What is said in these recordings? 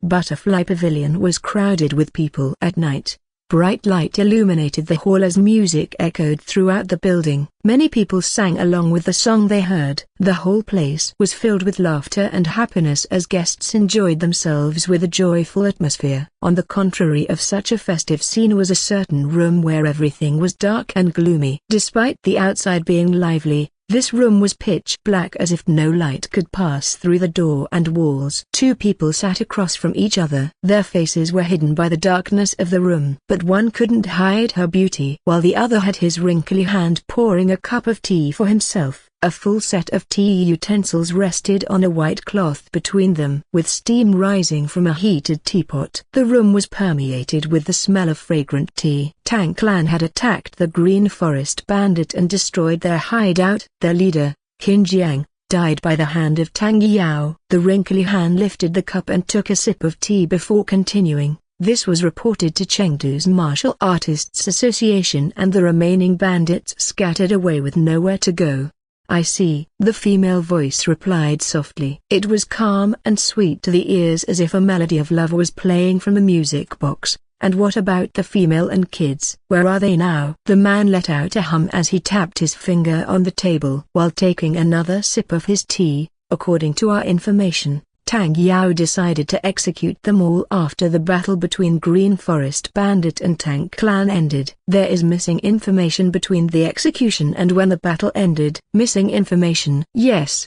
Butterfly Pavilion was crowded with people at night. Bright light illuminated the hall as music echoed throughout the building. Many people sang along with the song they heard. The whole place was filled with laughter and happiness as guests enjoyed themselves with a joyful atmosphere. On the contrary of such a festive scene was a certain room where everything was dark and gloomy. Despite the outside being lively, this room was pitch black as if no light could pass through the door and walls. Two people sat across from each other. Their faces were hidden by the darkness of the room, but one couldn't hide her beauty, while the other had his wrinkly hand pouring a cup of tea for himself. A full set of tea utensils rested on a white cloth between them, with steam rising from a heated teapot. The room was permeated with the smell of fragrant tea. Tang Clan had attacked the Green Forest Bandit and destroyed their hideout. Their leader, Qin Jiang, died by the hand of Tang Yao. The wrinkly Han lifted the cup and took a sip of tea before continuing. This was reported to Chengdu's Martial Artists Association, and the remaining bandits scattered away with nowhere to go. "I see," the female voice replied softly. It was calm and sweet to the ears, as if a melody of love was playing from a music box. "And what about the female and kids? Where are they now?" The man let out a hum as he tapped his finger on the table while taking another sip of his tea. "According to our information, Tang Yao decided to execute them all after the battle between Green Forest Bandit and Tang Clan ended. There is missing information between the execution and when the battle ended." "Missing information?" "Yes.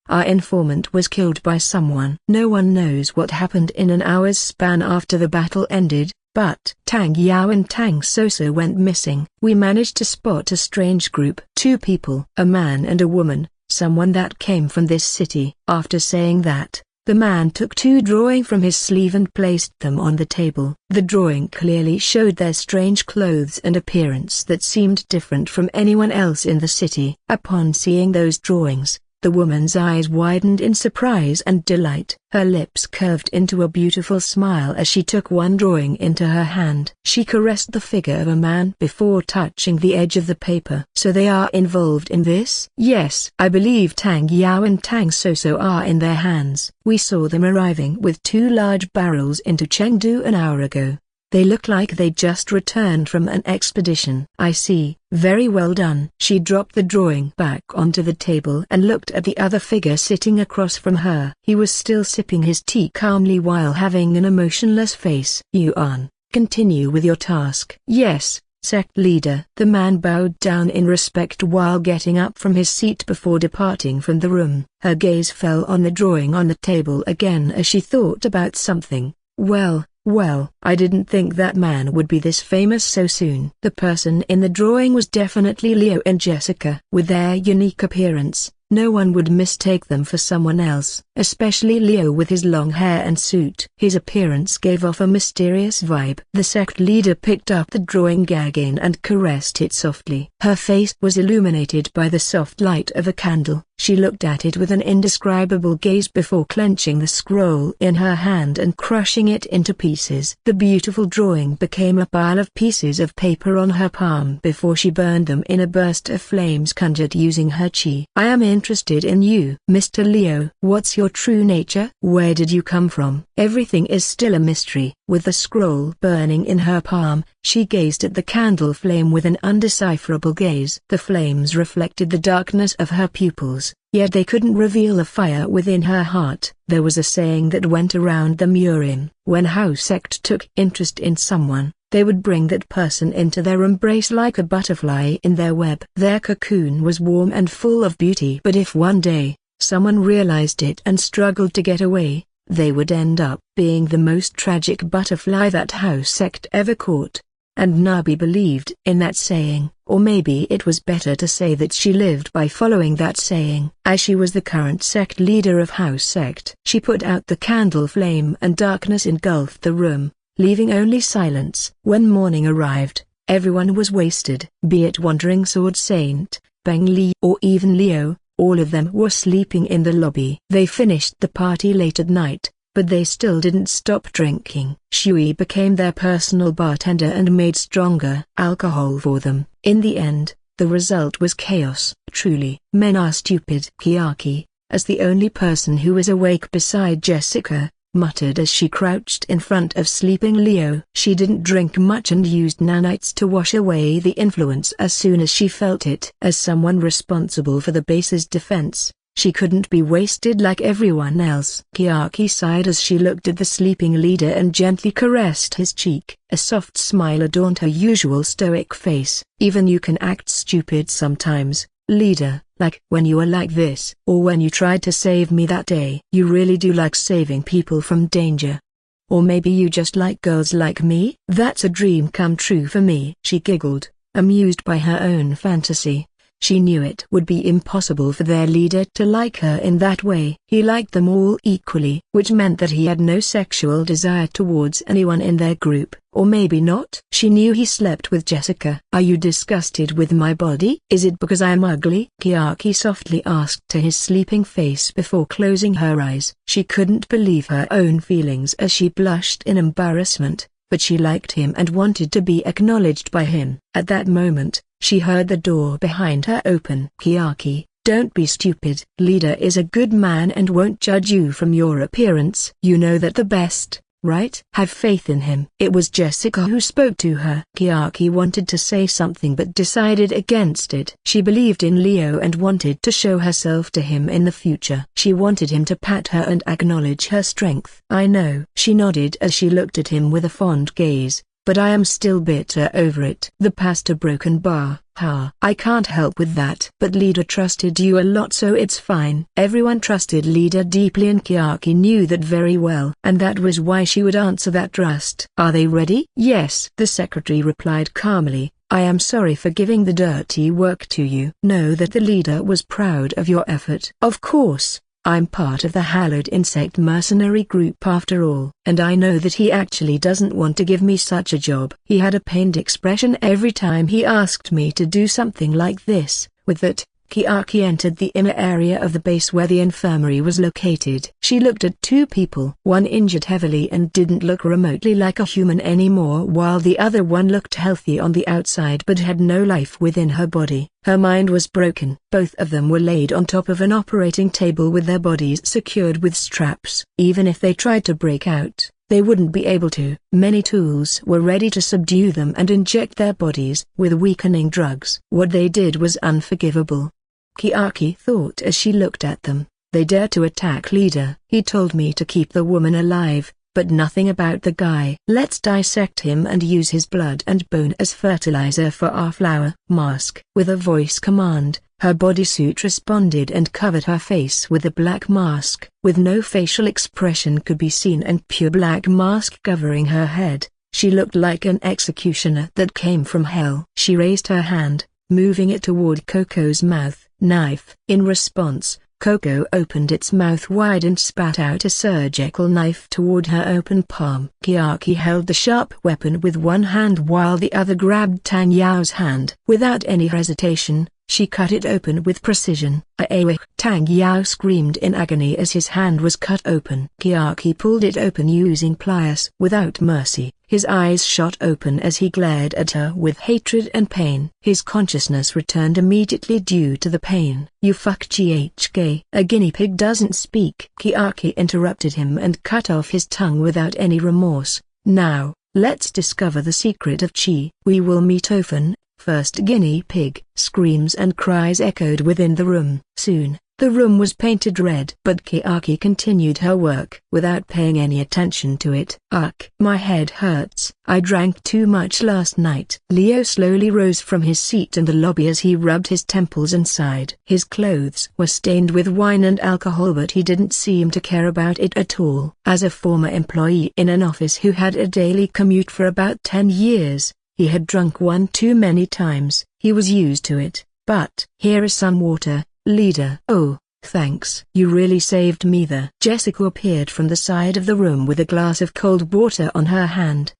Our informant was killed by someone. No one knows what happened in an hour's span after the battle ended, but Tang Yao and Tang Soso went missing. We managed to spot a strange group. Two people, a man and a woman, someone that came from this city." After saying that, the man took two drawings from his sleeve and placed them on the table. The drawing clearly showed their strange clothes and appearance that seemed different from anyone else in the city. Upon seeing those drawings, the woman's eyes widened in surprise and delight. Her lips curved into a beautiful smile as she took one drawing into her hand. She caressed the figure of a man before touching the edge of the paper. "So they are involved in this?" "Yes. I believe Tang Yao and Tang Soso are in their hands. We saw them arriving with two large barrels into Chengdu an hour ago. They look like they just returned from an expedition." "I see. Very well done." She dropped the drawing back onto the table and looked at the other figure sitting across from her. He was still sipping his tea calmly while having an emotionless face. "Yuan, continue with your task." "Yes, sect leader." The man bowed down in respect while getting up from his seat before departing from the room. Her gaze fell on the drawing on the table again as she thought about something. Well, I didn't think that man would be this famous so soon." The person in the drawing was definitely Leo and Jessica. With their unique appearance, no one would mistake them for someone else, especially Leo with his long hair and suit. His appearance gave off a mysterious vibe. The sect leader picked up the drawing again and caressed it softly. Her face was illuminated by the soft light of a candle. She looked at it with an indescribable gaze before clenching the scroll in her hand and crushing it into pieces. The beautiful drawing became a pile of pieces of paper on her palm before she burned them in a burst of flames conjured using her chi. "I am interested in you, Mr. Leo. What's your true nature? Where did you come from?" Everything is still a mystery. With the scroll burning in her palm, she gazed at the candle flame with an undecipherable gaze. The flames reflected the darkness of her pupils, yet they couldn't reveal a fire within her heart. There was a saying that went around the Murim: when house sect took interest in someone, they would bring that person into their embrace like a butterfly in their web. Their cocoon was warm and full of beauty. But if one day, someone realized it and struggled to get away, they would end up being the most tragic butterfly that house sect ever caught. And Nabi believed in that saying, or maybe it was better to say that she lived by following that saying. As she was the current sect leader of house sect, she put out the candle flame and darkness engulfed the room, leaving only silence. When morning arrived, everyone was wasted. Be it Wandering Sword Saint, Beng Li or even Leo, all of them were sleeping in the lobby. They finished the party late at night, but they still didn't stop drinking. Shui became their personal bartender and made stronger alcohol for them. In the end, the result was chaos. Truly, men are stupid. Kiaki, as the only person who was awake beside Jessica, muttered as she crouched in front of sleeping Leo. She didn't drink much and used nanites to wash away the influence as soon as she felt it. As someone responsible for the base's defense, she couldn't be wasted like everyone else. Chiaki sighed as she looked at the sleeping leader and gently caressed his cheek. A soft smile adorned her usual stoic face. Even you can act stupid sometimes, leader, like when you were like this, or when you tried to save me that day. You really do like saving people from danger. Or maybe you just like girls like me? That's a dream come true for me. She giggled, amused by her own fantasy. She knew it would be impossible for their leader to like her in that way. He liked them all equally, which meant that he had no sexual desire towards anyone in their group. Or maybe not. She knew he slept with Jessica. Are you disgusted with my body? Is it because I am ugly? Chiaki softly asked to his sleeping face before closing her eyes. She couldn't believe her own feelings as she blushed in embarrassment, but she liked him and wanted to be acknowledged by him. At that moment, she heard the door behind her open. Chiaki, don't be stupid. Leader is a good man and won't judge you from your appearance. You know that the best, right? Have faith in him. It was Jessica who spoke to her. Chiaki wanted to say something but decided against it. She believed in Leo and wanted to show herself to him in the future. She wanted him to pat her and acknowledge her strength. I know. She nodded as she looked at him with a fond gaze. But I am still bitter over it. The past a broken bar. I can't help with that. But Leader trusted you a lot, so it's fine. Everyone trusted Leader deeply and Chiaki knew that very well. And that was why she would answer that trust. Are they ready? Yes. The secretary replied calmly. I am sorry for giving the dirty work to you. Know that the leader was proud of your effort. Of course. I'm part of the hallowed insect mercenary group after all. And I know that he actually doesn't want to give me such a job. He had a pained expression every time he asked me to do something like this. With that, Chiaki entered the inner area of the base where the infirmary was located. She looked at two people. One injured heavily and didn't look remotely like a human anymore, while the other one looked healthy on the outside but had no life within her body. Her mind was broken. Both of them were laid on top of an operating table with their bodies secured with straps. Even if they tried to break out, they wouldn't be able to. Many tools were ready to subdue them and inject their bodies with weakening drugs. What they did was unforgivable. Chiaki thought as she looked at them. They dare to attack Leader. He told me to keep the woman alive, but nothing about the guy. Let's dissect him and use his blood and bone as fertilizer for our flower. Mask. With a voice command, her bodysuit responded and covered her face with a black mask. With no facial expression could be seen and pure black mask covering her head, she looked like an executioner that came from hell. She raised her hand, moving it toward Coco's mouth. Knife. In response, Coco opened its mouth wide and spat out a surgical knife toward her open palm. Chiaki held the sharp weapon with one hand while the other grabbed Tang Yao's hand. Without any hesitation, she cut it open with precision. Aewak! Tang Yao screamed in agony as his hand was cut open. Chiaki pulled it open using pliers. Without mercy, his eyes shot open as he glared at her with hatred and pain. His consciousness returned immediately due to the pain. You fuck GHK. A guinea pig doesn't speak. Chiaki interrupted him and cut off his tongue without any remorse. Now, let's discover the secret of Chi. We will meet often. First guinea pig. Screams and cries echoed within the room. Soon, the room was painted red. But Chiaki continued her work without paying any attention to it. Ugh. My head hurts. I drank too much last night. Leo slowly rose from his seat in the lobby as he rubbed his temples and sighed. His clothes were stained with wine and alcohol, but he didn't seem to care about it at all. As a former employee in an office who had a daily commute for about 10 years, he had drunk one too many times. He was used to it. But, here is some water, leader. Oh, thanks. You really saved me there. Jessica appeared from the side of the room with a glass of cold water on her hand.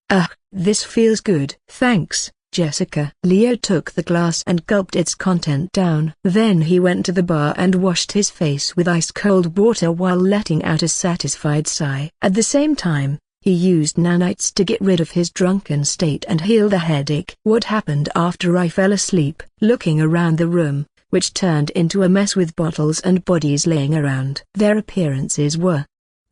This feels good. Thanks, Jessica. Leo took the glass and gulped its content down. Then he went to the bar and washed his face with ice-cold water while letting out a satisfied sigh. At the same time, he used nanites to get rid of his drunken state and heal the headache. What happened after I fell asleep? Looking around the room, which turned into a mess with bottles and bodies laying around. Their appearances were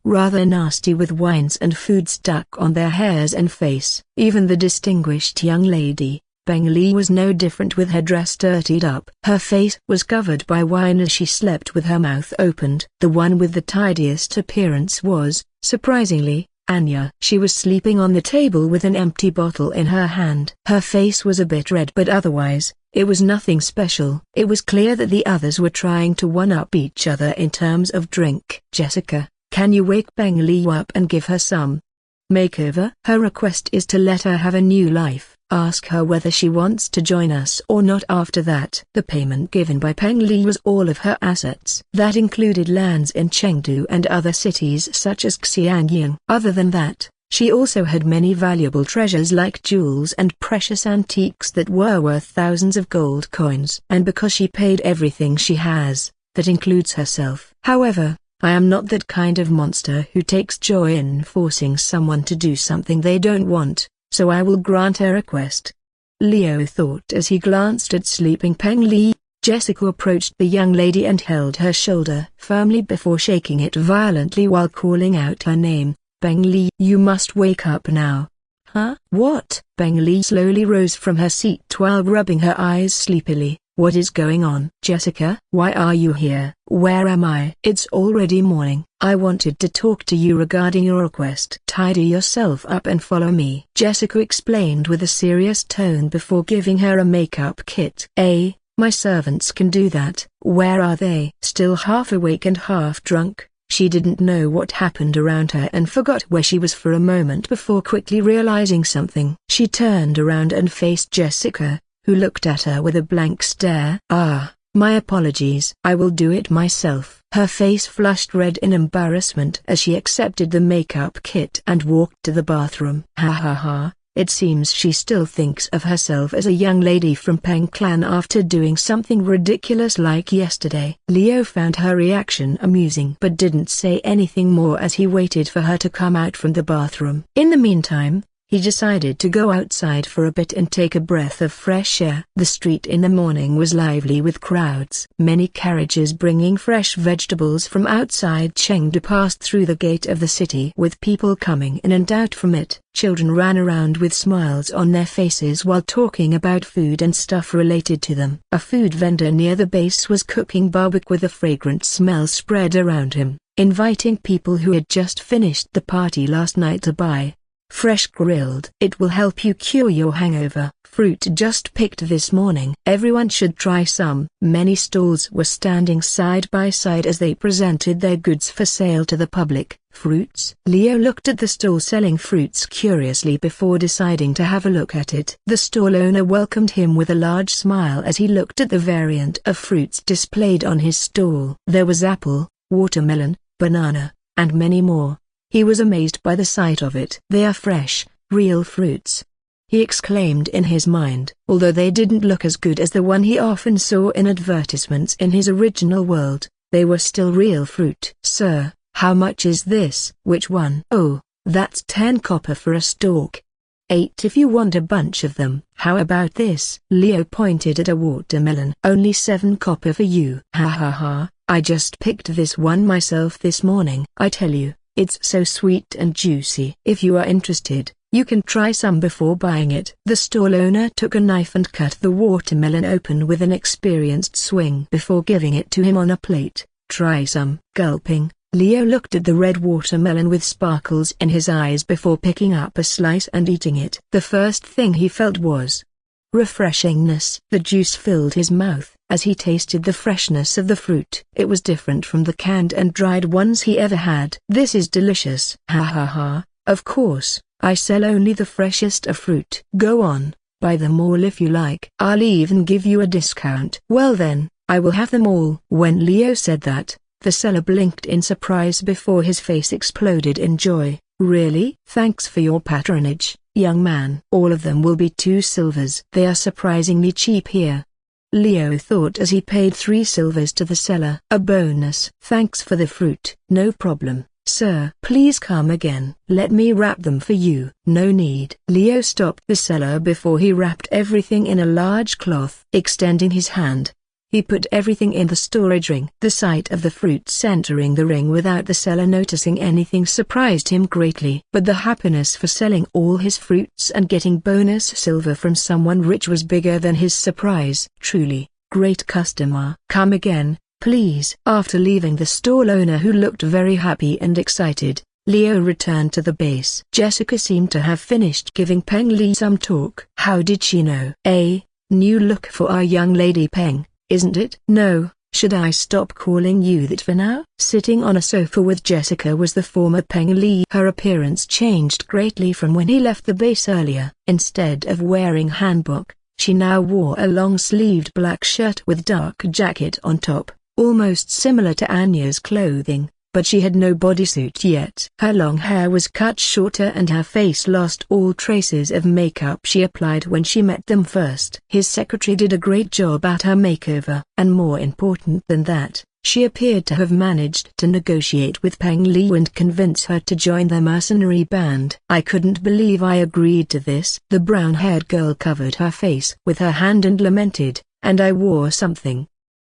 rather nasty with wines and food stuck on their hairs and face. Even the distinguished young lady, Beng Li, was no different, with her dress dirtied up. Her face was covered by wine as she slept with her mouth opened. The one with the tidiest appearance was, surprisingly, Anya. She was sleeping on the table with an empty bottle in her hand. Her face was a bit red, but otherwise, it was nothing special. It was clear that the others were trying to one-up each other in terms of drink. "Jessica, can you wake Beng Li up and give her some makeover? Her request is to let her have a new life. Ask her whether she wants to join us or not." After that, the payment given by Beng Li was all of her assets. That included lands in Chengdu and other cities such as Xiangyang. Other than that, she also had many valuable treasures like jewels and precious antiques that were worth thousands of gold coins. And because she paid everything she has, that includes herself. However, I am not that kind of monster who takes joy in forcing someone to do something they don't want, so I will grant her request. Leo thought as he glanced at sleeping Beng Li. Jessica approached the young lady and held her shoulder firmly before shaking it violently while calling out her name. "Beng Li, you must wake up now." "Huh? What?" Beng Li slowly rose from her seat while rubbing her eyes sleepily. "What is going on?" "Jessica, why are you here? Where am I?" "It's already morning. I wanted to talk to you regarding your request." "Tidy yourself up and follow me," Jessica explained with a serious tone before giving her a makeup kit. My servants can do that." "Where are they?" Still half awake and half drunk, she didn't know what happened around her and forgot where she was for a moment before quickly realizing something. She turned around and faced Jessica, who looked at her with a blank stare. My apologies. I will do it myself." Her face flushed red in embarrassment as she accepted the makeup kit and walked to the bathroom. Ha ha ha, it seems she still thinks of herself as a young lady from Peng Clan after doing something ridiculous like yesterday. Leo found her reaction amusing but didn't say anything more as he waited for her to come out from the bathroom. In the meantime, he decided to go outside for a bit and take a breath of fresh air. The street in the morning was lively with crowds. Many carriages bringing fresh vegetables from outside Chengdu passed through the gate of the city with people coming in and out from it. Children ran around with smiles on their faces while talking about food and stuff related to them. A food vendor near the base was cooking barbecue with a fragrant smell spread around him, inviting people who had just finished the party last night to buy fresh grilled. "It will help you cure your hangover. Fruit just picked this morning. Everyone should try some." Many stalls were standing side by side as they presented their goods for sale to the public. Fruits? Leo looked at the stall selling fruits curiously before deciding to have a look at it. The stall owner welcomed him with a large smile as he looked at the variant of fruits displayed on his stall. There was apple, watermelon, banana, and many more. He was amazed by the sight of it. "They are fresh, real fruits," he exclaimed in his mind. Although they didn't look as good as the one he often saw in advertisements in his original world, they were still real fruit. "Sir, how much is this?" "Which one?" "Oh, that's 10 copper for a stalk. 8 if you want a bunch of them." "How about this?" Leo pointed at a watermelon. "Only 7 copper for you." "Ha ha ha, I just picked this one myself this morning. I tell you, it's so sweet and juicy. If you are interested, you can try some before buying it." The stall owner took a knife and cut the watermelon open with an experienced swing before giving it to him on a plate. "Try some." Gulping, Leo looked at the red watermelon with sparkles in his eyes before picking up a slice and eating it. The first thing he felt was refreshingness. The juice filled his mouth as he tasted the freshness of the fruit. It was different from the canned and dried ones he ever had. "This is delicious." "Ha ha ha, of course, I sell only the freshest of fruit." "Go on, buy them all if you like. I'll even give you a discount." "Well then, I will have them all." When Leo said that, the seller blinked in surprise before his face exploded in joy. "Really? Thanks for your patronage, young man. All of them will be 2 silvers. They are surprisingly cheap here." Leo thought as he paid 3 silvers to the seller. "A bonus." "Thanks for the fruit." "No problem, sir." "Please come again." "Let me wrap them for you." "No need." Leo stopped the seller before he wrapped everything in a large cloth. Extending his hand, He put everything in the storage ring. The sight of the fruits entering the ring without the seller noticing anything surprised him greatly. But the happiness for selling all his fruits and getting bonus silver from someone rich was bigger than his surprise. Truly, great customer. Come again, please. After leaving the stall owner who looked very happy and excited, Leo returned to the base. Jessica seemed to have finished giving Peng Li some talk. How did she know? New look for our young lady Peng, isn't it? No, should I stop calling you that for now? Sitting on a sofa with Jessica was the former Peng Li. Her appearance changed greatly from when he left the base earlier. Instead of wearing hanbok, she now wore a long-sleeved black shirt with dark jacket on top, almost similar to Anya's clothing, but she had no bodysuit yet. Her long hair was cut shorter and her face lost all traces of makeup she applied when she met them first. His secretary did a great job at her makeover, and more important than that, she appeared to have managed to negotiate with Peng Li and convince her to join their mercenary band. I couldn't believe I agreed to this. The brown-haired girl covered her face with her hand and lamented, and I wore something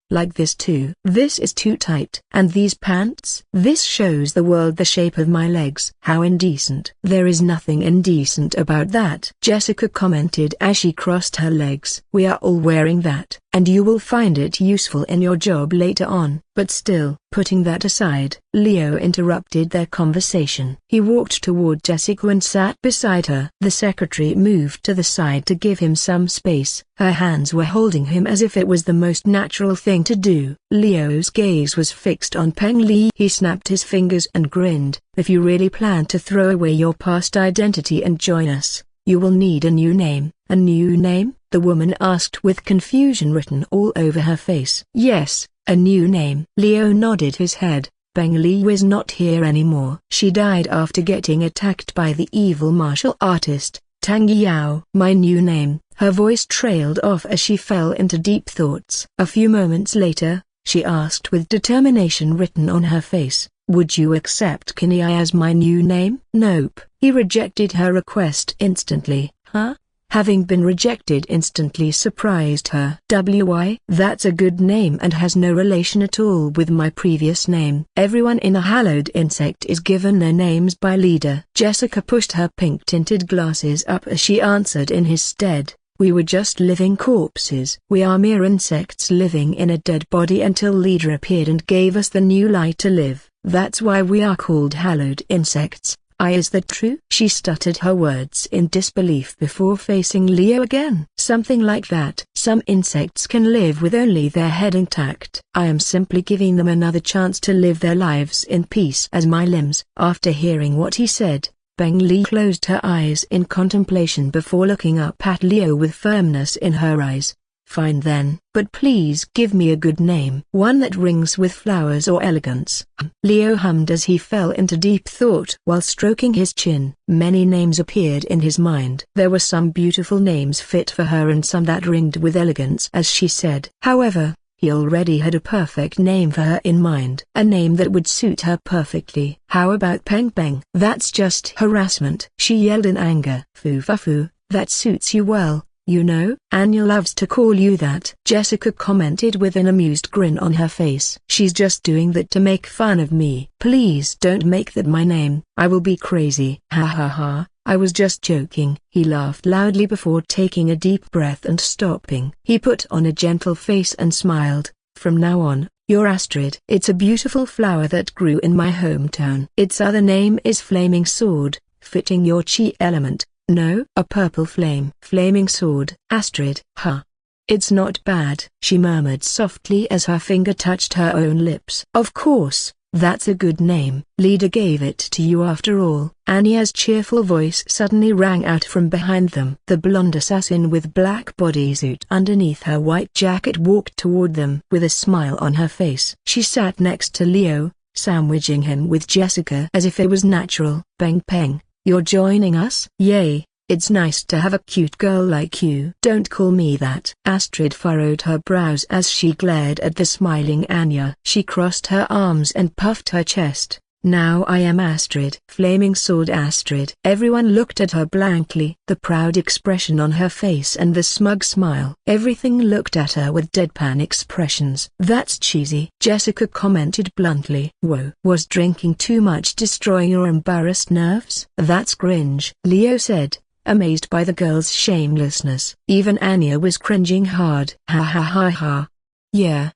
like this too. This is too tight. And these pants? This shows the world the shape of my legs. How indecent. There is nothing indecent about that, Jessica commented as she crossed her legs. We are all wearing that, and you will find it useful in your job later on. But still, putting that aside, Leo interrupted their conversation. He walked toward Jessica and sat beside her. The secretary moved to the side to give him some space. Her hands were holding him as if it was the most natural thing to do. Leo's gaze was fixed on Peng Li. He snapped his fingers and grinned. If you really plan to throw away your past identity and join us, you will need a new name. A new name? The woman asked with confusion written all over her face. Yes, a new name. Leo nodded his head. Peng Li is not here anymore. She died after getting attacked by the evil martial artist, Tang Yao. My new name. Her voice trailed off as she fell into deep thoughts. A few moments later, she asked with determination written on her face, would you accept Kenia as my new name? Nope. He rejected her request instantly. Huh? Having been rejected instantly surprised her. Why? That's a good name and has no relation at all with my previous name. Everyone in a hallowed insect is given their names by leader. Jessica pushed her pink-tinted glasses up as she answered in his stead. We were just living corpses. We are mere insects living in a dead body until leader appeared and gave us the new light to live. That's why we are called hallowed insects. Is that true? She stuttered her words in disbelief before facing Leo again. Something like that. Some insects can live with only their head intact. I am simply giving them another chance to live their lives in peace as my limbs. After hearing what he said, Peng Li closed her eyes in contemplation before looking up at Leo with firmness in her eyes. Fine then, but please give me a good name. One that rings with flowers or elegance. Leo hummed as he fell into deep thought while stroking his chin. Many names appeared in his mind. There were some beautiful names fit for her and some that ringed with elegance as she said. However, he already had a perfect name for her in mind. A name that would suit her perfectly. How about Peng Peng? That's just harassment. She yelled in anger. Foo, that suits you well. You know, Anya loves to call you that. Jessica commented with an amused grin on her face. She's just doing that to make fun of me. Please don't make that my name. I will be crazy. Ha ha ha, I was just joking. He laughed loudly before taking a deep breath and stopping. He put on a gentle face and smiled. From now on, you're Astrid. It's a beautiful flower that grew in my hometown. Its other name is Flaming Sword, fitting your chi element. No, a purple flame. Flaming sword. Astrid. Huh. It's not bad, she murmured softly as her finger touched her own lips. Of course, that's a good name. Leader gave it to you after all. Anya's cheerful voice suddenly rang out from behind them. The blonde assassin with black bodysuit underneath her white jacket walked toward them with a smile on her face. She sat next to Leo, sandwiching him with Jessica as if it was natural. Peng Peng. You're joining us? Yay, it's nice to have a cute girl like you. Don't call me that. Astrid furrowed her brows as she glared at the smiling Anya. She crossed her arms and puffed her chest. Now I am Astrid. Flaming Sword Astrid. Everyone looked at her blankly. The proud expression on her face and the smug smile. Everything looked at her with deadpan expressions. That's cheesy, Jessica commented bluntly. Whoa. Was drinking too much destroying your embarrassed nerves? That's cringe, Leo said, amazed by the girl's shamelessness. Even Anya was cringing hard. Ha ha ha ha. Yeah,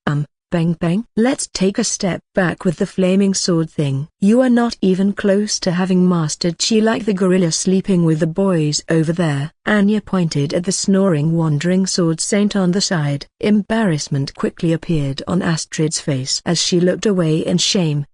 bang bang. Let's take a step back with the flaming sword thing. You are not even close to having mastered chi like the gorilla sleeping with the boys over there. Anya pointed at the snoring wandering sword saint on the side. Embarrassment quickly appeared on Astrid's face as she looked away in shame.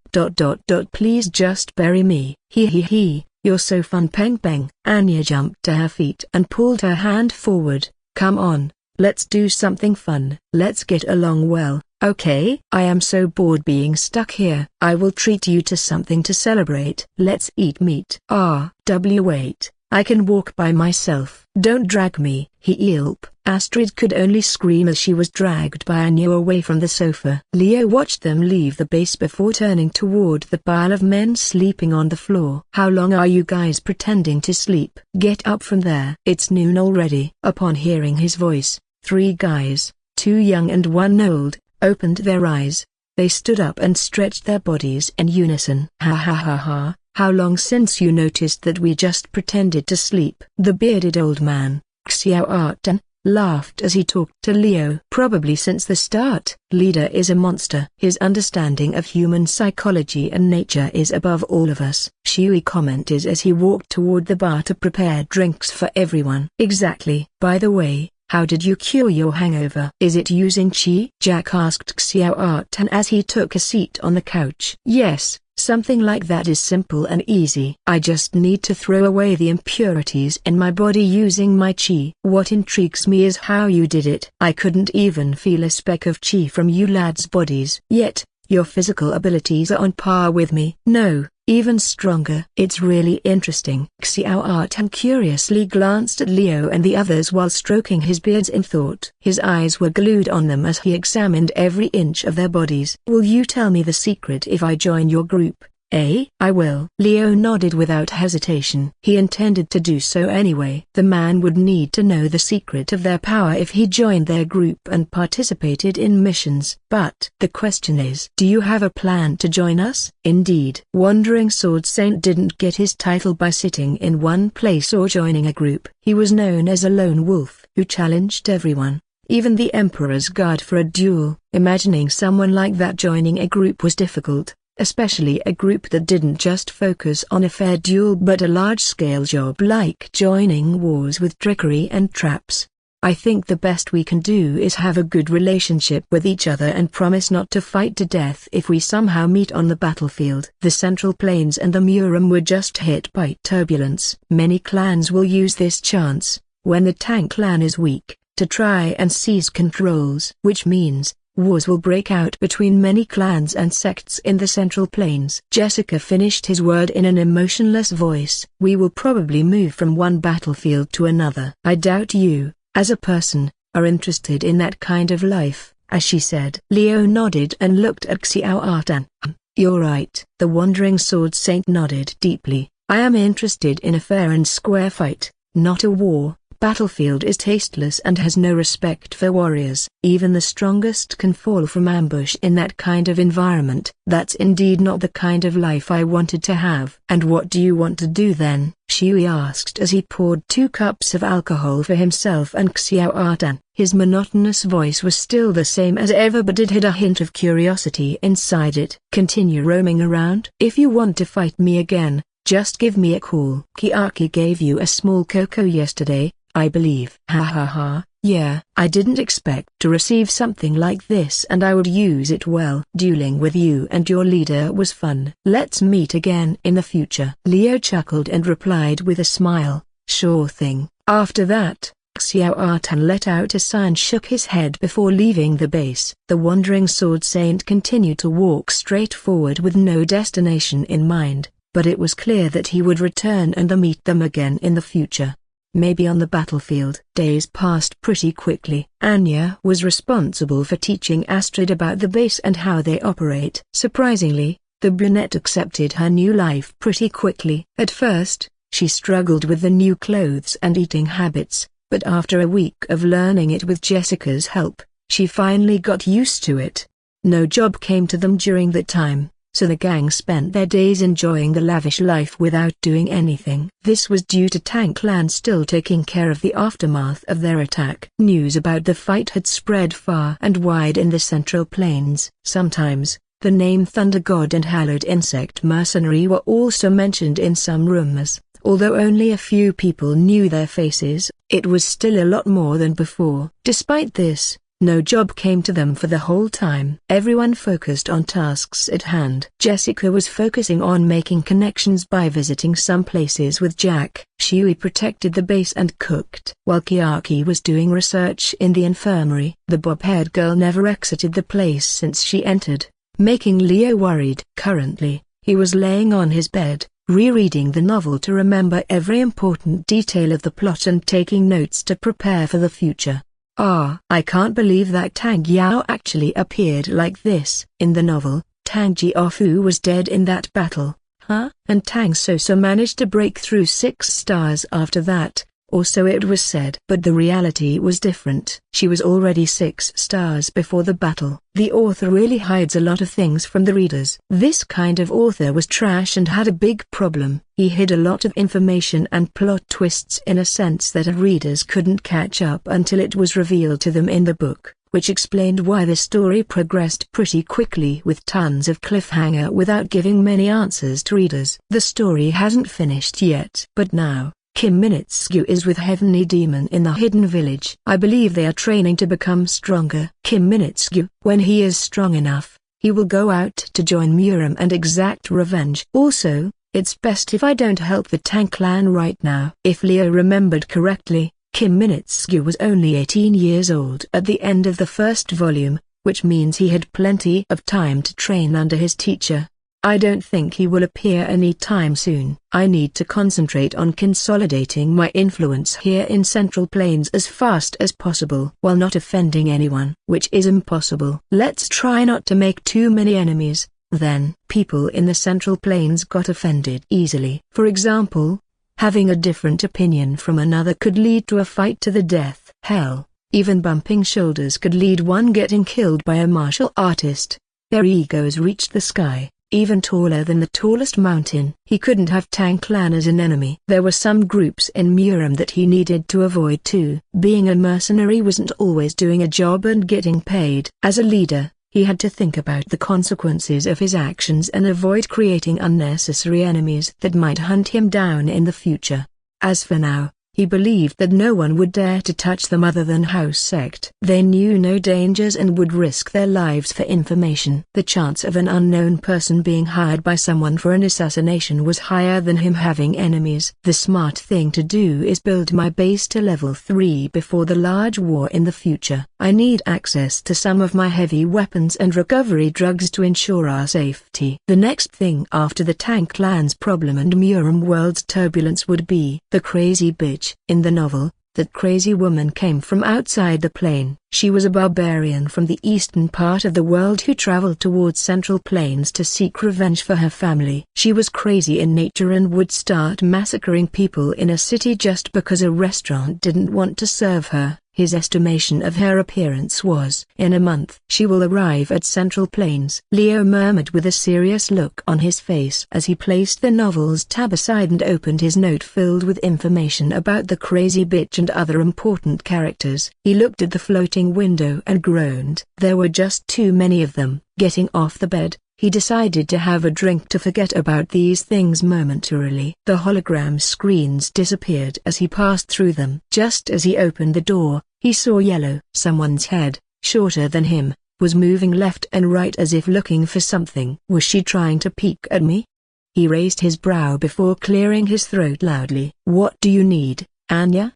Please just bury me. He. You're so fun, bang bang. Anya jumped to her feet and pulled her hand forward. Come on, let's do something fun. Let's get along well. Okay? I am so bored being stuck here. I will treat you to something to celebrate. Let's eat meat. Wait. I can walk by myself. Don't drag me. He yelped. Astrid could only scream as she was dragged by Anya away from the sofa. Leo watched them leave the base before turning toward the pile of men sleeping on the floor. How long are you guys pretending to sleep? Get up from there. It's noon already. Upon hearing his voice, 3 guys, 2 young and 1 old, opened their eyes. They stood up and stretched their bodies in unison. Ha ha ha ha, how long since you noticed that we just pretended to sleep? The bearded old man, Xiao Artan, laughed as he talked to Leo. Probably since the start. Leader is a monster. His understanding of human psychology and nature is above all of us, Shui commented as he walked toward the bar to prepare drinks for everyone. Exactly. By the way, how did you cure your hangover? Is it using chi? Jack asked Xiao Artan as he took a seat on the couch. Yes, something like that is simple and easy. I just need to throw away the impurities in my body using my chi. What intrigues me is how you did it. I couldn't even feel a speck of chi from you lads' bodies. Yet, your physical abilities are on par with me. No, even stronger. It's really interesting. Xiao Artan curiously glanced at Leo and the others while stroking his beards in thought. His eyes were glued on them as he examined every inch of their bodies. Will you tell me the secret if I join your group? I will. Leo nodded without hesitation. He intended to do so anyway. The man would need to know the secret of their power if he joined their group and participated in missions. But the question is, do you have a plan to join us? Indeed. Wandering Sword Saint didn't get his title by sitting in one place or joining a group. He was known as a lone wolf who challenged everyone, even the Emperor's guard, for a duel. Imagining someone like that joining a group was difficult, especially a group that didn't just focus on a fair duel but a large-scale job like joining wars with trickery and traps. I think the best we can do is have a good relationship with each other and promise not to fight to death if we somehow meet on the battlefield. The Central Plains and the Murim were just hit by turbulence. Many clans will use this chance, when the Tank clan is weak, to try and seize controls. Which means, wars will break out between many clans and sects in the Central Plains. Jessica finished his word in an emotionless voice. We will probably move from one battlefield to another. I doubt you, as a person, are interested in that kind of life, as she said. Leo nodded and looked at Xiao Artan. You're right. The Wandering Sword Saint nodded deeply. I am interested in a fair and square fight, not a war. Battlefield is tasteless and has no respect for warriors. Even the strongest can fall from ambush in that kind of environment. That's indeed not the kind of life I wanted to have. And what do you want to do then? Shui asked as he poured 2 cups of alcohol for himself and Xiao Artan. His monotonous voice was still the same as ever, but it had a hint of curiosity inside it. Continue roaming around? If you want to fight me again, just give me a call. Kiaki gave you a small cocoa yesterday, I believe. Ha ha ha, yeah. I didn't expect to receive something like this and I would use it well. Dueling with you and your leader was fun. Let's meet again in the future. Leo chuckled and replied with a smile, sure thing. After that, Xiao Artan let out a sigh and shook his head before leaving the base. The Wandering Sword Saint continued to walk straight forward with no destination in mind, but it was clear that he would return and meet them again in the future. Maybe on the battlefield. Days passed pretty quickly. Anya was responsible for teaching Astrid about the base and how they operate. Surprisingly, The brunette accepted her new life pretty quickly. At first, she struggled with the new clothes and eating habits, but after a week of learning it with Jessica's help, she finally got used to it. No job came to them during that time, so the gang spent their days enjoying the lavish life without doing anything. This was due to Tang Clan still taking care of the aftermath of their attack. News about the fight had spread far and wide in the Central Plains. Sometimes, the name Thunder God and Hallowed Insect Mercenary were also mentioned in some rumors. Although only a few people knew their faces, it was still a lot more than before. Despite this, no job came to them for the whole time. Everyone focused on tasks at hand. Jessica was focusing on making connections by visiting some places with Jack. Shui protected the base and cooked, while Kiaki was doing research in the infirmary. The bob-haired girl never exited the place since she entered, making Leo worried. Currently, he was laying on his bed, rereading the novel to remember every important detail of the plot and taking notes to prepare for the future. I can't believe that Tang Yao actually appeared like this. In the novel, Tang Jiaofu was dead in that battle. And Tang Soso managed to break through 6 stars after that, or so it was said. But the reality was different. She was already 6 stars before the battle. The author really hides a lot of things from the readers. This kind of author was trash and had a big problem. He hid a lot of information and plot twists in a sense that readers couldn't catch up until it was revealed to them in the book, which explained why the story progressed pretty quickly with tons of cliffhanger without giving many answers to readers. The story hasn't finished yet. But now, Kim Minitsu is with Heavenly Demon in the Hidden Village. I believe they are training to become stronger. Kim Minitsu, when he is strong enough, he will go out to join Murim and exact revenge. Also, it's best if I don't help the Tang Clan right now. If Leo remembered correctly, Kim Minitsu was only 18 years old at the end of the first volume, which means he had plenty of time to train under his teacher. I don't think he will appear any time soon. I need to concentrate on consolidating my influence here in Central Plains as fast as possible while not offending anyone, which is impossible. Let's try not to make too many enemies, then. People in the Central Plains got offended easily. For example, having a different opinion from another could lead to a fight to the death. Hell, even bumping shoulders could lead one getting killed by a martial artist. Their egos reached the sky, even taller than the tallest mountain. He couldn't have Tang Clan as an enemy. There were some groups in Murim that he needed to avoid too. Being a mercenary wasn't always doing a job and getting paid. As a leader, he had to think about the consequences of his actions and avoid creating unnecessary enemies that might hunt him down in the future. As for now, he believed that no one would dare to touch them other than House Sect. They knew no dangers and would risk their lives for information. The chance of an unknown person being hired by someone for an assassination was higher than him having enemies. The smart thing to do is build my base to level 3 before the large war in the future. I need access to some of my heavy weapons and recovery drugs to ensure our safety. The next thing after the Tang Clan's problem and Murim World's turbulence would be the crazy bitch. In the novel, that crazy woman came from outside the plane. She was a barbarian from the eastern part of the world who traveled towards Central Plains to seek revenge for her family. She was crazy in nature and would start massacring people in a city just because a restaurant didn't want to serve her. His estimation of her appearance was, in a month she will arrive at Central Plains. Leo murmured with a serious look on his face as he placed the novel's tab aside and opened his note filled with information about the crazy bitch and other important characters. He looked at the floating window and groaned. There were just too many of them. Getting off the bed, he decided to have a drink to forget about these things momentarily. The hologram screens disappeared as he passed through them. Just as he opened the door, he saw yellow. Someone's head, shorter than him, was moving left and right as if looking for something. Was she trying to peek at me? He raised his brow before clearing his throat loudly. What do you need, Anya?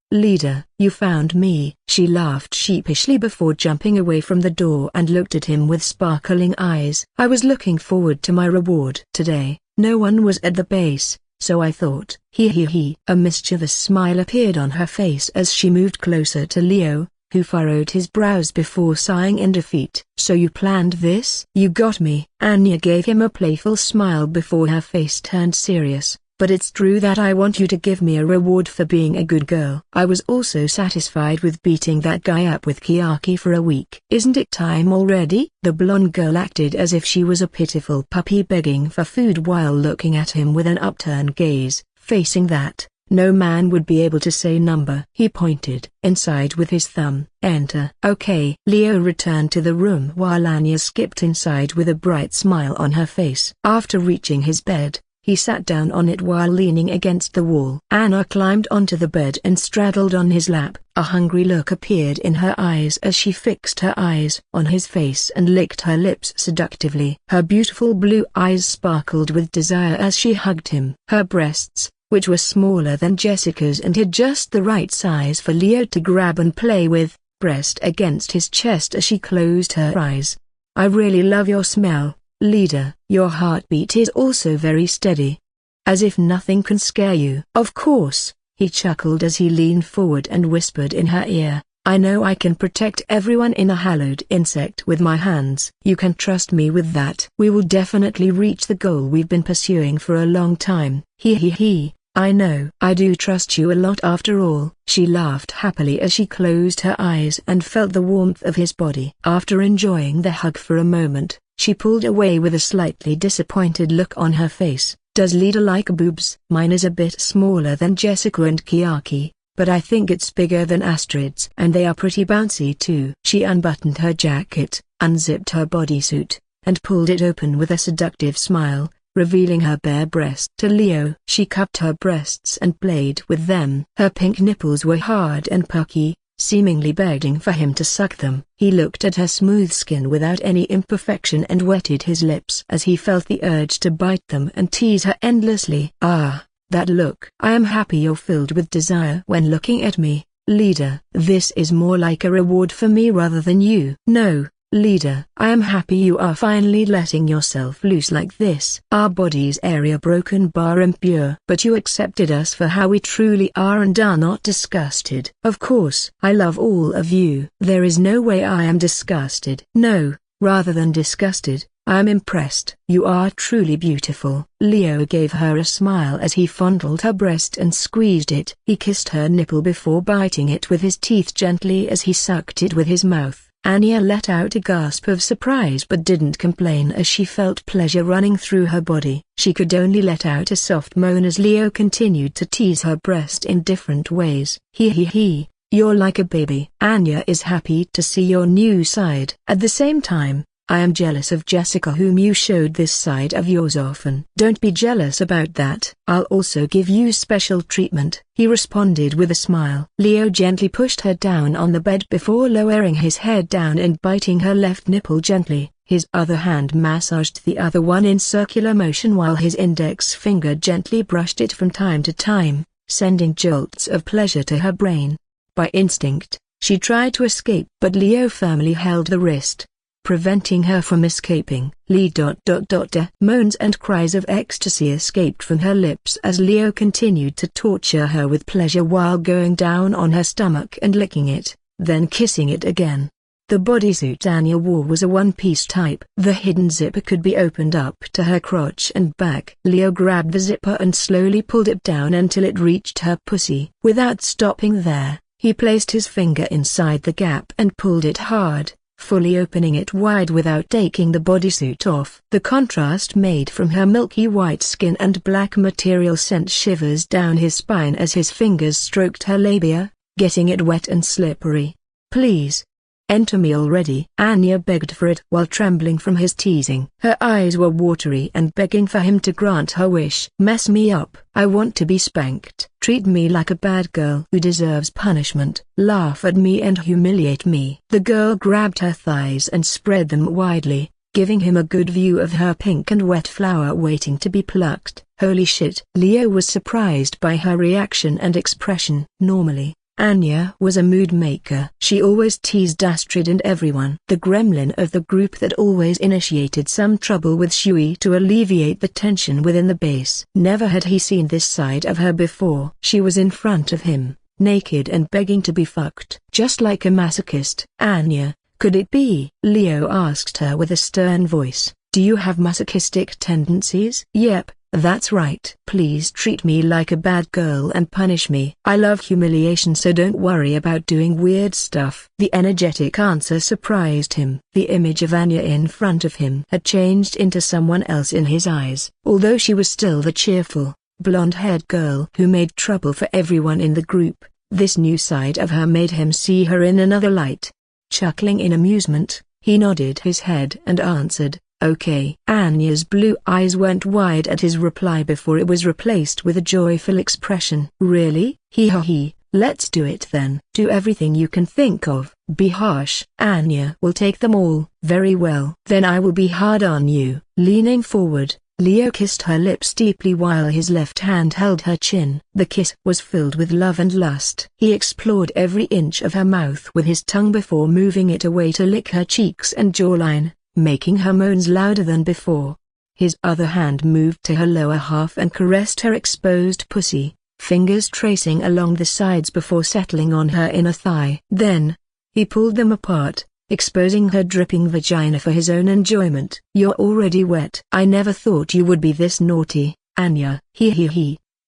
Leader, you found me. She laughed sheepishly before jumping away from the door and looked at him with sparkling eyes. I was looking forward to my reward. Today, no one was at the base, so I thought. He. A mischievous smile appeared on her face as she moved closer to Leo, who furrowed his brows before sighing in defeat. So you planned this? You got me. Anya gave him a playful smile before her face turned serious. But it's true that I want you to give me a reward for being a good girl. I was also satisfied with beating that guy up with Kiaki for a week. Isn't it time already? The blonde girl acted as if she was a pitiful puppy begging for food while looking at him with an upturned gaze. Facing that, no man would be able to say number. He pointed inside with his thumb. Enter. Okay. Leo returned to the room while Anya skipped inside with a bright smile on her face. After reaching his bed, he sat down on it while leaning against the wall. Anna climbed onto the bed and straddled on his lap. A hungry look appeared in her eyes as she fixed her eyes on his face and licked her lips seductively. Her beautiful blue eyes sparkled with desire as she hugged him. Her breasts, which were smaller than Jessica's and had just the right size for Leo to grab and play with, pressed against his chest as she closed her eyes. I really love your smell, leader. Your heartbeat is also very steady. As if nothing can scare you. Of course, he chuckled as he leaned forward and whispered in her ear, I know I can protect everyone in a hallowed insect with my hands. You can trust me with that. We will definitely reach the goal we've been pursuing for a long time. He. I know. I do trust you a lot after all. She laughed happily as she closed her eyes and felt the warmth of his body. After enjoying the hug for a moment, she pulled away with a slightly disappointed look on her face. Does leader like boobs? Mine is a bit smaller than Jessica and Kiaki, but I think it's bigger than Astrid's. And they are pretty bouncy too. She unbuttoned her jacket, unzipped her bodysuit, and pulled it open with a seductive smile, revealing her bare breast to Leo. She cupped her breasts and played with them. Her pink nipples were hard and pucky, seemingly begging for him to suck them. He looked at her smooth skin without any imperfection and wetted his lips as he felt the urge to bite them and tease her endlessly. Ah, that look. I am happy you're filled with desire when looking at me, leader. This is more like a reward for me rather than you. No, leader. I am happy you are finally letting yourself loose like this. Our bodies area broken bar impure. But you accepted us for how we truly are and are not disgusted. Of course. I love all of you. There is no way I am disgusted. No, rather than disgusted, I am impressed. You are truly beautiful. Leo gave her a smile as he fondled her breast and squeezed it. He kissed her nipple before biting it with his teeth gently as he sucked it with his mouth. Anya let out a gasp of surprise but didn't complain as she felt pleasure running through her body. She could only let out a soft moan as Leo continued to tease her breast in different ways. He, you're like a baby. Anya is happy to see your new side. At the same time, I am jealous of Jessica whom you showed this side of yours often. Don't be jealous about that. I'll also give you special treatment, he responded with a smile. Leo gently pushed her down on the bed before lowering his head down and biting her left nipple gently. His other hand massaged the other one in circular motion while his index finger gently brushed it from time to time, sending jolts of pleasure to her brain. By instinct, she tried to escape but Leo firmly held the wrist, preventing her from escaping. Moans and cries of ecstasy escaped from her lips as Leo continued to torture her with pleasure while going down on her stomach and licking it, then kissing it again. The bodysuit Anya wore was a one-piece type. The hidden zipper could be opened up to her crotch and back. Leo grabbed the zipper and slowly pulled it down until it reached her pussy. Without stopping there, he placed his finger inside the gap and pulled it hard, fully opening it wide without taking the bodysuit off. The contrast made from her milky white skin and black material sent shivers down his spine as his fingers stroked her labia, getting it wet and slippery. Please, enter me already. Anya begged for it while trembling from his teasing. Her eyes were watery and begging for him to grant her wish. Mess me up. I want to be spanked. Treat me like a bad girl who deserves punishment. Laugh at me and humiliate me. The girl grabbed her thighs and spread them widely, giving him a good view of her pink and wet flower waiting to be plucked. Holy shit. Leo was surprised by her reaction and expression. Normally, Anya was a mood maker. She always teased Astrid and everyone. The gremlin of the group that always initiated some trouble with Shui to alleviate the tension within the base. Never had he seen this side of her before. She was in front of him, naked and begging to be fucked. Just like a masochist. Anya, could it be? Leo asked her with a stern voice. Do you have masochistic tendencies? Yep, that's right. Please treat me like a bad girl and punish me. I love humiliation, so don't worry about doing weird stuff. The energetic answer surprised him. The image of Anya in front of him had changed into someone else in his eyes. Although she was still the cheerful, blonde-haired girl who made trouble for everyone in the group, this new side of her made him see her in another light. Chuckling in amusement, he nodded his head and answered, okay. Anya's blue eyes went wide at his reply before it was replaced with a joyful expression. Really? He. Let's do it then. Do everything you can think of. Be harsh. Anya will take them all. Very well. Then I will be hard on you. Leaning forward, Leo kissed her lips deeply while his left hand held her chin. The kiss was filled with love and lust. He explored every inch of her mouth with his tongue before moving it away to lick her cheeks and jawline, making her moans louder than before. His other hand moved to her lower half and caressed her exposed pussy, fingers tracing along the sides before settling on her inner thigh. Then, he pulled them apart, exposing her dripping vagina for his own enjoyment. You're already wet. I never thought you would be this naughty, Anya.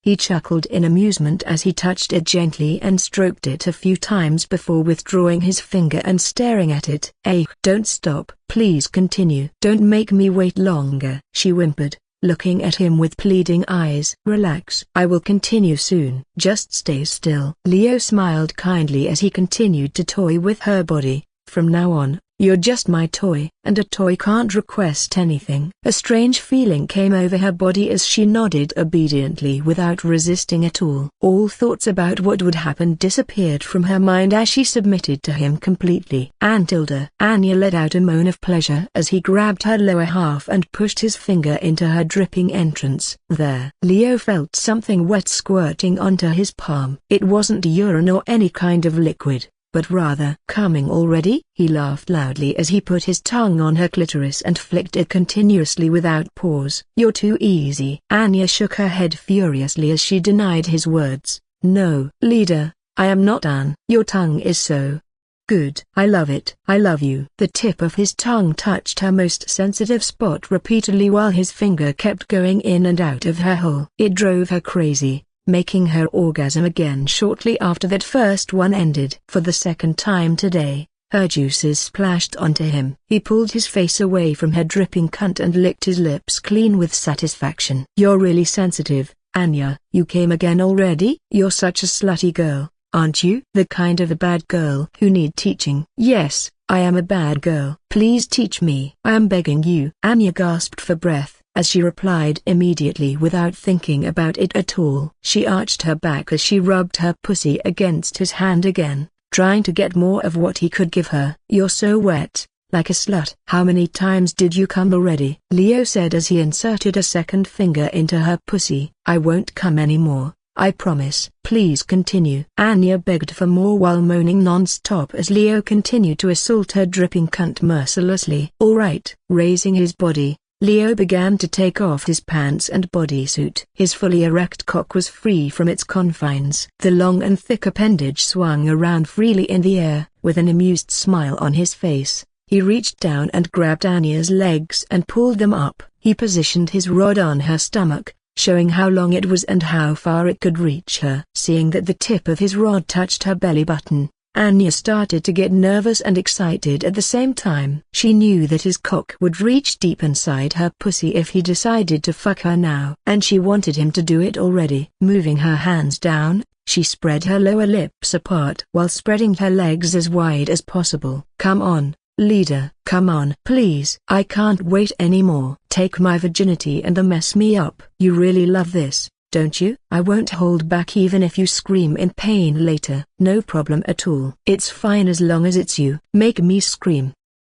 He chuckled in amusement as he touched it gently and stroked it a few times before withdrawing his finger and staring at it. Hey, don't stop. Please continue. Don't make me wait longer, she whimpered, looking at him with pleading eyes. Relax. I will continue soon. Just stay still. Leo smiled kindly as he continued to toy with her body. From now on, you're just my toy, and a toy can't request anything. A strange feeling came over her body as she nodded obediently without resisting at all. All thoughts about what would happen disappeared from her mind as she submitted to him completely. Anya let out a moan of pleasure as he grabbed her lower half and pushed his finger into her dripping entrance. There, Leo felt something wet squirting onto his palm. It wasn't urine or any kind of liquid, but rather coming already. He laughed loudly as he put his tongue on her clitoris and flicked it continuously without pause. You're too easy. Anya shook her head furiously as she denied his words. No, leader, I am not Anne. Your tongue is so good. I love it. I love you. The tip of his tongue touched her most sensitive spot repeatedly while his finger kept going in and out of her hole. It drove her crazy, making her orgasm again shortly after that first one ended. For the second time today, her juices splashed onto him. He pulled his face away from her dripping cunt and licked his lips clean with satisfaction. You're really sensitive, Anya. You came again already? You're such a slutty girl, aren't you? The kind of a bad girl who need teaching. Yes, I am a bad girl. Please teach me. I am begging you. Anya gasped for breath, as she replied immediately without thinking about it at all. She arched her back as she rubbed her pussy against his hand again, trying to get more of what he could give her. You're so wet, like a slut. How many times did you come already? Leo said as he inserted a second finger into her pussy. I won't come anymore, I promise. Please continue. Anya begged for more while moaning non-stop as Leo continued to assault her dripping cunt mercilessly. Alright. Raising his body, Leo began to take off his pants and bodysuit. His fully erect cock was free from its confines. The long and thick appendage swung around freely in the air. With an amused smile on his face, he reached down and grabbed Anya's legs and pulled them up. He positioned his rod on her stomach, showing how long it was and how far it could reach her. Seeing that the tip of his rod touched her belly button, Anya started to get nervous and excited at the same time. She knew that his cock would reach deep inside her pussy if he decided to fuck her now. And she wanted him to do it already. Moving her hands down, she spread her lower lips apart while spreading her legs as wide as possible. Come on, leader. Come on. Please. I can't wait anymore. Take my virginity and mess me up. You really love this, don't you? I won't hold back even if you scream in pain later. No problem at all. It's fine as long as it's you. Make me scream.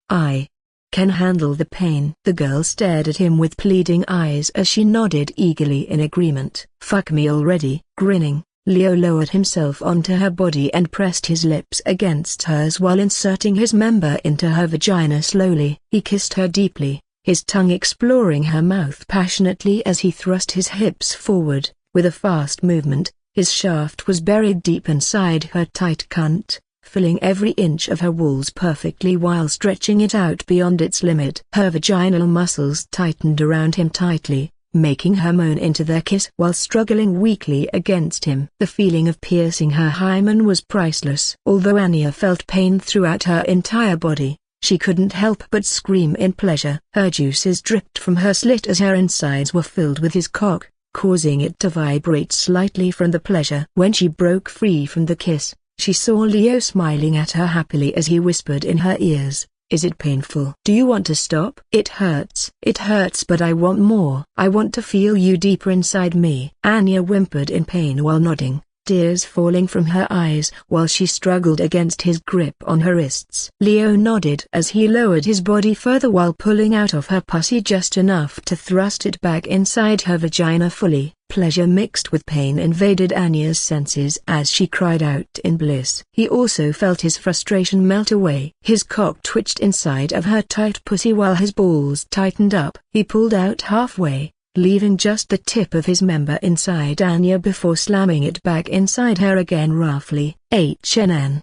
I can handle the pain. The girl stared at him with pleading eyes as she nodded eagerly in agreement. Fuck me already. Grinning, Leo lowered himself onto her body and pressed his lips against hers while inserting his member into her vagina slowly. He kissed her deeply, his tongue exploring her mouth passionately as he thrust his hips forward. With a fast movement, His shaft was buried deep inside her tight cunt, filling every inch of her walls perfectly while stretching it out beyond its limit. Her vaginal muscles tightened around him tightly, making her moan into their kiss while struggling weakly against him. The feeling of piercing her hymen was priceless. Although Anya felt pain throughout her entire body, she couldn't help but scream in pleasure. Her juices dripped from her slit as her insides were filled with his cock, causing it to vibrate slightly from the pleasure. When she broke free from the kiss, she saw Leo smiling at her happily as he whispered in her ears, "Is it painful? Do you want to stop?" "It hurts. It hurts, but I want more. I want to feel you deeper inside me." Anya whimpered in pain while nodding, tears falling from her eyes while she struggled against his grip on her wrists. Leo nodded as he lowered his body further while pulling out of her pussy just enough to thrust it back inside her vagina fully. Pleasure mixed with pain invaded Anya's senses as she cried out in bliss. He also felt his frustration melt away. His cock twitched inside of her tight pussy while his balls tightened up. He pulled out halfway, leaving just the tip of his member inside Anya before slamming it back inside her again roughly. "HNN,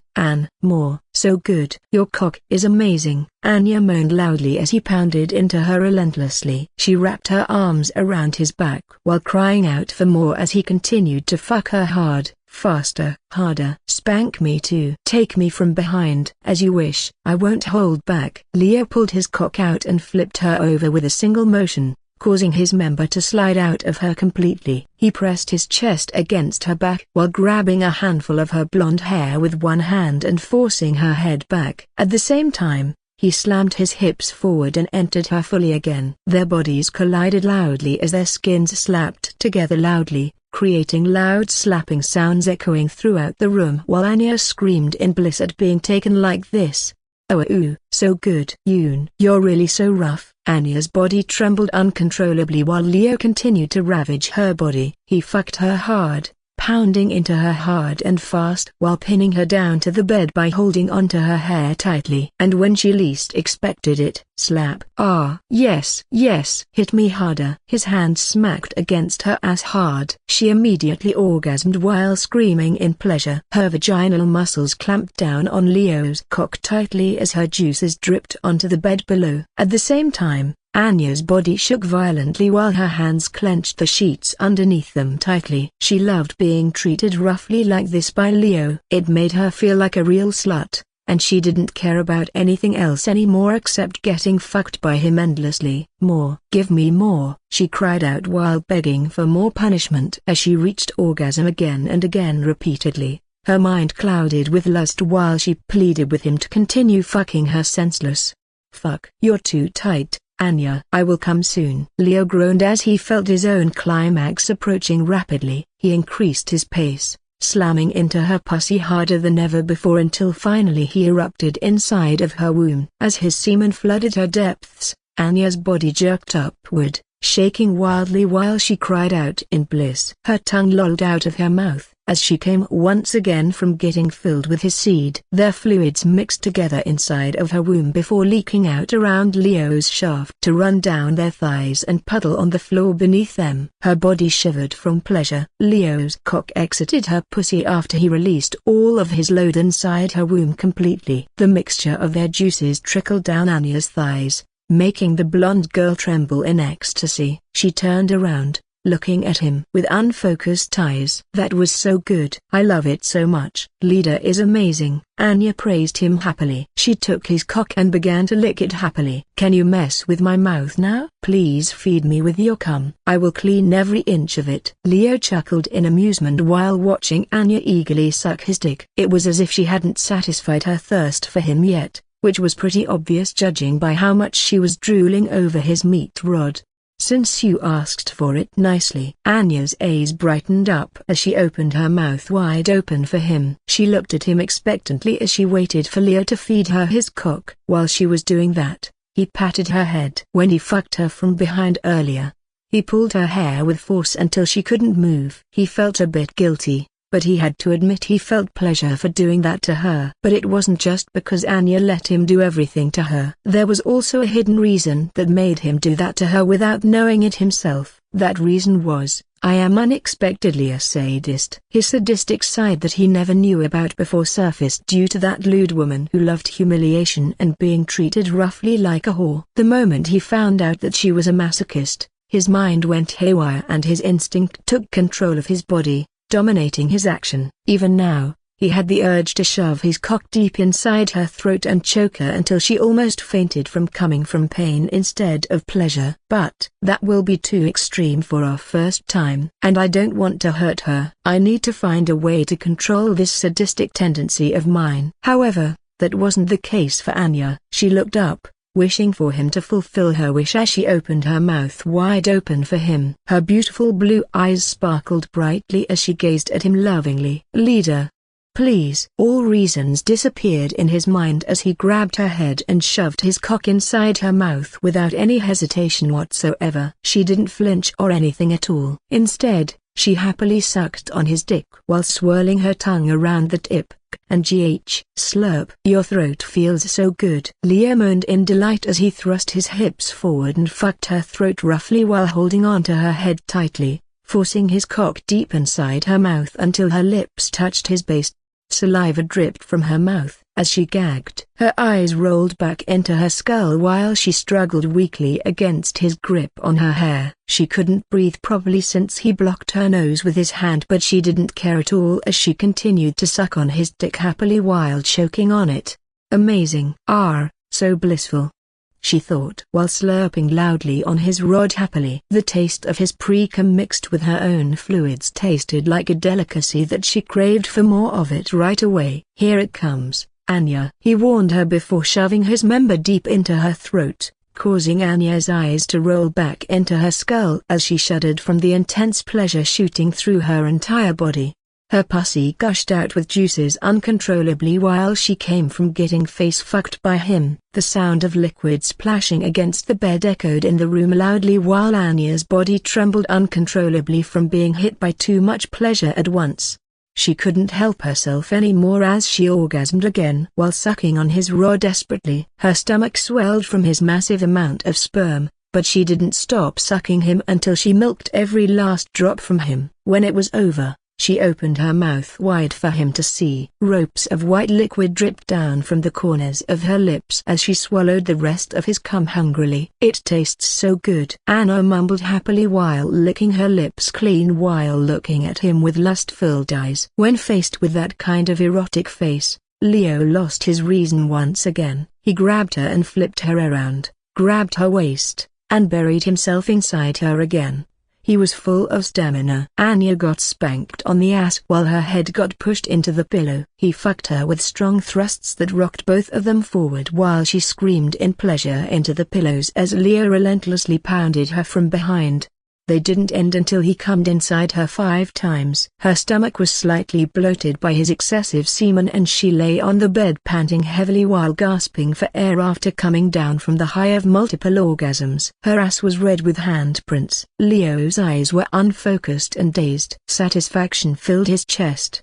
more. So good. Your cock is amazing." Anya moaned loudly as he pounded into her relentlessly. She wrapped her arms around his back while crying out for more as he continued to fuck her hard, faster, harder. "Spank me too. Take me from behind." "As you wish. I won't hold back." Leo pulled his cock out and flipped her over with a single motion, causing his member to slide out of her completely. He pressed his chest against her back while grabbing a handful of her blonde hair with one hand and forcing her head back. At the same time, he slammed his hips forward and entered her fully again. Their bodies collided loudly as their skins slapped together loudly, creating loud slapping sounds echoing throughout the room while Anya screamed in bliss at being taken like this. "Oh, ooh, so good." "Yoon, you're really so rough." Anya's body trembled uncontrollably while Leo continued to ravage her body. He fucked her hard, pounding into her hard and fast while pinning her down to the bed by holding onto her hair tightly. And when she least expected it, slap. "Ah, yes, yes. Hit me harder." His hand smacked against her ass hard. She immediately orgasmed while screaming in pleasure. Her vaginal muscles clamped down on Leo's cock tightly as her juices dripped onto the bed below. At the same time, Anya's body shook violently while her hands clenched the sheets underneath them tightly. She loved being treated roughly like this by Leo. It made her feel like a real slut, and she didn't care about anything else anymore except getting fucked by him endlessly. "More. Give me more," she cried out while begging for more punishment. As she reached orgasm again and again repeatedly, her mind clouded with lust while she pleaded with him to continue fucking her senseless. "Fuck. You're too tight, Anya. I will come soon." Leo groaned as he felt his own climax approaching rapidly. He increased his pace, slamming into her pussy harder than ever before until finally he erupted inside of her womb. As his semen flooded her depths, Anya's body jerked upward, shaking wildly while she cried out in bliss. Her tongue lolled out of her mouth as she came once again from getting filled with his seed. Their fluids mixed together inside of her womb before leaking out around Leo's shaft to run down their thighs and puddle on the floor beneath them. Her body shivered from pleasure. Leo's cock exited her pussy after he released all of his load inside her womb completely. The mixture of their juices trickled down Anya's thighs, making the blonde girl tremble in ecstasy. She turned around, looking at him with unfocused eyes. "That was so good. I love it so much." "Leader is amazing." Anya praised him happily. She took his cock and began to lick it happily. "Can you mess with my mouth now? Please feed me with your cum. I will clean every inch of it." Leo chuckled in amusement while watching Anya eagerly suck his dick. It was as if she hadn't satisfied her thirst for him yet, which was pretty obvious judging by how much she was drooling over his meat rod. "Since you asked for it nicely." Anya's eyes brightened up as she opened her mouth wide open for him. She looked at him expectantly as she waited for Leo to feed her his cock. While she was doing that, he patted her head. When he fucked her from behind earlier, he pulled her hair with force until she couldn't move. He felt a bit guilty, but he had to admit he felt pleasure for doing that to her. But it wasn't just because Anya let him do everything to her. There was also a hidden reason that made him do that to her without knowing it himself. That reason was, I am unexpectedly a sadist. His sadistic side that he never knew about before surfaced due to that lewd woman who loved humiliation and being treated roughly like a whore. The moment he found out that she was a masochist, his mind went haywire and his instinct took control of his body, dominating his action. Even now, he had the urge to shove his cock deep inside her throat and choke her until she almost fainted from coming from pain instead of pleasure. But that will be too extreme for our first time. And I don't want to hurt her. I need to find a way to control this sadistic tendency of mine. However, that wasn't the case for Anya. She looked up, wishing for him to fulfill her wish as she opened her mouth wide open for him. Her beautiful blue eyes sparkled brightly as she gazed at him lovingly. Leader, please. All reasons disappeared in his mind as he grabbed her head and shoved his cock inside her mouth without any hesitation whatsoever. She didn't flinch or anything at all. Instead, she happily sucked on his dick while swirling her tongue around the tip, and slurp. Your throat feels so good. Leo moaned in delight as he thrust his hips forward and fucked her throat roughly while holding onto her head tightly, forcing his cock deep inside her mouth until her lips touched his base. Saliva dripped from her mouth as she gagged. Her eyes rolled back into her skull while she struggled weakly against his grip on her hair. She couldn't breathe properly since he blocked her nose with his hand, but she didn't care at all as she continued to suck on his dick happily while choking on it. Amazing. So blissful, she thought while slurping loudly on his rod happily. The taste of his pre-cum mixed with her own fluids tasted like a delicacy that she craved for more of it right away. Here it comes, Anya, he warned her before shoving his member deep into her throat, causing Anya's eyes to roll back into her skull as she shuddered from the intense pleasure shooting through her entire body. Her pussy gushed out with juices uncontrollably while she came from getting face-fucked by him. The sound of liquid splashing against the bed echoed in the room loudly while Anya's body trembled uncontrollably from being hit by too much pleasure at once. She couldn't help herself anymore as she orgasmed again while sucking on his rod desperately. Her stomach swelled from his massive amount of sperm, but she didn't stop sucking him until she milked every last drop from him. When it was over, she opened her mouth wide for him to see. Ropes of white liquid dripped down from the corners of her lips as she swallowed the rest of his cum hungrily. It tastes so good, Anna mumbled happily while licking her lips clean while looking at him with lust-filled eyes. When faced with that kind of erotic face, Leo lost his reason once again. He grabbed her and flipped her around, grabbed her waist, and buried himself inside her again. He was full of stamina. Anya got spanked on the ass while her head got pushed into the pillow. He fucked her with strong thrusts that rocked both of them forward while she screamed in pleasure into the pillows as Leo relentlessly pounded her from behind. They didn't end until he cummed inside her 5 times. Her stomach was slightly bloated by his excessive semen and she lay on the bed panting heavily while gasping for air after coming down from the high of multiple orgasms. Her ass was red with handprints. Leo's eyes were unfocused and dazed. Satisfaction filled his chest.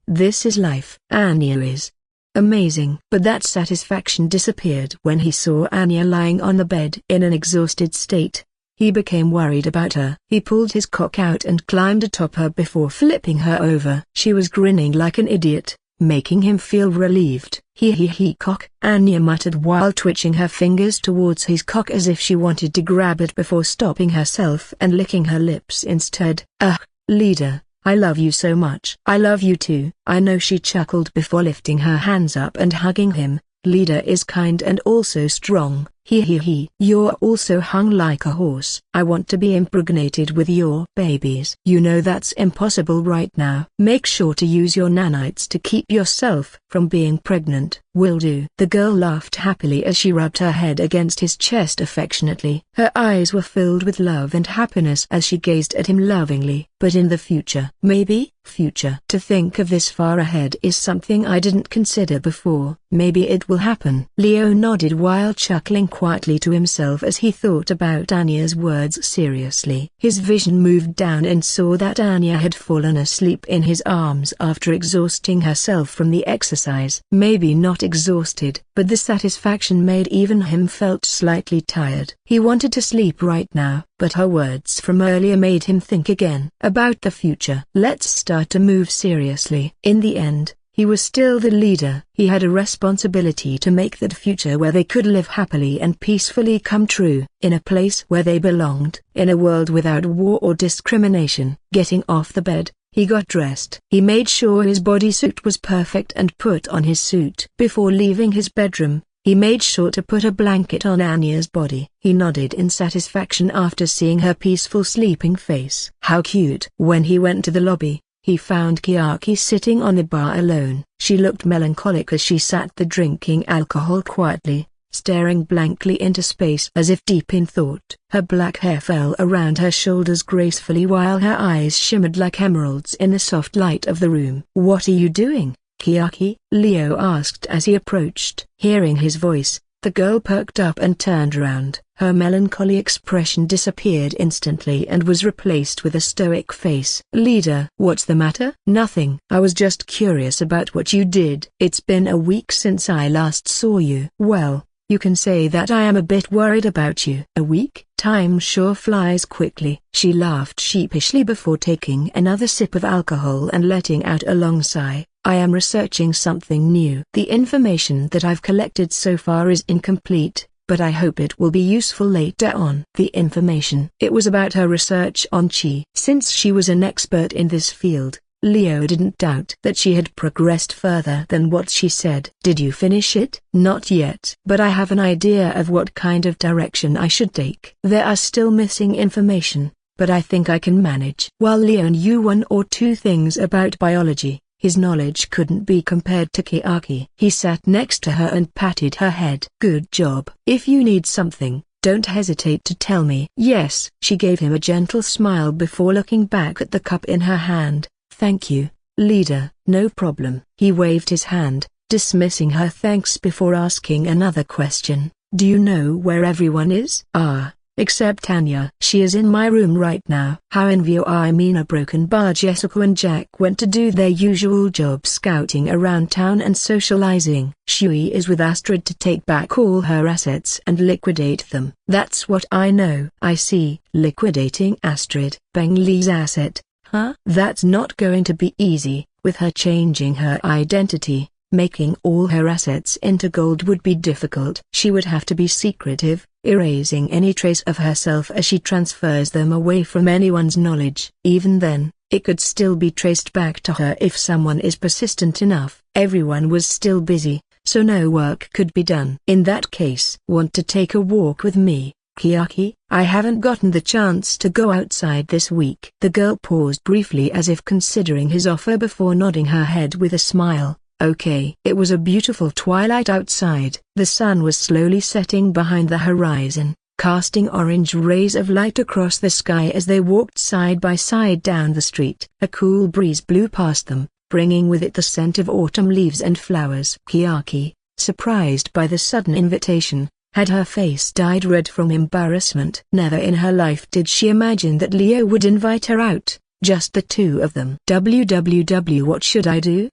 This is life. Anya is amazing. But that satisfaction disappeared when he saw Anya lying on the bed in an exhausted state. He became worried about her. He pulled his cock out and climbed atop her before flipping her over. She was grinning like an idiot, making him feel relieved. He cock, Anya muttered while twitching her fingers towards his cock as if she wanted to grab it before stopping herself and licking her lips instead. Leader, I love you so much. I love you too. I know, she chuckled before lifting her hands up and hugging him. Leader is kind and also strong. You're also hung like a horse. I want to be impregnated with your babies. You know that's impossible right now. Make sure to use your nanites to keep yourself from being pregnant. Will do. The girl laughed happily as she rubbed her head against his chest affectionately. Her eyes were filled with love and happiness as she gazed at him lovingly. But in the future, maybe, to think of this far ahead is something I didn't consider before. Maybe it will happen. Leo nodded while chuckling quietly to himself as he thought about Anya's words seriously. His vision moved down and saw that Anya had fallen asleep in his arms after exhausting herself from the exercise. Maybe not exhausted, but the satisfaction made even him felt slightly tired. He wanted to sleep right now, but her words from earlier made him think again about the future. Let's start to move seriously. In the end, he was still the leader. He had a responsibility to make that future where they could live happily and peacefully come true, in a place where they belonged, in a world without war or discrimination. Getting off the bed, he got dressed. He made sure his bodysuit was perfect and put on his suit. Before leaving his bedroom, he made sure to put a blanket on Anya's body. He nodded in satisfaction after seeing her peaceful sleeping face. How cute. When he went to the lobby, he found Chiaki sitting on the bar alone. She looked melancholic as she sat there drinking alcohol quietly, staring blankly into space as if deep in thought. Her black hair fell around her shoulders gracefully while her eyes shimmered like emeralds in the soft light of the room. "What are you doing, Chiaki?" Leo asked as he approached. Hearing his voice, the girl perked up and turned around. Her melancholy expression disappeared instantly and was replaced with a stoic face. "Leader, what's the matter?" "Nothing. I was just curious about what you did. It's been a week since I last saw you." "Well, you can say that I am a bit worried about you." "A week? Time sure flies quickly." She laughed sheepishly before taking another sip of alcohol and letting out a long sigh. "I am researching something new. The information that I've collected so far is incomplete, but I hope it will be useful later on." The information. It was about her research on Qi. Since she was an expert in this field, Leo didn't doubt that she had progressed further than what she said. "Did you finish it?" "Not yet. But I have an idea of what kind of direction I should take. There are still missing information, but I think I can manage." While Leo knew one or two things about biology, his knowledge couldn't be compared to Chiaki. He sat next to her and patted her head. "Good job. If you need something, don't hesitate to tell me." "Yes." She gave him a gentle smile before looking back at the cup in her hand. "Thank you, leader." "No problem." He waved his hand, dismissing her thanks before asking another question. "Do you know where everyone is?" Except Anya. "She is in my room right now." "How envious." I mean a broken bar. Jessica and Jack went to do their usual job scouting around town and socializing. Shui is with Astrid to take back all her assets and liquidate them. That's what I know. "I see. Liquidating Astrid. Beng Li's asset, huh?" "That's not going to be easy, with her changing her identity. Making all her assets into gold would be difficult. She would have to be secretive, erasing any trace of herself as she transfers them away from anyone's knowledge. Even then, it could still be traced back to her if someone is persistent enough." Everyone was still busy, so no work could be done. "In that case, want to take a walk with me, Chiaki?" "I haven't gotten the chance to go outside this week." The girl paused briefly as if considering his offer before nodding her head with a smile. "Okay." It was a beautiful twilight outside. The sun was slowly setting behind the horizon, casting orange rays of light across the sky as they walked side by side down the street. A cool breeze blew past them, bringing with it the scent of autumn leaves and flowers. Chiaki, surprised by the sudden invitation, had her face dyed red from embarrassment. Never in her life did she imagine that Leo would invite her out, just the two of them. What should I do?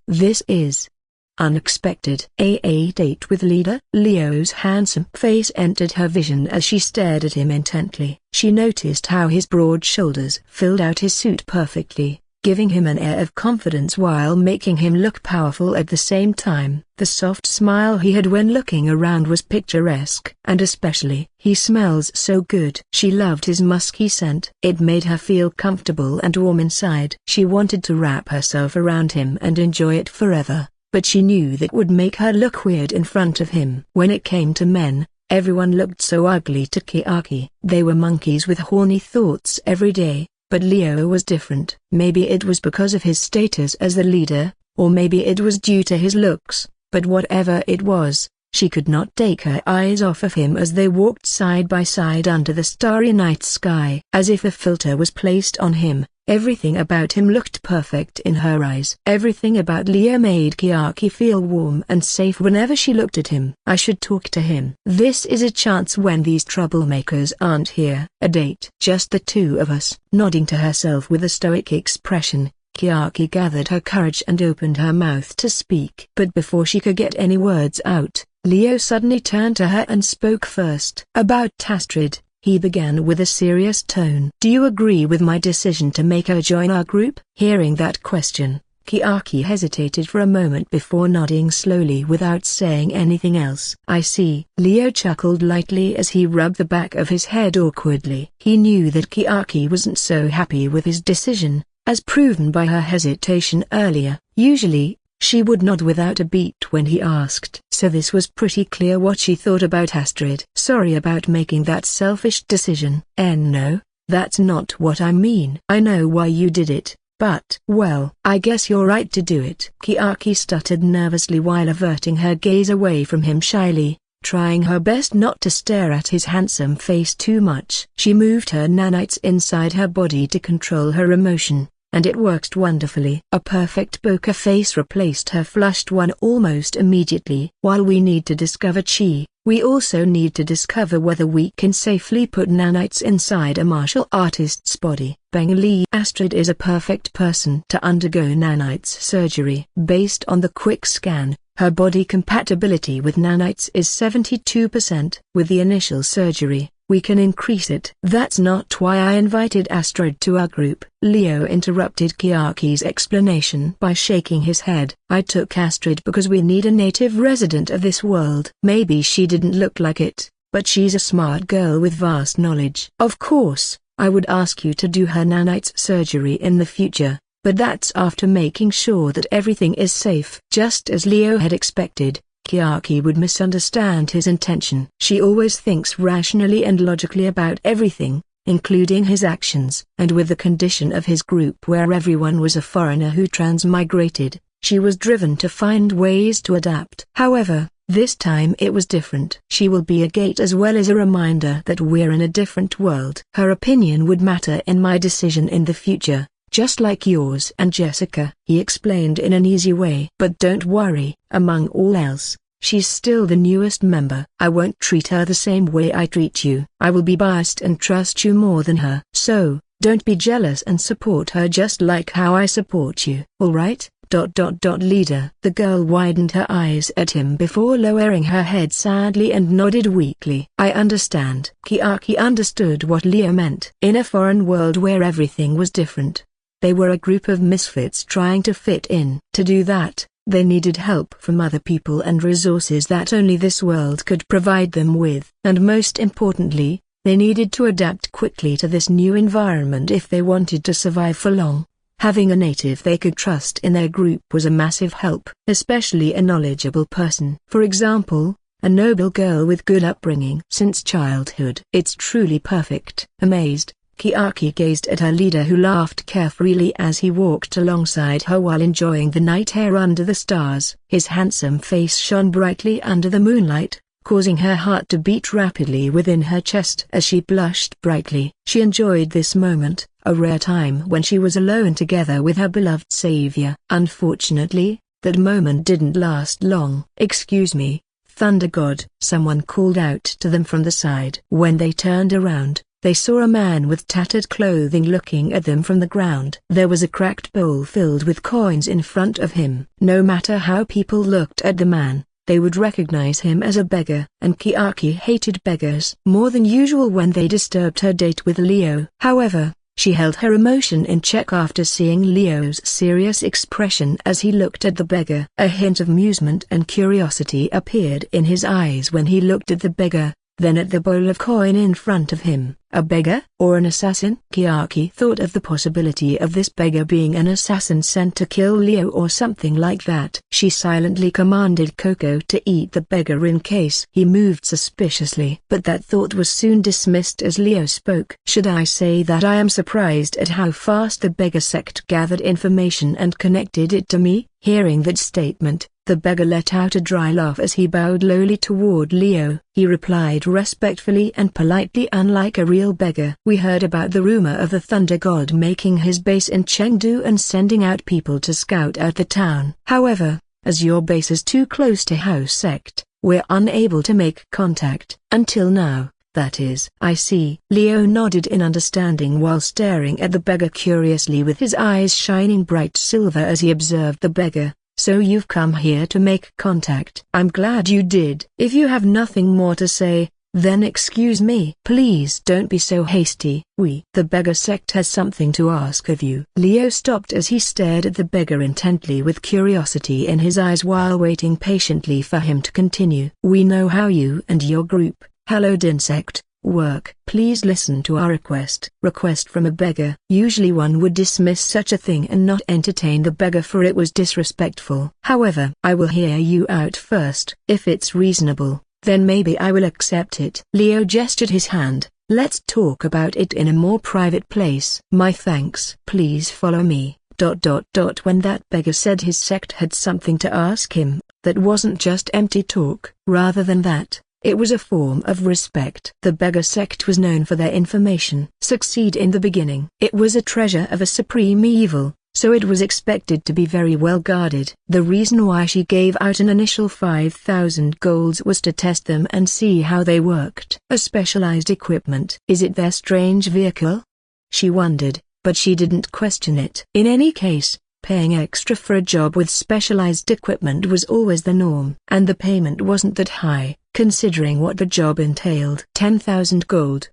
This is unexpected. A date with leader? Leo's handsome face entered her vision as she stared at him intently. She noticed how his broad shoulders filled out his suit perfectly, giving him an air of confidence while making him look powerful at the same time. The soft smile he had when looking around was picturesque. And especially, "He smells so good." She loved his musky scent. It made her feel comfortable and warm inside. She wanted to wrap herself around him and enjoy it forever, but she knew that would make her look weird in front of him. When it came to men, everyone looked so ugly to Chiaki. They were monkeys with horny thoughts every day. But Leo was different. Maybe it was because of his status as the leader, or maybe it was due to his looks, but whatever it was, She could not take her eyes off of him as they walked side by side under the starry night sky. As if a filter was placed on him, everything about him looked perfect in her eyes. Everything about Leo made Chiaki feel warm and safe whenever she looked at him. I should talk to him. This is a chance when these troublemakers aren't here. A date. Just the two of us. Nodding to herself with a stoic expression, Chiaki gathered her courage and opened her mouth to speak. But before she could get any words out, Leo suddenly turned to her and spoke first. About Astrid, he began with a serious tone. Do you agree with my decision to make her join our group? Hearing that question, Chiaki hesitated for a moment before nodding slowly without saying anything else. I see. Leo chuckled lightly as he rubbed the back of his head awkwardly. He knew that Chiaki wasn't so happy with his decision, as proven by her hesitation earlier. Usually, she would nod without a beat when he asked. So this was pretty clear what she thought about Astrid. Sorry about making that selfish decision. No, that's not what I mean. I know why you did it, but, well, I guess you're right to do it. Chiaki stuttered nervously while averting her gaze away from him shyly, trying her best not to stare at his handsome face too much. She moved her nanites inside her body to control her emotion, and it worked wonderfully. A perfect poker face replaced her flushed one almost immediately. While we need to discover chi, we also need to discover whether we can safely put nanites inside a martial artist's body. Bengali Astrid is a perfect person to undergo nanites surgery. Based on the quick scan, her body compatibility with nanites is 72%. With the initial surgery, we can increase it. That's not why I invited Astrid to our group. Leo interrupted Chiaki's explanation by shaking his head. I took Astrid because we need a native resident of this world. Maybe she didn't look like it, but she's a smart girl with vast knowledge. Of course, I would ask you to do her nanites surgery in the future, but that's after making sure that everything is safe. Just as Leo had expected, Chiaki would misunderstand his intention. She always thinks rationally and logically about everything, including his actions. And with the condition of his group where everyone was a foreigner who transmigrated, she was driven to find ways to adapt. However, this time it was different. She will be a gate as well as a reminder that we're in a different world. Her opinion would matter in my decision in the future, just like yours and Jessica, he explained in an easy way. But don't worry, among all else, she's still the newest member. I won't treat her the same way I treat you. I will be biased and trust you more than her. So, don't be jealous and support her just like how I support you. Alright? Leader. The girl widened her eyes at him before lowering her head sadly and nodded weakly. I understand. Chiaki understood what Leo meant. In a foreign world where everything was different, they were a group of misfits trying to fit in. To do that, they needed help from other people and resources that only this world could provide them with. And most importantly, they needed to adapt quickly to this new environment if they wanted to survive for long. Having a native they could trust in their group was a massive help, especially a knowledgeable person. For example, a noble girl with good upbringing since childhood. It's truly perfect. Amazed, Chiaki gazed at her leader who laughed carefreely as he walked alongside her while enjoying the night air under the stars. His handsome face shone brightly under the moonlight, causing her heart to beat rapidly within her chest as she blushed brightly. She enjoyed this moment, a rare time when she was alone together with her beloved savior. Unfortunately, that moment didn't last long. Excuse me, Thunder God, someone called out to them from the side. When they turned around, they saw a man with tattered clothing looking at them from the ground. There was a cracked bowl filled with coins in front of him. No matter how people looked at the man, they would recognize him as a beggar. And Chiaki hated beggars more than usual when they disturbed her date with Leo. However, she held her emotion in check after seeing Leo's serious expression as he looked at the beggar. A hint of amusement and curiosity appeared in his eyes when he looked at the beggar, then at the bowl of coin in front of him. A beggar, or an assassin? Kiaki thought of the possibility of this beggar being an assassin sent to kill Leo or something like that. She silently commanded Coco to eat the beggar in case he moved suspiciously. But that thought was soon dismissed as Leo spoke. Should I say that I am surprised at how fast the beggar sect gathered information and connected it to me? Hearing that statement, the beggar let out a dry laugh as he bowed lowly toward Leo. He replied respectfully and politely, unlike a real beggar. We heard about the rumor of the Thunder God making his base in Chengdu and sending out people to scout out the town. However, as your base is too close to House Sect, we're unable to make contact. Until now, that is. I see. Leo nodded in understanding while staring at the beggar curiously with his eyes shining bright silver as he observed the beggar. So you've come here to make contact. I'm glad you did. If you have nothing more to say, then excuse me. Please don't be so hasty. The beggar sect has something to ask of you. Leo stopped as he stared at the beggar intently with curiosity in his eyes while waiting patiently for him to continue. We know how you and your group, Hallowed Insect, work. Please listen to our request. Request from a beggar. Usually one would dismiss such a thing and not entertain the beggar for it was disrespectful. However, I will hear you out first. If it's reasonable, then maybe I will accept it. Leo gestured his hand. Let's talk about it in a more private place. My thanks. Please follow me. When that beggar said his sect had something to ask him, that wasn't just empty talk. Rather than that, it was a form of respect. The beggar sect was known for their information. Succeed in the beginning. It was a treasure of a supreme evil, so it was expected to be very well guarded. The reason why she gave out an initial 5,000 golds was to test them and see how they worked. A specialized equipment. Is it their strange vehicle? She wondered, but she didn't question it. In any case, paying extra for a job with specialized equipment was always the norm. And the payment wasn't that high, considering what the job entailed. 10,000 gold.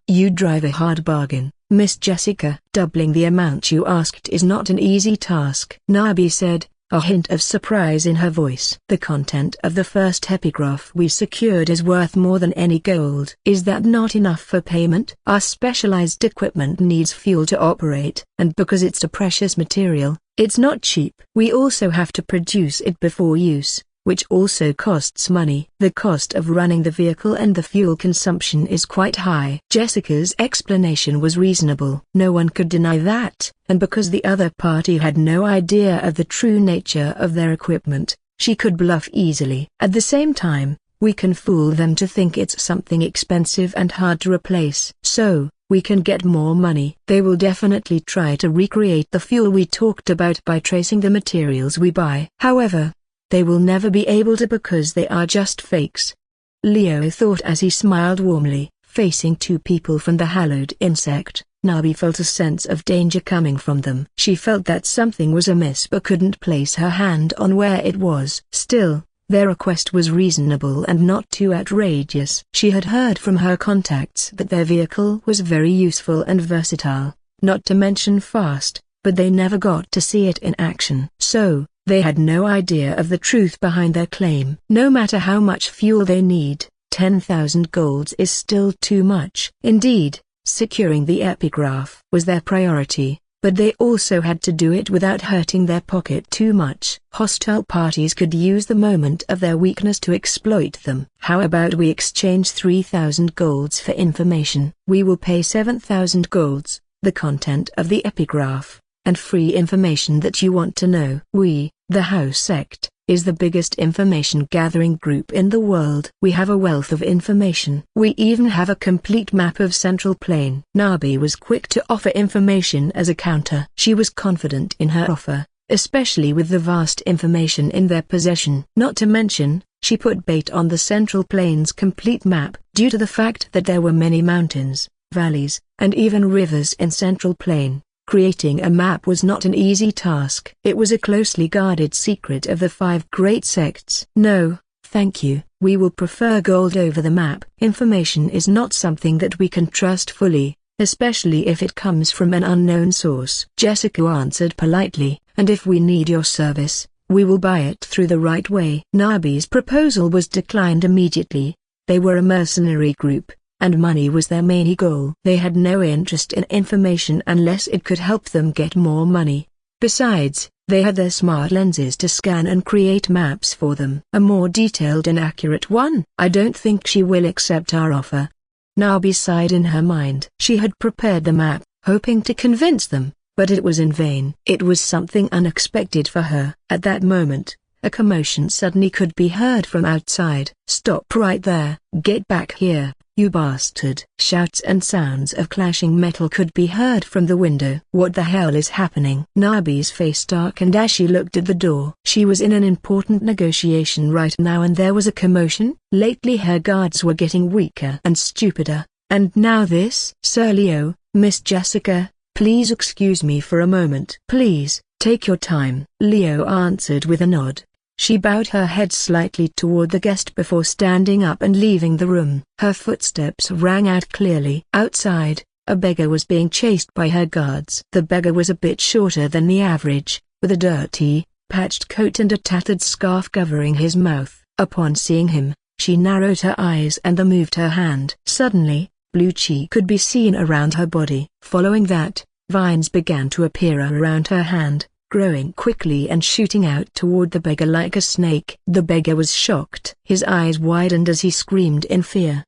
You drive a hard bargain, Miss Jessica. Doubling the amount you asked is not an easy task, Nabi said, a hint of surprise in her voice. The content of the first epigraph we secured is worth more than any gold. Is that not enough for payment? Our specialized equipment needs fuel to operate, and because it's a precious material, it's not cheap. We also have to produce it before use, which also costs money. The cost of running the vehicle and the fuel consumption is quite high. Jessica's explanation was reasonable. No one could deny that, and because the other party had no idea of the true nature of their equipment, she could bluff easily. At the same time, we can fool them to think it's something expensive and hard to replace. So, we can get more money. They will definitely try to recreate the fuel we talked about by tracing the materials we buy. However, they will never be able to because they are just fakes. Leo thought as he smiled warmly. Facing two people from the Hallowed Insect, Nabi felt a sense of danger coming from them. She felt that something was amiss but couldn't place her hand on where it was. Still, their request was reasonable and not too outrageous. She had heard from her contacts that their vehicle was very useful and versatile, not to mention fast, but they never got to see it in action. So, they had no idea of the truth behind their claim. No matter how much fuel they need, 10,000 golds is still too much. Indeed, securing the epigraph was their priority, but they also had to do it without hurting their pocket too much. Hostile parties could use the moment of their weakness to exploit them. How about we exchange 3,000 golds for information? We will pay 7,000 golds, the content of the epigraph, and free information that you want to know. We, the House Sect, is the biggest information gathering group in the world. We have a wealth of information. We even have a complete map of Central Plain. Nabi was quick to offer information as a counter. She was confident in her offer, especially with the vast information in their possession. Not to mention, she put bait on the Central Plain's complete map. Due to the fact that there were many mountains, valleys, and even rivers in Central Plain, creating a map was not an easy task. It was a closely guarded secret of the 5 great sects. No, thank you. We will prefer gold over the map. Information is not something that we can trust fully, especially if it comes from an unknown source. Jessica answered politely, and if we need your service, we will buy it through the right way. Nabi's proposal was declined immediately. They were a mercenary group, and money was their main goal. They had no interest in information unless it could help them get more money. Besides, they had their smart lenses to scan and create maps for them. A more detailed and accurate one. I don't think she will accept our offer. Nabi sighed in her mind. She had prepared the map, hoping to convince them, but it was in vain. It was something unexpected for her. At that moment, a commotion suddenly could be heard from outside. "Stop right there, get back here, you bastard!" Shouts and sounds of clashing metal could be heard from the window. What the hell is happening? Nabi's face darkened as she looked at the door. She was in an important negotiation right now and there was a commotion. Lately her guards were getting weaker and stupider, and now this? "Sir Leo, Miss Jessica, please excuse me for a moment." "Please, take your time," Leo answered with a nod. She bowed her head slightly toward the guest before standing up and leaving the room. Her footsteps rang out clearly. Outside, a beggar was being chased by her guards. The beggar was a bit shorter than the average, with a dirty, patched coat and a tattered scarf covering his mouth. Upon seeing him, she narrowed her eyes and moved her hand. Suddenly, blue chi could be seen around her body. Following that, vines began to appear around her hand, growing quickly and shooting out toward the beggar like a snake. The beggar was shocked. His eyes widened as he screamed in fear.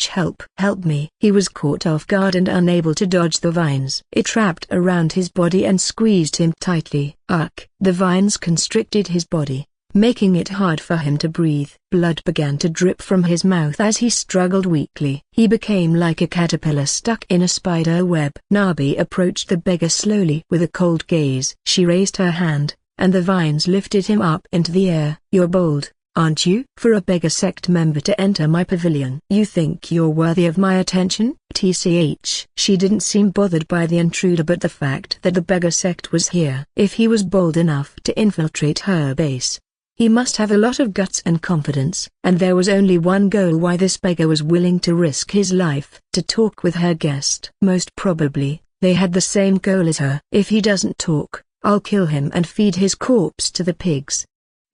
Help! Help me!" He was caught off guard and unable to dodge the vines. It wrapped around his body and squeezed him tightly. The vines constricted his body, making it hard for him to breathe. Blood began to drip from his mouth as he struggled weakly. He became like a caterpillar stuck in a spider web. Nabi approached the beggar slowly with a cold gaze. She raised her hand, and the vines lifted him up into the air. "You're bold, aren't you? For a beggar sect member to enter my pavilion. You think you're worthy of my attention?" She didn't seem bothered by the intruder but the fact that the beggar sect was here. If he was bold enough to infiltrate her base, he must have a lot of guts and confidence. And there was only one goal why this beggar was willing to risk his life to talk with her guest. Most probably, they had the same goal as her. "If he doesn't talk, I'll kill him and feed his corpse to the pigs."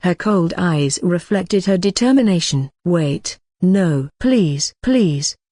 Her cold eyes reflected her determination. "Wait, no. Please,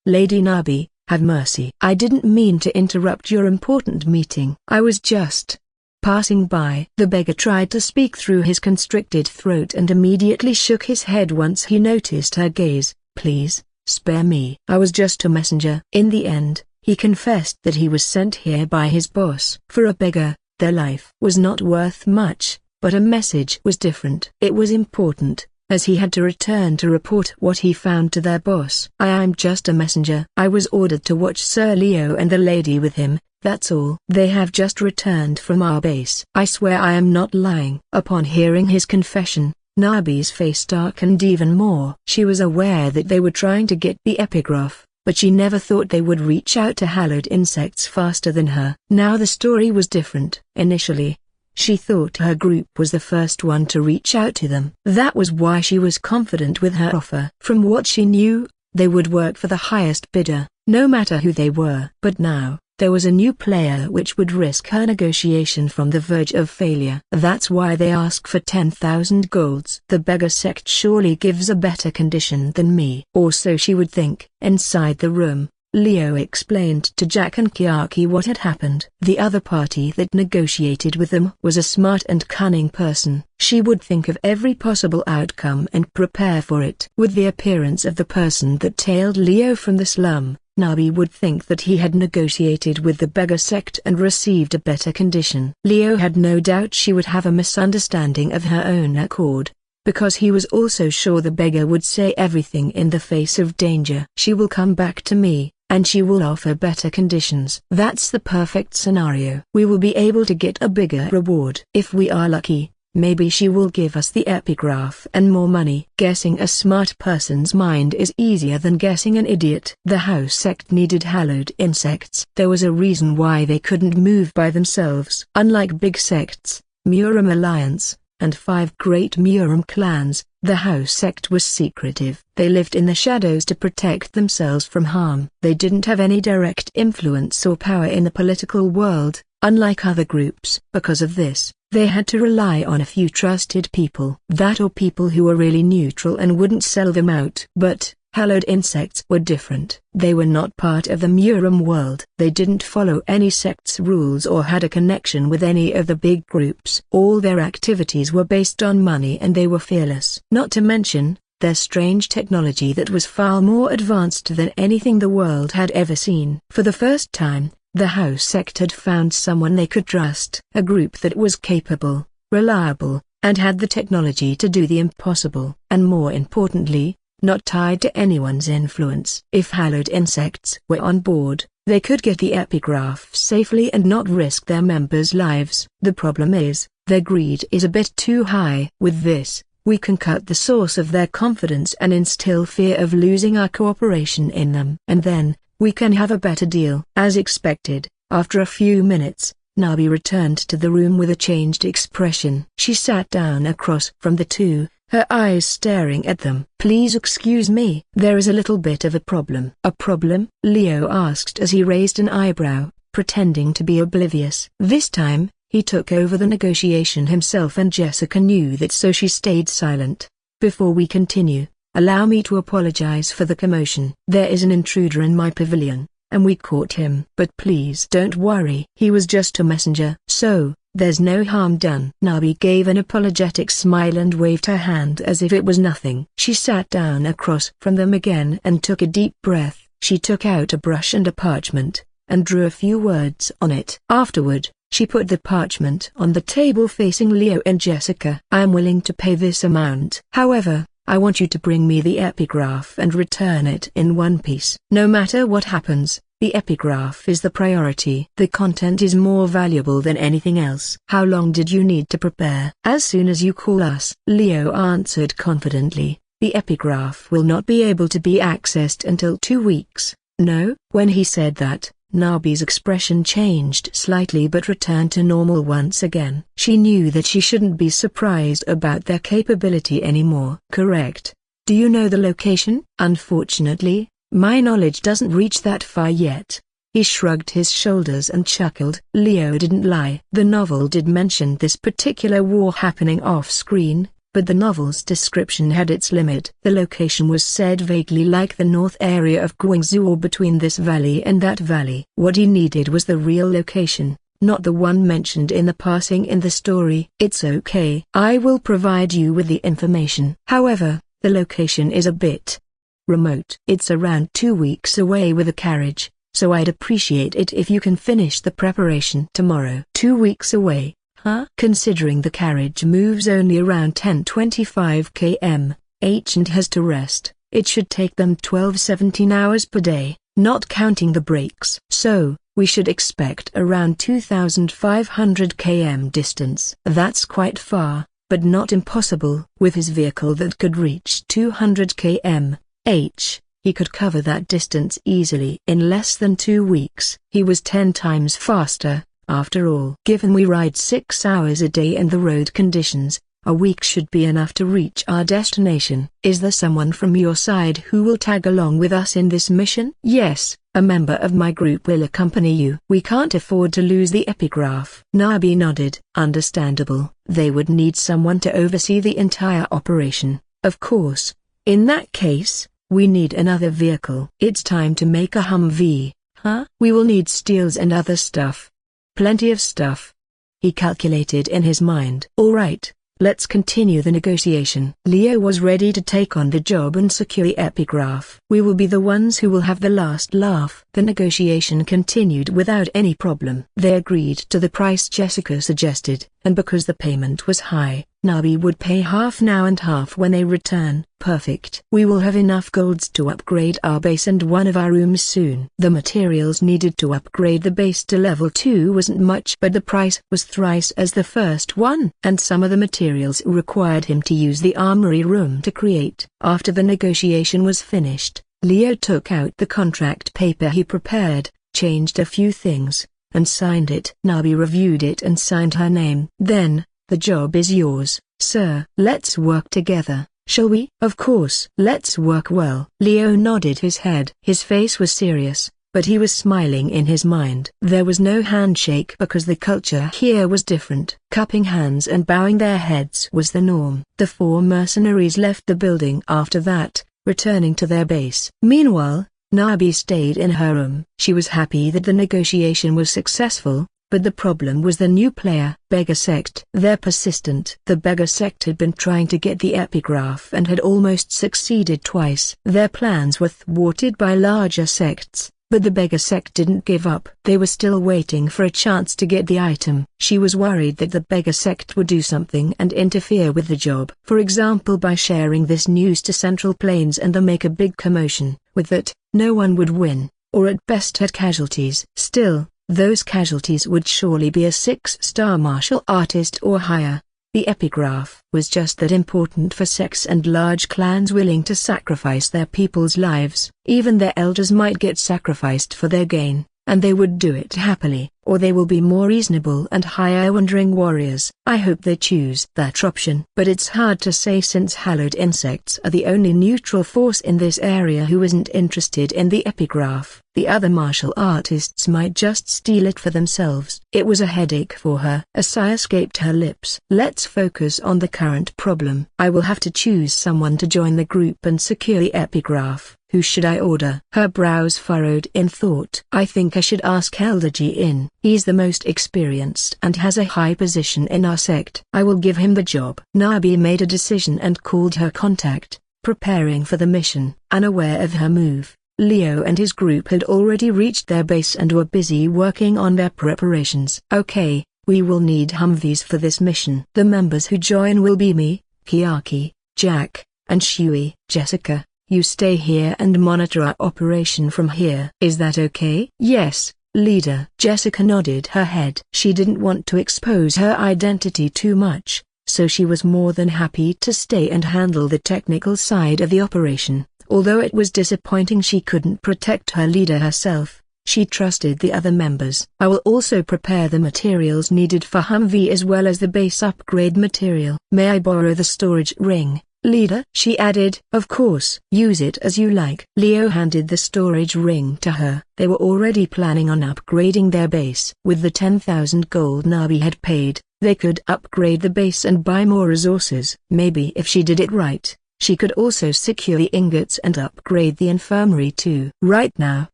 Lady Nabi, have mercy. I didn't mean to interrupt your important meeting. I was just passing by." The beggar tried to speak through his constricted throat and immediately shook his head once he noticed her gaze. "Please, spare me. I was just a messenger." In the end, he confessed that he was sent here by his boss. For a beggar, their life was not worth much, but a message was different. It was important, as he had to return to report what he found to their boss. "I'm just a messenger. I was ordered to watch Sir Leo and the lady with him. That's all. They have just returned from our base. I swear I am not lying." Upon hearing his confession, Nabi's face darkened even more. She was aware that they were trying to get the epigraph, but she never thought they would reach out to hallowed insects faster than her. Now the story was different. Initially, she thought her group was the first one to reach out to them. That was why she was confident with her offer. From what she knew, they would work for the highest bidder, no matter who they were. But now, there was a new player which would risk her negotiation from the verge of failure. That's why they ask for 10,000 golds. The beggar sect surely gives a better condition than me. Or so she would think. Inside the room, Leo explained to Jack and Kiaki what had happened. The other party that negotiated with them was a smart and cunning person. She would think of every possible outcome and prepare for it. With the appearance of the person that tailed Leo from the slum, Nabi would think that he had negotiated with the beggar sect and received a better condition. Leo had no doubt she would have a misunderstanding of her own accord, because he was also sure the beggar would say everything in the face of danger. "She will come back to me, and she will offer better conditions. That's the perfect scenario. We will be able to get a bigger reward. If we are lucky, maybe she will give us the epigraph and more money." Guessing a smart person's mind is easier than guessing an idiot. The house sect needed hallowed insects. There was a reason why they couldn't move by themselves. Unlike big sects, Murim Alliance, and 5 great Murim clans, the house sect was secretive. They lived in the shadows to protect themselves from harm. They didn't have any direct influence or power in the political world, unlike other groups. Because of this, they had to rely on a few trusted people. That or people who were really neutral and wouldn't sell them out. But, Hallowed insects were different. They were not part of the Murim world. They didn't follow any sect's rules or had a connection with any of the big groups. All their activities were based on money and they were fearless. Not to mention, their strange technology that was far more advanced than anything the world had ever seen. For the first time, the house sect had found someone they could trust. A group that was capable, reliable, and had the technology to do the impossible. And more importantly, not tied to anyone's influence. If hallowed insects were on board, they could get the epigraph safely and not risk their members' lives. The problem is, their greed is a bit too high. With this, we can cut the source of their confidence and instill fear of losing our cooperation in them. And then, we can have a better deal. As expected, after a few minutes, Nabi returned to the room with a changed expression. She sat down across from the two, her eyes staring at them. "Please excuse me, there is a little bit of a problem." "A problem?" Leo asked as he raised an eyebrow, pretending to be oblivious. This time, he took over the negotiation himself and Jessica knew that, so she stayed silent. "Before we continue, allow me to apologize for the commotion. There is an intruder in my pavilion, and we caught him. But please don't worry. He was just a messenger. So, there's no harm done." Nabi gave an apologetic smile and waved her hand as if it was nothing. She sat down across from them again and took a deep breath. She took out a brush and a parchment, and drew a few words on it. Afterward, she put the parchment on the table facing Leo and Jessica. "I am willing to pay this amount. However, I want you to bring me the epigraph and return it in one piece. No matter what happens, the epigraph is the priority. The content is more valuable than anything else." "How long did you need to prepare?" "As soon as you call us," Leo answered confidently. "The epigraph will not be able to be accessed until 2 weeks." "No?" When he said that, Nabi's expression changed slightly but returned to normal once again. She knew that she shouldn't be surprised about their capability anymore. "Correct. Do you know the location?" "Unfortunately, my knowledge doesn't reach that far yet." He shrugged his shoulders and chuckled. Leo didn't lie. The novel did mention this particular war happening off-screen, but the novel's description had its limit. The location was said vaguely like the north area of Guangzhou or between this valley and that valley. What he needed was the real location, not the one mentioned in the passing in the story. "It's okay. I will provide you with the information. However, the location is a bit remote. It's around 2 weeks away with a carriage, so I'd appreciate it if you can finish the preparation tomorrow." 2 weeks away? Huh? Considering the carriage moves only around 10-25 km/h and has to rest, it should take them 12-17 hours per day, not counting the breaks. So, we should expect around 2,500 km distance. That's quite far, but not impossible. With his vehicle that could reach 200 km/h, he could cover that distance easily in less than 2 weeks. He was 10 times faster. After all, given we ride 6 hours a day and the road conditions, a week should be enough to reach our destination. "Is there someone from your side who will tag along with us in this mission?" "Yes, a member of my group will accompany you. We can't afford to lose the epigraph." Nabi nodded. Understandable. They would need someone to oversee the entire operation, of course. "In that case, we need another vehicle." "It's time to make a Humvee." "Huh?" "We will need steels and other stuff. Plenty of stuff." He calculated in his mind. "All right, let's continue the negotiation." Leo was ready to take on the job and secure the epigraph. "We will be the ones who will have the last laugh." The negotiation continued without any problem. They agreed to the price Jessica suggested, and because the payment was high, Nabi would pay half now and half when they return. "Perfect. We will have enough golds to upgrade our base and one of our rooms soon." The materials needed to upgrade the base to level 2 wasn't much, but the price was thrice as the first one. And some of the materials required him to use the armory room to create. After the negotiation was finished, Leo took out the contract paper he prepared, changed a few things, and signed it. Nabi reviewed it and signed her name. "Then, the job is yours, sir. Let's work together, shall we?" "Of course." "Let's work well." Leo nodded his head. His face was serious, but he was smiling in his mind. There was no handshake because the culture here was different. Cupping hands and bowing their heads was the norm. The 4 mercenaries left the building after that, returning to their base. Meanwhile, Nabi stayed in her room. She was happy that the negotiation was successful, but the problem was the new player. Beggar Sect. They're persistent. The Beggar Sect had been trying to get the epigraph and had almost succeeded twice. Their plans were thwarted by larger sects, but the Beggar Sect didn't give up. They were still waiting for a chance to get the item. She was worried that the Beggar Sect would do something and interfere with the job. For example, by sharing this news to Central Plains and make a big commotion. With that, no one would win, or at best had casualties. Still, those casualties would surely be a 6-star martial artist or higher. The epigraph was just that important for sects and large clans willing to sacrifice their people's lives. Even their elders might get sacrificed for their gain, and they would do it happily, or they will be more reasonable and higher wandering warriors. I hope they choose that option. But it's hard to say since hallowed insects are the only neutral force in this area who isn't interested in the epigraph. The other martial artists might just steal it for themselves. It was a headache for her. A sigh escaped her lips. Let's focus on the current problem. I will have to choose someone to join the group and secure the epigraph. Who should I order? Her brows furrowed in thought. I think I should ask Elder Ji. He's the most experienced and has a high position in our sect. I will give him the job. Nabi made a decision and called her contact, preparing for the mission. Unaware of her move, Leo and his group had already reached their base and were busy working on their preparations. Okay, we will need Humvees for this mission. The members who join will be me, Kiaki, Jack, and Shui. Jessica, you stay here and monitor our operation from here. Is that okay? Yes, leader. Jessica nodded her head. She didn't want to expose her identity too much, so she was more than happy to stay and handle the technical side of the operation. Although it was disappointing she couldn't protect her leader herself, she trusted the other members. I will also prepare the materials needed for Humvee as well as the base upgrade material. May I borrow the storage ring, leader? She added. Of course. Use it as you like. Leo handed the storage ring to her. They were already planning on upgrading their base. With the 10,000 gold Nabi had paid, they could upgrade the base and buy more resources. Maybe if she did it right, she could also secure the ingots and upgrade the infirmary too. Right now,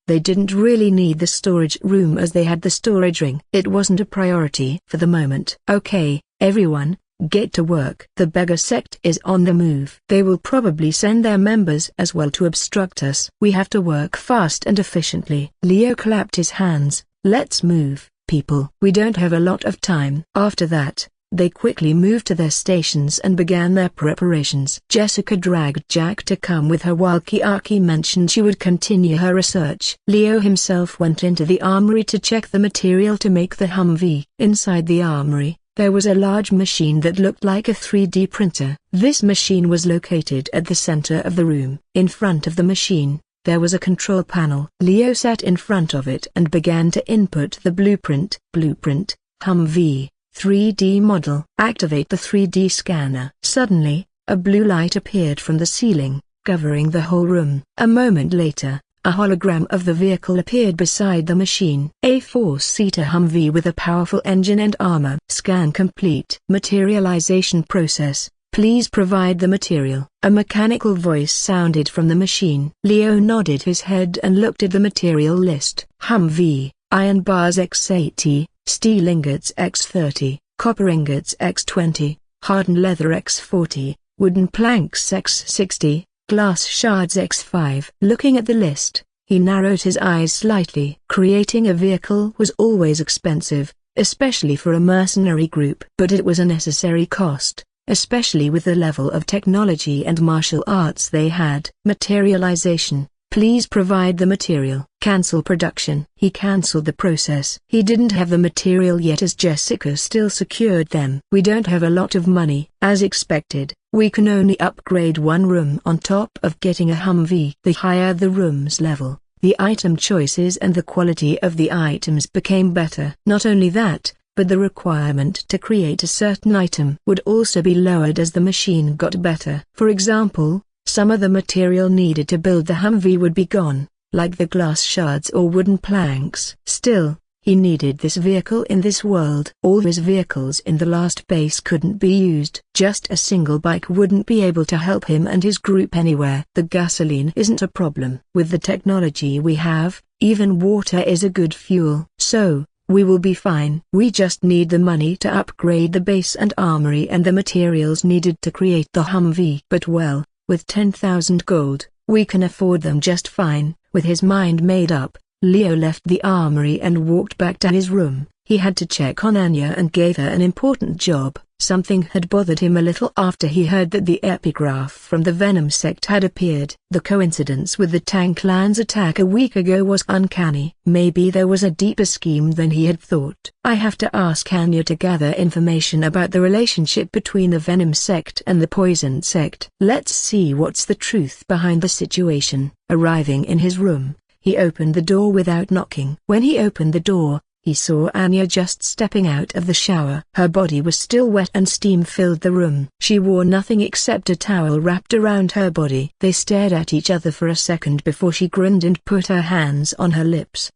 they didn't really need the storage room as they had the storage ring. It wasn't a priority for the moment. Okay, everyone, get to work. The Beggar Sect is on the move. They will probably send their members as well to obstruct us. We have to work fast and efficiently. Leo clapped his hands. Let's move, people. We don't have a lot of time. After that, they quickly moved to their stations and began their preparations. Jessica dragged Jack to come with her while Kiaki mentioned she would continue her research. Leo himself went into the armory to check the material to make the Humvee. Inside the armory, there was a large machine that looked like a 3D printer. This machine was located at the center of the room. In front of the machine, there was a control panel. Leo sat in front of it and began to input the blueprint. Blueprint, Humvee. 3D model. Activate the 3D scanner. Suddenly, a blue light appeared from the ceiling, covering the whole room. A moment later, a hologram of the vehicle appeared beside the machine. A 4-seater Humvee with a powerful engine and armor. Scan complete. Materialization process. Please provide the material. A mechanical voice sounded from the machine. Leo nodded his head and looked at the material list. Humvee, iron bars X80. Steel ingots X30, copper ingots X20, hardened leather X40, wooden planks X60, glass shards X5. Looking at the list, he narrowed his eyes slightly. Creating a vehicle was always expensive, especially for a mercenary group. But it was a necessary cost, especially with the level of technology and martial arts they had. Materialization. Please provide the material. Cancel production. He cancelled the process. He didn't have the material yet as Jessica still secured them. We don't have a lot of money. As expected, we can only upgrade one room on top of getting a Humvee. The higher the room's level, the item choices and the quality of the items became better. Not only that, but the requirement to create a certain item would also be lowered as the machine got better. For example, some of the material needed to build the Humvee would be gone, like the glass shards or wooden planks. Still, He needed this vehicle in this world. All his vehicles in the last base couldn't be used. Just a single bike wouldn't be able to help him and his group anywhere. The gasoline isn't a problem. With the technology we have, even water is a good fuel. So, we will be fine. We just need the money to upgrade the base and armory and the materials needed to create the Humvee. But well, with 10,000 gold, we can afford them just fine. With his mind made up, Leo left the armory and walked back to his room. He had to check on Anya and gave her an important job. Something had bothered him a little after he heard that the epigraph from the Venom sect had appeared. The coincidence with the Tang clan's attack a week ago was uncanny. Maybe there was a deeper scheme than he had thought. I have to ask Anya to gather information about the relationship between the Venom sect and the Poison sect. Let's see what's the truth behind the situation. Arriving in his room, he opened the door without knocking. When he opened the door, he saw Anya just stepping out of the shower. Her body was still wet and steam filled the room. She wore nothing except a towel wrapped around her body. They stared at each other for a second before she grinned and put her hands on her lips.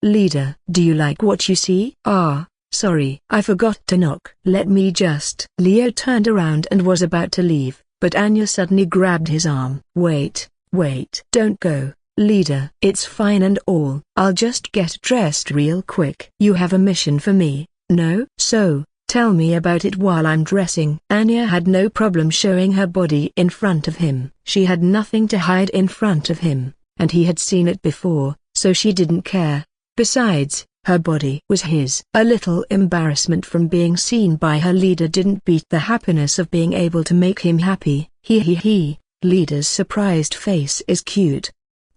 Leader, do you like what you see? Ah, sorry, I forgot to knock. Let me just. Leo turned around and was about to leave, but Anya suddenly grabbed his arm. Wait, don't go. Leader, it's fine and all. I'll just get dressed real quick. You have a mission for me, no? So, tell me about it while I'm dressing. Anya had no problem showing her body in front of him. She had nothing to hide in front of him, and he had seen it before, so she didn't care. Besides, her body was his. A little embarrassment from being seen by her leader didn't beat the happiness of being able to make him happy. Leader's surprised face is cute,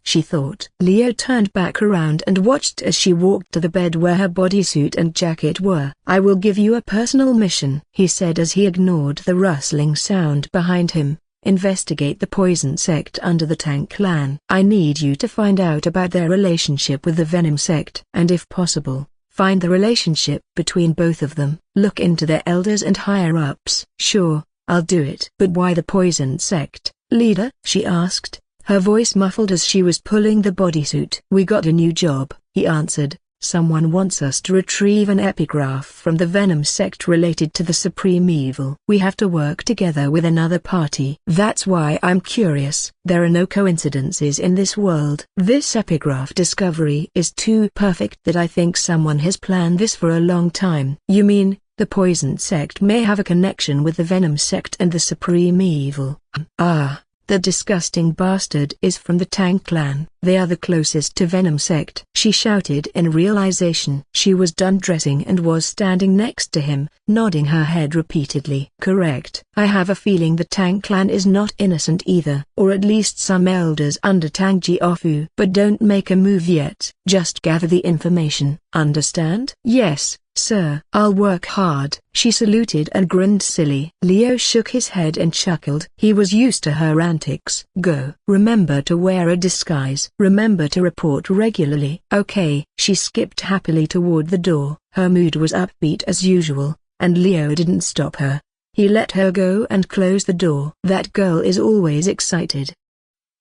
she thought. Leo turned back around and watched as she walked to the bed where her bodysuit and jacket were. I will give you a personal mission, he said as he ignored the rustling sound behind him. Investigate the Poison sect under the Tang clan. I need you to find out about their relationship with the Venom sect. And if possible, find the relationship between both of them. Look into their elders and higher-ups. Sure, I'll do it. But why the Poison sect, leader? She asked, her voice muffled as she was pulling the bodysuit. We got a new job, he answered. Someone wants us to retrieve an epigraph from the Venom sect related to the Supreme Evil. We have to work together with another party. That's why I'm curious. There are no coincidences in this world. This epigraph discovery is too perfect that I think someone has planned this for a long time. You mean, the Poison sect may have a connection with the Venom sect and the Supreme Evil? Ah. The disgusting bastard is from the Tang clan. They are the closest to Venom sect. She shouted in realization. She was done dressing and was standing next to him, nodding her head repeatedly. Correct. I have a feeling the Tang clan is not innocent either. Or at least some elders under Tang Jiaofu. But don't make a move yet. Just gather the information. Understand? Yes, sir. I'll work hard. She saluted and grinned silly. Leo shook his head and chuckled. He was used to her antics. Go. Remember to wear a disguise. Remember to report regularly. Okay. She skipped happily toward the door. Her mood was upbeat as usual, and Leo didn't stop her. He let her go and closed the door. That girl is always excited.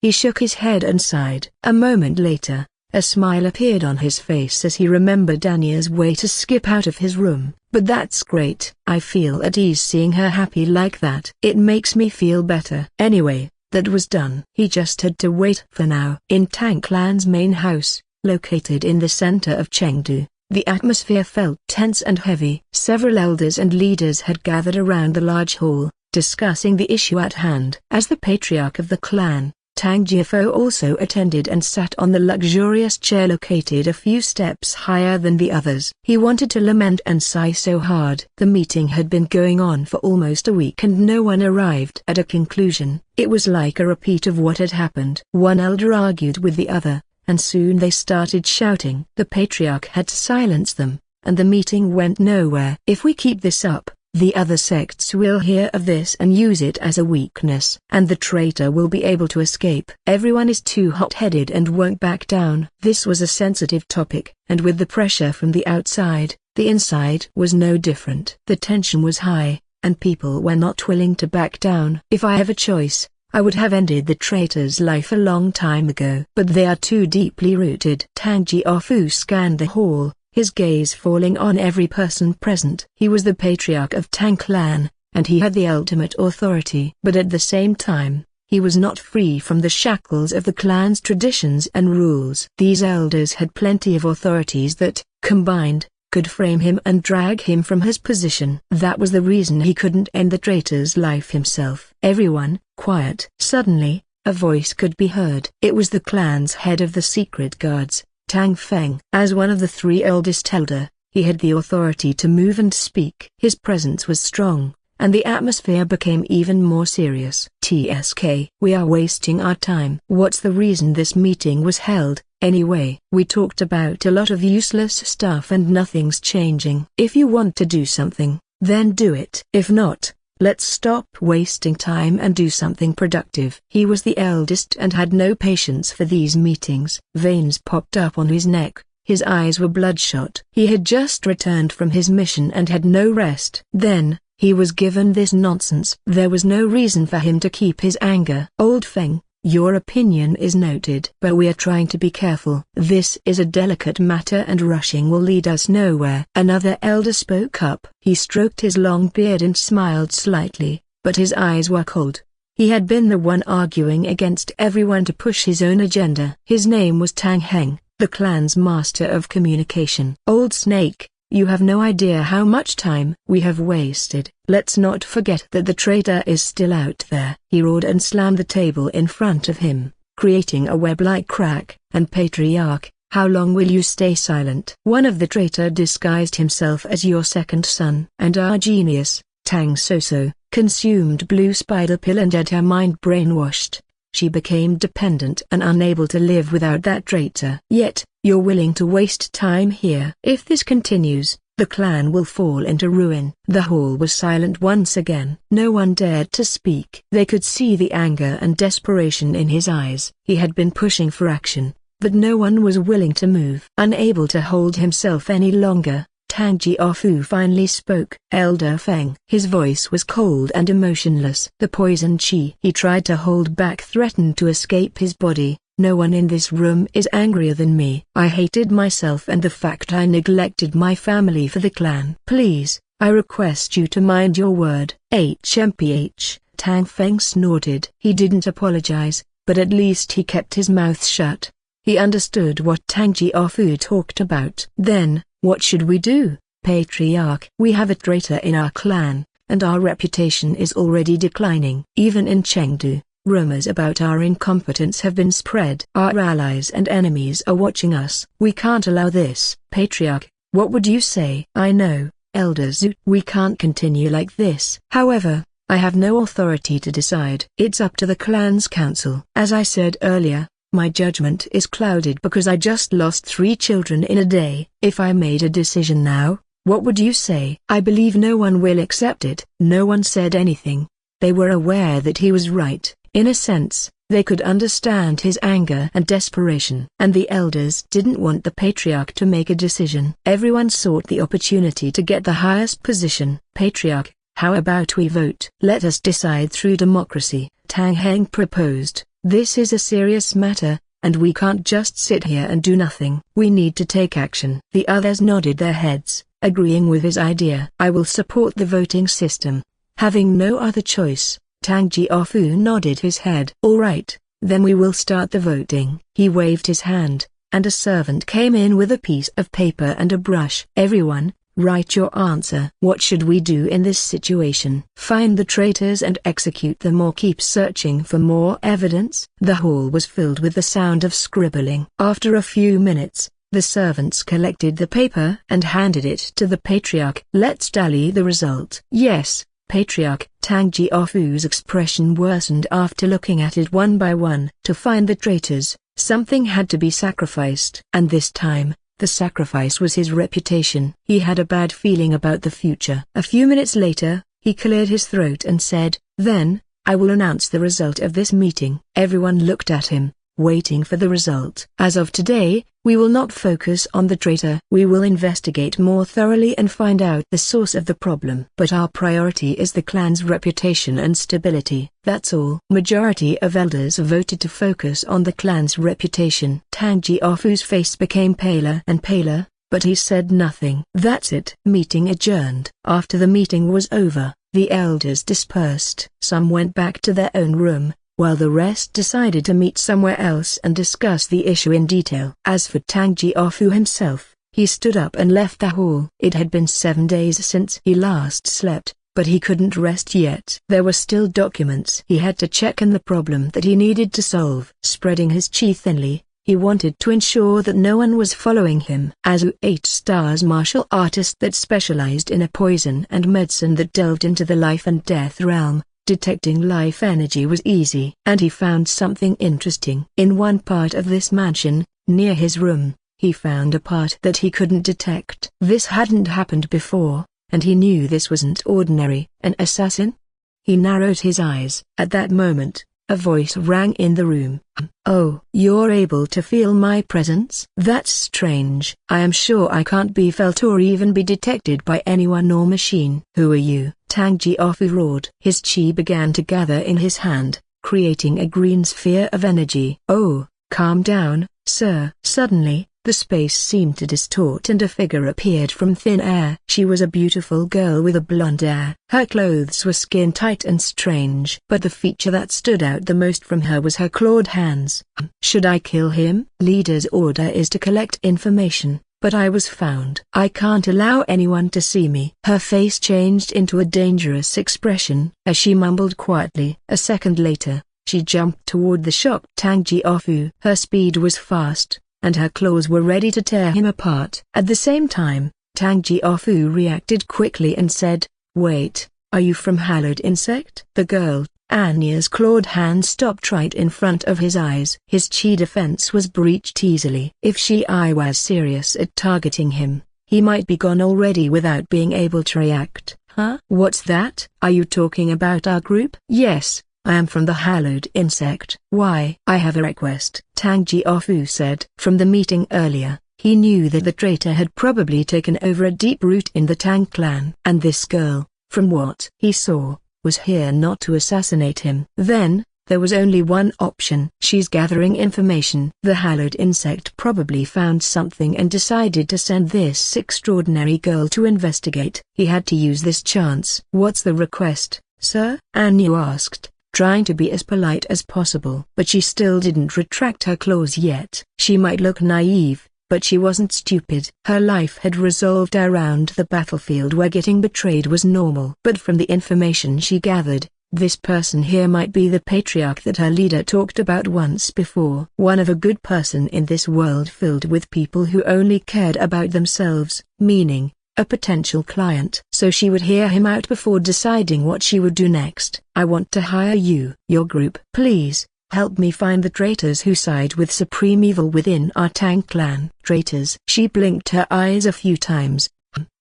He shook his head and sighed. A moment later, a smile appeared on his face as he remembered Anya's way to skip out of his room. But that's great. I feel at ease seeing her happy like that. It makes me feel better. Anyway, that was done. He just had to wait for now. In Tang Clan's main house, located in the center of Chengdu, the atmosphere felt tense and heavy. Several elders and leaders had gathered around the large hall, discussing the issue at hand. As the patriarch of the clan, Tang Jiafo also attended and sat on the luxurious chair located a few steps higher than the others. He wanted to lament and sigh so hard. The meeting had been going on for almost a week and no one arrived at a conclusion. It was like a repeat of what had happened. One elder argued with the other, and soon they started shouting. The patriarch had to silence them, and the meeting went nowhere. If we keep this up, the other sects will hear of this and use it as a weakness, and the traitor will be able to escape. Everyone is too hot-headed and won't back down. This was a sensitive topic, and with the pressure from the outside, the inside was no different. The tension was high, and people were not willing to back down. If I have a choice, I would have ended the traitor's life a long time ago. But they are too deeply rooted. Tang Jiaofu scanned the hall, his gaze falling on every person present. He was the patriarch of Tang Clan, and he had the ultimate authority. But at the same time, he was not free from the shackles of the clan's traditions and rules. These elders had plenty of authorities that, combined, could frame him and drag him from his position. That was the reason he couldn't end the traitor's life himself. Everyone, quiet. Suddenly, a voice could be heard. It was the clan's head of the secret guards, Tang Feng. As one of the three eldest elder, he had the authority to move and speak. His presence was strong, and the atmosphere became even more serious. "TSK, we are wasting our time. What's the reason this meeting was held, anyway? We talked about a lot of useless stuff and nothing's changing. If you want to do something, then do it. If not, let's stop wasting time and do something productive." He was the eldest and had no patience for these meetings. Veins popped up on his neck, his eyes were bloodshot. He had just returned from his mission and had no rest. Then, he was given this nonsense. There was no reason for him to keep his anger. "Old Feng, your opinion is noted. But we are trying to be careful. This is a delicate matter and rushing will lead us nowhere." Another elder spoke up. He stroked his long beard and smiled slightly, but his eyes were cold. He had been the one arguing against everyone to push his own agenda. His name was Tang Heng, the clan's master of communication. "Old Snake, you have no idea how much time we have wasted. Let's not forget that the traitor is still out there." He roared and slammed the table in front of him, creating a web-like crack. "And Patriarch, how long will you stay silent? One of the traitor disguised himself as your second son. And our genius, Tang Soso, consumed blue spider pill and had her mind brainwashed. She became dependent and unable to live without that traitor. Yet, you're willing to waste time here. If this continues, the clan will fall into ruin." The hall was silent once again. No one dared to speak. They could see the anger and desperation in his eyes. He had been pushing for action, but no one was willing to move. Unable to hold himself any longer, Tang Jiaofu finally spoke. "Elder Feng." His voice was cold and emotionless. The poison qi he tried to hold back threatened to escape his body. "No one in this room is angrier than me. I hated myself and the fact I neglected my family for the clan. Please, I request you to mind your word." "HMPH." Tang Feng snorted. He didn't apologize, but at least he kept his mouth shut. He understood what Tang Jiaofu talked about. "Then, what should we do, Patriarch?" "We have a traitor in our clan, and our reputation is already declining. Even in Chengdu, rumors about our incompetence have been spread. Our allies and enemies are watching us. We can't allow this." "Patriarch, what would you say?" "I know, Elder Zhu. We can't continue like this. However, I have no authority to decide. It's up to the clan's council. As I said earlier, my judgment is clouded because I just lost 3 children in a day. If I made a decision now, what would you say?" "I believe no one will accept it." No one said anything. They were aware that he was right. In a sense, they could understand his anger and desperation. And the elders didn't want the patriarch to make a decision. Everyone sought the opportunity to get the highest position. "Patriarch, how about we vote? Let us decide through democracy," Tang Heng proposed. "This is a serious matter, and we can't just sit here and do nothing. We need to take action." The others nodded their heads, agreeing with his idea. "I will support the voting system." Having no other choice, Tang Jiaofu nodded his head. "All right, then we will start the voting." He waved his hand, and a servant came in with a piece of paper and a brush. "Everyone, write your answer." "What should we do in this situation?" "Find the traitors and execute them or keep searching for more evidence." The hall was filled with the sound of scribbling. After a few minutes, the servants collected the paper and handed it to the patriarch. "Let's tally the result." "Yes, Patriarch." Tang Jiaofu's expression worsened after looking at it one by one. To find the traitors, something had to be sacrificed. And this time, the sacrifice was his reputation. He had a bad feeling about the future. A few minutes later, he cleared his throat and said, "Then, I will announce the result of this meeting." Everyone looked at him, waiting for the result. "As of today, we will not focus on the traitor. We will investigate more thoroughly and find out the source of the problem. But our priority is the clan's reputation and stability. That's all." Majority of elders voted to focus on the clan's reputation. Tang Jiaofu's face became paler and paler, but he said nothing. That's it. Meeting adjourned. After the meeting was over, the elders dispersed. Some went back to their own room, while the rest decided to meet somewhere else and discuss the issue in detail. As for Tang Jiaofu himself, he stood up and left the hall. It had been 7 days since he last slept, but he couldn't rest yet. There were still documents he had to check and the problem that he needed to solve. Spreading his chi thinly, he wanted to ensure that no one was following him. As an 8-stars martial artist that specialized in a poison and medicine that delved into the life and death realm, detecting life energy was easy. And he found something interesting. In one part of this mansion, near his room, he found a part that he couldn't detect. This hadn't happened before, and he knew this wasn't ordinary. An assassin? He narrowed his eyes. At that moment, a voice rang in the room. "Oh, you're able to feel my presence? That's strange. I am sure I can't be felt or even be detected by anyone or machine." "Who are you?" Tang Jiaofu roared. His chi began to gather in his hand, creating a green sphere of energy. "Oh, calm down, sir." Suddenly, the space seemed to distort and a figure appeared from thin air. She was a beautiful girl with a blonde hair. Her clothes were skin-tight and strange. But the feature that stood out the most from her was her clawed hands. "Should I kill him?" "Leader's order is to collect information, but I was found. I can't allow anyone to see me." Her face changed into a dangerous expression as she mumbled quietly. A second later, she jumped toward the shocked Tang Jiaofu. Her speed was fast, and her claws were ready to tear him apart. At the same time, Tang Jiaofu reacted quickly and said, "Wait, are you from Hallowed Insect?" The girl, Anya's clawed hand stopped right in front of his eyes. His chi defense was breached easily. If I was serious at targeting him, he might be gone already without being able to react. "Huh? What's that? Are you talking about our group?" "Yes. I am from the Hallowed Insect." "Why?" "I have a request," Tang Jiaofu said. From the meeting earlier, he knew that the traitor had probably taken over a deep root in the Tang clan. And this girl, from what he saw, was here not to assassinate him. Then, there was only one option. She's gathering information. The Hallowed Insect probably found something and decided to send this extraordinary girl to investigate. He had to use this chance. "What's the request, sir?" Anya asked, trying to be as polite as possible. But she still didn't retract her claws yet. She might look naive, but she wasn't stupid. Her life had resolved around the battlefield where getting betrayed was normal. But from the information she gathered, this person here might be the patriarch that her leader talked about once before. One of a good person in this world filled with people who only cared about themselves, meaning a potential client. So she would hear him out before deciding what she would do next. "I want to hire you, your group. Please, help me find the traitors who side with supreme evil within our Tang clan." "Traitors?" She blinked her eyes a few times.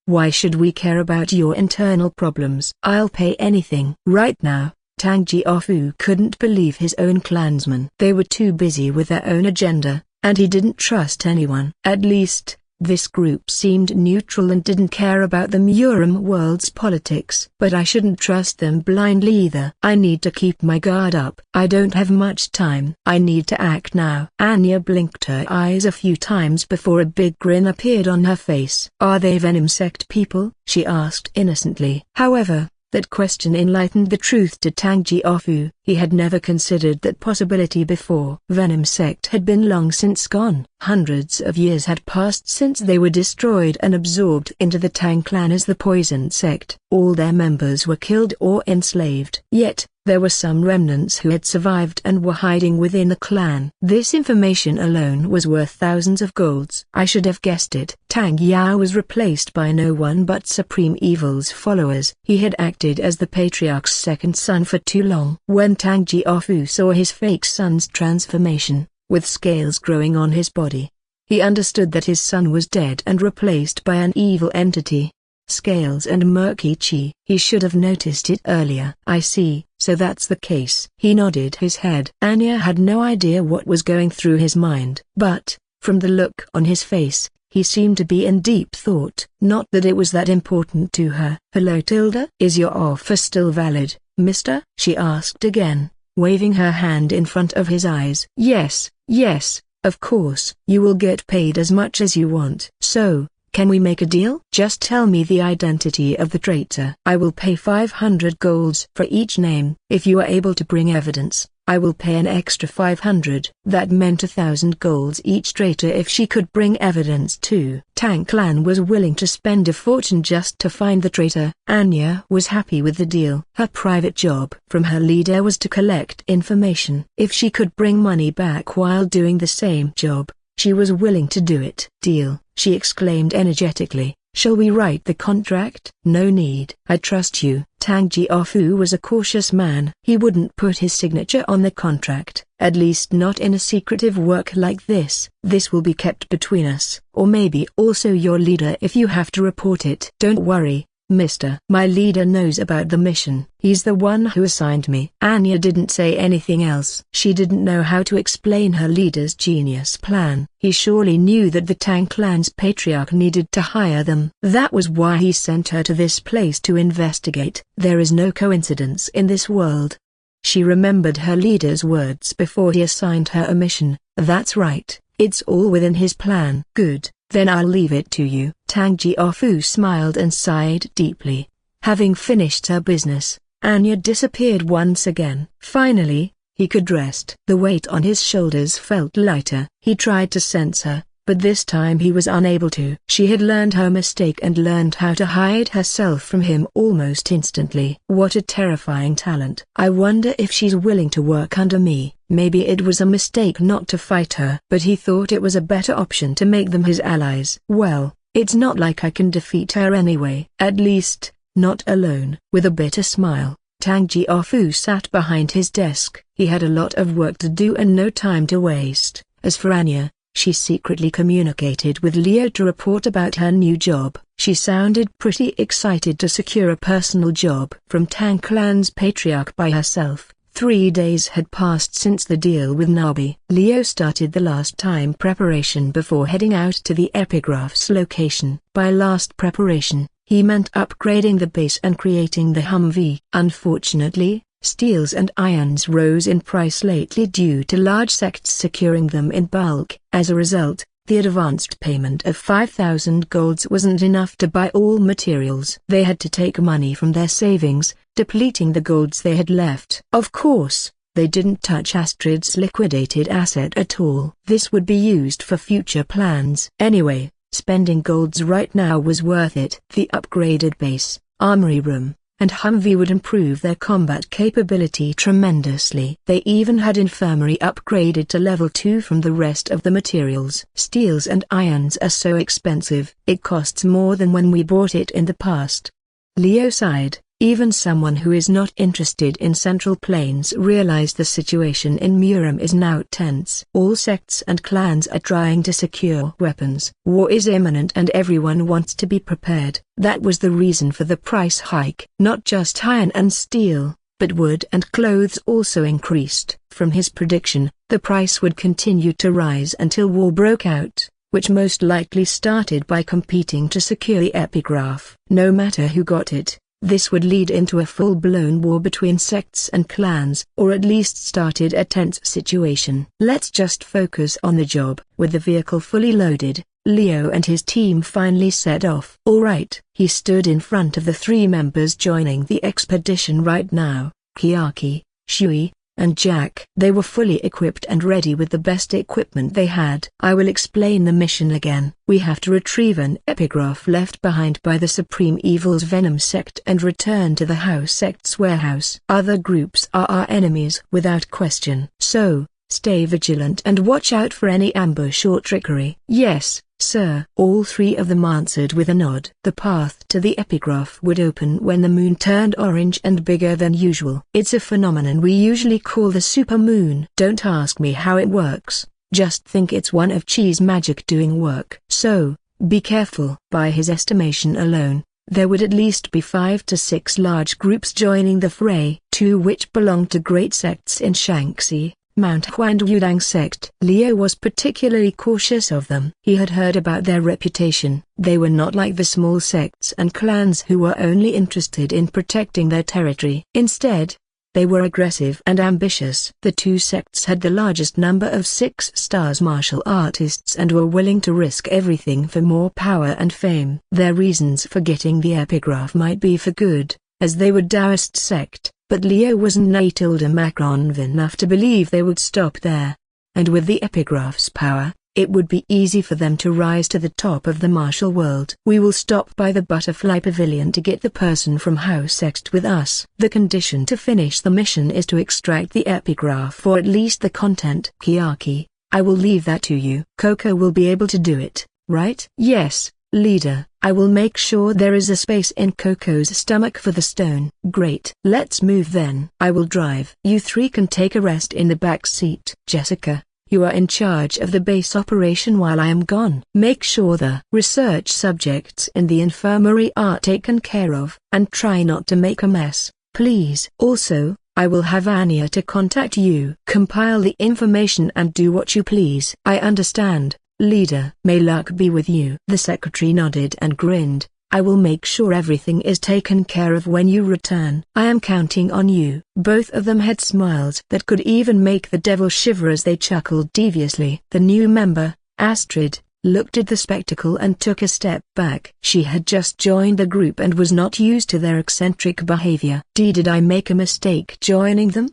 "Why should we care about your internal problems?" "I'll pay anything." Right now, Tang Jiaofu couldn't believe his own clansmen. They were too busy with their own agenda, and he didn't trust anyone. At least, this group seemed neutral and didn't care about the Murim world's politics. "But I shouldn't trust them blindly either. I need to keep my guard up. I don't have much time. I need to act now." Anya blinked her eyes a few times before a big grin appeared on her face. "Are they Venom Sect people?" she asked innocently. However, that question enlightened the truth to Tang Jiaofu. He had never considered that possibility before. Venom Sect had been long since gone. Hundreds of years had passed since they were destroyed and absorbed into the Tang clan as the Poison Sect. All their members were killed or enslaved. Yet, there were some remnants who had survived and were hiding within the clan. This information alone was worth thousands of golds. "I should have guessed it." Tang Yao was replaced by no one but Supreme Evil's followers. He had acted as the patriarch's second son for too long. When Tang Jiaofu saw his fake son's transformation, with scales growing on his body, he understood that his son was dead and replaced by an evil entity. Scales and murky chi. He should have noticed it earlier. "I see, so that's the case." He nodded his head. Anya had no idea what was going through his mind. But, from the look on his face, he seemed to be in deep thought. Not that it was that important to her. "Hello Tilda? Is your offer still valid, mister?" she asked again, waving her hand in front of his eyes. "Yes, yes, of course. You will get paid as much as you want." "So, Can we make a deal? Just tell me the identity of the traitor. I will pay 500 golds for each name. If you are able to bring evidence, I will pay an extra 500. That meant 1,000 golds each traitor if she could bring evidence too. Tang clan was willing to spend a fortune just to find the traitor. Anya was happy with the deal. Her private job from her leader was to collect information. If she could bring money back while doing the same job, she was willing to do it. Deal, she exclaimed energetically. Shall we write the contract? No need. I trust you. Tang Jiafu was a cautious man. He wouldn't put his signature on the contract, at least not in a secretive work like this. This will be kept between us, or maybe also your leader if you have to report it. Don't worry, mister. My leader knows about the mission. He's the one who assigned me. Anya didn't say anything else. She didn't know how to explain her leader's genius plan. He surely knew that the Tang clan's patriarch needed to hire them. That was why he sent her to this place to investigate. There is no coincidence in this world. She remembered her leader's words before he assigned her a mission. That's right, it's all within his plan. Good. Then I'll leave it to you. Tang Jiafu smiled and sighed deeply. Having finished her business, Anya disappeared once again. Finally, he could rest. The weight on his shoulders felt lighter. He tried to sense her, but this time he was unable to. She had learned her mistake and learned how to hide herself from him almost instantly. What a terrifying talent. I wonder if she's willing to work under me. Maybe it was a mistake not to fight her. But he thought it was a better option to make them his allies. Well, it's not like I can defeat her anyway. At least, not alone. With a bitter smile, Tang Jiafu sat behind his desk. He had a lot of work to do and no time to waste. As for Anya, she secretly communicated with Leo to report about her new job. She sounded pretty excited to secure a personal job from Tang clan's patriarch by herself. 3 days had passed since the deal with Nabi. Leo started the last time preparation before heading out to the epigraph's location. By last preparation, he meant upgrading the base and creating the Humvee. Unfortunately, steels and irons rose in price lately due to large sects securing them in bulk. As a result, the advanced payment of 5,000 golds wasn't enough to buy all materials. They had to take money from their savings, depleting the golds they had left. Of course, they didn't touch Astrid's liquidated asset at all. This would be used for future plans. Anyway, spending golds right now was worth it. The upgraded base, armory room, and Humvee would improve their combat capability tremendously. They even had infirmary upgraded to level 2 from the rest of the materials. Steels and irons are so expensive. It costs more than when we bought it in the past. Leo sighed. Even someone who is not interested in Central Plains realized the situation in Murim is now tense. All sects and clans are trying to secure weapons. War is imminent and everyone wants to be prepared. That was the reason for the price hike. Not just iron and steel, but wood and clothes also increased. From his prediction, the price would continue to rise until war broke out, which most likely started by competing to secure the epigraph. No matter who got it, this would lead into a full-blown war between sects and clans, or at least started a tense situation. Let's just focus on the job. With the vehicle fully loaded, Leo and his team finally set off. All right. He stood in front of the 3 members joining the expedition right now, Kiaki, Shui, and Jack. They were fully equipped and ready with the best equipment they had. I will explain the mission again. We have to retrieve an epigraph left behind by the Supreme Evil's Venom sect and return to the House sect's warehouse. Other groups are our enemies without question. So, stay vigilant and watch out for any ambush or trickery. Yes, sir. All 3 of them answered with a nod. The path to the epigraph would open when the moon turned orange and bigger than usual. It's a phenomenon we usually call the supermoon. Don't ask me how it works, just think it's one of Chi's magic doing work. So, be careful. By his estimation alone, there would at least be 5 to 6 large groups joining the fray, 2 which belonged to great sects in Shaanxi, Mount Huandudang sect. Leo was particularly cautious of them. He had heard about their reputation. They were not like the small sects and clans who were only interested in protecting their territory. Instead, They were aggressive and ambitious. The two sects had the largest number of 6-star martial artists and were willing to risk everything for more power and fame. Their reasons for getting the epigraph might be for good, as they were Taoist sect, but Leo wasn't Macron enough to believe they would stop there. And with the epigraph's power, it would be easy for them to rise to the top of the martial world. We will stop by the Butterfly Pavilion to get the person from House X with us. The condition to finish the mission is to extract the epigraph or at least the content. Kiaki, I will leave that to you. Coco will be able to do it, right? Yes, leader. I will make sure there is a space in Coco's stomach for the stone. Great. Let's move then. I will drive. You three can take a rest in the back seat. Jessica, you are in charge of the base operation while I am gone. Make sure the research subjects in the infirmary are taken care of, and try not to make a mess, please. Also, I will have Anya to contact you. Compile the information and do what you please. I understand, leader. May luck be with you. The secretary nodded and grinned. I will make sure everything is taken care of when you return. I am counting on you. Both of them had smiles that could even make the devil shiver as they chuckled deviously. The new member, Astrid, looked at the spectacle and took a step back. She had just joined the group and was not used to their eccentric behavior. Did I make a mistake joining them?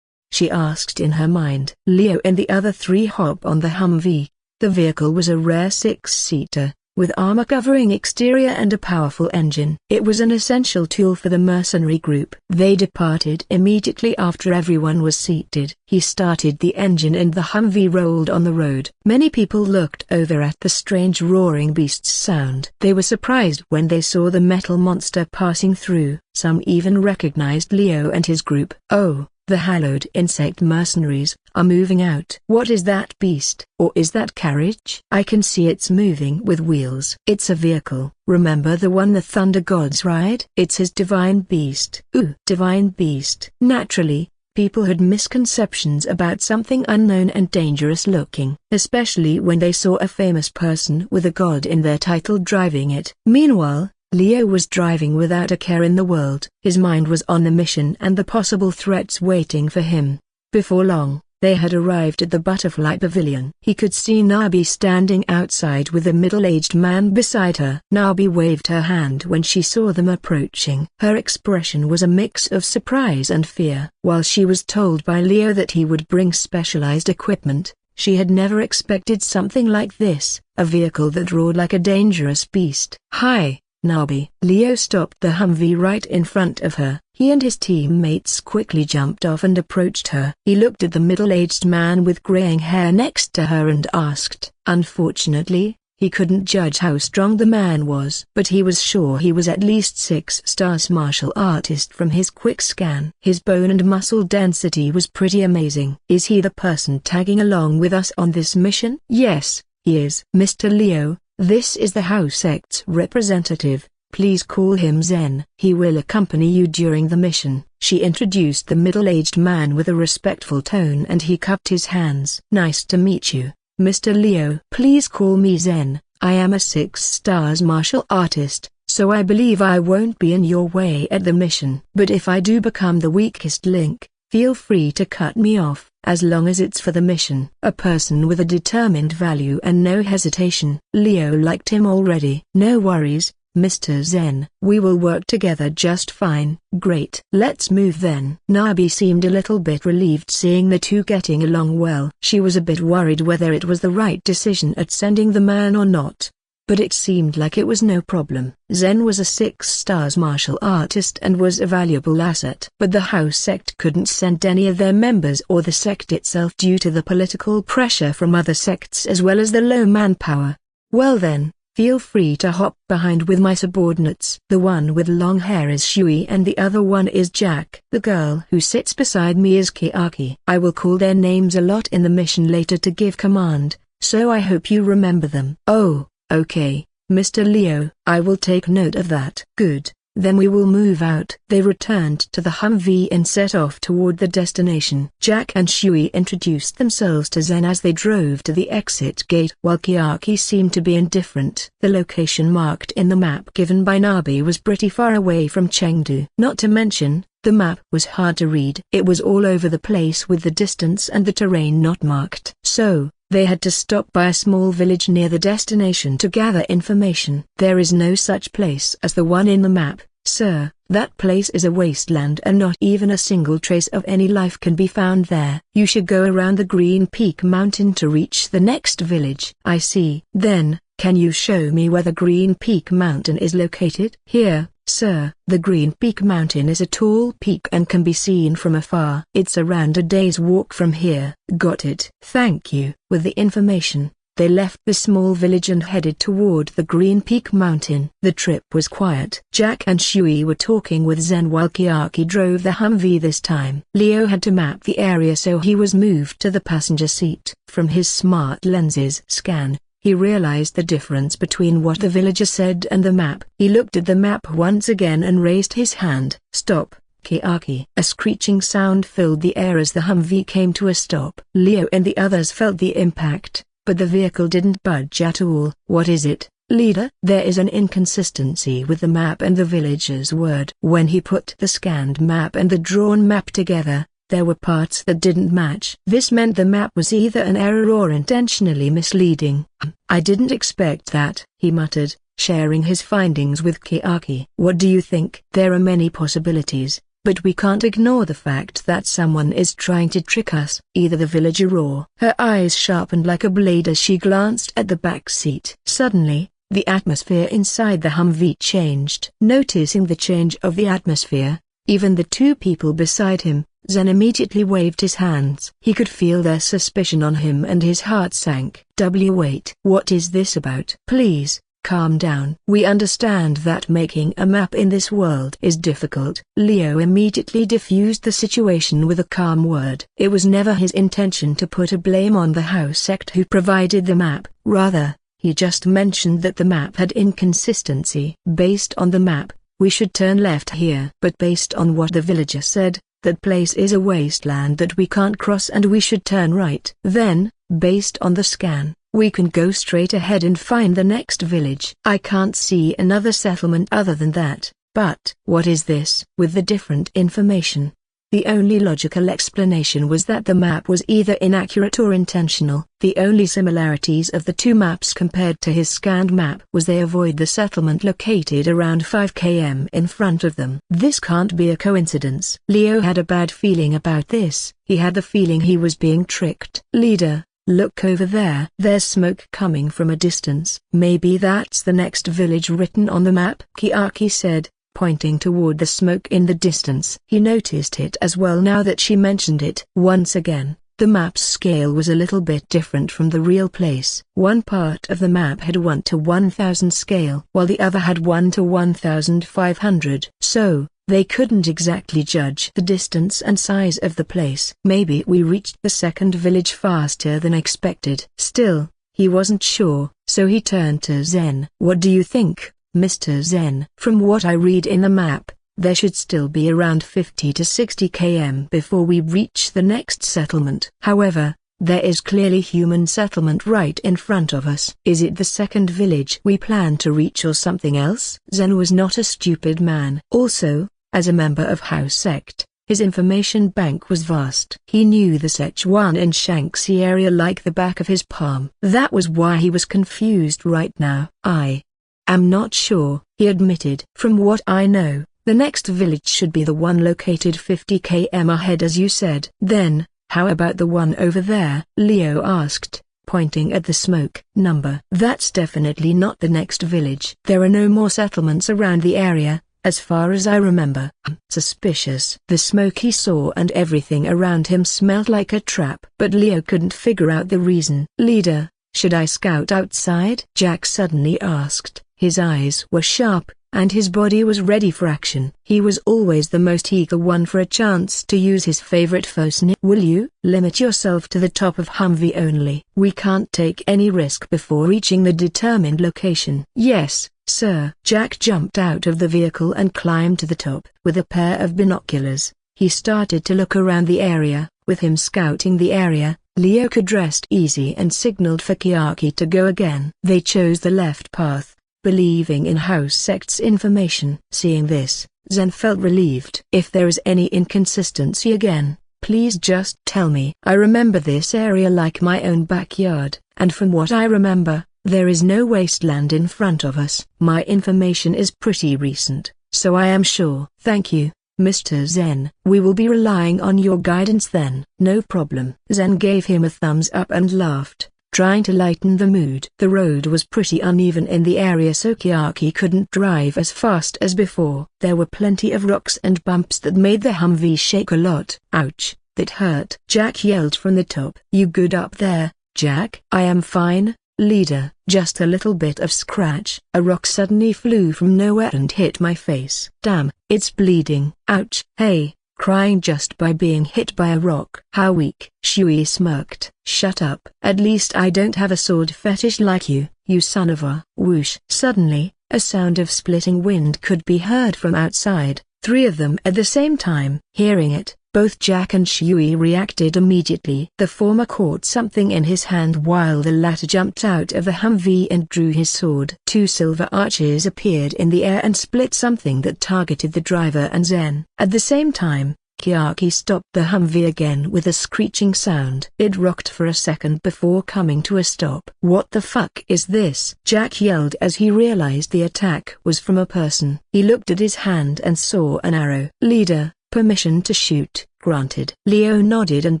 She asked in her mind. Leo and the other three hop on the Humvee. The vehicle was a rare 6-seater, with armor-covering exterior and a powerful engine. It was an essential tool for the mercenary group. They departed immediately after everyone was seated. He started the engine and the Humvee rolled on the road. Many people looked over at the strange roaring beast's sound. They were surprised when they saw the metal monster passing through. Some even recognized Leo and his group. Oh, the hallowed insect mercenaries are moving out. What is that beast? Or is that carriage? I can see it's moving with wheels. It's a vehicle. Remember the one the thunder gods ride? It's his divine beast. Ooh, divine beast. Naturally, people had misconceptions about something unknown and dangerous looking, especially when they saw a famous person with a god in their title driving it. Meanwhile, Leo was driving without a care in the world. His mind was on the mission and the possible threats waiting for him. Before long, they had arrived at the Butterfly Pavilion. He could see Nabi standing outside with a middle-aged man beside her. Nabi waved her hand when she saw them approaching. Her expression was a mix of surprise and fear. While she was told by Leo that he would bring specialized equipment, she had never expected something like this, a vehicle that roared like a dangerous beast. Hi, Nabi. Leo stopped the Humvee right in front of her. He and his teammates quickly jumped off and approached her. He looked at the middle-aged man with graying hair next to her and asked. Unfortunately, he couldn't judge how strong the man was, but he was sure he was at least 6-star martial artist from his quick scan. His bone and muscle density was pretty amazing. Is he the person tagging along with us on this mission? Yes, he is. Mr. Leo, this is the House Sect's representative. Please call him Zen. He will accompany you during the mission. She introduced the middle-aged man with a respectful tone and he cupped his hands. Nice to meet you, Mr. Leo. Please call me Zen. I am a 6-star martial artist, so I believe I won't be in your way at the mission. But if I do become the weakest link, feel free to cut me off, as long as it's for the mission. A person with a determined value and no hesitation. Leo liked him already. No worries, Mr. Zen. We will work together just fine. Great. Let's move then. Nabi seemed a little bit relieved seeing the two getting along well. She was a bit worried whether it was the right decision at sending the man or not, but it seemed like it was no problem. Zen was a 6-star martial artist and was a valuable asset. But the House Sect couldn't send any of their members or the sect itself due to the political pressure from other sects as well as the low manpower. Well then, feel free to hop behind with my subordinates. The one with long hair is Shui and the other one is Jack. The girl who sits beside me is Kiaki. I will call their names a lot in the mission later to give command, so I hope you remember them. Oh, okay, Mr. Leo. I will take note of that. Good. Then we will move out. They returned to the Humvee and set off toward the destination. Jack and Shui introduced themselves to Zen as they drove to the exit gate while Kiaki seemed to be indifferent. The location marked in the map given by Nabi was pretty far away from Chengdu. Not to mention, The map was hard to read. It was all over the place with the distance and the terrain not marked. So, they had to stop by a small village near the destination to gather information. There is no such place as the one in the map, sir. That place is a wasteland and not even a single trace of any life can be found there. You should go around the Green Peak Mountain to reach the next village. I see. Then, can you show me where the Green Peak Mountain is located? Here, sir. The Green Peak Mountain is a tall peak and can be seen from afar. It's around a day's walk from here. Got it. Thank you. With the information, they left the small village and headed toward the Green Peak Mountain. The trip was quiet. Jack and Shui were talking with Zen while Chiaki drove the Humvee this time. Leo had to map the area, so he was moved to the passenger seat. From his smart lenses scan, he realized the difference between what the villager said and the map. He looked at the map once again and raised his hand. Stop, Chiaki. A screeching sound filled the air as the Humvee came to a stop. Leo and the others felt the impact, but the vehicle didn't budge at all. What is it, leader? There is an inconsistency with the map and the villager's word. When he put the scanned map and the drawn map together, there were parts that didn't match. This meant the map was either an error or intentionally misleading. I didn't expect that, he muttered, sharing his findings with Chiaki. What do you think? There are many possibilities, but we can't ignore the fact that someone is trying to trick us. Either the villager or... Her eyes sharpened like a blade as she glanced at the back seat. Suddenly, the atmosphere inside the Humvee changed. Noticing the change of the atmosphere, even the two people beside him, Zen immediately waved his hands. He could feel their suspicion on him and his heart sank. Wait. What is this about? Please, calm down. We understand that making a map in this world is difficult. Leo immediately diffused the situation with a calm word. It was never his intention to put a blame on the house sect who provided the map. Rather, he just mentioned that the map had inconsistency. Based on the map, we should turn left here. But based on what the villager said, that place is a wasteland that we can't cross and we should turn right. Then, based on the scan, we can go straight ahead and find the next village. I can't see another settlement other than that. But, what is this? With the different information, the only logical explanation was that the map was either inaccurate or intentional. The only similarities of the two maps compared to his scanned map was they avoid the settlement located around 5 km in front of them. This can't be a coincidence. Leo had a bad feeling about this. He had the feeling he was being tricked. Leader, look over there. There's smoke coming from a distance. Maybe that's the next village written on the map, Chiaki said, pointing toward the smoke in the distance. He noticed it as well now that she mentioned it. Once again, the map's scale was a little bit different from the real place. One part of the map had 1 to 1000 scale, while the other had 1 to 1500. So, they couldn't exactly judge the distance and size of the place. Maybe we reached the second village faster than expected. Still, he wasn't sure, so he turned to Zen. What do you think, Mr. Zen? From what I read in the map, there should still be around 50 to 60 km before we reach the next settlement. However, there is clearly human settlement right in front of us. Is it the second village we plan to reach or something else? Zen was not a stupid man. Also, as a member of House Sect, his information bank was vast. He knew the Sichuan and Shanxi area like the back of his palm. That was why he was confused right now. I'm not sure, he admitted. From what I know, the next village should be the one located 50 km ahead as you said. Then, how about the one over there? Leo asked, pointing at the smoke. Number. That's definitely not the next village. There are no more settlements around the area, as far as I remember. Suspicious. The smoke he saw and everything around him smelled like a trap. But Leo couldn't figure out the reason. Leader, should I scout outside? Jack suddenly asked. His eyes were sharp, and his body was ready for action. He was always the most eager one for a chance to use his favorite Fosnip. Will you limit yourself to the top of Humvee only? We can't take any risk before reaching the determined location. Yes, sir. Jack jumped out of the vehicle and climbed to the top. With a pair of binoculars, he started to look around the area. With him scouting the area, Leo could rest easy and signaled for Chiaki to go again. They chose the left path, believing in House Sect's information. Seeing this, Zen felt relieved. If there is any inconsistency again, please just tell me. I remember this area like my own backyard, and from what I remember, there is no wasteland in front of us. My information is pretty recent, so I am sure. Thank you, Mr. Zen. We will be relying on your guidance then. No problem. Zen gave him a thumbs up and laughed, trying to lighten the mood. The road was pretty uneven in the area, so Chiaki couldn't drive as fast as before. There were plenty of rocks and bumps that made the Humvee shake a lot. Ouch, that hurt. Jack yelled from the top. You good up there, Jack? I am fine, leader. Just a little bit of scratch. A rock suddenly flew from nowhere and hit my face. Damn, it's bleeding. Ouch. Hey, crying just by being hit by a rock. How weak. Shui smirked. Shut up. At least I don't have a sword fetish like you, you son of a. Whoosh. Suddenly, a sound of splitting wind could be heard from outside, three of them at the same time. Hearing it, both Jack and Shui reacted immediately. The former caught something in his hand while the latter jumped out of the Humvee and drew his sword. Two silver arches appeared in the air and split something that targeted the driver and Zen. At the same time, Chiaki stopped the Humvee again with a screeching sound. It rocked for a second before coming to a stop. What the fuck is this? Jack yelled as he realized the attack was from a person. He looked at his hand and saw an arrow. Leader, permission to shoot, granted. Leo nodded and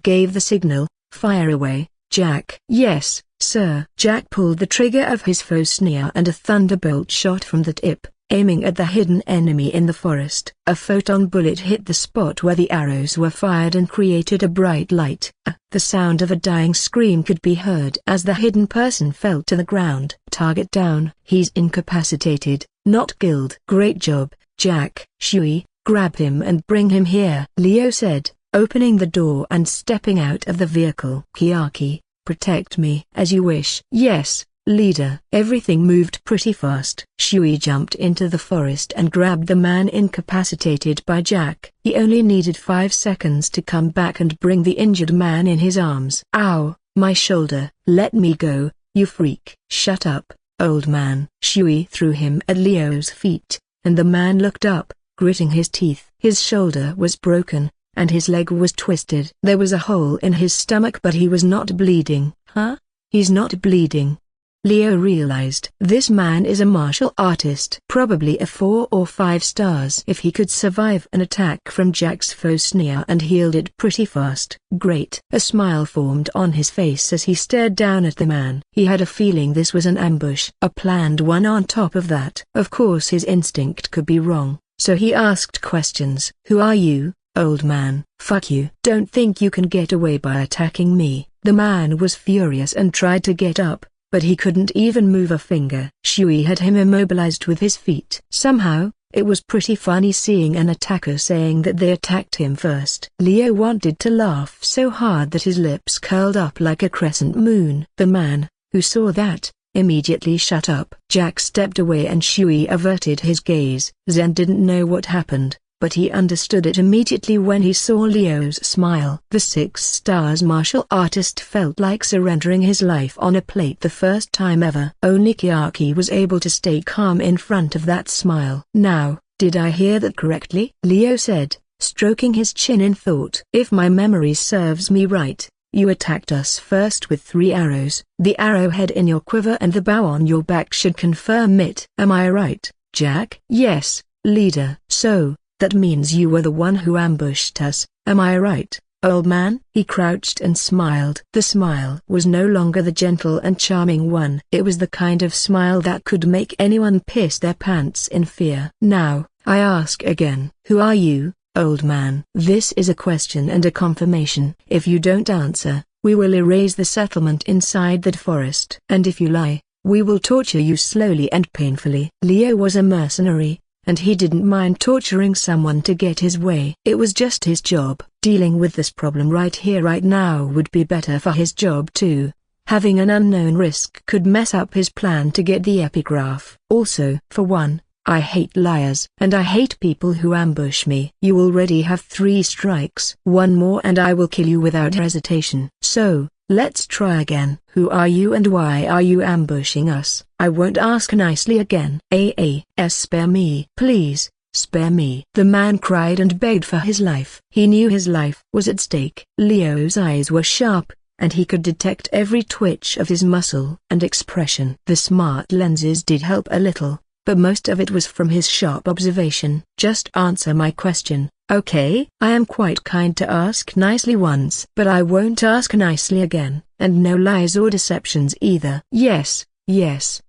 gave the signal, fire away, Jack. Yes, sir. Jack pulled the trigger of his Fosnia and a thunderbolt shot from the tip, aiming at the hidden enemy in the forest. A photon bullet hit the spot where the arrows were fired and created a bright light. The sound of a dying scream could be heard as the hidden person fell to the ground. Target down. He's incapacitated, not killed. Great job, Jack. Shui, grab him and bring him here, Leo said, opening the door and stepping out of the vehicle. Chiaki, protect me. As you wish. Yes, leader. Everything moved pretty fast. Shui jumped into the forest and grabbed the man incapacitated by Jack. He only needed 5 seconds to come back and bring the injured man in his arms. Ow, my shoulder. Let me go, you freak. Shut up, old man. Shui threw him at Leo's feet, and the man looked up, gritting his teeth. His shoulder was broken, and his leg was twisted. There was a hole in his stomach, but he was not bleeding. Huh? He's not bleeding. Leo realized this man is a martial artist, probably a 4 or 5 stars. If he could survive an attack from Jack's Fosnia and healed it pretty fast. Great. A smile formed on his face as he stared down at the man. He had a feeling this was an ambush, a planned one on top of that. Of course his instinct could be wrong, so he asked questions. Who are you, old man? Fuck you. Don't think you can get away by attacking me. The man was furious and tried to get up, but he couldn't even move a finger. Shui had him immobilized with his feet. Somehow, it was pretty funny seeing an attacker saying that they attacked him first. Leo wanted to laugh so hard that his lips curled up like a crescent moon. The man, who saw that, immediately shut up. Jack stepped away and Shui averted his gaze. Zen didn't know what happened, but he understood it immediately when he saw Leo's smile. The 6 stars martial artist felt like surrendering his life on a plate the first time ever. Only Chiaki was able to stay calm in front of that smile. Now, did I hear that correctly? Leo said, stroking his chin in thought. If my memory serves me right, you attacked us first with 3 arrows. The arrowhead in your quiver and the bow on your back should confirm it. Am I right, Jack? Yes, leader. So, that means you were the one who ambushed us, am I right, old man? He crouched and smiled. The smile was no longer the gentle and charming one. It was the kind of smile that could make anyone piss their pants in fear. Now, I ask again, who are you, old man? This is a question and a confirmation. If you don't answer, we will erase the settlement inside that forest. And if you lie, we will torture you slowly and painfully. Leo was a mercenary, and he didn't mind torturing someone to get his way. It was just his job. Dealing with this problem right here right now would be better for his job too. Having an unknown risk could mess up his plan to get the epigraph. Also, for one, I hate liars. And I hate people who ambush me. You already have 3 strikes. One more and I will kill you without hesitation. So, let's try again. Who are you and why are you ambushing us? I won't ask nicely again. Spare me. Please, Spare me. The man cried and begged for his life. He knew his life was at stake. Leo's eyes were sharp, and he could detect every twitch of his muscle and expression. The smart lenses did help a little, but most of it was from his sharp observation. Just answer my question, okay? I am quite kind to ask nicely once, but I won't ask nicely again, and no lies or deceptions either. Yes,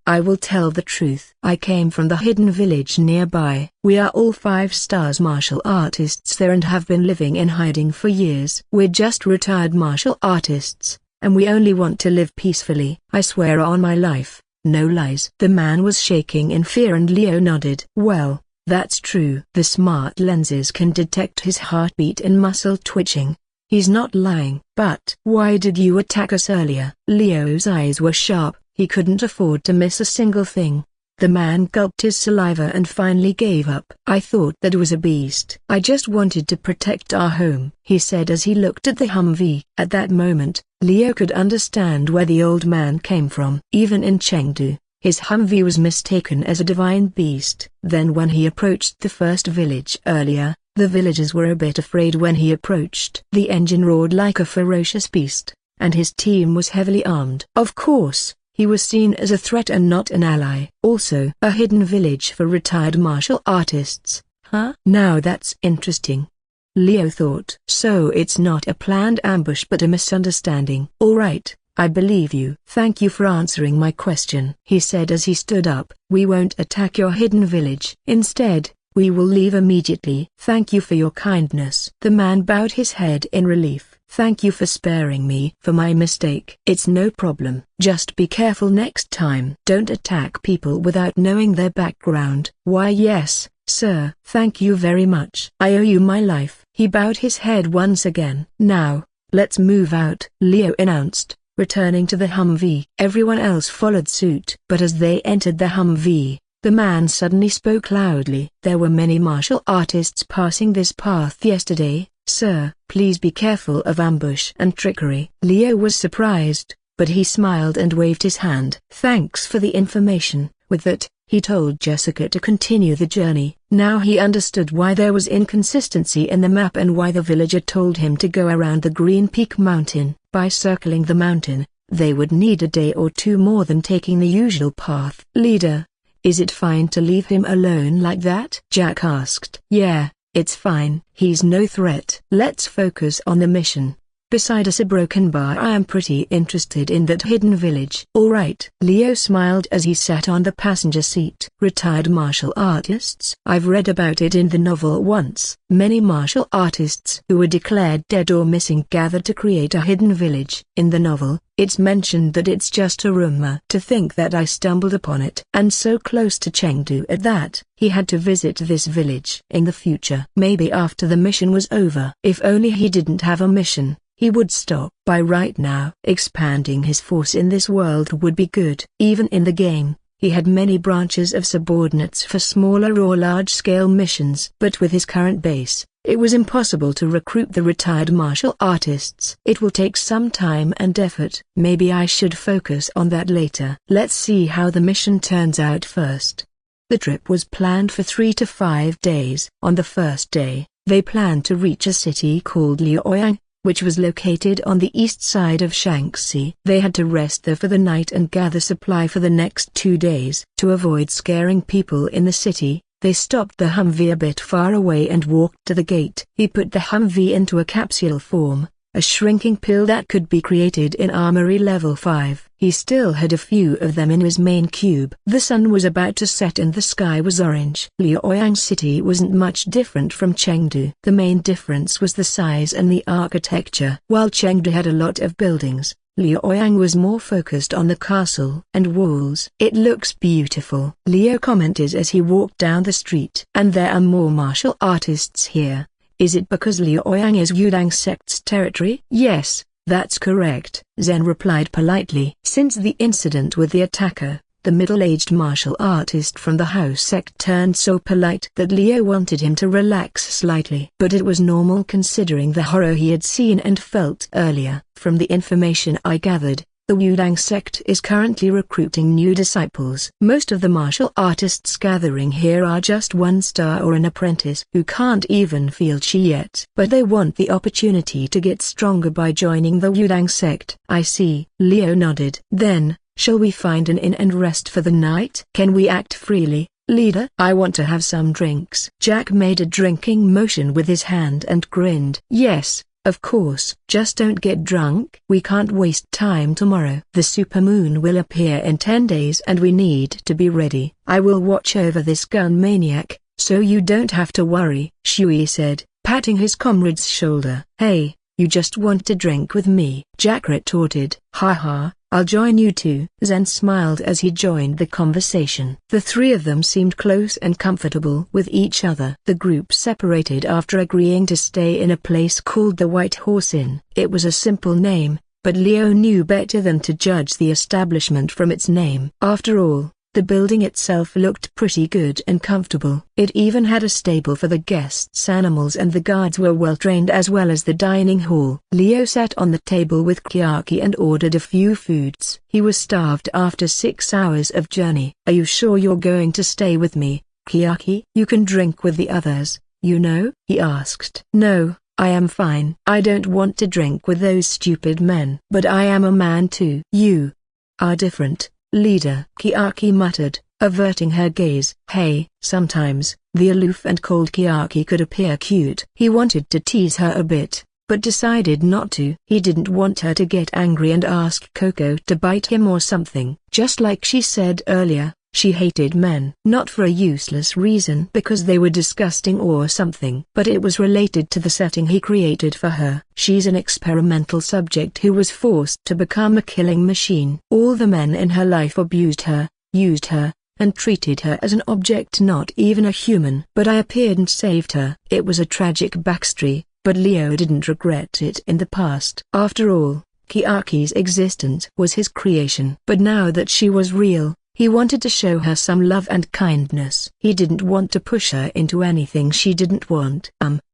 I will tell the truth. I came from the hidden village nearby. We are all 5-star martial artists there and have been living in hiding for years. We're just retired martial artists, and we only want to live peacefully. I swear on my life, no lies. The man was shaking in fear and Leo nodded. Well, that's true. The smart lenses can detect his heartbeat and muscle twitching. He's not lying. But why did you attack us earlier? Leo's eyes were sharp. He couldn't afford to miss a single thing. The man gulped his saliva and finally gave up. I thought that was a beast. I just wanted to protect our home, he said as he looked at the Humvee. At that moment, Leo could understand where the old man came from. Even in Chengdu, his Humvee was mistaken as a divine beast. Then when he approached the first village earlier, the villagers were a bit afraid when he approached. The engine roared like a ferocious beast, and his team was heavily armed. Of course, he was seen as a threat and not an ally. Also, a hidden village for retired martial artists. Huh? Now that's interesting, Leo thought. So it's not a planned ambush but a misunderstanding. All right, I believe you. Thank you for answering my question, he said as he stood up. We won't attack your hidden village. Instead, we will leave immediately. Thank you for your kindness. The man bowed his head in relief. Thank you for sparing me for my mistake. It's no problem. Just be careful next time. Don't attack people without knowing their background. Why yes, sir. Thank you very much. I owe you my life. He bowed his head once again. Now, let's move out, Leo announced, returning to the Humvee. Everyone else followed suit. But as they entered the Humvee, the man suddenly spoke loudly. There were many martial artists passing this path yesterday. Sir, please be careful of ambush and trickery. Leo was surprised, but he smiled and waved his hand. Thanks for the information. With that, he told Jessica to continue the journey. Now he understood why there was inconsistency in the map and why the villager told him to go around the Green Peak Mountain. By circling the mountain, they would need a day or two more than taking the usual path. Leader, is it fine to leave him alone like that? Jack asked. Yeah. It's fine. He's no threat. Let's focus on the mission. Beside us a broken bar. I am pretty interested in that hidden village. All right. Leo smiled as he sat on the passenger seat. Retired martial artists? I've read about it in the novel once. Many martial artists who were declared dead or missing gathered to create a hidden village. In the novel, it's mentioned that it's just a rumor. To think that I stumbled upon it. And so close to Chengdu at that, he had to visit this village. In the future, maybe after the mission was over. If only he didn't have a mission, he would stop by right now. Expanding his force in this world would be good. Even in the game, he had many branches of subordinates for smaller or large-scale missions. But with his current base, it was impossible to recruit the retired martial artists. It will take some time and effort. Maybe I should focus on that later. Let's see how the mission turns out first. The trip was planned for 3 to 5 days. On the first day, they planned to reach a city called Liaoyang, which was located on the east side of Shaanxi. They had to rest there for the night and gather supply for the next 2 days. To avoid scaring people in the city, they stopped the Humvee a bit far away and walked to the gate. He put the Humvee into a capsule form, a shrinking pill that could be created in Armory Level 5. He still had a few of them in his main cube. The sun was about to set and the sky was orange. Liaoyang City wasn't much different from Chengdu. The main difference was the size and the architecture. While Chengdu had a lot of buildings, Liaoyang was more focused on the castle and walls. It looks beautiful, Leo commented as he walked down the street. And there are more martial artists here. Is it because Liaoyang is Yudang sect's territory? Yes, that's correct, Zen replied politely. Since the incident with the attacker, the middle-aged martial artist from the House sect turned so polite that Leo wanted him to relax slightly. But it was normal considering the horror he had seen and felt earlier. From the information I gathered, The Wudang sect is currently recruiting new disciples. Most of the martial artists gathering here are just 1-star or an apprentice who can't even feel chi yet. But they want the opportunity to get stronger by joining the Wudang sect. I see. Leo nodded. Then, shall we find an inn and rest for the night? Can we act freely, leader? I want to have some drinks. Jack made a drinking motion with his hand and grinned. Yes, of course. Just don't get drunk. We can't waste time tomorrow. The supermoon will appear in 10 days and we need to be ready. I will watch over this gun maniac, so you don't have to worry, Shui said, patting his comrade's shoulder. Hey, you just want to drink with me? Jack retorted. Ha ha. I'll join you too. Zen smiled as he joined the conversation. The three of them seemed close and comfortable with each other. The group separated after agreeing to stay in a place called the White Horse Inn. It was a simple name, but Leo knew better than to judge the establishment from its name. After all, the building itself looked pretty good and comfortable. It even had a stable for the guests' animals and the guards were well trained as well as the dining hall. Leo sat on the table with Kiaki and ordered a few foods. He was starved after 6 hours of journey. Are you sure you're going to stay with me, Kiaki? You can drink with the others, you know? He asked. No, I am fine. I don't want to drink with those stupid men. But I am a man too. You are different, leader, Kiaki muttered, averting her gaze. Hey, sometimes, the aloof and cold Kiaki could appear cute. He wanted to tease her a bit, but decided not to. He didn't want her to get angry and ask Coco to bite him or something. Just like she said earlier, she hated men. Not for a useless reason because they were disgusting or something, but it was related to the setting he created for her. She's an experimental subject who was forced to become a killing machine. All the men in her life abused her, used her, and treated her as an object, not even a human. But I appeared and saved her. It was a tragic backstory, but Leo didn't regret it in the past. After all, Kiaki's existence was his creation. But now that she was real, he wanted to show her some love and kindness. He didn't want to push her into anything she didn't want.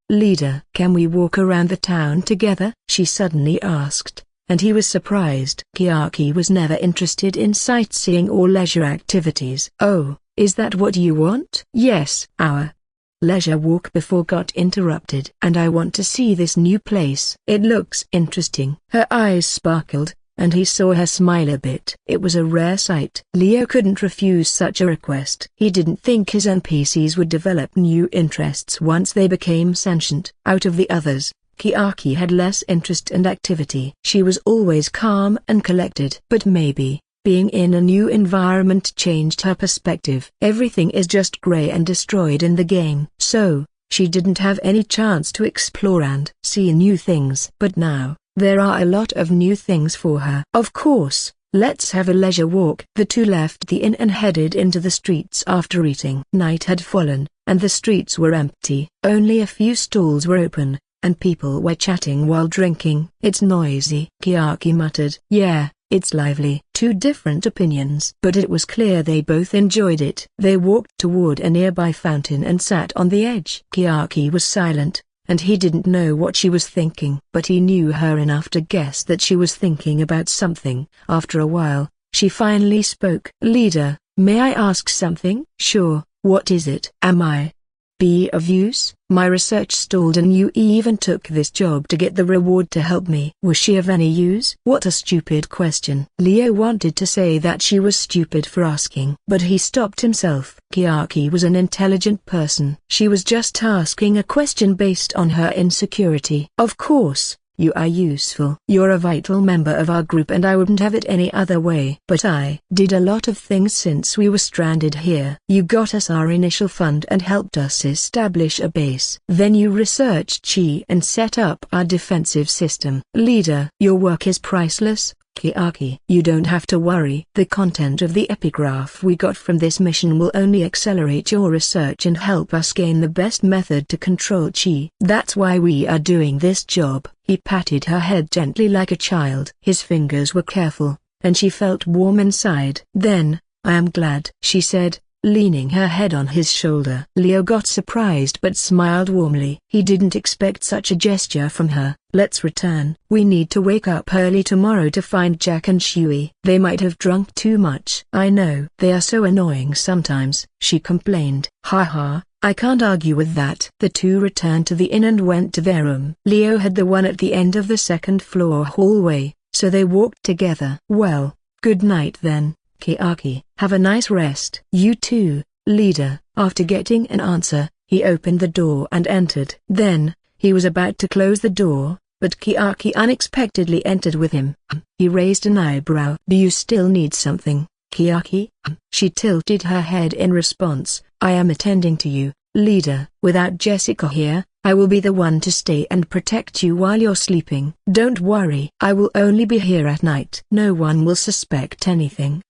Leader, can we walk around the town together? She suddenly asked, and he was surprised. Kiaki was never interested in sightseeing or leisure activities. Oh, is that what you want? Yes. Our leisure walk before got interrupted. And I want to see this new place. It looks interesting. Her eyes sparkled, and he saw her smile a bit. It was a rare sight. Leo couldn't refuse such a request. He didn't think his NPCs would develop new interests once they became sentient. Out of the others, Kiaki had less interest and activity. She was always calm and collected. But maybe, being in a new environment changed her perspective. Everything is just grey and destroyed in the game. So, she didn't have any chance to explore and see new things. But now, there are a lot of new things for her. Of course, let's have a leisure walk. The two left the inn and headed into the streets after eating. Night had fallen, and the streets were empty. Only a few stalls were open, and people were chatting while drinking. It's noisy, Kiaki muttered. Yeah, it's lively. Two different opinions. But it was clear they both enjoyed it. They walked toward a nearby fountain and sat on the edge. Kiaki was silent, and he didn't know what she was thinking. But he knew her enough to guess that she was thinking about something. After a while, she finally spoke. Leader, may I ask something? Sure, what is it? Am I be of use? My research stalled and you even took this job to get the reward to help me. Was she of any use? What a stupid question. Leo wanted to say that she was stupid for asking, but he stopped himself. Kiaki was an intelligent person. She was just asking a question based on her insecurity. Of course, you are useful. You're a vital member of our group and I wouldn't have it any other way. But I did a lot of things since we were stranded here. You got us our initial fund and helped us establish a base. Then you researched Chi and set up our defensive system. Leader, your work is priceless, Kiaki. You don't have to worry. The content of the epigraph we got from this mission will only accelerate your research and help us gain the best method to control Chi. That's why we are doing this job. He patted her head gently like a child. His fingers were careful, and she felt warm inside. Then, I am glad, she said, leaning her head on his shoulder. Leo got surprised but smiled warmly. He didn't expect such a gesture from her. Let's return. We need to wake up early tomorrow to find Jack and Shui. They might have drunk too much. I know. They are so annoying sometimes, she complained. Ha, I can't argue with that. The two returned to the inn and went to their room. Leo had the one at the end of the second floor hallway, so they walked together. Well, good night then, Kiaki. Have a nice rest. You too, leader. After getting an answer, he opened the door and entered. Then, he was about to close the door, but Kiaki unexpectedly entered with him. He raised an eyebrow. Do you still need something, Kiaki? She tilted her head in response. I am attending to you, leader. Without Jessica here, I will be the one to stay and protect you while you're sleeping. Don't worry. I will only be here at night. No one will suspect anything.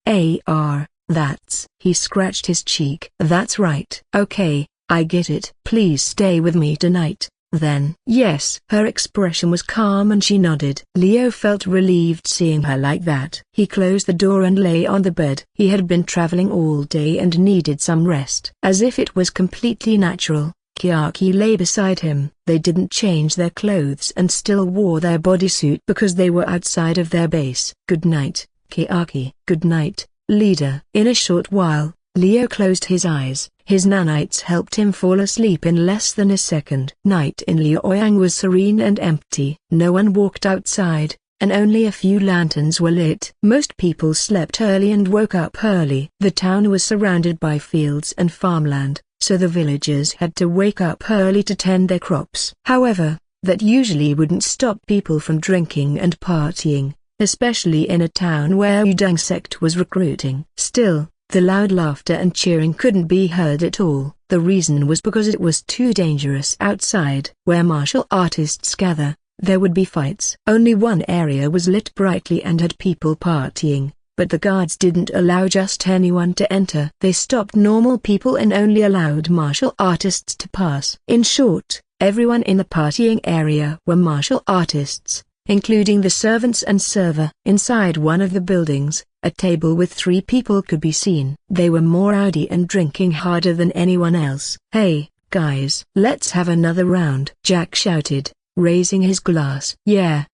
That's... He scratched his cheek. That's right. Okay, I get it. Please stay with me tonight, then. Yes. Her expression was calm and she nodded. Leo felt relieved seeing her like that. He closed the door and lay on the bed. He had been traveling all day and needed some rest. As if it was completely natural, Kiaki lay beside him. They didn't change their clothes and still wore their bodysuit because they were outside of their base. Good night, Kiaki. Good night, leader. In a short while, Leo closed his eyes. His nanites helped him fall asleep in less than a second. Night in Liaoyang was serene and empty. No one walked outside, and only a few lanterns were lit. Most people slept early and woke up early. The town was surrounded by fields and farmland, so the villagers had to wake up early to tend their crops. However, that usually wouldn't stop people from drinking and partying, especially in a town where Udang sect was recruiting. Still, the loud laughter and cheering couldn't be heard at all. The reason was because it was too dangerous outside. Where martial artists gather, there would be fights. Only one area was lit brightly and had people partying, but the guards didn't allow just anyone to enter. They stopped normal people and only allowed martial artists to pass. In short, everyone in the partying area were martial artists, including the servants and server. Inside one of the buildings, a table with 3 people could be seen. They were more rowdy and drinking harder than anyone else. Hey, guys, let's have another round, Jack shouted, raising his glass. Yeah,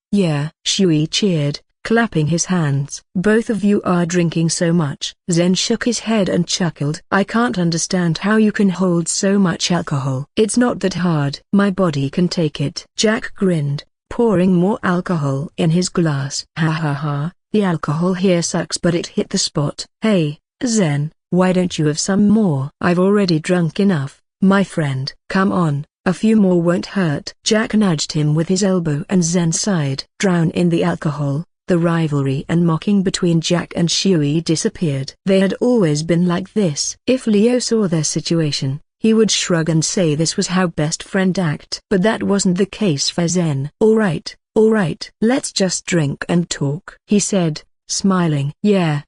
Shui cheered, clapping his hands. Both of you are drinking so much. Zen shook his head and chuckled. I can't understand how you can hold so much alcohol. It's not that hard. My body can take it. Jack grinned, pouring more alcohol in his glass. Ha. The alcohol here sucks, but it hit the spot. Hey, Zen, why don't you have some more? I've already drunk enough, my friend. Come on, a few more won't hurt. Jack nudged him with his elbow and Zen sighed. Drown in the alcohol. The rivalry and mocking between Jack and Shui disappeared. They had always been like this. If Leo saw their situation, he would shrug and say this was how best friend act. But that wasn't the case for Zen. Alright, let's just drink and talk, he said, smiling. Yeah,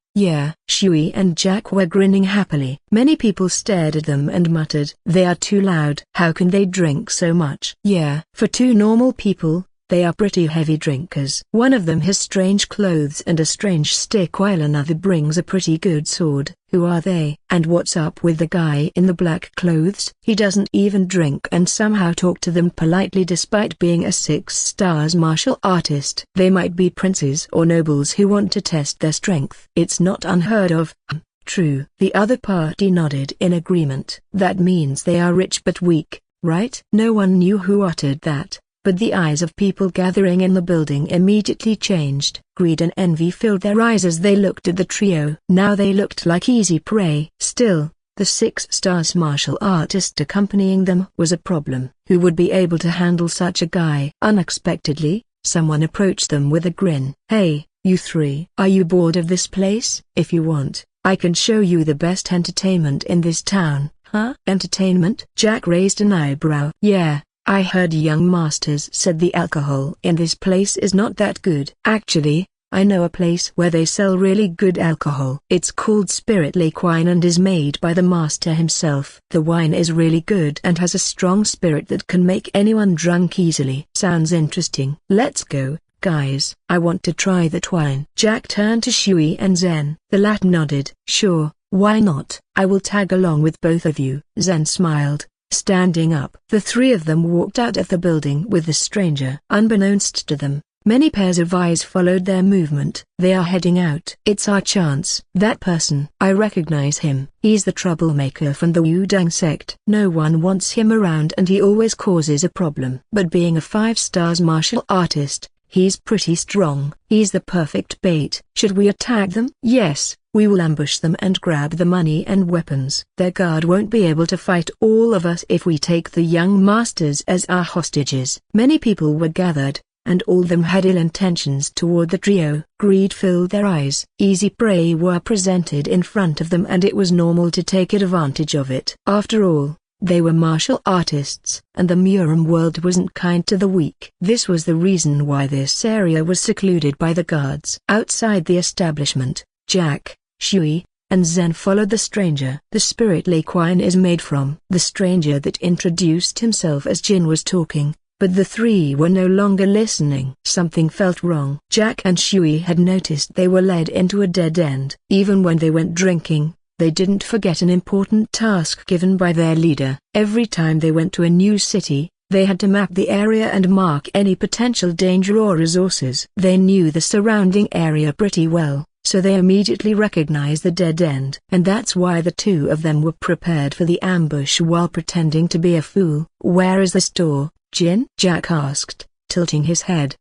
Shui and Jack were grinning happily. Many people stared at them and muttered, they are too loud. How can they drink so much? Yeah, for 2 normal people, they are pretty heavy drinkers. One of them has strange clothes and a strange stick while another brings a pretty good sword. Who are they? And what's up with the guy in the black clothes? He doesn't even drink and somehow talk to them politely despite being a 6 stars martial artist. They might be princes or nobles who want to test their strength. It's not unheard of. True. The other party nodded in agreement. That means they are rich but weak, right? No one knew who uttered that, but the eyes of people gathering in the building immediately changed. Greed and envy filled their eyes as they looked at the trio. Now they looked like easy prey. Still, the 6 stars martial artist accompanying them was a problem. Who would be able to handle such a guy? Unexpectedly, someone approached them with a grin. Hey, you 3. Are you bored of this place? If you want, I can show you the best entertainment in this town. Huh? Entertainment? Jack raised an eyebrow. Yeah. I heard young masters said the alcohol in this place is not that good. Actually, I know a place where they sell really good alcohol. It's called Spirit Lake Wine and is made by the master himself. The wine is really good and has a strong spirit that can make anyone drunk easily. Sounds interesting. Let's go, guys. I want to try that wine. Jack turned to Shui and Zen. The latter nodded. Sure, Why not? I will tag along with both of you. Zen smiled, standing up. The three of them walked out of the building with the stranger. Unbeknownst to them, many pairs of eyes followed their movement. They are heading out. It's our chance. That person. I recognize him. He's the troublemaker from the Wudang sect. No one wants him around and he always causes a problem. But being a 5-star martial artist, he's pretty strong. He's the perfect bait. Should we attack them? Yes, we will ambush them and grab the money and weapons. Their guard won't be able to fight all of us if we take the young masters as our hostages. Many people were gathered, and all of them had ill intentions toward the trio. Greed filled their eyes. Easy prey were presented in front of them and it was normal to take advantage of it. After all, they were martial artists, and the Murim world wasn't kind to the weak. This was the reason why this area was secluded by the guards. Outside the establishment, Jack, Shui, and Zen followed the stranger. The spirit Laquine is made from. The stranger that introduced himself as Jin was talking, but the three were no longer listening. Something felt wrong. Jack and Shui had noticed they were led into a dead end. Even when they went drinking, they didn't forget an important task given by their leader. Every time they went to a new city, they had to map the area and mark any potential danger or resources. They knew the surrounding area pretty well, so they immediately recognized the dead end. And that's why the two of them were prepared for the ambush while pretending to be a fool. Where is the store, Jin? Jack asked, tilting his head.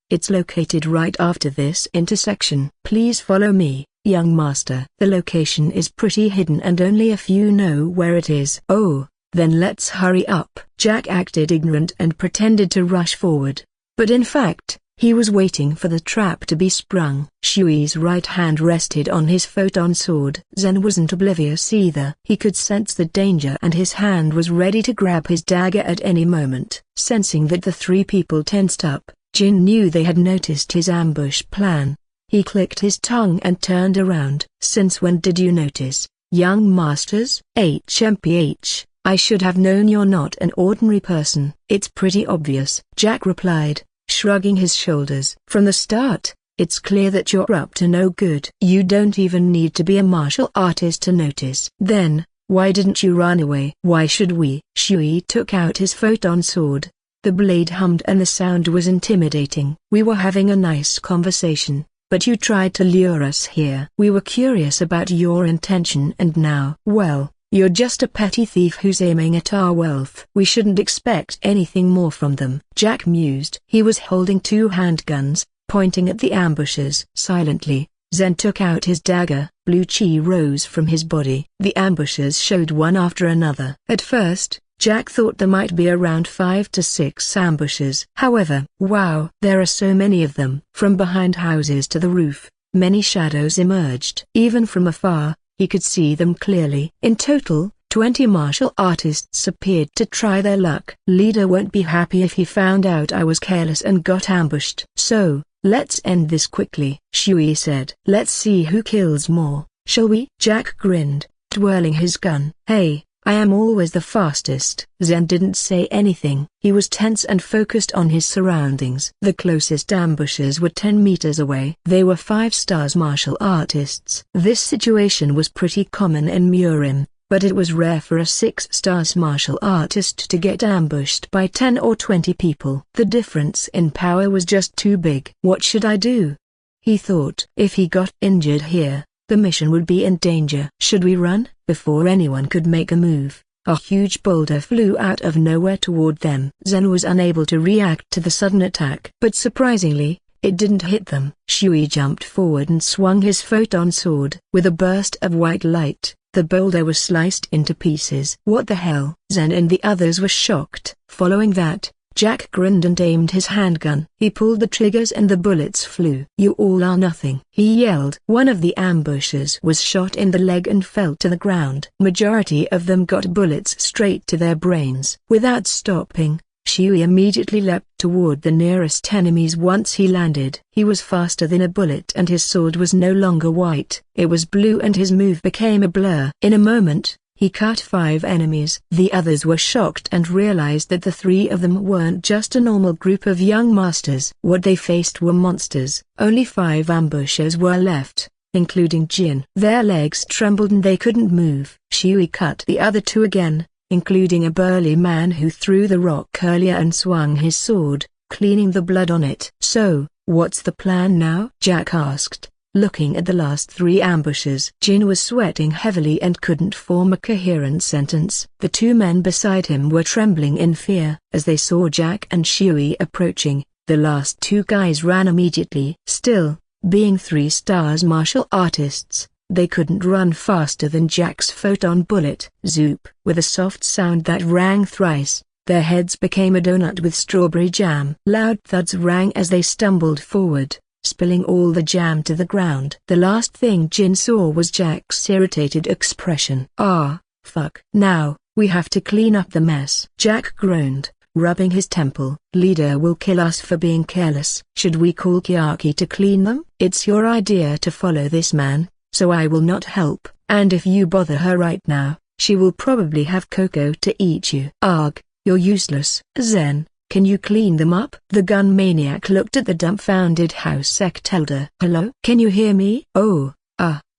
It's located right after this intersection. Please follow me, young master. The location is pretty hidden and only a few know where it is. Oh, then let's hurry up. Jack acted ignorant and pretended to rush forward, but in fact, he was waiting for the trap to be sprung. Shui's right hand rested on his photon sword. Zen wasn't oblivious either. He could sense the danger and his hand was ready to grab his dagger at any moment. Sensing that the three people tensed up, Jin knew they had noticed his ambush plan. He clicked his tongue and turned around. Since when did you notice, young masters? HMPH, I should have known you're not an ordinary person. It's pretty obvious, Jack replied, shrugging his shoulders. From the start, it's clear that you're up to no good. You don't even need to be a martial artist to notice. Then, why didn't you run away? Why should we? Shui took out his photon sword. The blade hummed and the sound was intimidating. We were having a nice conversation, but you tried to lure us here. We were curious about your intention and now, well, you're just a petty thief who's aiming at our wealth. We shouldn't expect anything more from them. Jack mused. He was holding two handguns, pointing at the ambushers. Silently, Zen took out his dagger. Blue chi rose from his body. The ambushers showed one after another. At first, Jack thought there might be around 5 to 6 ambushers. However, wow, there are so many of them. From behind houses to the roof, many shadows emerged. Even from afar, he could see them clearly. In total, 20 martial artists appeared to try their luck. Leader won't be happy if he found out I was careless and got ambushed. So, let's end this quickly, Shui said. Let's see who kills more, shall we? Jack grinned, twirling his gun. Hey, I am always the fastest. Zen didn't say anything. He was tense and focused on his surroundings. The closest ambushers were 10 meters away. They were 5-star martial artists. This situation was pretty common in Murim, but it was rare for a 6-star martial artist to get ambushed by 10 or 20 people. The difference in power was just too big. What should I do? He thought. If he got injured here, the mission would be in danger. Should we run? Before anyone could make a move, a huge boulder flew out of nowhere toward them. Zen was unable to react to the sudden attack. But surprisingly, it didn't hit them. Shui jumped forward and swung his photon sword. With a burst of white light, the boulder was sliced into pieces. What the hell? Zen and the others were shocked. Following that, Jack grinned and aimed his handgun. He pulled the triggers and the bullets flew. You all are nothing, he yelled. One of the ambushers was shot in the leg and fell to the ground. Majority of them got bullets straight to their brains. Without stopping, Shui immediately leapt toward the nearest enemies. Once he landed, he was faster than a bullet and his sword was no longer white. It was blue and his move became a blur. In a moment, he cut 5 enemies. The others were shocked and realized that the 3 of them weren't just a normal group of young masters. What they faced were monsters. Only 5 ambushers were left, including Jin. Their legs trembled and they couldn't move. Shui cut the other two again, including a burly man who threw the rock earlier and swung his sword, cleaning the blood on it. "So, what's the plan now?" Jack asked, looking at the last three ambushes. Jin was sweating heavily and couldn't form a coherent sentence. The two men beside him were trembling in fear. As they saw Jack and Shui approaching, the last two guys ran immediately. Still, being 3-star martial artists, they couldn't run faster than Jack's photon bullet. Zoop! With a soft sound that rang thrice, their heads became a donut with strawberry jam. Loud thuds rang as they stumbled forward, spilling all the jam to the ground. The last thing Jin saw was Jack's irritated expression. "Ah, fuck. Now, we have to clean up the mess." Jack groaned, rubbing his temple. "Leader will kill us for being careless. Should we call Kiyaki to clean them?" "It's your idea to follow this man, so I will not help, and if you bother her right now, she will probably have cocoa to eat you." "Arg, you're useless." "Zen, can you clean them up?" The gun maniac looked at the dumbfounded house sect elder. "Hello? Can you hear me?" "Oh,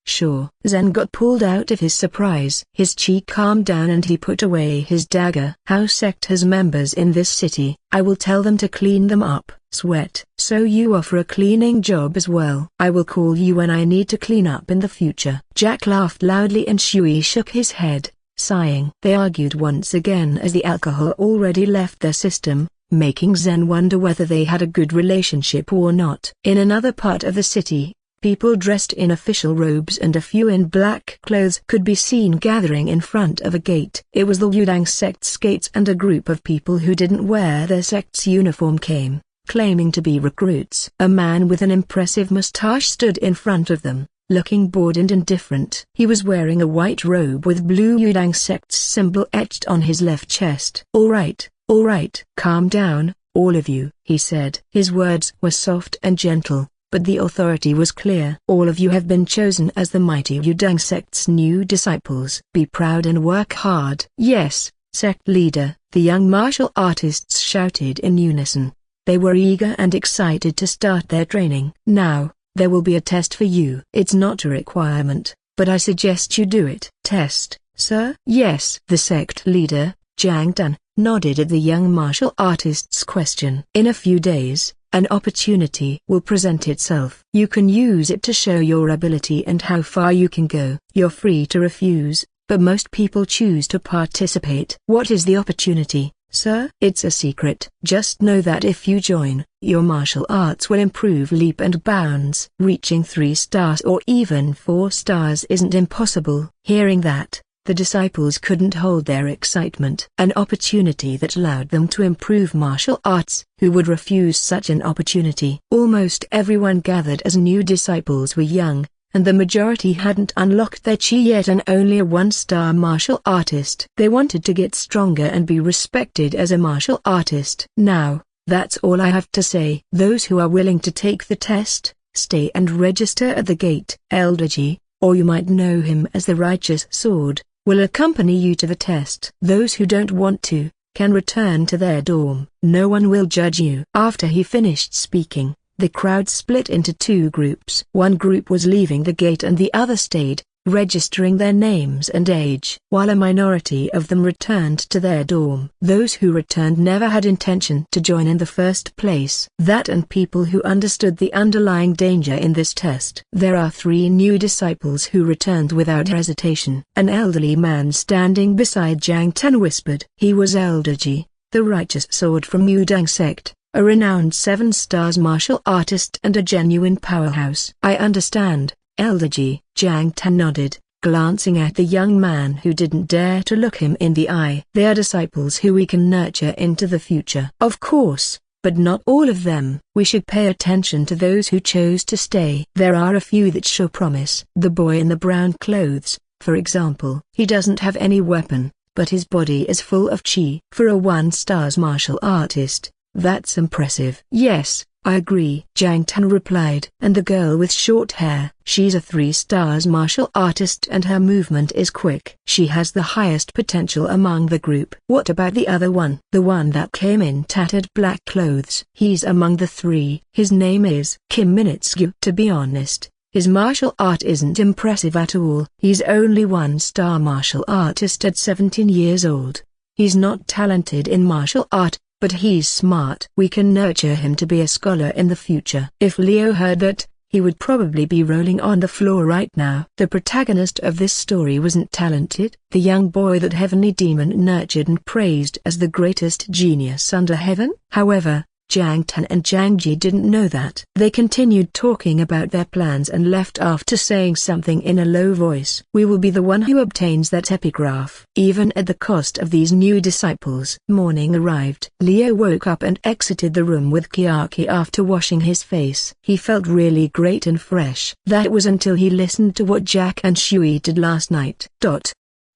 sure." Zen got pulled out of his surprise. His cheek calmed down and he put away his dagger. "House sect has members in this city. I will tell them to clean them up." "Sweat. So you offer a cleaning job as well?" "I will call you when I need to clean up in the future." Jack laughed loudly and Shui shook his head, sighing. They argued once again as the alcohol already left their system, making Zen wonder whether they had a good relationship or not. In another part of the city, people dressed in official robes and a few in black clothes could be seen gathering in front of a gate. It was the Yudang sect's gates, and a group of people who didn't wear their sect's uniform came, claiming to be recruits. A man with an impressive mustache stood in front of them, looking bored and indifferent. He was wearing a white robe with blue Yudang sect's symbol etched on his left chest. All right, calm down, all of you," he said. His words were soft and gentle, but the authority was clear. "All of you have been chosen as the mighty Yudang sect's new disciples. Be proud and work hard." "Yes, sect leader," the young martial artists shouted in unison. They were eager and excited to start their training. "Now, there will be a test for you. It's not a requirement, but I suggest you do it." "Test, sir?" "Yes." The sect leader, Jiang Tan, nodded at the young martial artist's question. "In a few days, an opportunity will present itself. You can use it to show your ability and how far you can go. You're free to refuse, but most people choose to participate." "What is the opportunity, sir?" "It's a secret. Just know that if you join, your martial arts will improve leap and bounds. Reaching 3 stars or even 4 stars isn't impossible." Hearing that, the disciples couldn't hold their excitement. An opportunity that allowed them to improve martial arts. Who would refuse such an opportunity? Almost everyone gathered as new disciples were young, and the majority hadn't unlocked their chi yet and only a 1-star martial artist. They wanted to get stronger and be respected as a martial artist. Now, that's all I have to say. Those who are willing to take the test, stay and register at the gate. Elder G, or you might know him as the Righteous Sword, will accompany you to the test. Those who don't want to, can return to their dorm. No one will judge you. After he finished speaking, the crowd split into 2 groups. One group was leaving the gate and the other stayed, registering their names and age, while a minority of them returned to their dorm. Those who returned never had intention to join in the first place. That and people who understood the underlying danger in this test. There are 3 new disciples who returned without hesitation. An elderly man standing beside Jiang Tan whispered. He was Elder Ji, the Righteous Sword from Yudang sect, a renowned 7 stars martial artist and a genuine powerhouse. I understand, Elder Ji. Jiang Tan nodded, glancing at the young man who didn't dare to look him in the eye. They are disciples who we can nurture into the future. Of course, but not all of them. We should pay attention to those who chose to stay. There are a few that show promise. The boy in the brown clothes, for example. He doesn't have any weapon, but his body is full of chi. For a 1-star martial artist, that's impressive. Yes, I agree, Jiang Tan replied. And the girl with short hair? She's a 3 stars martial artist and her movement is quick. She has the highest potential among the group. What about the other one? The one that came in tattered black clothes. He's among the 3. His name is Kim Minitsu. To be honest, His martial art isn't impressive at all. He's only one-star martial artist at 17 years old. He's not talented in martial art, but he's smart. We can nurture him to be a scholar in the future." If Leo heard that, he would probably be rolling on the floor right now. The protagonist of this story wasn't talented, the young boy that Heavenly Demon nurtured and praised as the greatest genius under heaven. However, Jiang Tan and Jiang Ji didn't know that. They continued talking about their plans and left after saying something in a low voice. "We will be the one who obtains that epigraph, even at the cost of these new disciples." Morning arrived. Leo woke up and exited the room with Kiaki after washing his face. He felt really great and fresh. That was until he listened to what Jack and Shui did last night.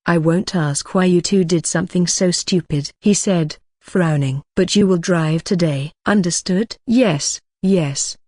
"I won't ask why you two did something so stupid," he said, frowning. "But you will drive today, understood?" Yes,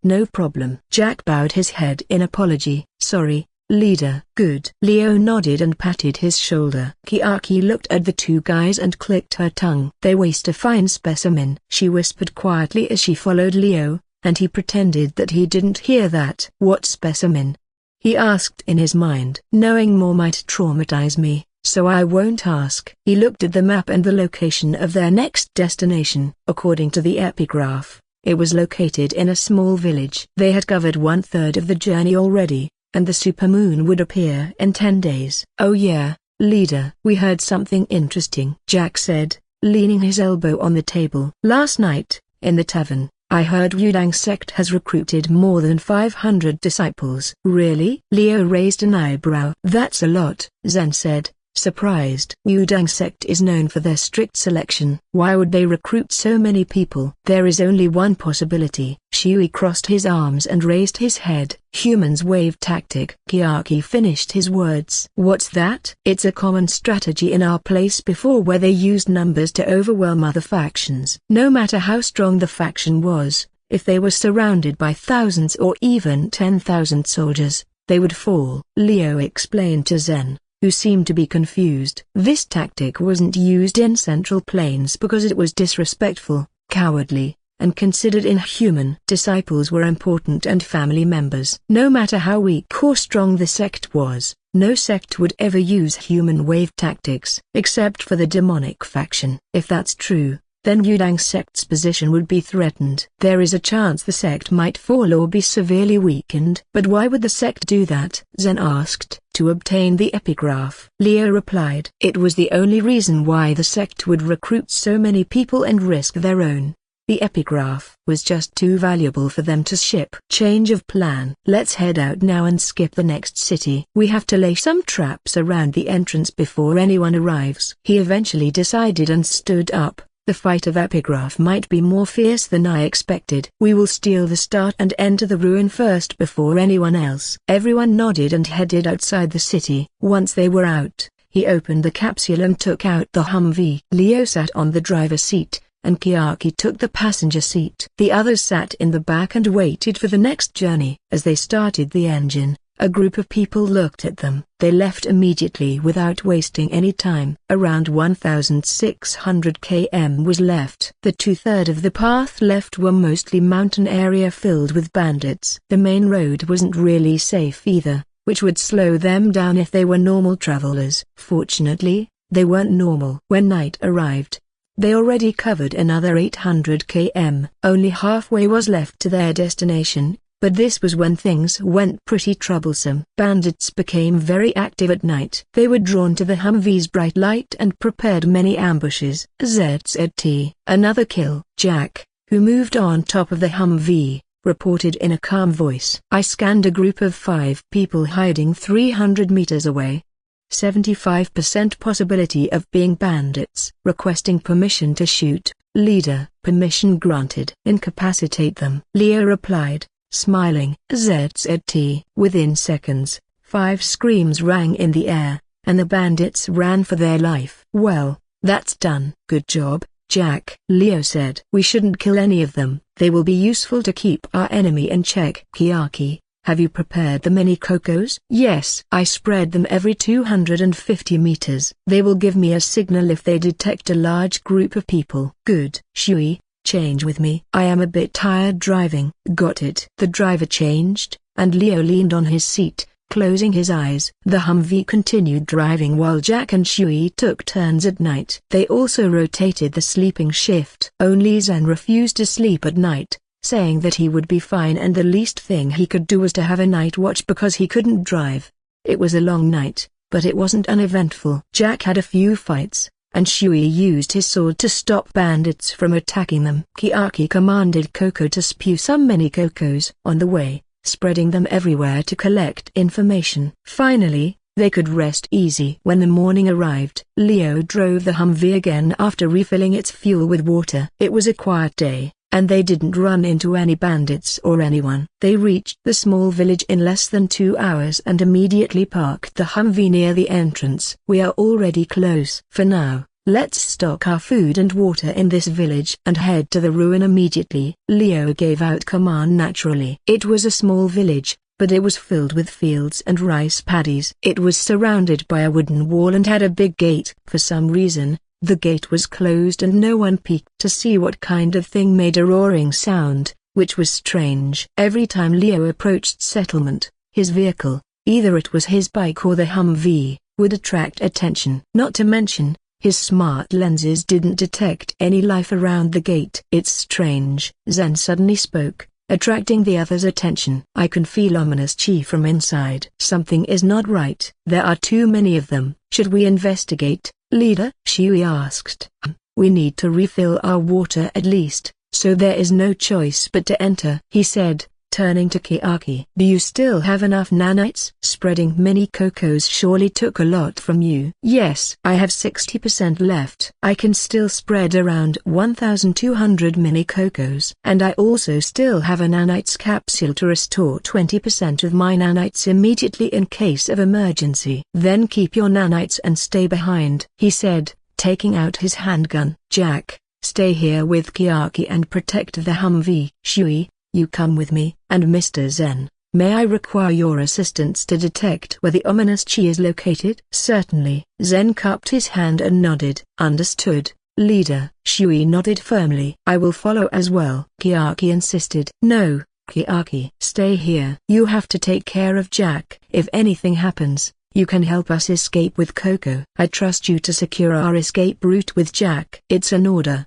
no problem." Jack bowed his head in apology. "Sorry, leader." "Good." Leo nodded and patted his shoulder. Kiaki looked at the two guys and clicked her tongue. "They waste a fine specimen," she whispered quietly as she followed Leo, and he pretended that he didn't hear that. "What specimen?" he asked in his mind. "Knowing more might traumatize me, so I won't ask." He looked at the map and the location of their next destination. According to the epigraph, it was located in a small village. They had covered 1/3 of the journey already, and the supermoon would appear in 10 days. "Oh yeah, leader." "We heard something interesting," Jack said, leaning his elbow on the table. "Last night, in the tavern, I heard Yudang sect has recruited more than 500 disciples." "Really?" Leo raised an eyebrow. "That's a lot," Zen said, surprised. "Yudang sect is known for their strict selection. Why would they recruit so many people?" "There is only one possibility." Shui crossed his arms and raised his head. "Humans wave tactic." Kiaki finished his words. "What's that?" "It's a common strategy in our place before where they used numbers to overwhelm other factions. No matter how strong the faction was, if they were surrounded by thousands or even 10,000 soldiers, they would fall." Leo explained to Zen, who seemed to be confused. "This tactic wasn't used in Central Plains because it was disrespectful, cowardly, and considered inhuman. Disciples were important and family members. No matter how weak or strong the sect was, no sect would ever use human wave tactics, except for the demonic faction. If that's true, then Yudang sect's position would be threatened. There is a chance the sect might fall or be severely weakened." "But why would the sect do that?" Zen asked. "To obtain the epigraph," Leo replied. "It was the only reason why the sect would recruit so many people and risk their own. The epigraph was just too valuable for them to ship." "Change of plan. Let's head out now and skip the next city. We have to lay some traps around the entrance before anyone arrives." He eventually decided and stood up. "The fight of epigraph might be more fierce than I expected. We will steal the start and enter the ruin first before anyone else." Everyone nodded and headed outside the city. Once they were out, he opened the capsule and took out the Humvee. Leo sat on the driver's seat, and Kiaki took the passenger seat. The others sat in the back and waited for the next journey. As they started the engine, a group of people looked at them. They left immediately without wasting any time. Around 1,600 km was left. The 2/3 of the path left were mostly mountain area filled with bandits. The main road wasn't really safe either, which would slow them down if they were normal travelers. Fortunately, they weren't normal. When night arrived, they already covered another 800 km. Only halfway was left to their destination. But this was when things went pretty troublesome. Bandits became very active at night. They were drawn to the Humvee's bright light and prepared many ambushes. ZZT. Another kill. Jack, who moved on top of the Humvee, reported in a calm voice. "I scanned a group of 5 people hiding 300 meters away. 75% possibility of being bandits. Requesting permission to shoot, leader." "Permission granted." "Incapacitate them," Leo replied, smiling. ZZT. Within seconds, 5 screams rang in the air, and the bandits ran for their life. "Well, that's done." "Good job, Jack," Leo said. "We shouldn't kill any of them. They will be useful to keep our enemy in check." "Kiaki, have you prepared the mini cocos?" "Yes. I spread them every 250 meters. They will give me a signal if they detect a large group of people." "Good." "Shui, change with me. I am a bit tired driving." "Got it." The driver changed, and Leo leaned on his seat, closing his eyes. The Humvee continued driving while Jack and Shui took turns at night. They also rotated the sleeping shift. Only Zen refused to sleep at night, saying that he would be fine and the least thing he could do was to have a night watch because he couldn't drive. It was a long night, but it wasn't uneventful. Jack had a few fights, and Shui used his sword to stop bandits from attacking them. Kiaki commanded Coco to spew some many cocos on the way, spreading them everywhere to collect information. Finally, they could rest easy. When the morning arrived, Leo drove the Humvee again after refilling its fuel with water. It was a quiet day, and they didn't run into any bandits or anyone. They reached the small village in less than 2 hours and immediately parked the Humvee near the entrance. "We are already close. For now, let's stock our food and water in this village and head to the ruin immediately." Leo gave out command naturally. It was a small village, but it was filled with fields and rice paddies. It was surrounded by a wooden wall and had a big gate. For some reason, the gate was closed and no one peeked to see what kind of thing made a roaring sound, which was strange. Every time Leo approached settlement, his vehicle, either it was his bike or the Humvee, would attract attention. Not to mention, his smart lenses didn't detect any life around the gate. "It's strange," Zen suddenly spoke, attracting the others' attention. "I can feel ominous chi from inside. Something is not right. There are too many of them. Should we investigate, leader?" Shui asked. "We need to refill our water at least, so there is no choice but to enter," he said, turning to Kiaki. "Do you still have enough nanites? Spreading many cocos surely took a lot from you." "Yes, I have 60% left. I can still spread around 1,200 mini cocos. And I also still have a nanites capsule to restore 20% of my nanites immediately in case of emergency." "Then keep your nanites and stay behind," he said, taking out his handgun. "Jack, stay here with Kiaki and protect the Humvee." "Shui, you come with me." "And Mr. Zen, may I require your assistance to detect where the ominous chi is located?" "Certainly." Zen cupped his hand and nodded. "Understood, leader." Shui nodded firmly. "I will follow as well," Kiaki insisted. "No, Kiaki. Stay here. You have to take care of Jack. If anything happens, you can help us escape with Coco. I trust you to secure our escape route with Jack." "It's an order."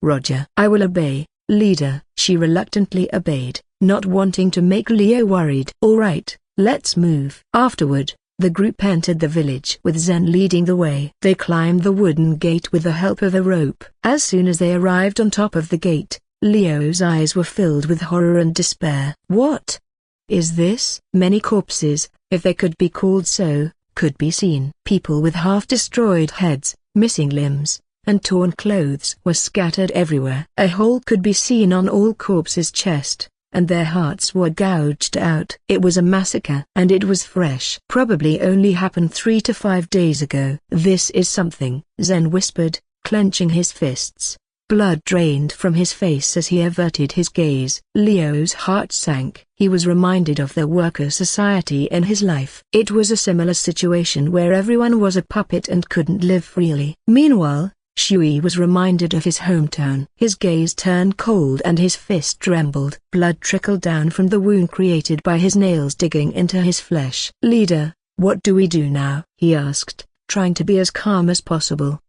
"Roger. I will obey, leader." She reluctantly obeyed, not wanting to make Leo worried. "All right, let's move." Afterward, the group entered the village with Zen leading the way. They climbed the wooden gate with the help of a rope. As soon as they arrived on top of the gate, Leo's eyes were filled with horror and despair. "What is this?" Many corpses, if they could be called so, could be seen. People with half-destroyed heads, missing limbs, and torn clothes were scattered everywhere. A hole could be seen on all corpses' chest, and their hearts were gouged out. It was a massacre. And it was fresh. Probably only happened 3 to 5 days ago. "This is something," Zen whispered, clenching his fists. Blood drained from his face as he averted his gaze. Leo's heart sank. He was reminded of the worker society in his life. It was a similar situation where everyone was a puppet and couldn't live freely. Meanwhile, Shui was reminded of his hometown. His gaze turned cold and his fist trembled. Blood trickled down from the wound created by his nails digging into his flesh. "Leader, what do we do now?" he asked, trying to be as calm as possible.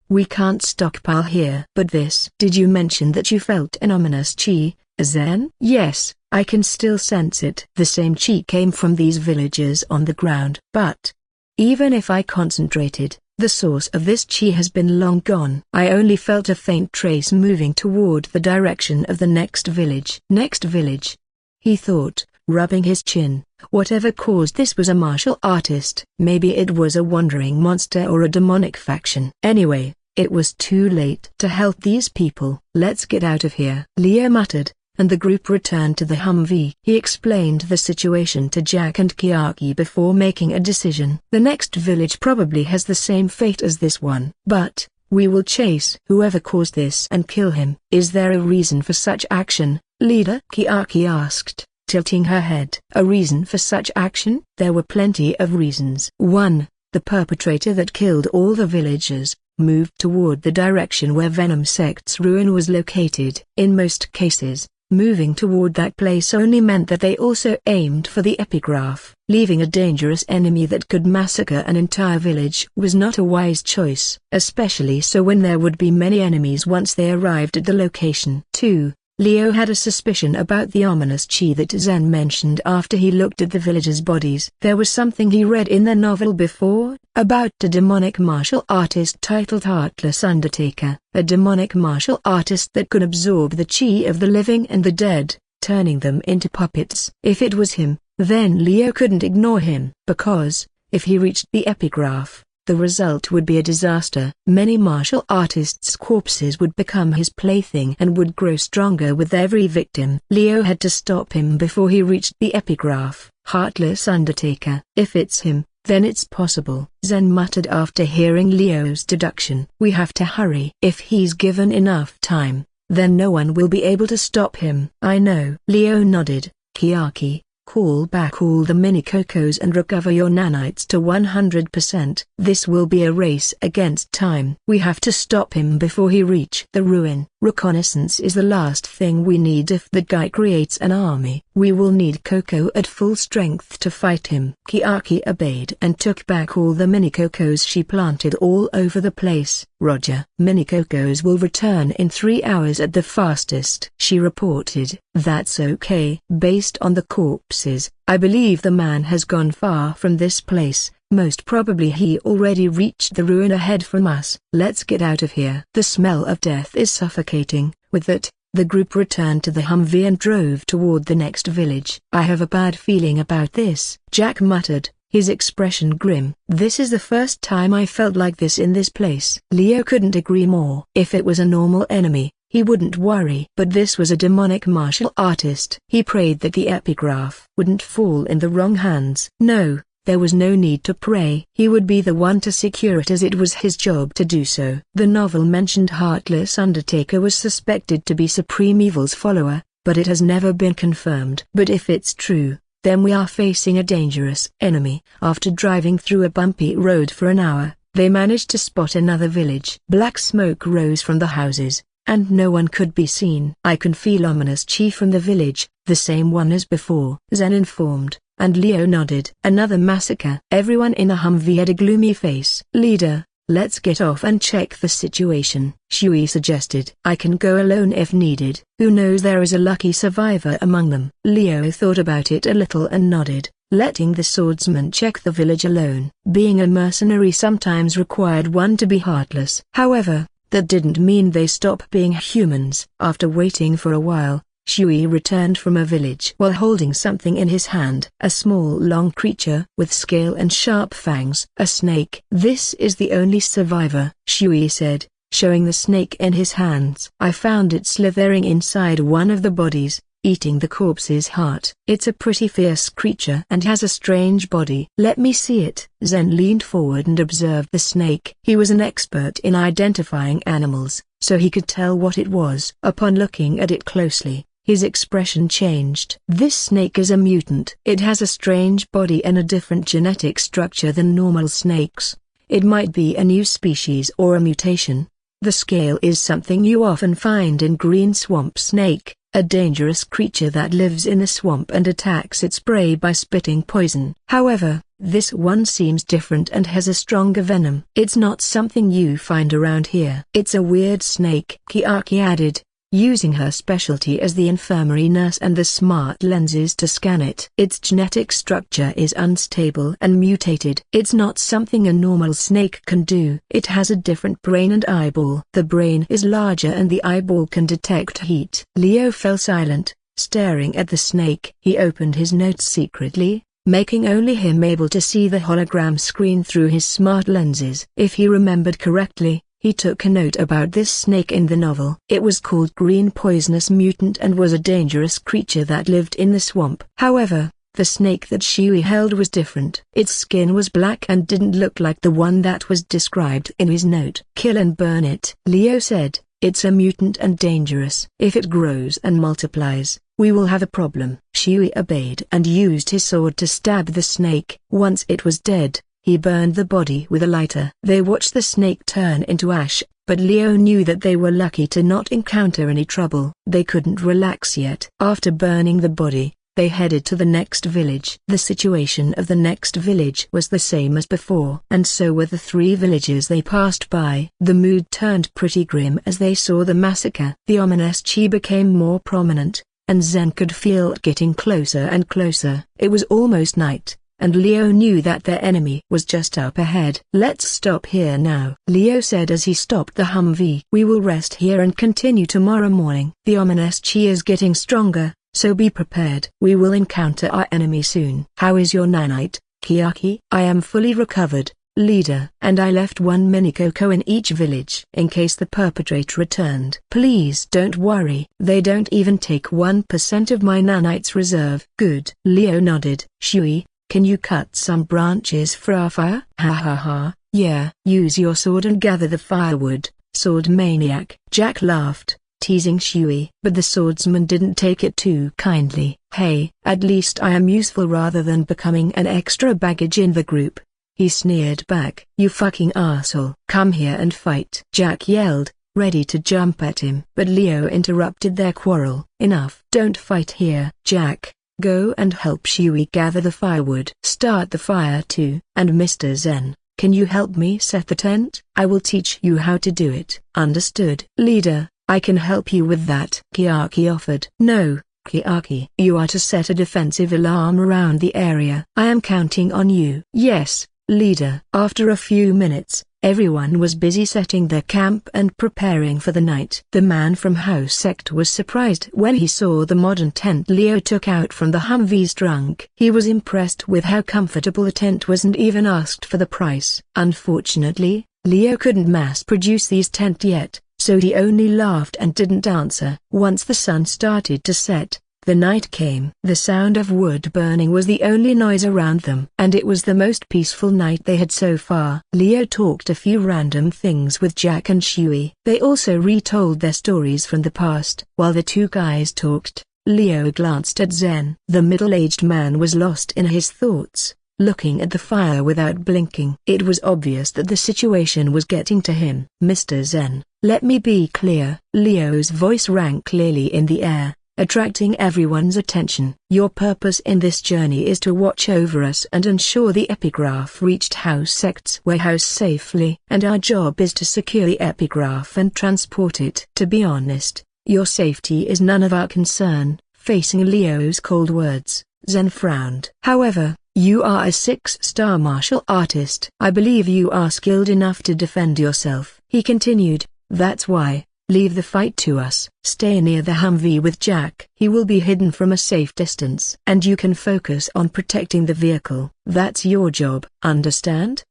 "We can't stockpile here." "But this—" "Did you mention that you felt an ominous chi, Zen?" "Yes, I can still sense it." "The same chi came from these villagers on the ground. But even if I concentrated, the source of this chi has been long gone. I only felt a faint trace moving toward the direction of the next village." "Next village?" he thought, rubbing his chin. Whatever caused this was a martial artist. Maybe it was a wandering monster or a demonic faction. Anyway, it was too late to help these people. "Let's get out of here," Leo muttered, and the group returned to the Humvee. He explained the situation to Jack and Kiaki before making a decision. "The next village probably has the same fate as this one. But we will chase whoever caused this and kill him." "Is there a reason for such action, leader?" Kiaki asked, tilting her head. "A reason for such action?" "There were plenty of reasons. 1. The perpetrator that killed all the villagers moved toward the direction where Venom Sect's ruin was located. In most cases, Moving toward that place only meant that they also aimed for the epigraph. Leaving a dangerous enemy that could massacre an entire village was not a wise choice, especially so when there would be many enemies once they arrived at the location. 2. Leo had a suspicion about the ominous chi that Zen mentioned after he looked at the villagers' bodies. There was something he read in the novel before, about a demonic martial artist titled Heartless Undertaker, a demonic martial artist that could absorb the chi of the living and the dead, turning them into puppets. If it was him, then Leo couldn't ignore him, because, if he reached the epigraph, the result would be a disaster. Many martial artists' corpses would become his plaything and would grow stronger with every victim. Leo had to stop him before he reached the epigraph. Heartless Undertaker. If it's him, then it's possible, Zen muttered after hearing Leo's deduction. We have to hurry. If he's given enough time, then no one will be able to stop him. I know. Leo nodded. Kiaki, call back all the mini-cocos and recover your nanites to 100%. This will be a race against time. We have to stop him before he reach the ruin. Reconnaissance is the last thing we need. If that guy creates an army, we will need Coco at full strength to fight him. Kiaki obeyed and took back all the mini-cocos she planted all over the place. Roger. Mini-cocos will return in 3 hours at the fastest, she reported. That's okay. Based on the corpses, I believe the man has gone far from this place. Most probably he already reached the ruin ahead from us. Let's get out of here. The smell of death is suffocating. With that, the group returned to the Humvee and drove toward the next village. I have a bad feeling about this, Jack muttered, his expression grim. This is the first time I felt like this in this place. Leo couldn't agree more. If it was a normal enemy, he wouldn't worry. But this was a demonic martial artist. He prayed that the epigraph wouldn't fall in the wrong hands. No. There was no need to pray. He would be the one to secure it, as it was his job to do so. The novel mentioned Heartless Undertaker was suspected to be Supreme Evil's follower, but it has never been confirmed. But if it's true, then we are facing a dangerous enemy. After driving through a bumpy road for an hour, they managed to spot another village. Black smoke rose from the houses, and no one could be seen. I can feel ominous chi from the village, the same one as before, Zen informed. And Leo nodded. Another massacre. Everyone in a Humvee had a gloomy face. Leader, let's get off and check the situation, Shui suggested. I can go alone if needed. Who knows, there is a lucky survivor among them. Leo thought about it a little and nodded, letting the swordsman check the village alone. Being a mercenary sometimes required one to be heartless. However, that didn't mean they stop being humans. After waiting for a while, Shui returned from a village while holding something in his hand. A small long creature with scale and sharp fangs. A snake. This is the only survivor, Shui said, showing the snake in his hands. I found it slithering inside one of the bodies, eating the corpse's heart. It's a pretty fierce creature and has a strange body. Let me see it. Zen leaned forward and observed the snake. He was an expert in identifying animals, so he could tell what it was. Upon looking at it closely, his expression changed. This snake is a mutant. It has a strange body and a different genetic structure than normal snakes. It might be a new species or a mutation. The scale is something you often find in green swamp snake, a dangerous creature that lives in the swamp and attacks its prey by spitting poison. However, this one seems different and has a stronger venom. It's not something you find around here. It's a weird snake, Kiaki added, using her specialty as the infirmary nurse and the smart lenses to scan it. Its genetic structure is unstable and mutated. It's not something a normal snake can do. It has a different brain and eyeball. The brain is larger and the eyeball can detect heat. Leo fell silent, staring at the snake. He opened his notes secretly, making only him able to see the hologram screen through his smart lenses. If he remembered correctly, he took a note about this snake in the novel. It was called Green Poisonous Mutant and was a dangerous creature that lived in the swamp. However, the snake that Shui held was different. Its skin was black and didn't look like the one that was described in his note. Kill and burn it, Leo said. It's a mutant and dangerous. If it grows and multiplies, we will have a problem. Shui obeyed and used his sword to stab the snake. Once it was dead, he burned the body with a lighter. They watched the snake turn into ash, but Leo knew that they were lucky to not encounter any trouble. They couldn't relax yet. After burning the body, they headed to the next village. The situation of the next village was the same as before, and so were the 3 villages they passed by. The mood turned pretty grim as they saw the massacre. The ominous chi became more prominent, and Zen could feel it getting closer and closer. It was almost night, and Leo knew that their enemy was just up ahead. "Let's stop here now," Leo said as he stopped the Humvee. "We will rest here and continue tomorrow morning. The ominous chi is getting stronger, so be prepared. We will encounter our enemy soon." "How is your nanite, Kiaki?" "I am fully recovered, leader. And I left 1 mini Coco in each village in case the perpetrator returned." "Please don't worry. They don't even take 1% of my nanite's reserve." "Good." Leo nodded. "Shui, can you cut some branches for our fire?" "Ha ha ha, yeah." "Use your sword and gather the firewood, sword maniac." Jack laughed, teasing Shui. But the swordsman didn't take it too kindly. "Hey, at least I am useful rather than becoming an extra baggage in the group," he sneered back. "You fucking asshole. Come here and fight," Jack yelled, ready to jump at him. But Leo interrupted their quarrel. "Enough. Don't fight here." "Jack, go and help Shui gather the firewood. Start the fire too. And Mr. Zen, can you help me set the tent? I will teach you how to do it." "Understood." "Leader, I can help you with that," Kiaki offered. "No, Kiaki. You are to set a defensive alarm around the area. I am counting on you." "Yes, leader." After a few minutes, everyone was busy setting their camp and preparing for the night. The man from House Sect was surprised when he saw the modern tent Leo took out from the Humvee's trunk. He was impressed with how comfortable the tent was and even asked for the price. Unfortunately, Leo couldn't mass-produce these tents yet, so he only laughed and didn't answer. Once the sun started to set, the night came. The sound of wood burning was the only noise around them, and it was the most peaceful night they had so far. Leo talked a few random things with Jack and Shui. They also retold their stories from the past. While the 2 guys talked, Leo glanced at Zen. The middle-aged man was lost in his thoughts, looking at the fire without blinking. It was obvious that the situation was getting to him. "Mr. Zen, let me be clear." Leo's voice rang clearly in the air, attracting everyone's attention. "Your purpose in this journey is to watch over us and ensure the epigraph reached House Sect's warehouse safely. And our job is to secure the epigraph and transport it. To be honest, your safety is none of our concern." Facing Leo's cold words, Zen frowned. "However, you are a 6-star martial artist. I believe you are skilled enough to defend yourself." He continued, "That's why, leave the fight to us. Stay near the Humvee with Jack. He will be hidden from a safe distance. And you can focus on protecting the vehicle. That's your job. Understand?"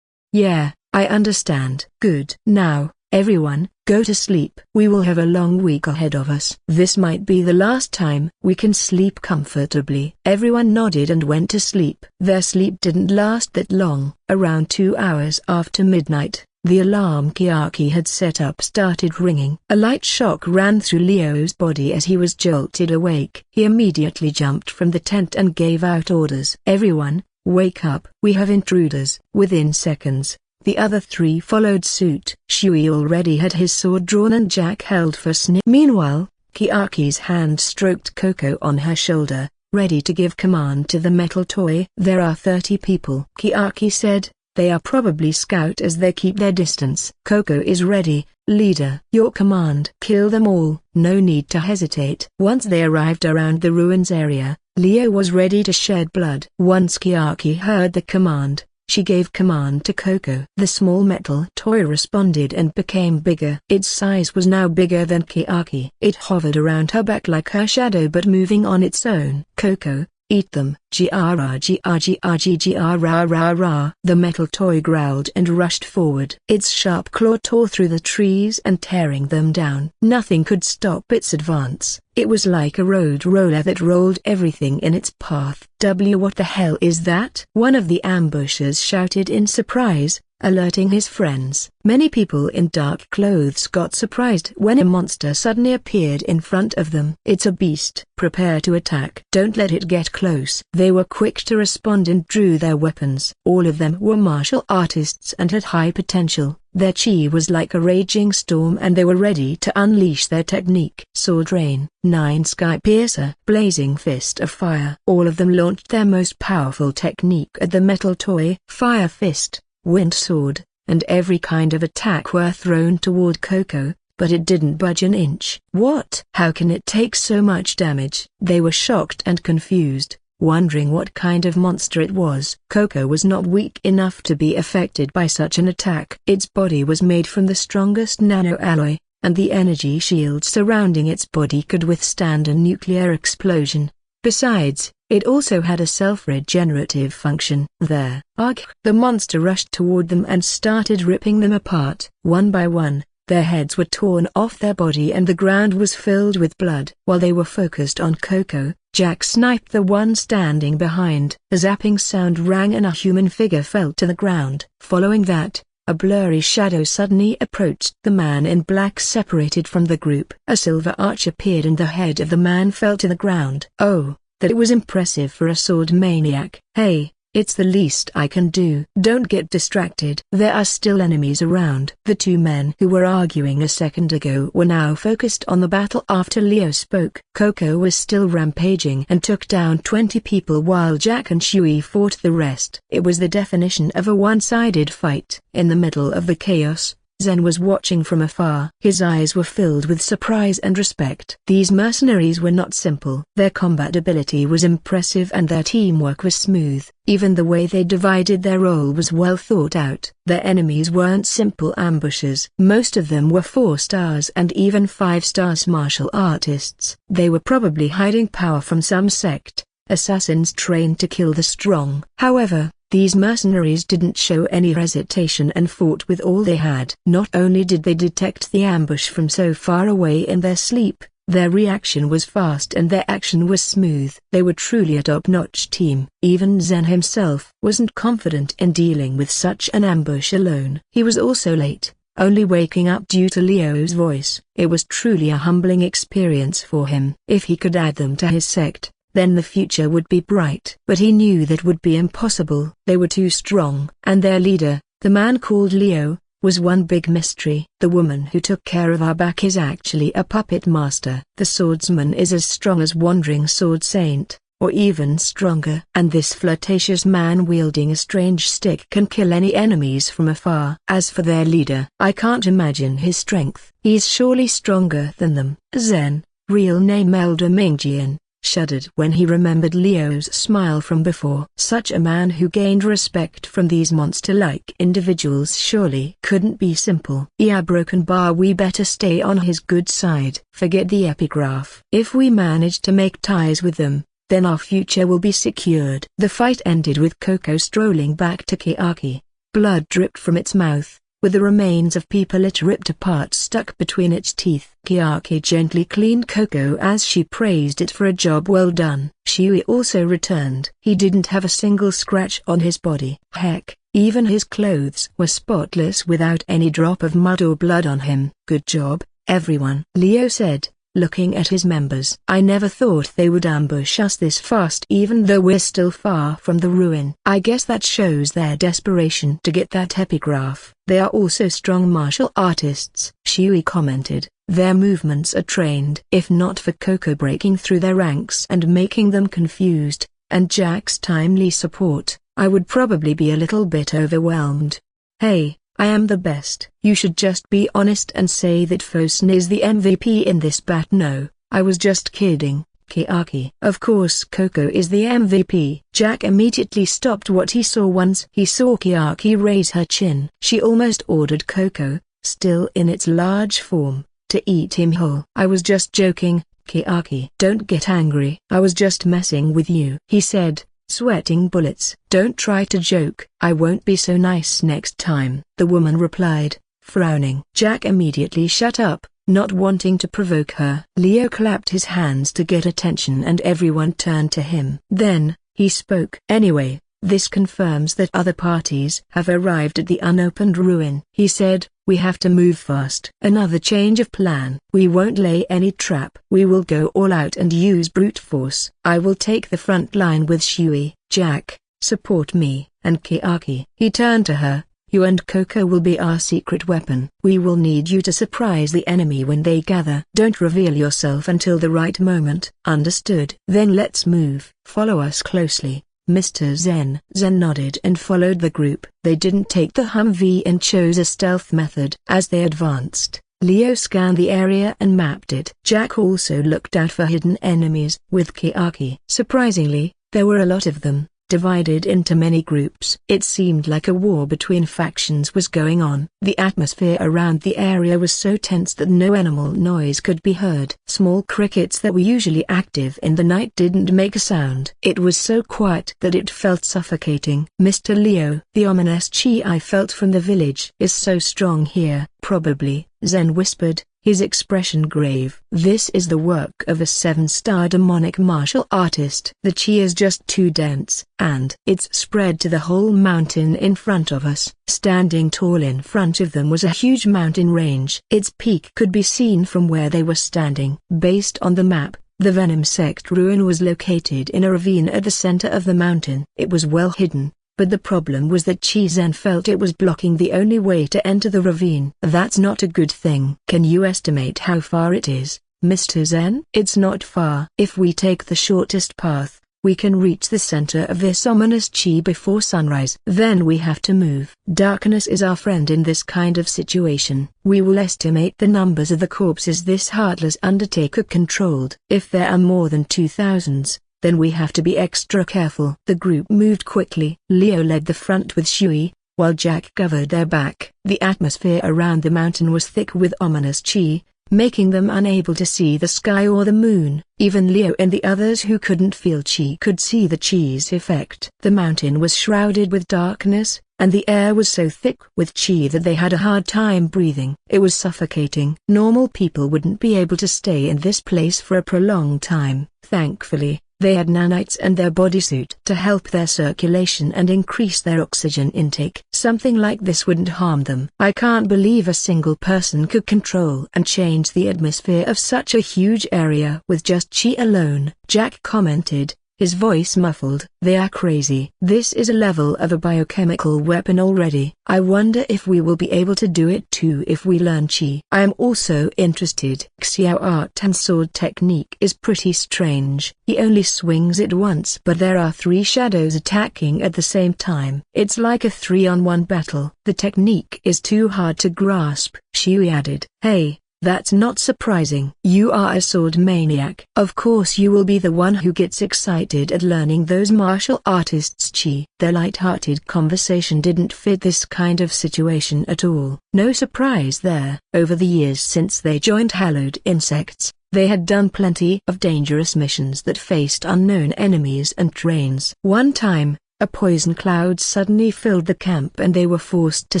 "Yeah, I understand." "Good. Now, everyone, go to sleep. We will have a long week ahead of us. This might be the last time we can sleep comfortably." Everyone nodded and went to sleep. Their sleep didn't last that long. Around 2 hours after midnight, the alarm Kiaki had set up started ringing. A light shock ran through Leo's body as he was jolted awake. He immediately jumped from the tent and gave out orders. "Everyone, wake up. We have intruders." Within seconds, the other 3 followed suit. Shui already had his sword drawn and Jack held for snip. Meanwhile, Kiaki's hand stroked Coco on her shoulder, ready to give command to the metal toy. "There are 30 people," Kiaki said. "They are probably scout as they keep their distance." "Coco is ready, leader." "Your command." "Kill them all." No need to hesitate. Once they arrived around the ruins area, Leo was ready to shed blood. Once Kiaki heard the command, she gave command to Coco. The small metal toy responded and became bigger. Its size was now bigger than Kiaki. It hovered around her back like her shadow but moving on its own. "Coco, eat them." G-R-A-G-R-G-R-G-R-Ra-Ra-Ra. The metal toy growled and rushed forward. Its sharp claw tore through the trees and tearing them down. Nothing could stop its advance. It was like a road roller that rolled everything in its path. What the hell is that?" one of the ambushers shouted in surprise, alerting his friends. Many people in dark clothes got surprised when a monster suddenly appeared in front of them. It's a beast. Prepare to attack. Don't let it get close. They were quick to respond and drew their weapons. All of them were martial artists and had high potential. Their chi was like a raging storm and they were ready to unleash their technique. Sword Rain, 9 Sky Piercer, Blazing Fist of Fire. All of them launched their most powerful technique at the metal toy. Fire Fist, Wind Sword, and every kind of attack were thrown toward Coco, but it didn't budge an inch. What? How can it take so much damage? They were shocked and confused, wondering what kind of monster it was. Coco was not weak enough to be affected by such an attack. Its body was made from the strongest nanoalloy, and the energy shield surrounding its body could withstand a nuclear explosion. Besides, it also had a self-regenerative function. There. Ugh! The monster rushed toward them and started ripping them apart. One by one, their heads were torn off their body and the ground was filled with blood. While they were focused on Coco, Jack sniped the one standing behind. A zapping sound rang and a human figure fell to the ground. Following that, a blurry shadow suddenly approached. The man in black separated from the group. A silver arch appeared and the head of the man fell to the ground. Oh, that it was impressive for a sword maniac. Hey, it's the least I can do. Don't get distracted. There are still enemies around. The two men who were arguing a second ago were now focused on the battle. After Leo spoke, Coco was still rampaging and took down 20 people while Jack and Shui fought the rest. It was the definition of a one-sided fight. In the middle of the chaos, Zen was watching from afar. His eyes were filled with surprise and respect. These mercenaries were not simple. Their combat ability was impressive and their teamwork was smooth. Even the way they divided their role was well thought out. Their enemies weren't simple ambushers. Most of them were 4 stars and even 5 stars martial artists. They were probably hiding power from some sect, assassins trained to kill the strong. However, these mercenaries didn't show any hesitation and fought with all they had. Not only did they detect the ambush from so far away in their sleep, their reaction was fast and their action was smooth. They were truly a top-notch team. Even Zen himself wasn't confident in dealing with such an ambush alone. He was also late, only waking up due to Leo's voice. It was truly a humbling experience for him. If he could add them to his sect, then the future would be bright. But he knew that would be impossible. They were too strong. And their leader, the man called Leo, was one big mystery. The woman who took care of our back is actually a puppet master. The swordsman is as strong as Wandering Sword Saint, or even stronger. And this flirtatious man wielding a strange stick can kill any enemies from afar. As for their leader, I can't imagine his strength. He's surely stronger than them. Zen, real name Elder Mingjian, shuddered when he remembered Leo's smile from before. Such a man who gained respect from these monster-like individuals surely couldn't be simple. Yeah, Broken Bar, we better stay on his good side. Forget the epigraph. If we manage to make ties with them, then our future will be secured. The fight ended with Coco strolling back to Kiaki. Blood dripped from its mouth, with the remains of people it ripped apart stuck between its teeth. Kiaki gently cleaned Coco as she praised it for a job well done. Shui also returned. He didn't have a single scratch on his body. Heck, even his clothes were spotless without any drop of mud or blood on him. Good job, everyone, Leo said, looking at his members. I never thought they would ambush us this fast even though we're still far from the ruin. I guess that shows their desperation to get that epigraph. They are also strong martial artists, Shui commented. Their movements are trained. If not for Coco breaking through their ranks and making them confused, and Jack's timely support, I would probably be a little bit overwhelmed. Hey, I am the best. You should just be honest and say that Fosun is the MVP in this bat. No, I was just kidding, Kiaki. Of course Coco is the MVP. Jack immediately stopped what he saw once he saw Kiaki raise her chin. She almost ordered Coco, still in its large form, to eat him whole. I was just joking, Kiaki. Don't get angry. I was just messing with you, he said, sweating bullets. Don't try to joke. I won't be so nice next time, the woman replied, frowning. Jack immediately shut up, not wanting to provoke her. Leo clapped his hands to get attention and everyone turned to him. Then, he spoke. Anyway, This confirms that other parties have arrived at the unopened ruin. He said, we have to move fast. Another change of plan. We won't lay any trap. We will go all out and use brute force. I will take the front line with Shui. Jack, support me, and Kiaki. He turned to her. You and Coco will be our secret weapon. We will need you to surprise the enemy when they gather. Don't reveal yourself until the right moment. Understood. Then let's move. Follow us closely, Mr. Zen. Zen nodded and followed the group. They didn't take the Humvee and chose a stealth method. As they advanced, Leo scanned the area and mapped it. Jack also looked out for hidden enemies. With Kiaki. Surprisingly, there were a lot of them, divided into many groups. It seemed like a war between factions was going on. The atmosphere around the area was so tense that no animal noise could be heard. Small crickets that were usually active in the night didn't make a sound. It was so quiet that it felt suffocating. Mr. Leo, the ominous chi I felt from the village is so strong here. Probably, Zen whispered, his expression grave. This is the work of a 7-star demonic martial artist. The chi is just too dense, and it's spread to the whole mountain in front of us. Standing tall in front of them was a huge mountain range. Its peak could be seen from where they were standing. Based on the map, the Venom Sect ruin was located in a ravine at the center of the mountain. It was well hidden, but the problem was that Chi-Zen felt it was blocking the only way to enter the ravine. That's not a good thing. Can you estimate how far it is, Mr. Zen? It's not far. If we take the shortest path, we can reach the center of this ominous chi before sunrise. Then we have to move. Darkness is our friend in this kind of situation. We will estimate the numbers of the corpses this heartless undertaker controlled. If there are more than 2,000, then we have to be extra careful. The group moved quickly. Leo led the front with Shui, while Jack covered their back. The atmosphere around the mountain was thick with ominous chi, making them unable to see the sky or the moon. Even Leo and the others who couldn't feel chi could see the chi's effect. The mountain was shrouded with darkness, and the air was so thick with chi that they had a hard time breathing. It was suffocating. Normal people wouldn't be able to stay in this place for a prolonged time. Thankfully, they had nanites and their bodysuit to help their circulation and increase their oxygen intake. Something like this wouldn't harm them. I can't believe a single person could control and change the atmosphere of such a huge area with just chi alone, Jack commented, his voice muffled. They are crazy. This is a level of a biochemical weapon already. I wonder if we will be able to do it too if we learn chi. I am also interested. Xiao art and sword technique is pretty strange. He only swings it once, but there are 3 shadows attacking at the same time. It's like a 3-on-1 battle. The technique is too hard to grasp, Shui added. Hey, that's not surprising. You are a sword maniac. Of course you will be the one who gets excited at learning those martial artists' chi. Their light-hearted conversation didn't fit this kind of situation at all. No surprise there. Over the years since they joined Hallowed Insects, they had done plenty of dangerous missions that faced unknown enemies and trains. One time, a poison cloud suddenly filled the camp and they were forced to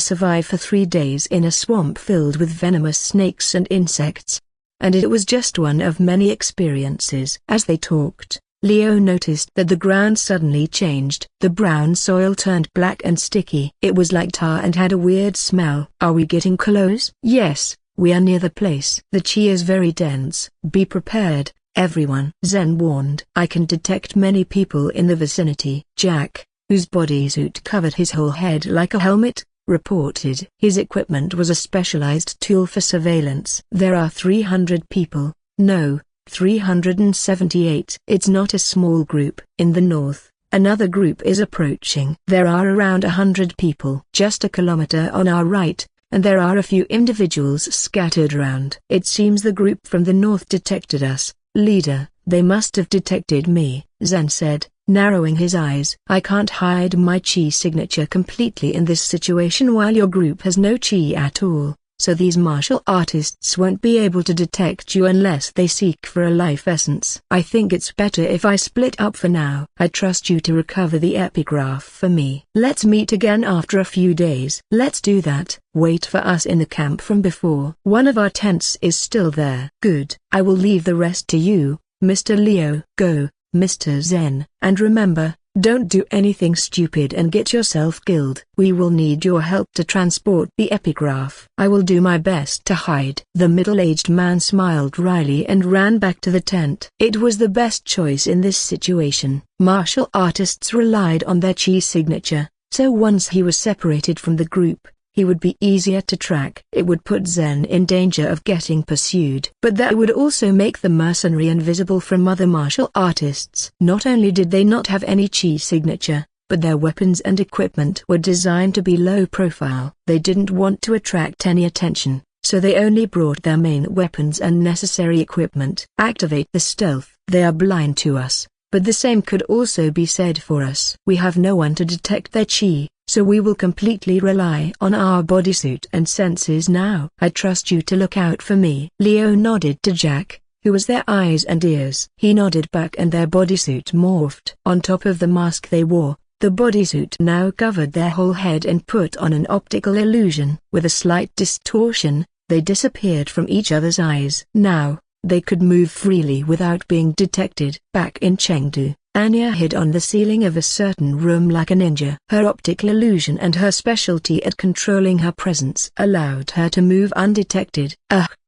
survive for 3 days in a swamp filled with venomous snakes and insects. And it was just one of many experiences. As they talked, Leo noticed that the ground suddenly changed. The brown soil turned black and sticky. It was like tar and had a weird smell. Are we getting close? Yes, we are near the place. The chi is very dense. Be prepared, everyone. Zen warned. I can detect many people in the vicinity. Jack, whose bodysuit covered his whole head like a helmet, reported. His equipment was a specialized tool for surveillance. There are 300 people. No, 378. It's not a small group. In the north, another group is approaching. There are around 100 people. Just a kilometer on our right, and there are a few individuals scattered around. It seems the group from the north detected us. Leader, they must have detected me, Zen said, narrowing his eyes. I can't hide my chi signature completely in this situation while your group has no chi at all, so these martial artists won't be able to detect you unless they seek for a life essence. I think it's better if I split up for now. I trust you to recover the epigraph for me. Let's meet again after a few days. Let's do that. Wait for us in the camp from before. One of our tents is still there. Good. I will leave the rest to you, Mr. Leo. Go, Mr. Zen. And remember, Don't do anything stupid and get yourself killed. We will need your help to transport the epigraph. I will do my best to hide." The middle-aged man smiled wryly and ran back to the tent. It was the best choice in this situation. Martial artists relied on their chi signature, so once he was separated from the group, he would be easier to track. It would put Zen in danger of getting pursued, but that would also make the mercenary invisible from other martial artists. Not only did they not have any chi signature, but their weapons and equipment were designed to be low profile. They didn't want to attract any attention, so they only brought their main weapons and necessary equipment. Activate the stealth. They are blind to us, but the same could also be said for us. We have no one to detect their chi, so we will completely rely on our bodysuit and senses now. I trust you to look out for me." Leo nodded to Jack, who was their eyes and ears. He nodded back and their bodysuit morphed. On top of the mask they wore, the bodysuit now covered their whole head and put on an optical illusion. With a slight distortion, they disappeared from each other's eyes. Now, they could move freely without being detected. Back in Chengdu, Anya hid on the ceiling of a certain room like a ninja. Her optical illusion and her specialty at controlling her presence allowed her to move undetected.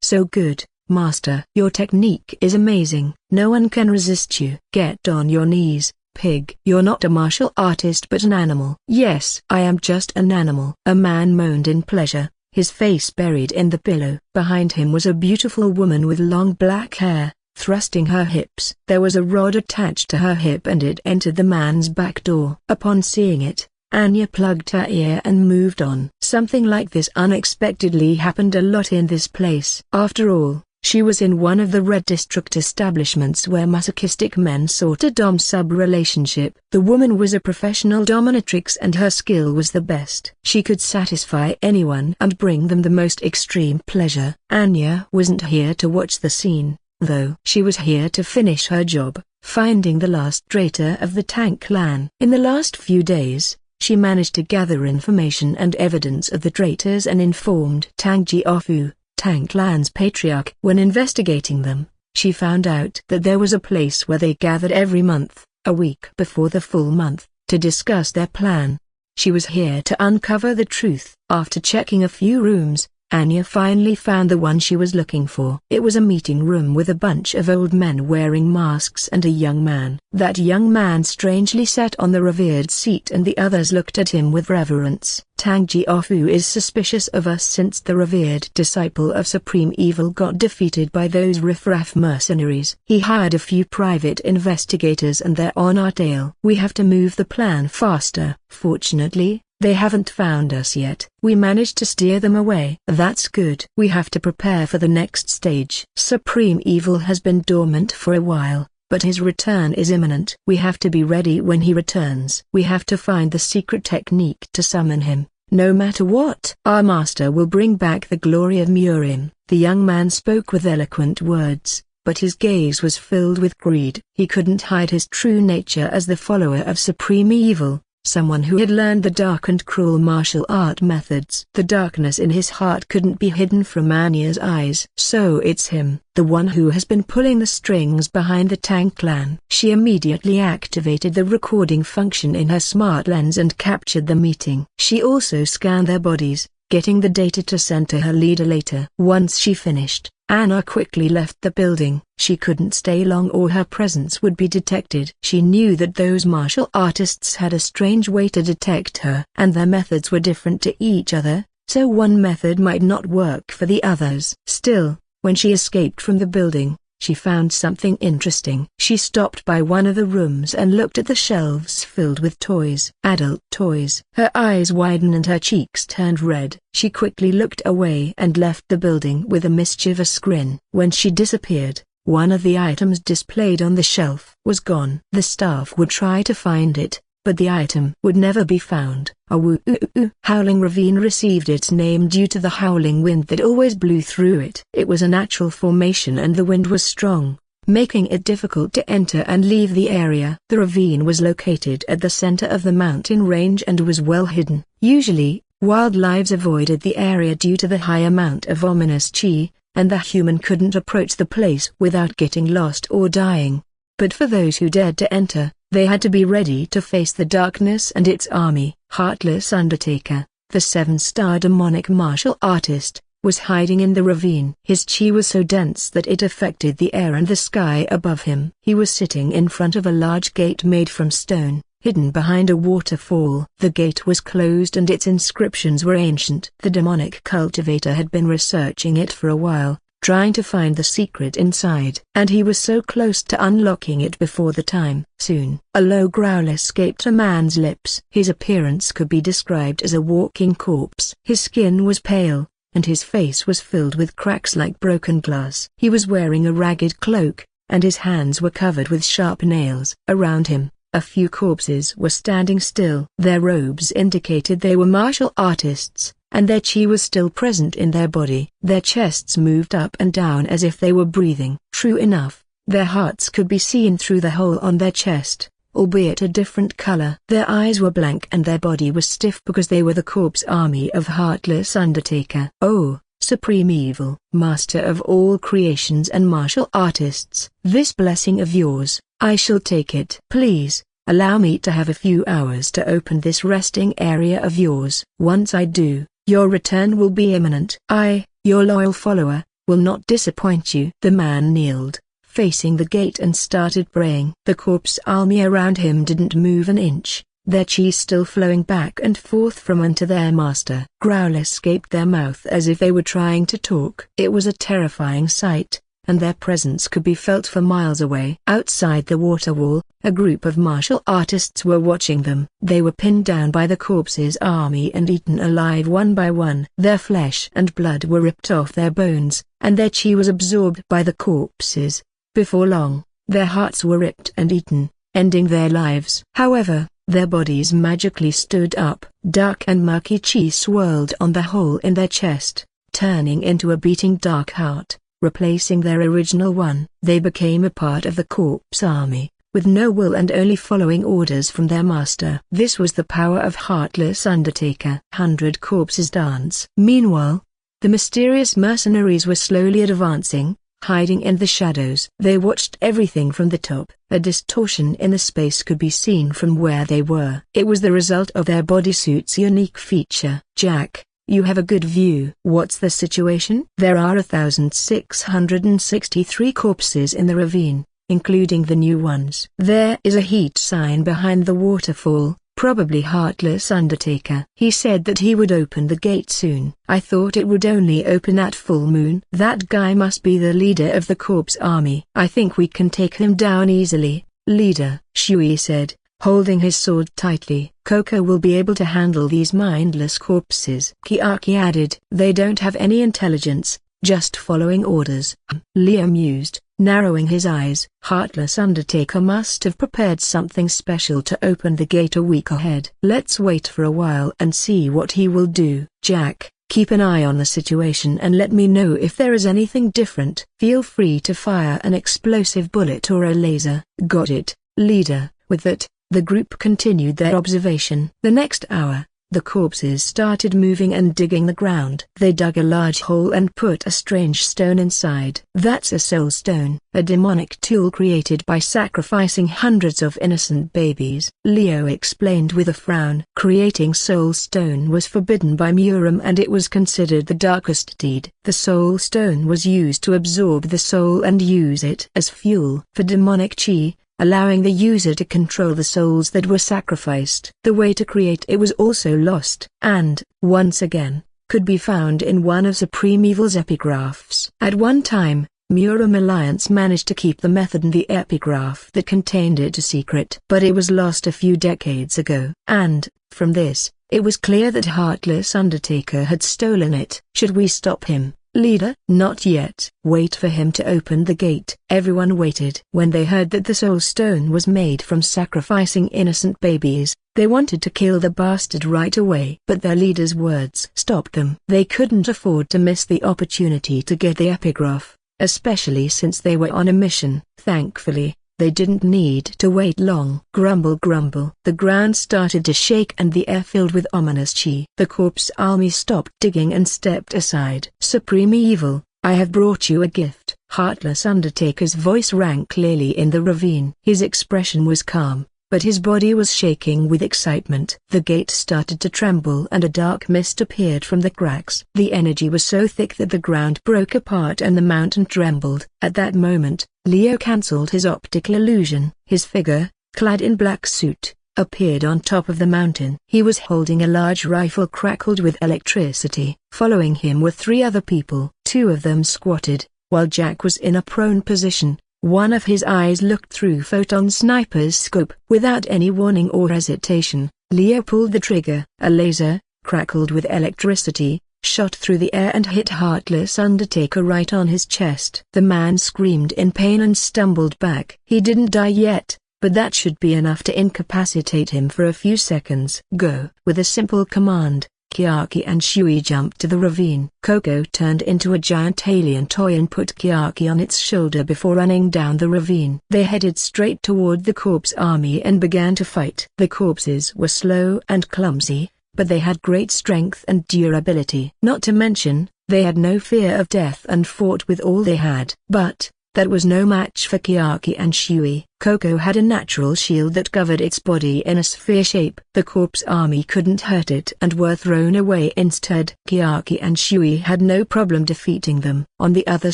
So good, Master. Your technique is amazing. No one can resist you. Get on your knees, pig. You're not a martial artist but an animal. Yes, I am just an animal. A man moaned in pleasure, his face buried in the pillow. Behind him was a beautiful woman with long black hair, thrusting her hips. There was a rod attached to her hip and it entered the man's back door. Upon seeing it, Anya plugged her ear and moved on. Something like this unexpectedly happened a lot in this place. After all, she was in one of the Red District establishments where masochistic men sought a dom-sub relationship. The woman was a professional dominatrix and her skill was the best. She could satisfy anyone and bring them the most extreme pleasure. Anya wasn't here to watch the scene, though. She was here to finish her job, finding the last traitor of the Tang clan. In the last few days, she managed to gather information and evidence of the traitors and informed Tang Jiaofu, Tang clan's patriarch. When investigating them, she found out that there was a place where they gathered every month, a week before the full month, to discuss their plan. She was here to uncover the truth. After checking a few rooms, Anya finally found the one she was looking for. It was a meeting room with a bunch of old men wearing masks and a young man. That young man strangely sat on the revered seat and the others looked at him with reverence. Tang Jiaofu is suspicious of us since the revered disciple of Supreme Evil got defeated by those riffraff mercenaries. He hired a few private investigators and they're on our tail. We have to move the plan faster. Fortunately, they haven't found us yet. We managed to steer them away. That's good. We have to prepare for the next stage. Supreme Evil has been dormant for a while, but his return is imminent. We have to be ready when he returns. We have to find the secret technique to summon him, no matter what. Our master will bring back the glory of Murim. The young man spoke with eloquent words, but his gaze was filled with greed. He couldn't hide his true nature as the follower of Supreme Evil, someone who had learned the dark and cruel martial art methods. The darkness in his heart couldn't be hidden from Anya's eyes. So it's him, the one who has been pulling the strings behind the Tang clan. She immediately activated the recording function in her smart lens and captured the meeting. She also scanned their bodies, getting the data to send to her leader later. Once she finished, Anna quickly left the building. She couldn't stay long or her presence would be detected. She knew that those martial artists had a strange way to detect her, and their methods were different to each other, so one method might not work for the others. Still, when she escaped from the building, she found something interesting. She stopped by one of the rooms and looked at the shelves filled with toys. Adult toys. Her eyes widened and her cheeks turned red. She quickly looked away and left the building with a mischievous grin. When she disappeared, one of the items displayed on the shelf was gone. The staff would try to find it, but the item would never be found. A howling ravine received its name due to the howling wind that always blew through it. It was a natural formation and the wind was strong, making it difficult to enter and leave the area. The ravine was located at the center of the mountain range and was well hidden. Usually, wildlife avoided the area due to the high amount of ominous chi, and the human couldn't approach the place without getting lost or dying. But for those who dared to enter, They had to be ready to face the darkness and its army. Heartless Undertaker, the 7-star demonic martial artist, was hiding in the ravine. His chi was so dense that it affected the air and the sky above him. He was sitting in front of a large gate made from stone, hidden behind a waterfall. The gate was closed and its inscriptions were ancient. The demonic cultivator had been researching it for a while, trying to find the secret inside. And he was so close to unlocking it before the time. Soon, a low growl escaped a man's lips. His appearance could be described as a walking corpse. His skin was pale, and his face was filled with cracks like broken glass. He was wearing a ragged cloak, and his hands were covered with sharp nails. Around him, a few corpses were standing still. Their robes indicated they were martial artists, and their chi was still present in their body. Their chests moved up and down as if they were breathing. True enough, their hearts could be seen through the hole on their chest, albeit a different color. Their eyes were blank and their body was stiff because they were the corpse army of Heartless Undertaker. Oh, Supreme Evil, Master of all creations and martial artists, this blessing of yours, I shall take it. Please, allow me to have a few hours to open this resting area of yours. Once I do, your return will be imminent. I, your loyal follower, will not disappoint you. The man kneeled, facing the gate, and started praying. The corpse army around him didn't move an inch, their chi still flowing back and forth from unto their master. Growl escaped their mouth as if they were trying to talk. It was a terrifying sight, and their presence could be felt for miles away. Outside the water wall, a group of martial artists were watching them. They were pinned down by the corpse's army and eaten alive one by one. Their flesh and blood were ripped off their bones, and their chi was absorbed by the corpses. Before long, their hearts were ripped and eaten, ending their lives. However, their bodies magically stood up. Dark and murky chi swirled on the hole in their chest, turning into a beating dark heart, replacing their original one. They became a part of the corpse army, with no will and only following orders from their master. This was the power of Heartless Undertaker. 100 corpses dance. Meanwhile, the mysterious mercenaries were slowly advancing, hiding in the shadows. They watched everything from the top. A distortion in the space could be seen from where they were. It was the result of their bodysuit's unique feature. Jack, you have a good view. What's the situation? There are 1,663 corpses in the ravine, including the new ones. There is a heat sign behind the waterfall, probably Heartless Undertaker. He said that he would open the gate soon. I thought it would only open at full moon. That guy must be the leader of the corpse army. I think we can take him down easily, leader, Shui said, holding his sword tightly. Coco will be able to handle these mindless corpses. Kiaki added, they don't have any intelligence, just following orders. Leo mused, narrowing his eyes. Heartless Undertaker must have prepared something special to open the gate a week ahead. Let's wait for a while and see what he will do. Jack, keep an eye on the situation and let me know if there is anything different. Feel free to fire an explosive bullet or a laser. Got it, leader. With that, the group continued their observation. The next hour, the corpses started moving and digging the ground. They dug a large hole and put a strange stone inside. That's a soul stone, a demonic tool created by sacrificing hundreds of innocent babies. Leo explained with a frown. Creating soul stone was forbidden by Murim and it was considered the darkest deed. The soul stone was used to absorb the soul and use it as fuel for demonic chi, allowing the user to control the souls that were sacrificed. The way to create it was also lost, and, once again, could be found in one of Supreme Evil's epigraphs. At one time, Murim Alliance managed to keep the method and the epigraph that contained it a secret. But it was lost a few decades ago. And, from this, it was clear that Heartless Undertaker had stolen it. Should we stop him, leader? Not yet. Wait for him to open the gate. Everyone waited. When they heard that the soul stone was made from sacrificing innocent babies, they wanted to kill the bastard right away. But their leader's words stopped them. They couldn't afford to miss the opportunity to get the epigraph, especially since they were on a mission. Thankfully, they didn't need to wait long. Grumble grumble. The ground started to shake and the air filled with ominous chi. The corpse army stopped digging and stepped aside. Supreme Evil, I have brought you a gift. Heartless Undertaker's voice rang clearly in the ravine. His expression was calm, but his body was shaking with excitement. The gate started to tremble and a dark mist appeared from the cracks. The energy was so thick that the ground broke apart and the mountain trembled. At that moment, Leo cancelled his optical illusion. His figure, clad in black suit, appeared on top of the mountain. He was holding a large rifle crackled with electricity. Following him were 3 other people. 2 of them squatted, while Jack was in a prone position. One of his eyes looked through Photon Sniper's scope. Without any warning or hesitation, Leo pulled the trigger. A laser, crackled with electricity, shot through the air and hit Heartless Undertaker right on his chest. The man screamed in pain and stumbled back. He didn't die yet, but that should be enough to incapacitate him for a few seconds. Go! With a simple command, Kiaki and Shui jumped to the ravine. Coco turned into a giant alien toy and put Kiaki on its shoulder before running down the ravine. They headed straight toward the corpse army and began to fight. The corpses were slow and clumsy, but they had great strength and durability. Not to mention, they had no fear of death and fought with all they had. But that was no match for Kiaki and Shui. Coco had a natural shield that covered its body in a sphere shape. The corpse army couldn't hurt it and were thrown away instead. Kiaki and Shui had no problem defeating them. On the other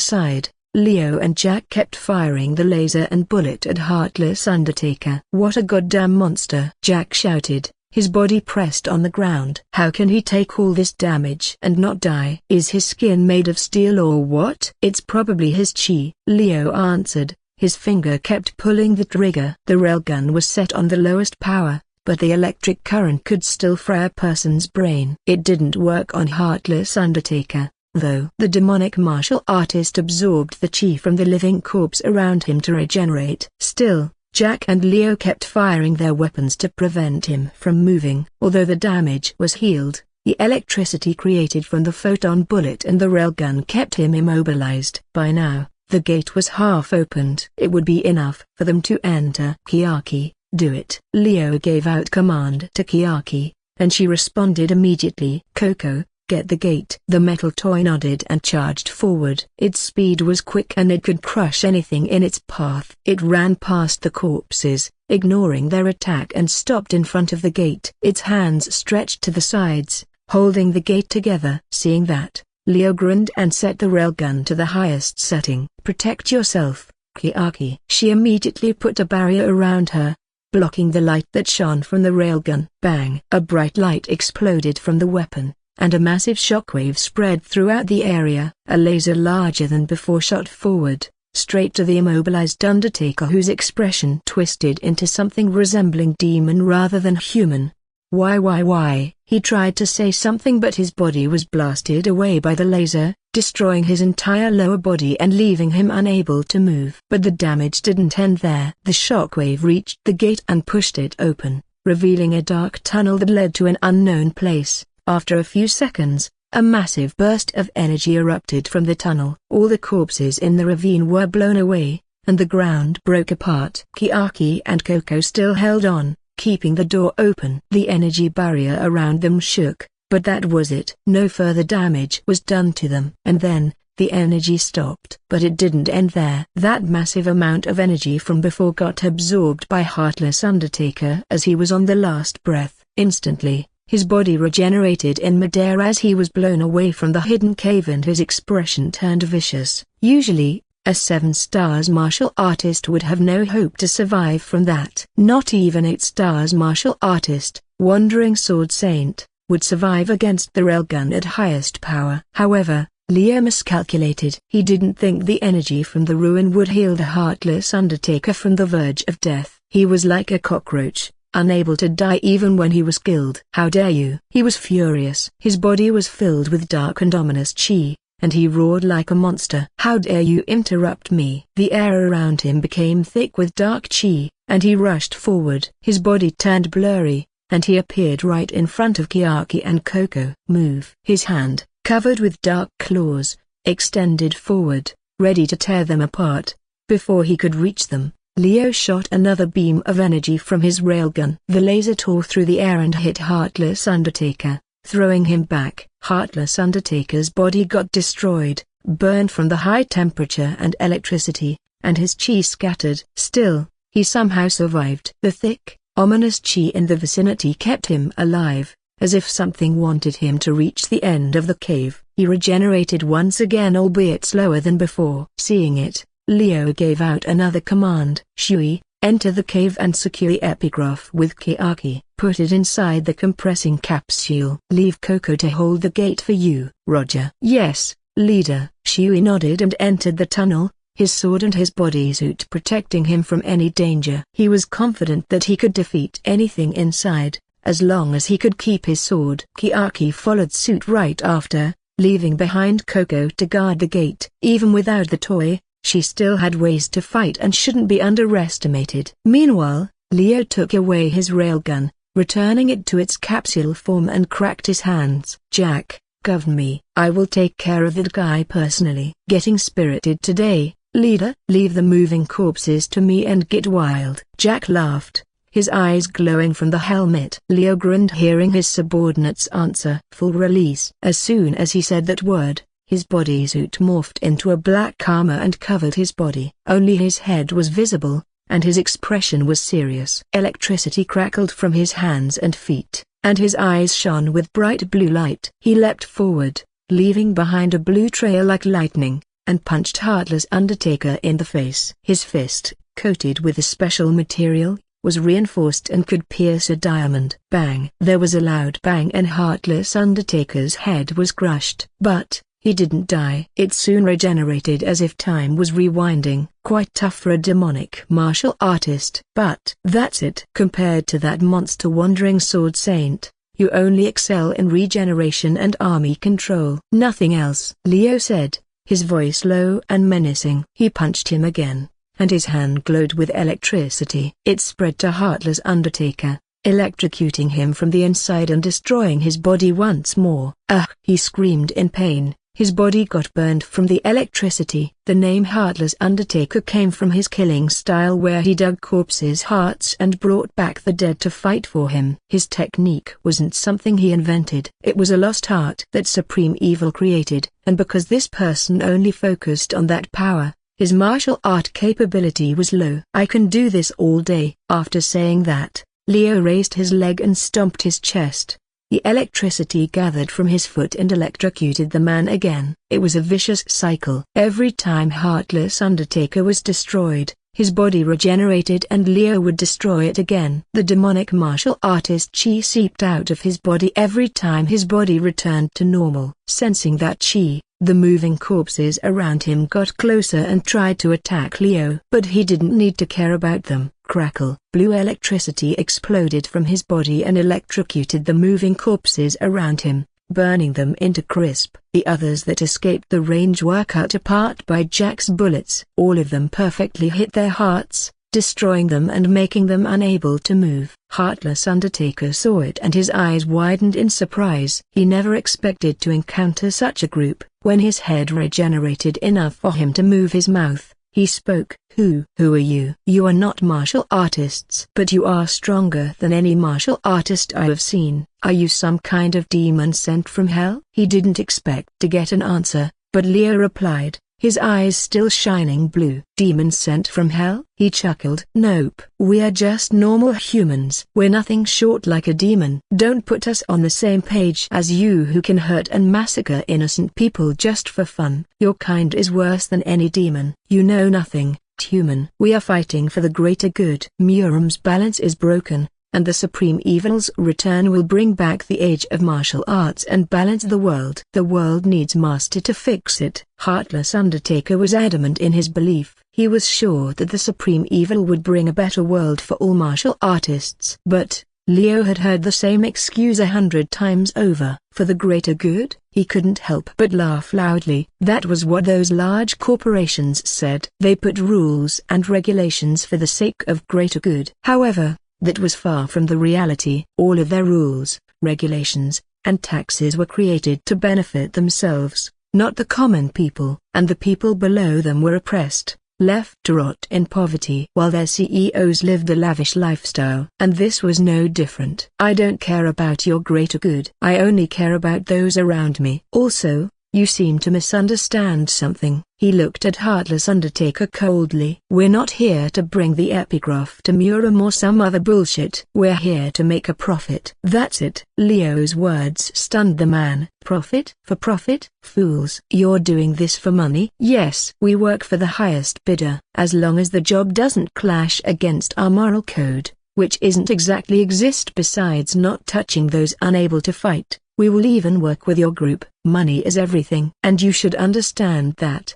side, Leo and Jack kept firing the laser and bullet at Heartless Undertaker. What a goddamn monster! Jack shouted, his body pressed on the ground. How can he take all this damage and not die? Is his skin made of steel or what? It's probably his chi, Leo answered. His finger kept pulling the trigger. The railgun was set on the lowest power, but the electric current could still fry a person's brain. It didn't work on Heartless Undertaker, though. The demonic martial artist absorbed the chi from the living corpse around him to regenerate. Still, Jack and Leo kept firing their weapons to prevent him from moving. Although the damage was healed, the electricity created from the photon bullet and the railgun kept him immobilized. By now, the gate was half opened. It would be enough for them to enter. Kiaki, do it. Leo gave out command to Kiaki, and she responded immediately. Coco, get the gate. The metal toy nodded and charged forward. Its speed was quick and it could crush anything in its path. It ran past the corpses, ignoring their attack, and stopped in front of the gate. Its hands stretched to the sides, holding the gate together. Seeing that, Leo grinned and set the railgun to the highest setting. Protect yourself, Kiaki. She immediately put a barrier around her, blocking the light that shone from the railgun. Bang! A bright light exploded from the weapon, and a massive shockwave spread throughout the area. A laser larger than before shot forward, straight to the immobilized Undertaker, whose expression twisted into something resembling demon rather than human. Why? He tried to say something, but his body was blasted away by the laser, destroying his entire lower body and leaving him unable to move. But the damage didn't end there. The shockwave reached the gate and pushed it open, revealing a dark tunnel that led to an unknown place. After a few seconds, a massive burst of energy erupted from the tunnel. All the corpses in the ravine were blown away, and the ground broke apart. Kiaki and Coco still held on, keeping the door open. The energy barrier around them shook, but that was it. No further damage was done to them. And then, the energy stopped. But it didn't end there. That massive amount of energy from before got absorbed by Heartless Undertaker as he was on the last breath. Instantly, his body regenerated in midair as he was blown away from the hidden cave, and his expression turned vicious. Usually, a 7-stars martial artist would have no hope to survive from that. Not even 8-stars martial artist, Wandering Sword Saint, would survive against the railgun at highest power. However, Leo miscalculated. He didn't think the energy from the ruin would heal the Heartless Undertaker from the verge of death. He was like a cockroach, unable to die even when he was killed. How dare you? He was furious. His body was filled with dark and ominous chi, and he roared like a monster. How dare you interrupt me? The air around him became thick with dark chi, and he rushed forward. His body turned blurry, and he appeared right in front of Kiaki and Coco. Move! His hand, covered with dark claws, extended forward, ready to tear them apart. Before he could reach them, Leo shot another beam of energy from his railgun. The laser tore through the air and hit Heartless Undertaker, throwing him back. Heartless Undertaker's body got destroyed, burned from the high temperature and electricity, and his chi scattered. Still, he somehow survived. The thick, Ominous chi in the vicinity kept him alive, as if something wanted him to reach the end of the cave. He regenerated once again, albeit slower than before. Seeing it, Leo gave out another command. Shui, enter the cave and secure the epigraph with Kiaki. Put it inside the compressing capsule. Leave Coco to hold the gate for you. Roger. Yes, leader. Shui nodded and entered the tunnel, his sword and his bodysuit protecting him from any danger. He was confident that he could defeat anything inside, as long as he could keep his sword. Kiaki followed suit right after, leaving behind Coco to guard the gate. Even without the toy, she still had ways to fight and shouldn't be underestimated. Meanwhile, Leo took away his railgun, returning it to its capsule form and cracked his hands. Jack, govern me. I will take care of that guy personally. Getting spirited today, leader. Leave the moving corpses to me and get wild. Jack laughed, his eyes glowing from the helmet. Leo grinned hearing his subordinate's answer. Full release. As soon as he said that word, his bodysuit morphed into a black armor and covered his body. Only his head was visible, and his expression was serious. Electricity crackled from his hands and feet, and his eyes shone with bright blue light. He leapt forward, leaving behind a blue trail like lightning, and punched Heartless Undertaker in the face. His fist, coated with a special material, was reinforced and could pierce a diamond. Bang! There was a loud bang and Heartless Undertaker's head was crushed. But he didn't die. It soon regenerated as if time was rewinding. Quite tough for a demonic martial artist. But that's it. Compared to that monster Wandering Sword Saint, you only excel in regeneration and army control. Nothing else. Leo said, his voice low and menacing. He punched him again, and his hand glowed with electricity. It spread to Heartless Undertaker, electrocuting him from the inside and destroying his body once more. Ugh! He screamed in pain. His body got burned from the electricity. The name Heartless Undertaker came from his killing style where he dug corpses' hearts and brought back the dead to fight for him. His technique wasn't something he invented. It was a lost art that Supreme Evil created, and because this person only focused on that power, his martial art capability was low. I can do this all day. After saying that, Leo raised his leg and stomped his chest. The electricity gathered from his foot and electrocuted the man again. It was a vicious cycle. Every time Heartless Undertaker was destroyed, his body regenerated and Leo would destroy it again. The demonic martial artist chi seeped out of his body every time his body returned to normal. Sensing that chi, the moving corpses around him got closer and tried to attack Leo. But he didn't need to care about them. Crackle! Blue electricity exploded from his body and electrocuted the moving corpses around him, burning them into crisp. The others that escaped the range were cut apart by Jack's bullets. All of them perfectly hit their hearts, destroying them and making them unable to move. Heartless Undertaker saw it and his eyes widened in surprise. He never expected to encounter such a group. When his head regenerated enough for him to move his mouth, he spoke. Who are you? You are not martial artists. But you are stronger than any martial artist I have seen. Are you some kind of demon sent from hell? He didn't expect to get an answer, but Leo replied, his eyes still shining blue. Demon sent from hell? He chuckled. Nope. We are just normal humans. We're nothing short like a demon. Don't put us on the same page as you who can hurt and massacre innocent people just for fun. Your kind is worse than any demon. You know nothing, human. We are fighting for the greater good. Murim's balance is broken, and the Supreme Evil's return will bring back the age of martial arts and balance the world. The world needs master to fix it. Heartless Undertaker was adamant in his belief. He was sure that the Supreme Evil would bring a better world for all martial artists. But Leo had heard the same excuse 100 times over. For the greater good? He couldn't help but laugh loudly. That was what those large corporations said. They put rules and regulations for the sake of greater good. However, that was far from the reality. All of their rules, regulations, and taxes were created to benefit themselves, not the common people. And the people below them were oppressed, left to rot in poverty while their CEOs lived a lavish lifestyle. And this was no different. I don't care about your greater good. I only care about those around me. Also, You seem to misunderstand something. He looked at Heartless Undertaker coldly. We're not here to bring the epigraph to Murim or some other bullshit. We're here to make a profit. That's it. Leo's words stunned the man. Profit? For profit? Fools. You're doing this for money? Yes. We work for the highest bidder. As long as the job doesn't clash against our moral code, which isn't exactly exist besides not touching those unable to fight, we will even work with your group. Money is everything. And you should understand that.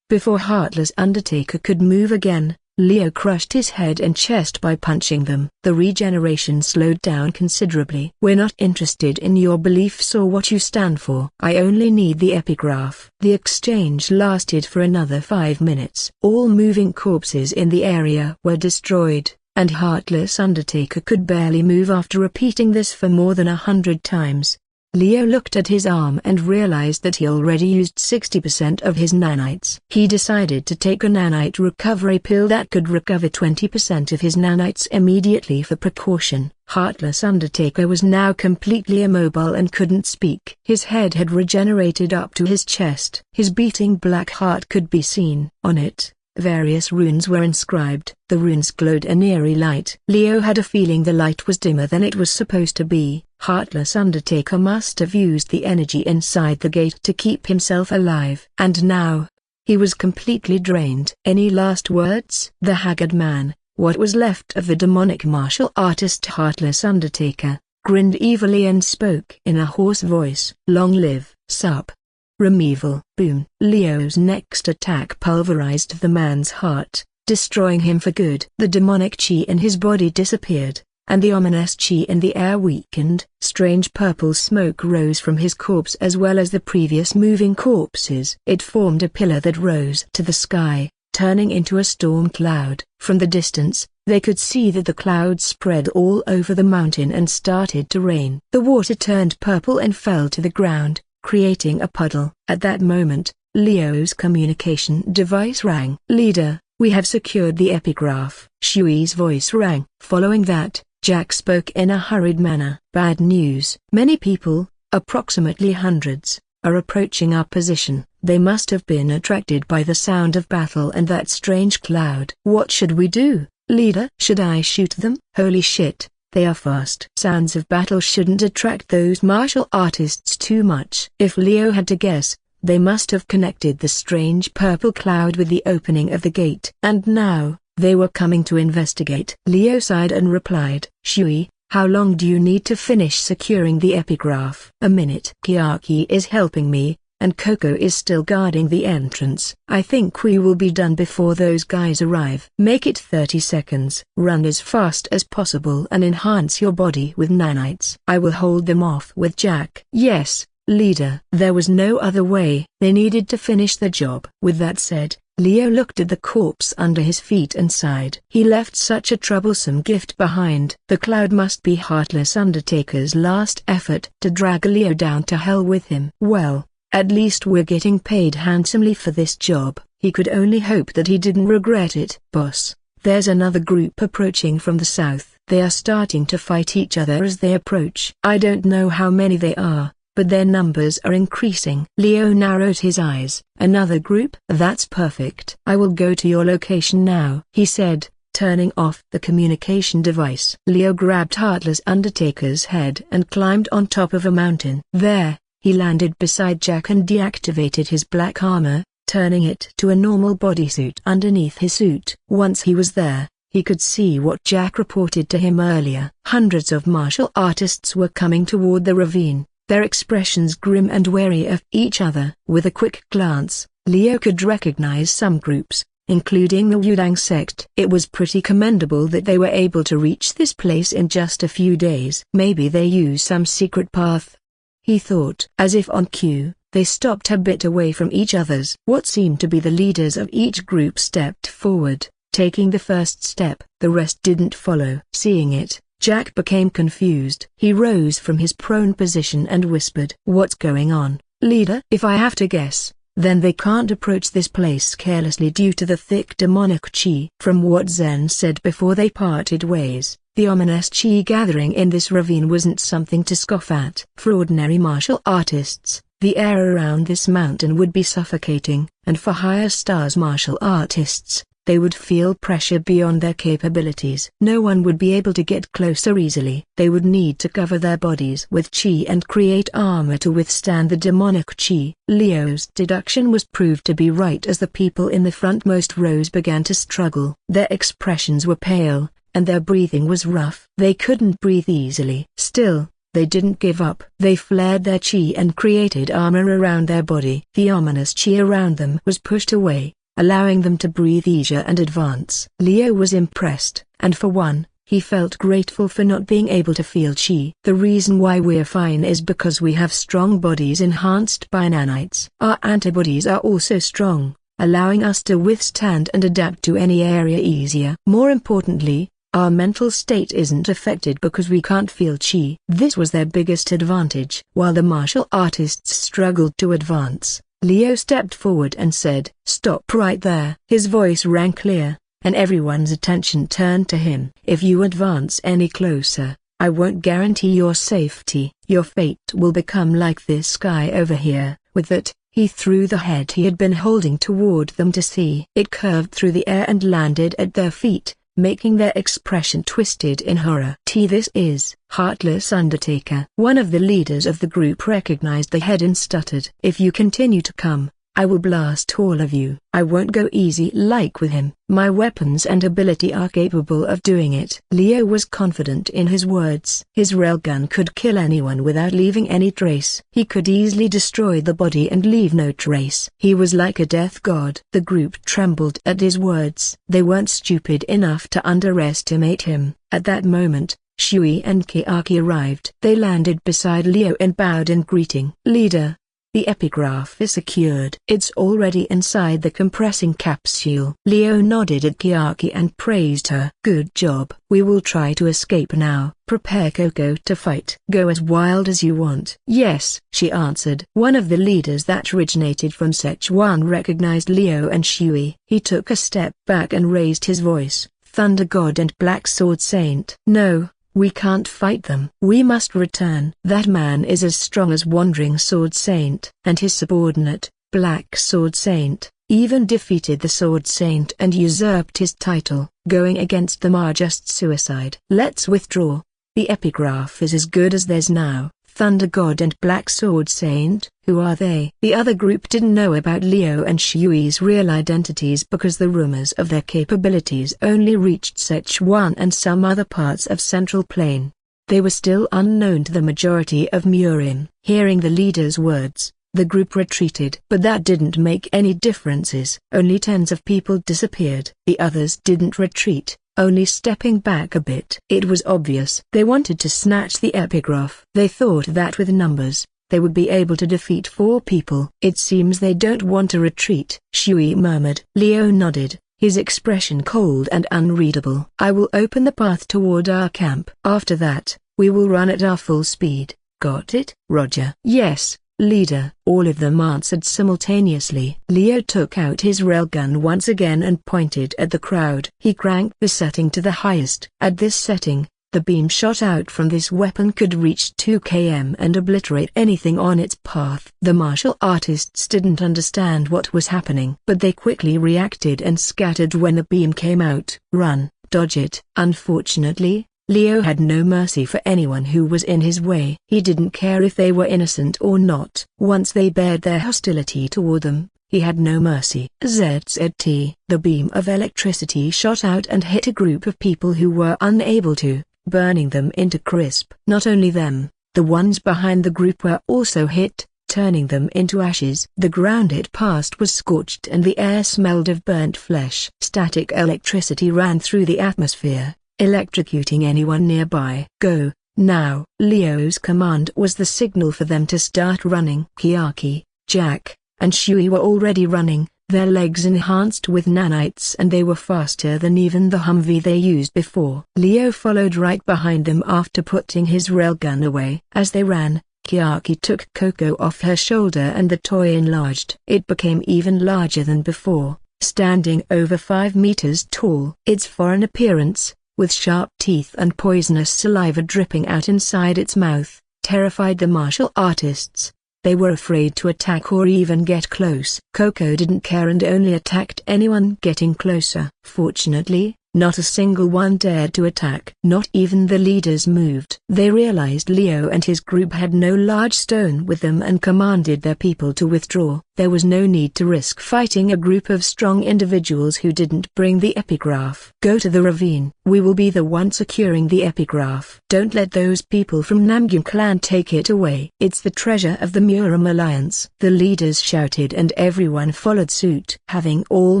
Before Heartless Undertaker could move again, Leo crushed his head and chest by punching them. The regeneration slowed down considerably. We're not interested in your beliefs or what you stand for. I only need the epigraph. The exchange lasted for another 5 minutes. All moving corpses in the area were destroyed, and Heartless Undertaker could barely move after repeating this for more than 100 times. Leo looked at his arm and realized that he already used 60% of his nanites. He decided to take a nanite recovery pill that could recover 20% of his nanites immediately for precaution. Heartless Undertaker was now completely immobile and couldn't speak. His head had regenerated up to his chest. His beating black heart could be seen. On it, various runes were inscribed. The runes glowed an eerie light. Leo had a feeling the light was dimmer than it was supposed to be. Heartless Undertaker must have used the energy inside the gate to keep himself alive. And now, he was completely drained. Any last words? The haggard man, what was left of the demonic martial artist Heartless Undertaker, grinned evilly and spoke in a hoarse voice. Long live, Sup. Removal. Boom. Leo's next attack pulverized the man's heart, destroying him for good. The demonic chi in his body disappeared, and the ominous chi in the air weakened. Strange purple smoke rose from his corpse as well as the previous moving corpses. It formed a pillar that rose to the sky, turning into a storm cloud. From the distance, they could see that the cloud spread all over the mountain and started to rain. The water turned purple and fell to the ground, creating a puddle. At that moment, Leo's communication device rang. Leader, we have secured the epigraph. Shui's voice rang. Following that, Jack spoke in a hurried manner. Bad news. Many people, approximately hundreds, are approaching our position. They must have been attracted by the sound of battle and that strange cloud. What should we do, leader? Should I shoot them? Holy shit, they are fast. Sounds of battle shouldn't attract those martial artists too much. If Leo had to guess, they must have connected the strange purple cloud with the opening of the gate. And now, they were coming to investigate. Leo sighed and replied, Shui, how long do you need to finish securing the epigraph? A minute. Kiaki is helping me, and Coco is still guarding the entrance. I think we will be done before those guys arrive. Make it 30 seconds. Run as fast as possible and enhance your body with nanites. I will hold them off with Jack. Yes, leader. There was no other way. They needed to finish the job. With that said, Leo looked at the corpse under his feet and sighed. He left such a troublesome gift behind. The cloud must be Heartless Undertaker's last effort to drag Leo down to hell with him. Well, at least we're getting paid handsomely for this job. He could only hope that he didn't regret it. Boss, there's another group approaching from the south. They are starting to fight each other as they approach. I don't know how many they are, but their numbers are increasing. Leo narrowed his eyes. Another group? That's perfect. I will go to your location now, he said, turning off the communication device. Leo grabbed Heartless Undertaker's head and climbed on top of a mountain. There, he landed beside Jack and deactivated his black armor, turning it to a normal bodysuit underneath his suit. Once he was there, he could see what Jack reported to him earlier. Hundreds of martial artists were coming toward the ravine, their expressions grim and wary of each other. With a quick glance, Leo could recognize some groups, including the Wudang sect. It was pretty commendable that they were able to reach this place in just a few days. Maybe they use some secret path, he thought. As if on cue, they stopped a bit away from each other's. What seemed to be the leaders of each group stepped forward, taking the first step. The rest didn't follow. Seeing it, Jack became confused. He rose from his prone position and whispered, "What's going on, leader?" "If I have to guess, then they can't approach this place carelessly due to the thick demonic chi." From what Zen said before they parted ways, the ominous chi gathering in this ravine wasn't something to scoff at. For ordinary martial artists, The air around this mountain would be suffocating, and for higher stars martial artists, they would feel pressure beyond their capabilities. No one would be able to get closer easily. They would need to cover their bodies with chi and create armor to withstand the demonic chi. Leo's deduction was proved to be right as the people in the frontmost rows began to struggle. Their expressions were pale, and their breathing was rough. They couldn't breathe easily. Still, they didn't give up. They flared their chi and created armor around their body. The ominous chi around them was pushed away, allowing them to breathe easier and advance. Leo was impressed, and for one, he felt grateful for not being able to feel chi. The reason why we're fine is because we have strong bodies enhanced by nanites. Our antibodies are also strong, allowing us to withstand and adapt to any area easier. More importantly, our mental state isn't affected because we can't feel chi. This was their biggest advantage. While the martial artists struggled to advance, Leo stepped forward and said, "Stop right there." His voice rang clear, and everyone's attention turned to him. "If you advance any closer, I won't guarantee your safety. Your fate will become like this guy over here." With that, he threw the head he had been holding toward them to see. It curved through the air and landed at their feet, making their expression twisted in horror. This is Heartless Undertaker. One of the leaders of the group recognized the head and stuttered. "If you continue to come, I will blast all of you. I won't go easy like with him. My weapons and ability are capable of doing it." Leo was confident in his words. His railgun could kill anyone without leaving any trace. He could easily destroy the body and leave no trace. He was like a death god. The group trembled at his words. They weren't stupid enough to underestimate him. At that moment, Shui and Kiaki arrived. They landed beside Leo and bowed in greeting. "Leader, the epigraph is secured. It's already inside the compressing capsule." Leo nodded at Kiaki and praised her. "Good job. We will try to escape now. Prepare Coco to fight. Go as wild as you want." "Yes," she answered. One of the leaders that originated from Sichuan recognized Leo and Shui. He took a step back and raised his voice. "Thunder God and Black Sword Saint." "No. We can't fight them. We must return." "That man is as strong as Wandering Sword Saint." And his subordinate, Black Sword Saint, even defeated the Sword Saint and usurped his title. Going against them are just suicide. "Let's withdraw. The epigraph is as good as theirs now." "Thunder God and Black Sword Saint, who are they?" The other group didn't know about Leo and Shui's real identities because the rumors of their capabilities only reached Sichuan and some other parts of Central Plain. They were still unknown to the majority of Murim. Hearing the leader's words, the group retreated. But that didn't make any differences. Only tens of people disappeared. The others didn't retreat, only stepping back a bit. It was obvious they wanted to snatch the epigraph. They thought that with numbers, they would be able to defeat 4 people. "It seems they don't want to retreat," Shui murmured. Leo nodded, his expression cold and unreadable. "I will open the path toward our camp. After that, we will run at our full speed. Got it?" "Roger." "Yes, leader." All of them answered simultaneously. Leo took out his railgun once again and pointed at the crowd. He cranked the setting to the highest. At this setting, the beam shot out from this weapon could reach 2 km and obliterate anything on its path. The martial artists didn't understand what was happening, but they quickly reacted and scattered when the beam came out. "Run, dodge it." Unfortunately, Leo had no mercy for anyone who was in his way. He didn't care if they were innocent or not. Once they bared their hostility toward them, he had no mercy. ZZT. The beam of electricity shot out and hit a group of people who were unable to, burning them into crisp. Not only them, the ones behind the group were also hit, turning them into ashes. The ground it passed was scorched and the air smelled of burnt flesh. Static electricity ran through the atmosphere, electrocuting anyone nearby. "Go, now!" Leo's command was the signal for them to start running. Kiaki, Jack, and Shui were already running, their legs enhanced with nanites, and they were faster than even the Humvee they used before. Leo followed right behind them after putting his railgun away. As they ran, Kiaki took Coco off her shoulder and the toy enlarged. It became even larger than before, standing over 5 meters tall. Its foreign appearance, with sharp teeth and poisonous saliva dripping out inside its mouth, terrified the martial artists. They were afraid to attack or even get close. Coco didn't care and only attacked anyone getting closer. Fortunately, not a single one dared to attack. Not even the leaders moved. They realized Leo and his group had no large stone with them and commanded their people to withdraw. There was no need to risk fighting a group of strong individuals who didn't bring the epigraph. Go to the ravine. We will be the one securing the epigraph. Don't let those people from Namgyal clan take it away. It's the treasure of the Murim alliance. The leaders shouted and everyone followed suit. Having all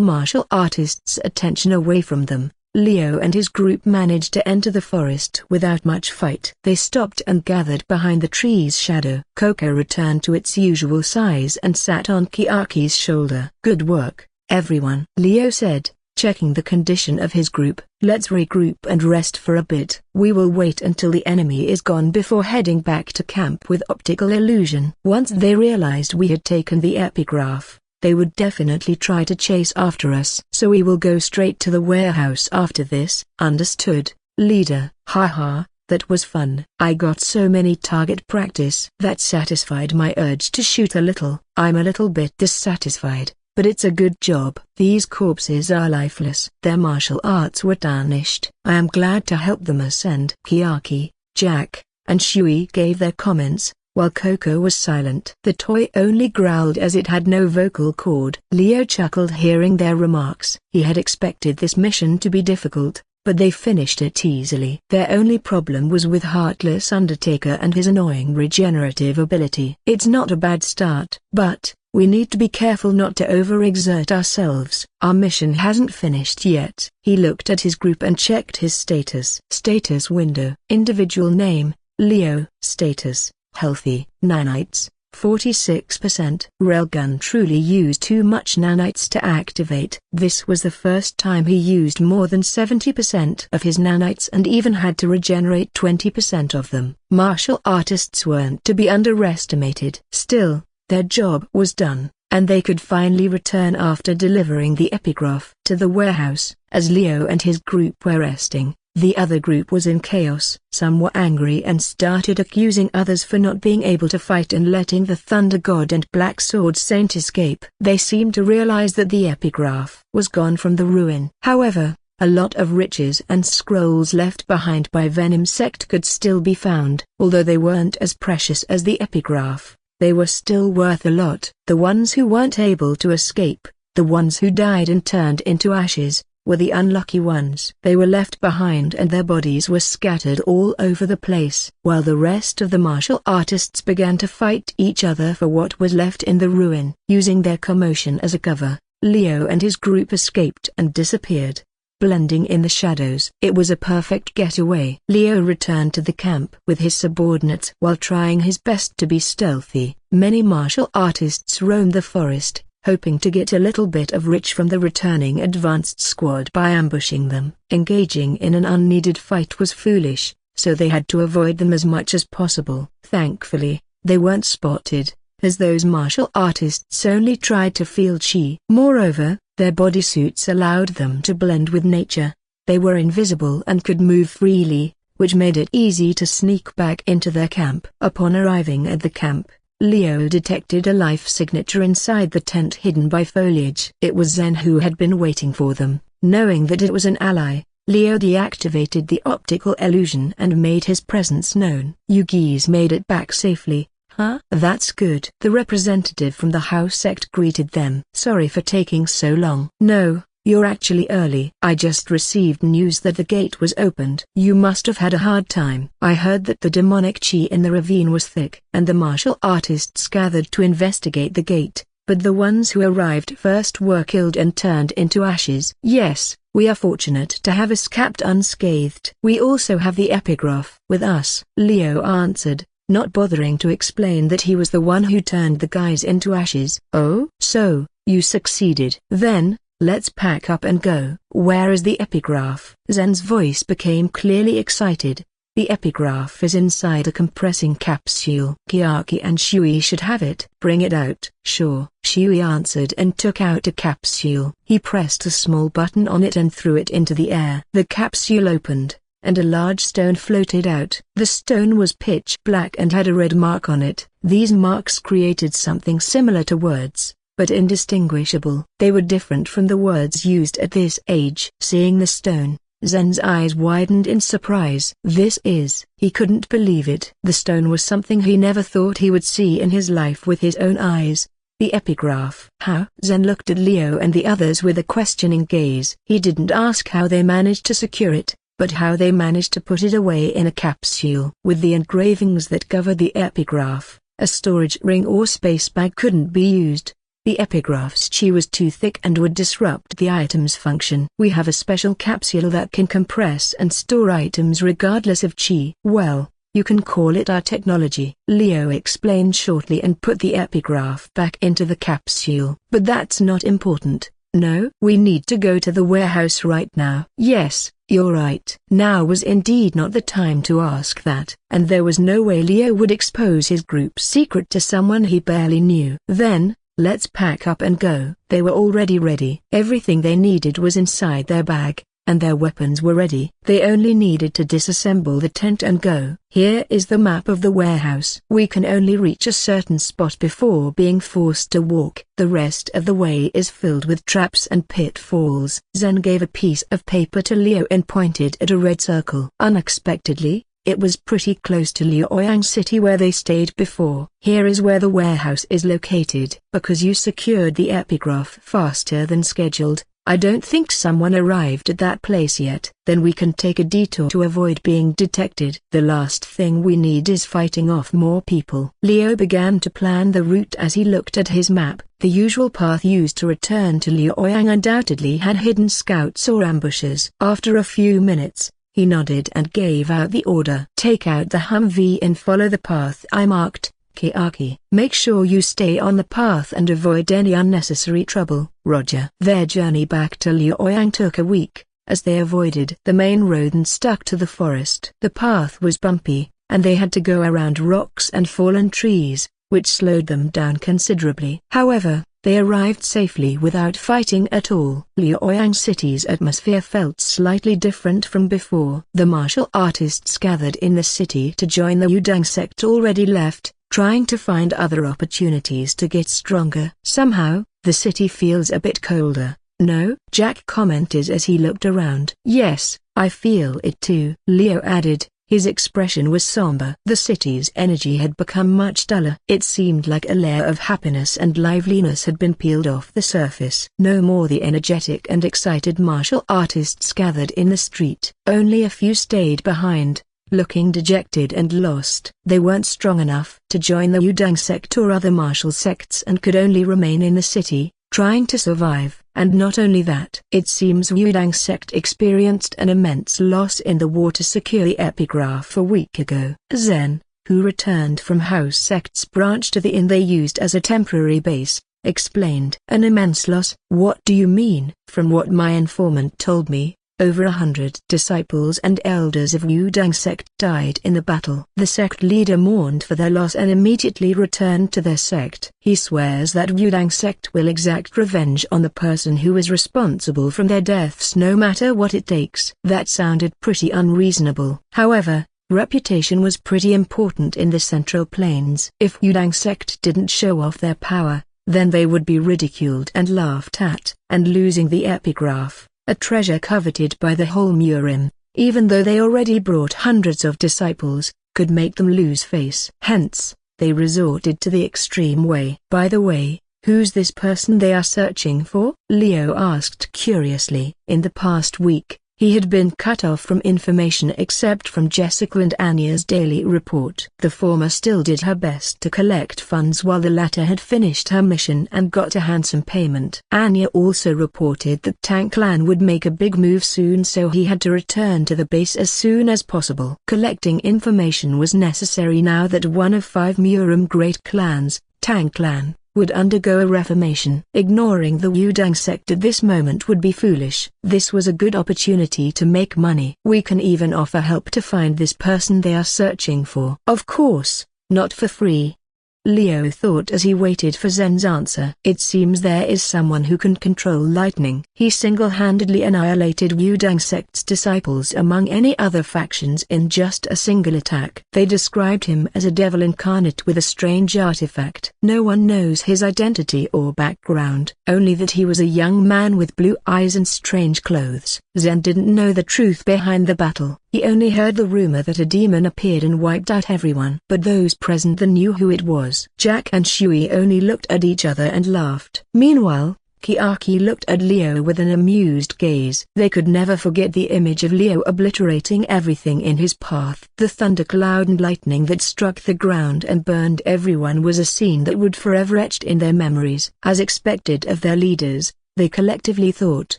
martial artists' attention away from them, Leo and his group managed to enter the forest without much fight. They stopped and gathered behind the tree's shadow. Coco returned to its usual size and sat on Kiaki's shoulder. Good work, everyone, Leo said, checking the condition of his group. Let's regroup and rest for a bit. We will wait until the enemy is gone before heading back to camp with optical illusion. Once they realized we had taken the epigraph, they would definitely try to chase after us. So we will go straight to the warehouse after this. Understood, leader. Haha, that was fun. I got so many target practice. That satisfied my urge to shoot a little. I'm a little bit dissatisfied, but it's a good job. These corpses are lifeless. Their martial arts were tarnished. I am glad to help them ascend. Kiaki, Jack, and Shui gave their comments, while Coco was silent. The toy only growled as it had no vocal cord. Leo chuckled hearing their remarks. He had expected this mission to be difficult, but they finished it easily. Their only problem was with Heartless Undertaker and his annoying regenerative ability. It's not a bad start, but we need to be careful not to overexert ourselves. Our mission hasn't finished yet. He looked at his group and checked his status. Status window. Individual name, Leo. Status, healthy. Nanites, 46%. Railgun truly used too much nanites to activate. This was the first time he used more than 70% of his nanites and even had to regenerate 20% of them. Martial artists weren't to be underestimated. Still, their job was done, and they could finally return after delivering the epigraph to the warehouse. As Leo and his group were resting, the other group was in chaos. Some were angry and started accusing others for not being able to fight and letting the Thunder God and Black Sword Saint escape. They seemed to realize that the epigraph was gone from the ruin. However, a lot of riches and scrolls left behind by Venom Sect could still be found. Although they weren't as precious as the epigraph, they were still worth a lot. The ones who weren't able to escape, the ones who died and turned into ashes, were the unlucky ones. They were left behind and their bodies were scattered all over the place. While the rest of the martial artists began to fight each other for what was left in the ruin. Using their commotion as a cover, Leo and his group escaped and disappeared, blending in the shadows. It was a perfect getaway. Leo returned to the camp with his subordinates while trying his best to be stealthy. Many martial artists roamed the forest, hoping to get a little bit of rich from the returning advanced squad by ambushing them. Engaging in an unneeded fight was foolish, so they had to avoid them as much as possible. Thankfully, they weren't spotted, as those martial artists only tried to feel chi. Moreover, their bodysuits allowed them to blend with nature. They were invisible and could move freely, which made it easy to sneak back into their camp. Upon arriving at the camp, Leo detected a life signature inside the tent hidden by foliage. It was Zen who had been waiting for them. Knowing that it was an ally, Leo deactivated the optical illusion and made his presence known. "You geese made it back safely, huh? That's good." The representative from the house sect greeted them. "Sorry for taking so long." "No, you're actually early. I just received news that the gate was opened." "You must have had a hard time." "I heard that the demonic chi in the ravine was thick." And the martial artists gathered to investigate the gate, but the ones who arrived first were killed and turned into ashes. "Yes, we are fortunate to have escaped unscathed. We also have the epigraph with us," Leo answered, not bothering to explain that he was the one who turned the guys into ashes. "Oh? So, you succeeded. Then, let's pack up and go." "Where is the epigraph?" Zen's voice became clearly excited. "The epigraph is inside a compressing capsule. Kiaki and Shui should have it." "Bring it out." "Sure." Shui answered and took out a capsule. He pressed a small button on it and threw it into the air. The capsule opened, and a large stone floated out. The stone was pitch black and had a red mark on it. These marks created something similar to words, but indistinguishable. They were different from the words used at this age. Seeing the stone, Zen's eyes widened in surprise. He couldn't believe it. The stone was something he never thought he would see in his life with his own eyes. The epigraph. How? Zen looked at Leo and the others with a questioning gaze. He didn't ask how they managed to secure it, but how they managed to put it away in a capsule. With the engravings that covered the epigraph, a storage ring or space bag couldn't be used. The epigraph's chi was too thick and would disrupt the item's function. We have a special capsule that can compress and store items regardless of chi. Well, you can call it our technology, Leo explained shortly and put the epigraph back into the capsule. But that's not important. No, we need to go to the warehouse right now. Yes, you're right. Now was indeed not the time to ask that, and there was no way Leo would expose his group's secret to someone he barely knew. Then, let's pack up and go. They were already ready. Everything they needed was inside their bag, and their weapons were ready. They only needed to disassemble the tent and go. Here is the map of the warehouse. We can only reach a certain spot before being forced to walk. The rest of the way is filled with traps and pitfalls. Zen gave a piece of paper to Leo and pointed at a red circle. Unexpectedly, it was pretty close to Liaoyang City where they stayed before. Here is where the warehouse is located. Because you secured the epigraph faster than scheduled, I don't think someone arrived at that place yet. Then we can take a detour to avoid being detected. The last thing we need is fighting off more people. Leo began to plan the route as he looked at his map. The usual path used to return to Liaoyang undoubtedly had hidden scouts or ambushes. After a few minutes, he nodded and gave out the order. Take out the Humvee and follow the path I marked. Kiaki. Make sure you stay on the path and avoid any unnecessary trouble. Roger. Their journey back to Liaoyang took a week, as they avoided the main road and stuck to the forest. The path was bumpy, and they had to go around rocks and fallen trees, which slowed them down considerably. However, they arrived safely without fighting at all. Liaoyang City's atmosphere felt slightly different from before. The martial artists gathered in the city to join the Yudang sect already left, trying to find other opportunities to get stronger. Somehow, the city feels a bit colder. No? Jack commented as he looked around. Yes, I feel it too, Leo added. His expression was somber. The city's energy had become much duller. It seemed like a layer of happiness and liveliness had been peeled off the surface. No more the energetic and excited martial artists gathered in the street. Only a few stayed behind, looking dejected and lost. They weren't strong enough to join the Yudang sect or other martial sects and could only remain in the city, trying to survive. And not only that. It seems Yudang sect experienced an immense loss in the war to secure the epigraph a week ago. Zen, who returned from House sect's branch to the inn they used as a temporary base, explained. An immense loss? What do you mean? From what my informant told me, over 100 disciples and elders of Yudang sect died in the battle. The sect leader mourned for their loss and immediately returned to their sect. He swears that Yudang sect will exact revenge on the person who is responsible for their deaths no matter what it takes. That sounded pretty unreasonable. However, reputation was pretty important in the Central Plains. If Yudang sect didn't show off their power, then they would be ridiculed and laughed at. And losing the epigraph, a treasure coveted by the whole Murim, even though they already brought hundreds of disciples, could make them lose face. Hence, they resorted to the extreme way. By the way, who's this person they are searching for? Leo asked curiously. In the past week, he had been cut off from information except from Jessica and Anya's daily report. The former still did her best to collect funds while the latter had finished her mission and got a handsome payment. Anya also reported that Tang Clan would make a big move soon, so he had to return to the base as soon as possible. Collecting information was necessary now that one of 5 Murim great clans, Tang Clan, would undergo a reformation. Ignoring the Yudang sect at this moment would be foolish. This was a good opportunity to make money. We can even offer help to find this person they are searching for. Of course, not for free. Liu thought as he waited for Zen's answer. It seems there is someone who can control lightning. He single-handedly annihilated Wudang sect's disciples among any other factions in just a single attack. They described him as a devil incarnate with a strange artifact. No one knows his identity or background, only that he was a young man with blue eyes and strange clothes. Zen didn't know the truth behind the battle. He only heard the rumor that a demon appeared and wiped out everyone. But those present then knew who it was. Jack and Shui only looked at each other and laughed. Meanwhile, Kiaki looked at Leo with an amused gaze. They could never forget the image of Leo obliterating everything in his path. The thundercloud and lightning that struck the ground and burned everyone was a scene that would forever etched in their memories. As expected of their leaders, they collectively thought.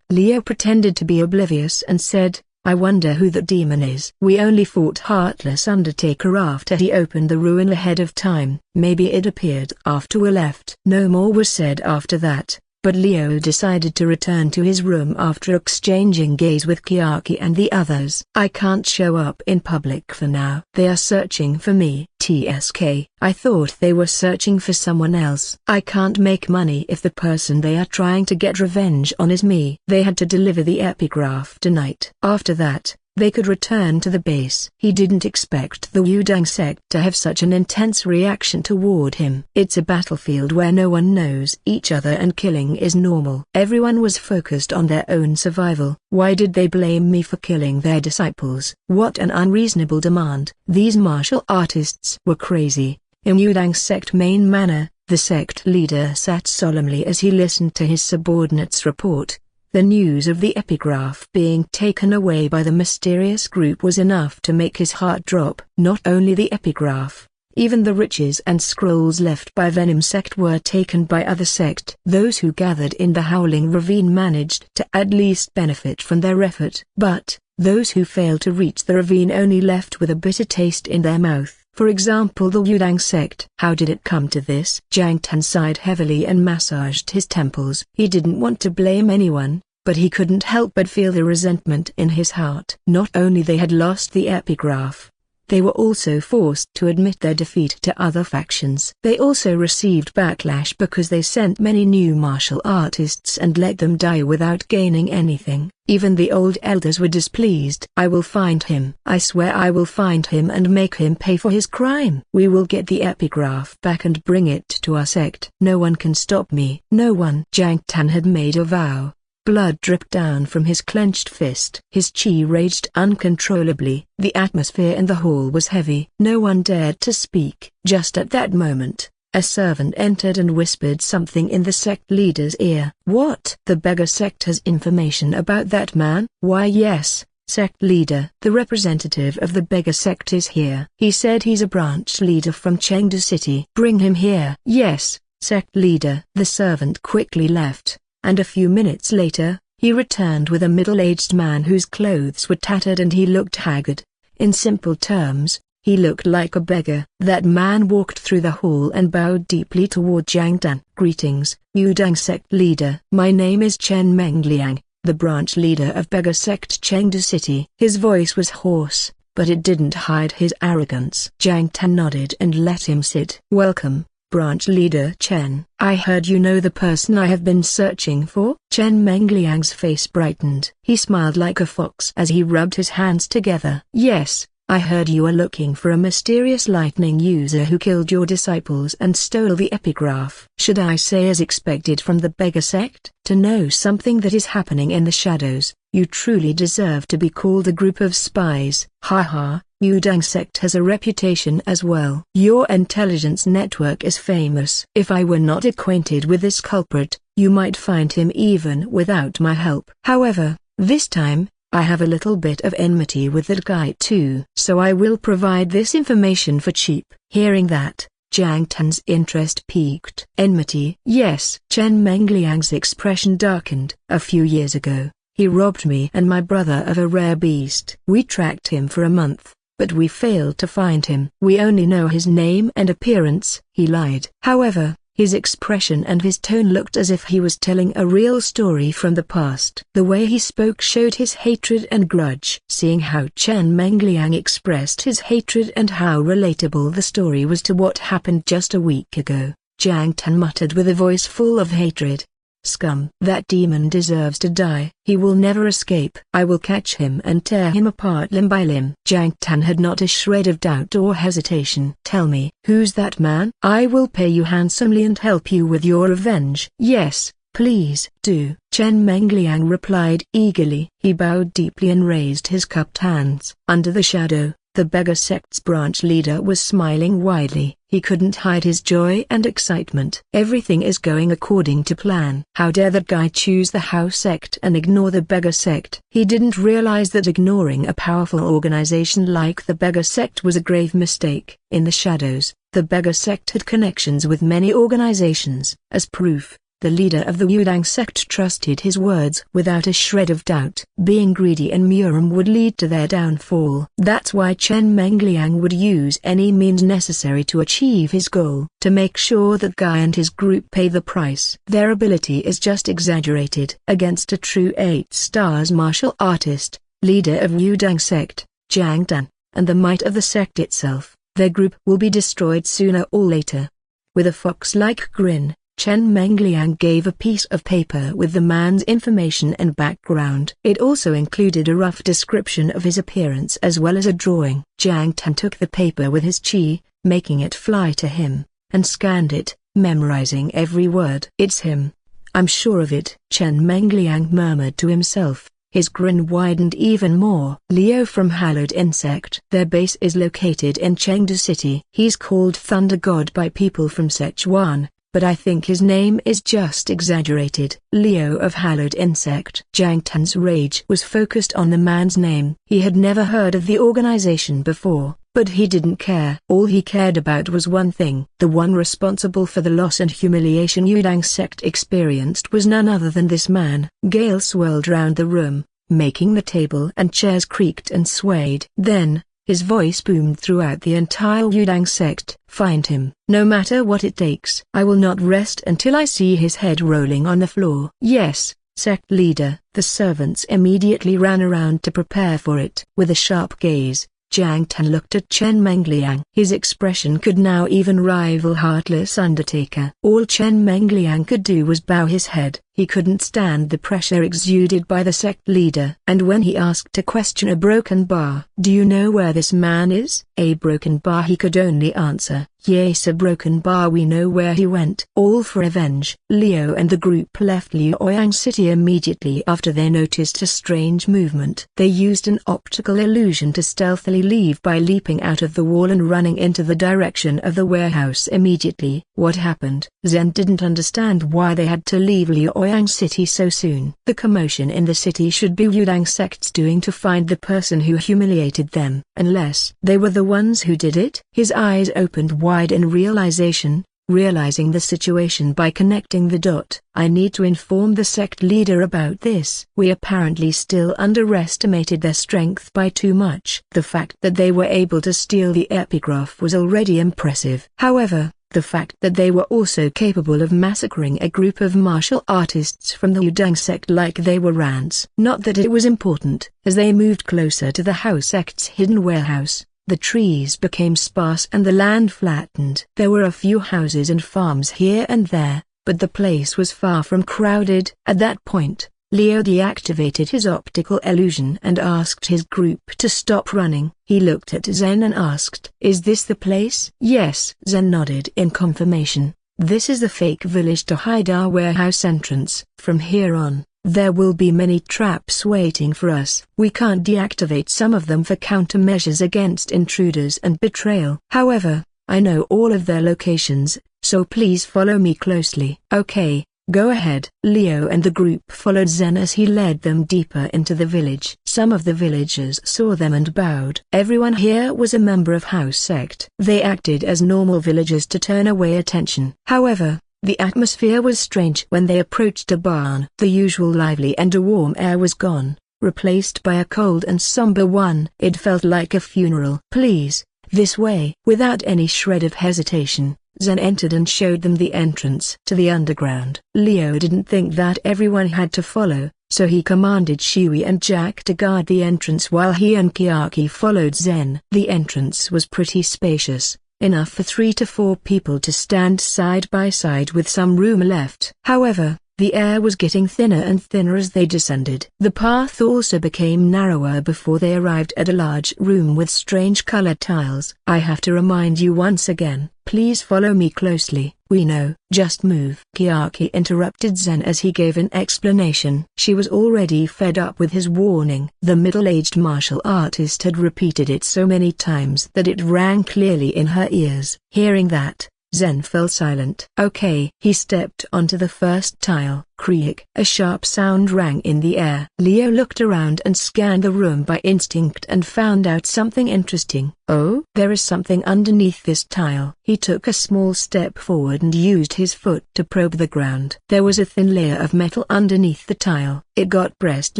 Leo pretended to be oblivious and said, "I wonder who the demon is." "We only fought Heartless Undertaker after he opened the ruin ahead of time. Maybe it appeared after we left." No more was said after that, but Leo decided to return to his room after exchanging gaze with Kiaki and the others. "I can't show up in public for now. They are searching for me." TSK. "I thought they were searching for someone else. I can't make money if the person they are trying to get revenge on is me." They had to deliver the epigraph tonight. After that, they could return to the base. He didn't expect the Wudang sect to have such an intense reaction toward him. It's a battlefield where no one knows each other and killing is normal. Everyone was focused on their own survival. Why did they blame me for killing their disciples? What an unreasonable demand. These martial artists were crazy. In Wudang sect main manor, the sect leader sat solemnly as he listened to his subordinates report. The news of the epigraph being taken away by the mysterious group was enough to make his heart drop. Not only the epigraph, even the riches and scrolls left by Venom sect were taken by other sect. Those who gathered in the Howling Ravine managed to at least benefit from their effort. But, those who failed to reach the ravine only left with a bitter taste in their mouth. For example, the Wudang sect. How did it come to this? Jiang Tan sighed heavily and massaged his temples. He didn't want to blame anyone, but he couldn't help but feel the resentment in his heart. Not only they had lost the epigraph, they were also forced to admit their defeat to other factions. They also received backlash because they sent many new martial artists and let them die without gaining anything. Even the old elders were displeased. "I will find him. I swear I will find him and make him pay for his crime. We will get the epigraph back and bring it to our sect. No one can stop me." No one. Jiang Tan had made a vow. Blood dripped down from his clenched fist. His chi raged uncontrollably. The atmosphere in the hall was heavy. No one dared to speak. Just at that moment, a servant entered and whispered something in the sect leader's ear. "What? The beggar sect has information about that man?" "Why yes, sect leader. The representative of the beggar sect is here. He said he's a branch leader from Chengdu City." "Bring him here." "Yes, sect leader." The servant quickly left. And a few minutes later, he returned with a middle-aged man whose clothes were tattered and he looked haggard. In simple terms, he looked like a beggar. That man walked through the hall and bowed deeply toward Jiang Tan. "Greetings, Wudang sect leader. My name is Chen Mengliang, the branch leader of beggar sect Chengdu City." His voice was hoarse, but it didn't hide his arrogance. Jiang Tan nodded and let him sit. "Welcome, branch leader Chen. I heard you know the person I have been searching for." Chen Mengliang's face brightened. He smiled like a fox as he rubbed his hands together. "Yes, I heard you are looking for a mysterious lightning user who killed your disciples and stole the epigraph. Should I say as expected from the beggar sect? To know something that is happening in the shadows, you truly deserve to be called a group of spies." "Ha ha. Wudang sect has a reputation as well. Your intelligence network is famous. If I were not acquainted with this culprit, you might find him even without my help. However, this time, I have a little bit of enmity with that guy too. So I will provide this information for cheap." Hearing that, Jiang Tan's interest peaked. "Enmity?" "Yes." Chen Mengliang's expression darkened. "A few years ago, he robbed me and my brother of a rare beast. We tracked him for a month, but we failed to find him. We only know his name and appearance." He lied. "However, His expression and his tone looked as if he was telling a real story from the past. The way he spoke showed his hatred and grudge. Seeing how Chen Mengliang expressed his hatred and how relatable the story was to what happened just a week ago, Jiang Tan muttered with a voice full of hatred. Scum! That demon deserves to die. He will never escape. I will catch him and tear him apart limb by limb. Jiang Tan had not a shred of doubt or hesitation. Tell me, who's that man? I will pay you handsomely and help you with your revenge. Yes, please do. Chen Mengliang replied eagerly. He bowed deeply and raised his cupped hands. Under the shadow, the beggar sect's branch leader was smiling widely. He couldn't hide his joy and excitement. Everything is going according to plan. How dare that guy choose the house sect and ignore the beggar sect? He didn't realize that ignoring a powerful organization like the beggar sect was a grave mistake. In the shadows, the beggar sect had connections with many organizations. As proof, the leader of the Wudang sect trusted his words without a shred of doubt. Being greedy in Murim would lead to their downfall. That's why Chen Mengliang would use any means necessary to achieve his goal. To make sure that Guy and his group pay the price. Their ability is just exaggerated. Against a true 8 stars martial artist, leader of Wudang sect, Jiang Tan, and the might of the sect itself, their group will be destroyed sooner or later. With a fox-like grin, Chen Mengliang gave a piece of paper with the man's information and background. It also included a rough description of his appearance as well as a drawing. Jiang Tan took the paper with his chi, making it fly to him, and scanned it, memorizing every word. It's him. I'm sure of it. Chen Mengliang murmured to himself. His grin widened even more. Leo from Hallowed Insect. Their base is located in Chengdu City. He's called Thunder God by people from Sichuan, but I think his name is just exaggerated. Leo of Hallowed Insect. Jiang Tan's rage was focused on the man's name. He had never heard of the organization before, but he didn't care. All he cared about was one thing. The one responsible for the loss and humiliation Wudang sect experienced was none other than this man. Gale swirled round the room, making the table and chairs creaked and swayed. Then, his voice boomed throughout the entire Wudang sect. Find him. No matter what it takes. I will not rest until I see his head rolling on the floor. Yes, sect leader. The servants immediately ran around to prepare for it. With a sharp gaze, Jiang Tan looked at Chen Mengliang. His expression could now even rival Heartless Undertaker. All Chen Mengliang could do was bow his head. He couldn't stand the pressure exuded by the sect leader. And when he asked a question, a broken bar, "Do you know where this man is?" A broken bar, he could only answer, "Yes, a broken bar, we know where he went." All for revenge. Leo and the group left Luoyang City immediately after they noticed a strange movement. They used an optical illusion to stealthily leave by leaping out of the wall and running into the direction of the warehouse immediately. What happened? Zen didn't understand why they had to leave Luoyang City so soon. The commotion in the city should be Wudang sect's doing to find the person who humiliated them. Unless they were the ones who did it. His eyes opened wide in realization, realizing the situation by connecting the dot. I need to inform the sect leader about this. We apparently still underestimated their strength by too much. The fact that they were able to steal the epigraph was already impressive. However, the fact that they were also capable of massacring a group of martial artists from the Wudang sect like they were rats. Not that it was important. As they moved closer to the house sect's hidden warehouse, the trees became sparse and the land flattened. There were a few houses and farms here and there, but the place was far from crowded. At that point, Leo deactivated his optical illusion and asked his group to stop running. He looked at Zen and asked, "Is this the place?" "Yes." Zen nodded in confirmation. "This is the fake village to hide our warehouse entrance. From here on, there will be many traps waiting for us. We can't deactivate some of them for countermeasures against intruders and betrayal. However, I know all of their locations, so please follow me closely." "Okay. Go ahead." Leo and the group followed Zen as he led them deeper into the village. Some of the villagers saw them and bowed. Everyone here was a member of House Sect. They acted as normal villagers to turn away attention. However, the atmosphere was strange when they approached a barn. The usual lively and warm air was gone, replaced by a cold and somber one. It felt like a funeral. "Please, this way." Without any shred of hesitation, Zen entered and showed them the entrance to the underground. Leo didn't think that everyone had to follow, so he commanded Shui and Jack to guard the entrance while he and Kiaki followed Zen. The entrance was pretty spacious, enough for 3 to 4 people to stand side by side with some room left. However, the air was getting thinner and thinner as they descended. The path also became narrower before they arrived at a large room with strange colored tiles. I have to remind you once again, please follow me closely. We know, just move. Kiaki interrupted Zen as he gave an explanation. She was already fed up with his warning. The middle-aged martial artist had repeated it so many times that it rang clearly in her ears. Hearing that, Zen fell silent. Okay. He stepped onto the first tile. Creak. A sharp sound rang in the air. Leo looked around and scanned the room by instinct and found out something interesting. Oh? There is something underneath this tile. He took a small step forward and used his foot to probe the ground. There was a thin layer of metal underneath the tile. It got pressed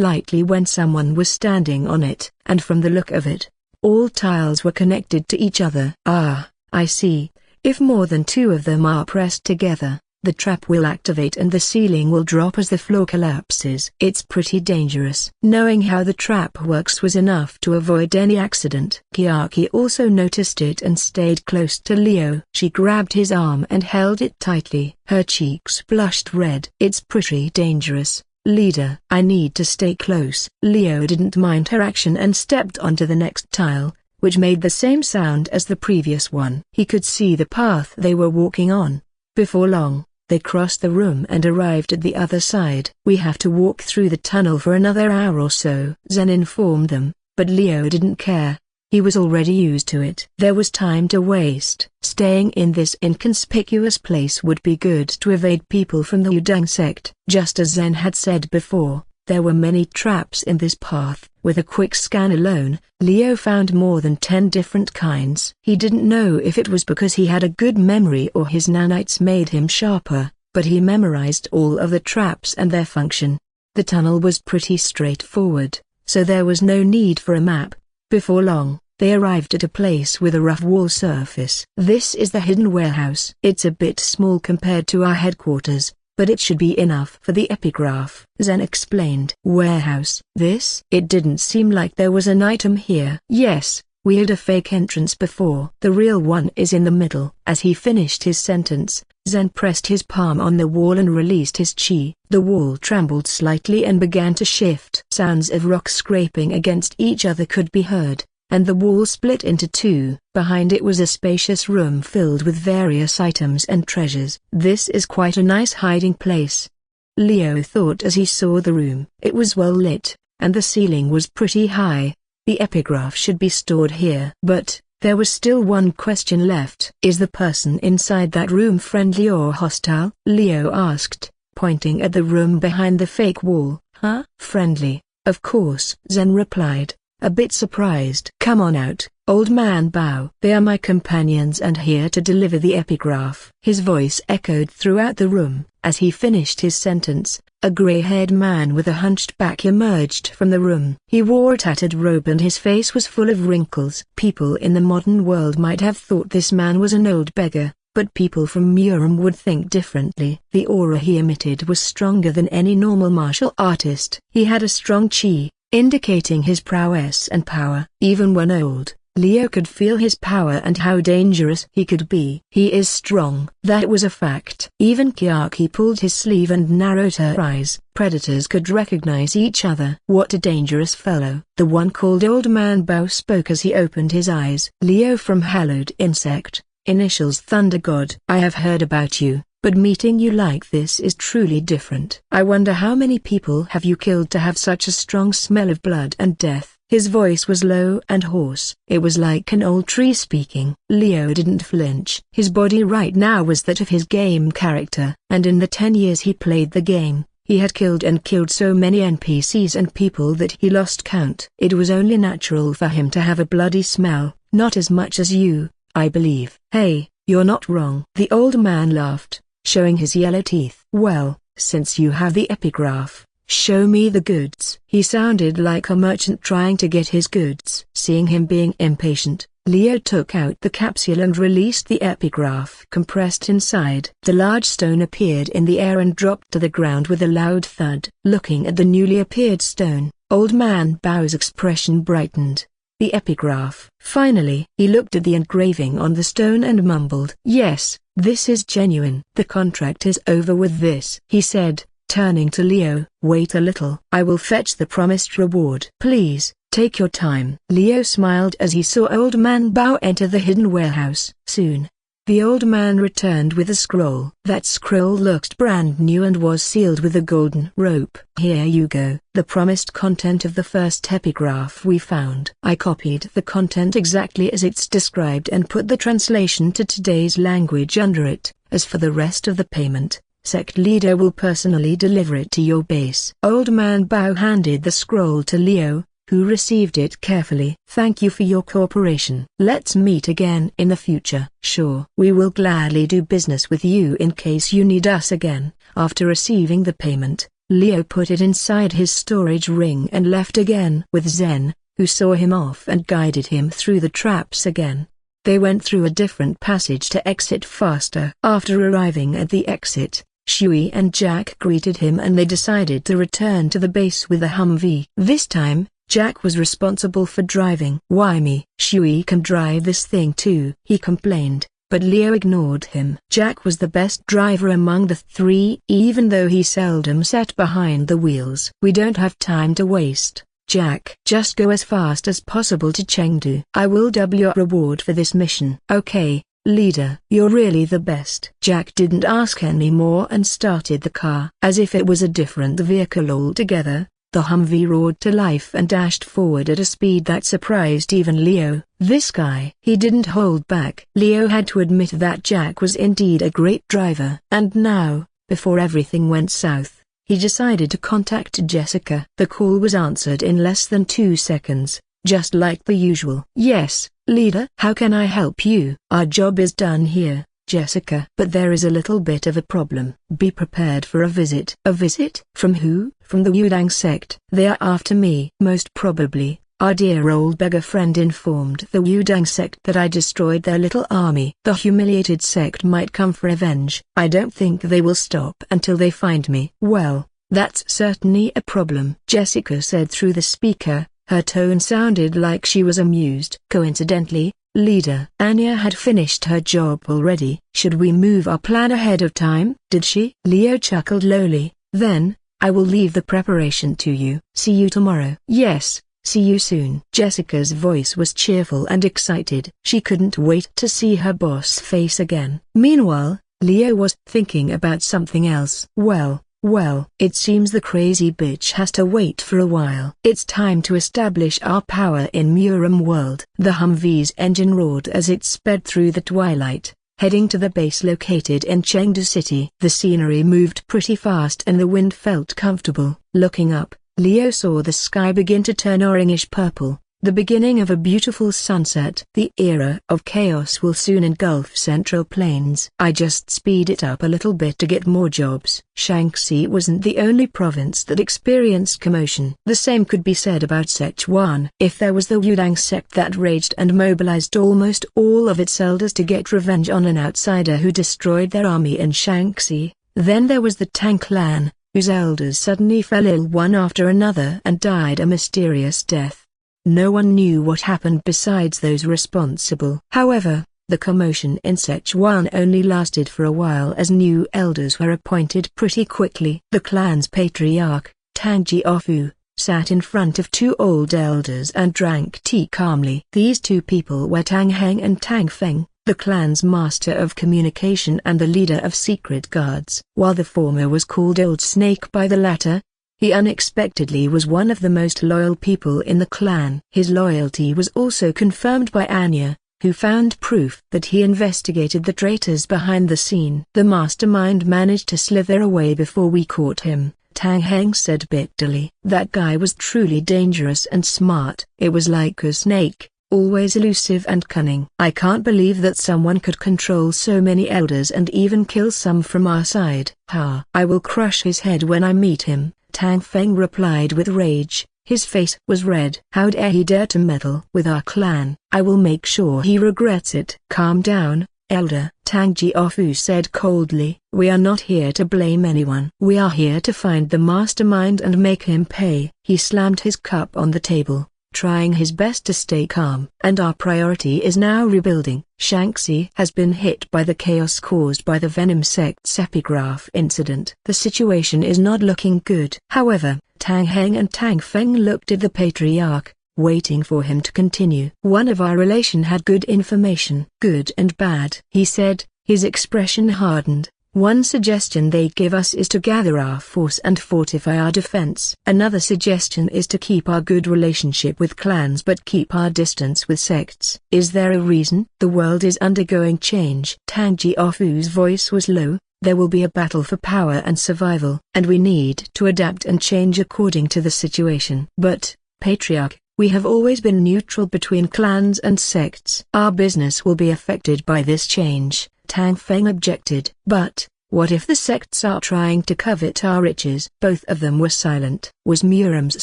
lightly when someone was standing on it, and from the look of it, all tiles were connected to each other. Ah, I see. If more than 2 of them are pressed together, the trap will activate and the ceiling will drop as the floor collapses. It's pretty dangerous. Knowing how the trap works was enough to avoid any accident. Kiaki also noticed it and stayed close to Leo. She grabbed his arm and held it tightly. Her cheeks blushed red. It's pretty dangerous, leader. I need to stay close. Leo didn't mind her action and stepped onto the next tile, which made the same sound as the previous one. He could see the path they were walking on. Before long, they crossed the room and arrived at the other side. We have to walk through the tunnel for another hour or so, Zen informed them, but Leo didn't care. He was already used to it. There was time to waste. Staying in this inconspicuous place would be good to evade people from the Udang sect. Just as Zen had said before, there were many traps in this path. With a quick scan alone, Leo found more than 10 different kinds. He didn't know if it was because he had a good memory or his nanites made him sharper, but he memorized all of the traps and their function. The tunnel was pretty straightforward, so there was no need for a map. Before long, they arrived at a place with a rough wall surface. This is the hidden warehouse. It's a bit small compared to our headquarters, but it should be enough for the epigraph, Zen explained. Warehouse. This? It didn't seem like there was an item here. Yes, we had a fake entrance before. The real one is in the middle. As he finished his sentence, Zen pressed his palm on the wall and released his chi. The wall trembled slightly and began to shift. Sounds of rocks scraping against each other could be heard, and the wall split into 2. Behind it was a spacious room filled with various items and treasures. This is quite a nice hiding place, Leo thought as he saw the room. It was well lit, and the ceiling was pretty high. The epigraph should be stored here. But there was still one question left. Is the person inside that room friendly or hostile? Leo asked, pointing at the room behind the fake wall. Huh? Friendly, of course, Zen replied, a bit surprised. Come on out, old man Bao. They are my companions and here to deliver the epigraph. His voice echoed throughout the room. As he finished his sentence, a gray-haired man with a hunched back emerged from the room. He wore a tattered robe and his face was full of wrinkles. People in the modern world might have thought this man was an old beggar, but people from Murim would think differently. The aura he emitted was stronger than any normal martial artist. He had a strong chi, indicating his prowess and power. Even when old, Leo could feel his power and how dangerous he could be. He is strong. That was a fact. Even Kiaki pulled his sleeve and narrowed her eyes. Predators could recognize each other. What a dangerous fellow. The one called Old Man Bao spoke as he opened his eyes. Leo from Hallowed Insect, initials Thunder God. I have heard about you, but meeting you like this is truly different. I wonder how many people have you killed to have such a strong smell of blood and death. His voice was low and hoarse. It was like an old tree speaking. Leo didn't flinch. His body right now was that of his game character. And in the 10 years he played the game, he had killed so many NPCs and people that he lost count. It was only natural for him to have a bloody smell, not as much as you, I believe. Hey, you're not wrong. The old man laughed, showing his yellow teeth. Well, since you have the epigraph, show me the goods." He sounded like a merchant trying to get his goods. Seeing him being impatient, Leo took out the capsule and released the epigraph compressed inside. The large stone appeared in the air and dropped to the ground with a loud thud. Looking at the newly appeared stone, Old Man Bao's expression brightened. The epigraph. Finally, he looked at the engraving on the stone and mumbled, "Yes, this is genuine. The contract is over with this," he said, turning to Leo. "Wait a little. I will fetch the promised reward." "Please, take your time." Leo smiled as he saw Old Man Bao enter the hidden warehouse. Soon, the old man returned with a scroll. That scroll looked brand new and was sealed with a golden rope. "Here you go. The promised content of the first epigraph we found." I copied the content exactly as it's described and put the translation to today's language under it. As for the rest of the payment, sect leader will personally deliver it to your base. Old Man Bao handed the scroll to Leo, who received it carefully. "Thank you for your cooperation. Let's meet again in the future." "Sure. We will gladly do business with you in case you need us again." After receiving the payment, Leo put it inside his storage ring and left again with Zen, who saw him off and guided him through the traps again. They went through a different passage to exit faster. After arriving at the exit, Shui and Jack greeted him and they decided to return to the base with the Humvee. This time, Jack was responsible for driving. "Why me? Shui can drive this thing too," he complained, but Leo ignored him. Jack was the best driver among the three even though he seldom sat behind the wheels. "We don't have time to waste, Jack. Just go as fast as possible to Chengdu. I will double your reward for this mission." "Okay, leader." "You're really the best." Jack didn't ask any more and started the car. As if it was a different vehicle altogether, the Humvee roared to life and dashed forward at a speed that surprised even Leo. This guy. He didn't hold back. Leo had to admit that Jack was indeed a great driver. And now, before everything went south, he decided to contact Jessica. The call was answered in less than 2 seconds, just like the usual. "Yes, leader. How can I help you?" "Our job is done here, Jessica. But there is a little bit of a problem. Be prepared for a visit." "A visit? From who?" "From the Wudang sect. They are after me." "Most probably. Our dear old beggar friend informed the Wudang sect that I destroyed their little army. The humiliated sect might come for revenge. I don't think they will stop until they find me." "Well, that's certainly a problem," Jessica said through the speaker. Her tone sounded like she was amused. "Coincidentally, leader, Anya had finished her job already." "Should we move our plan ahead of time?" "Did she?" Leo chuckled lowly. "Then, I will leave the preparation to you." "See you tomorrow." "Yes, see you soon." Jessica's voice was cheerful and excited. She couldn't wait to see her boss face again. Meanwhile, Leo was thinking about something else. Well, it seems the crazy bitch has to wait for a while. It's time to establish our power in Murim world. The Humvee's engine roared as it sped through the twilight, heading to the base located in Chengdu City. The scenery moved pretty fast and the wind felt comfortable. Looking up, Leo saw the sky begin to turn orangish purple, the beginning of a beautiful sunset. The era of chaos will soon engulf Central Plains. I just speed it up a little bit to get more jobs. Shaanxi wasn't the only province that experienced commotion. The same could be said about Sichuan. If there was the Wudang sect that raged and mobilized almost all of its elders to get revenge on an outsider who destroyed their army in Shaanxi, then there was the Tang clan, whose elders suddenly fell ill one after another and died a mysterious death. No one knew what happened besides those responsible. However, the commotion in Sichuan only lasted for a while as new elders were appointed pretty quickly. The clan's patriarch, Tang Jiaofu, sat in front of 2 old elders and drank tea calmly. These 2 people were Tang Heng and Tang Feng, the clan's master of communication and the leader of secret guards. While the former was called Old Snake by the latter, he unexpectedly was one of the most loyal people in the clan. His loyalty was also confirmed by Anya, who found proof that he investigated the traitors behind the scene. "The mastermind managed to slither away before we caught him," Tang Heng said bitterly. "That guy was truly dangerous and smart. It was like a snake, always elusive and cunning. I can't believe that someone could control so many elders and even kill some from our side." "Ha! I will crush his head when I meet him," Tang Feng replied with rage. His face was red. How dare he dare to meddle with our clan? I will make sure he regrets it. Calm down, Elder, Tang Jiaofu said coldly. We are not here to blame anyone. We are here to find the mastermind and make him pay. He slammed his cup on the table, trying his best to stay calm. And our priority is now rebuilding. Shanxi has been hit by the chaos caused by the Venom Sect's epigraph incident. The situation is not looking good. However, Tang Heng and Tang Feng looked at the patriarch, waiting for him to continue. One of our relation had good information. Good and bad, he said, his expression hardened. One suggestion they give us is to gather our force and fortify our defense. Another suggestion is to keep our good relationship with clans but keep our distance with sects. Is there a reason? The world is undergoing change. Tang Jiaofu's voice was low. There will be a battle for power and survival, and we need to adapt and change according to the situation. But, Patriarch, we have always been neutral between clans and sects. Our business will be affected by this change, Tang Feng objected. But, what if the sects are trying to covet our riches? Both of them were silent. Was Murim's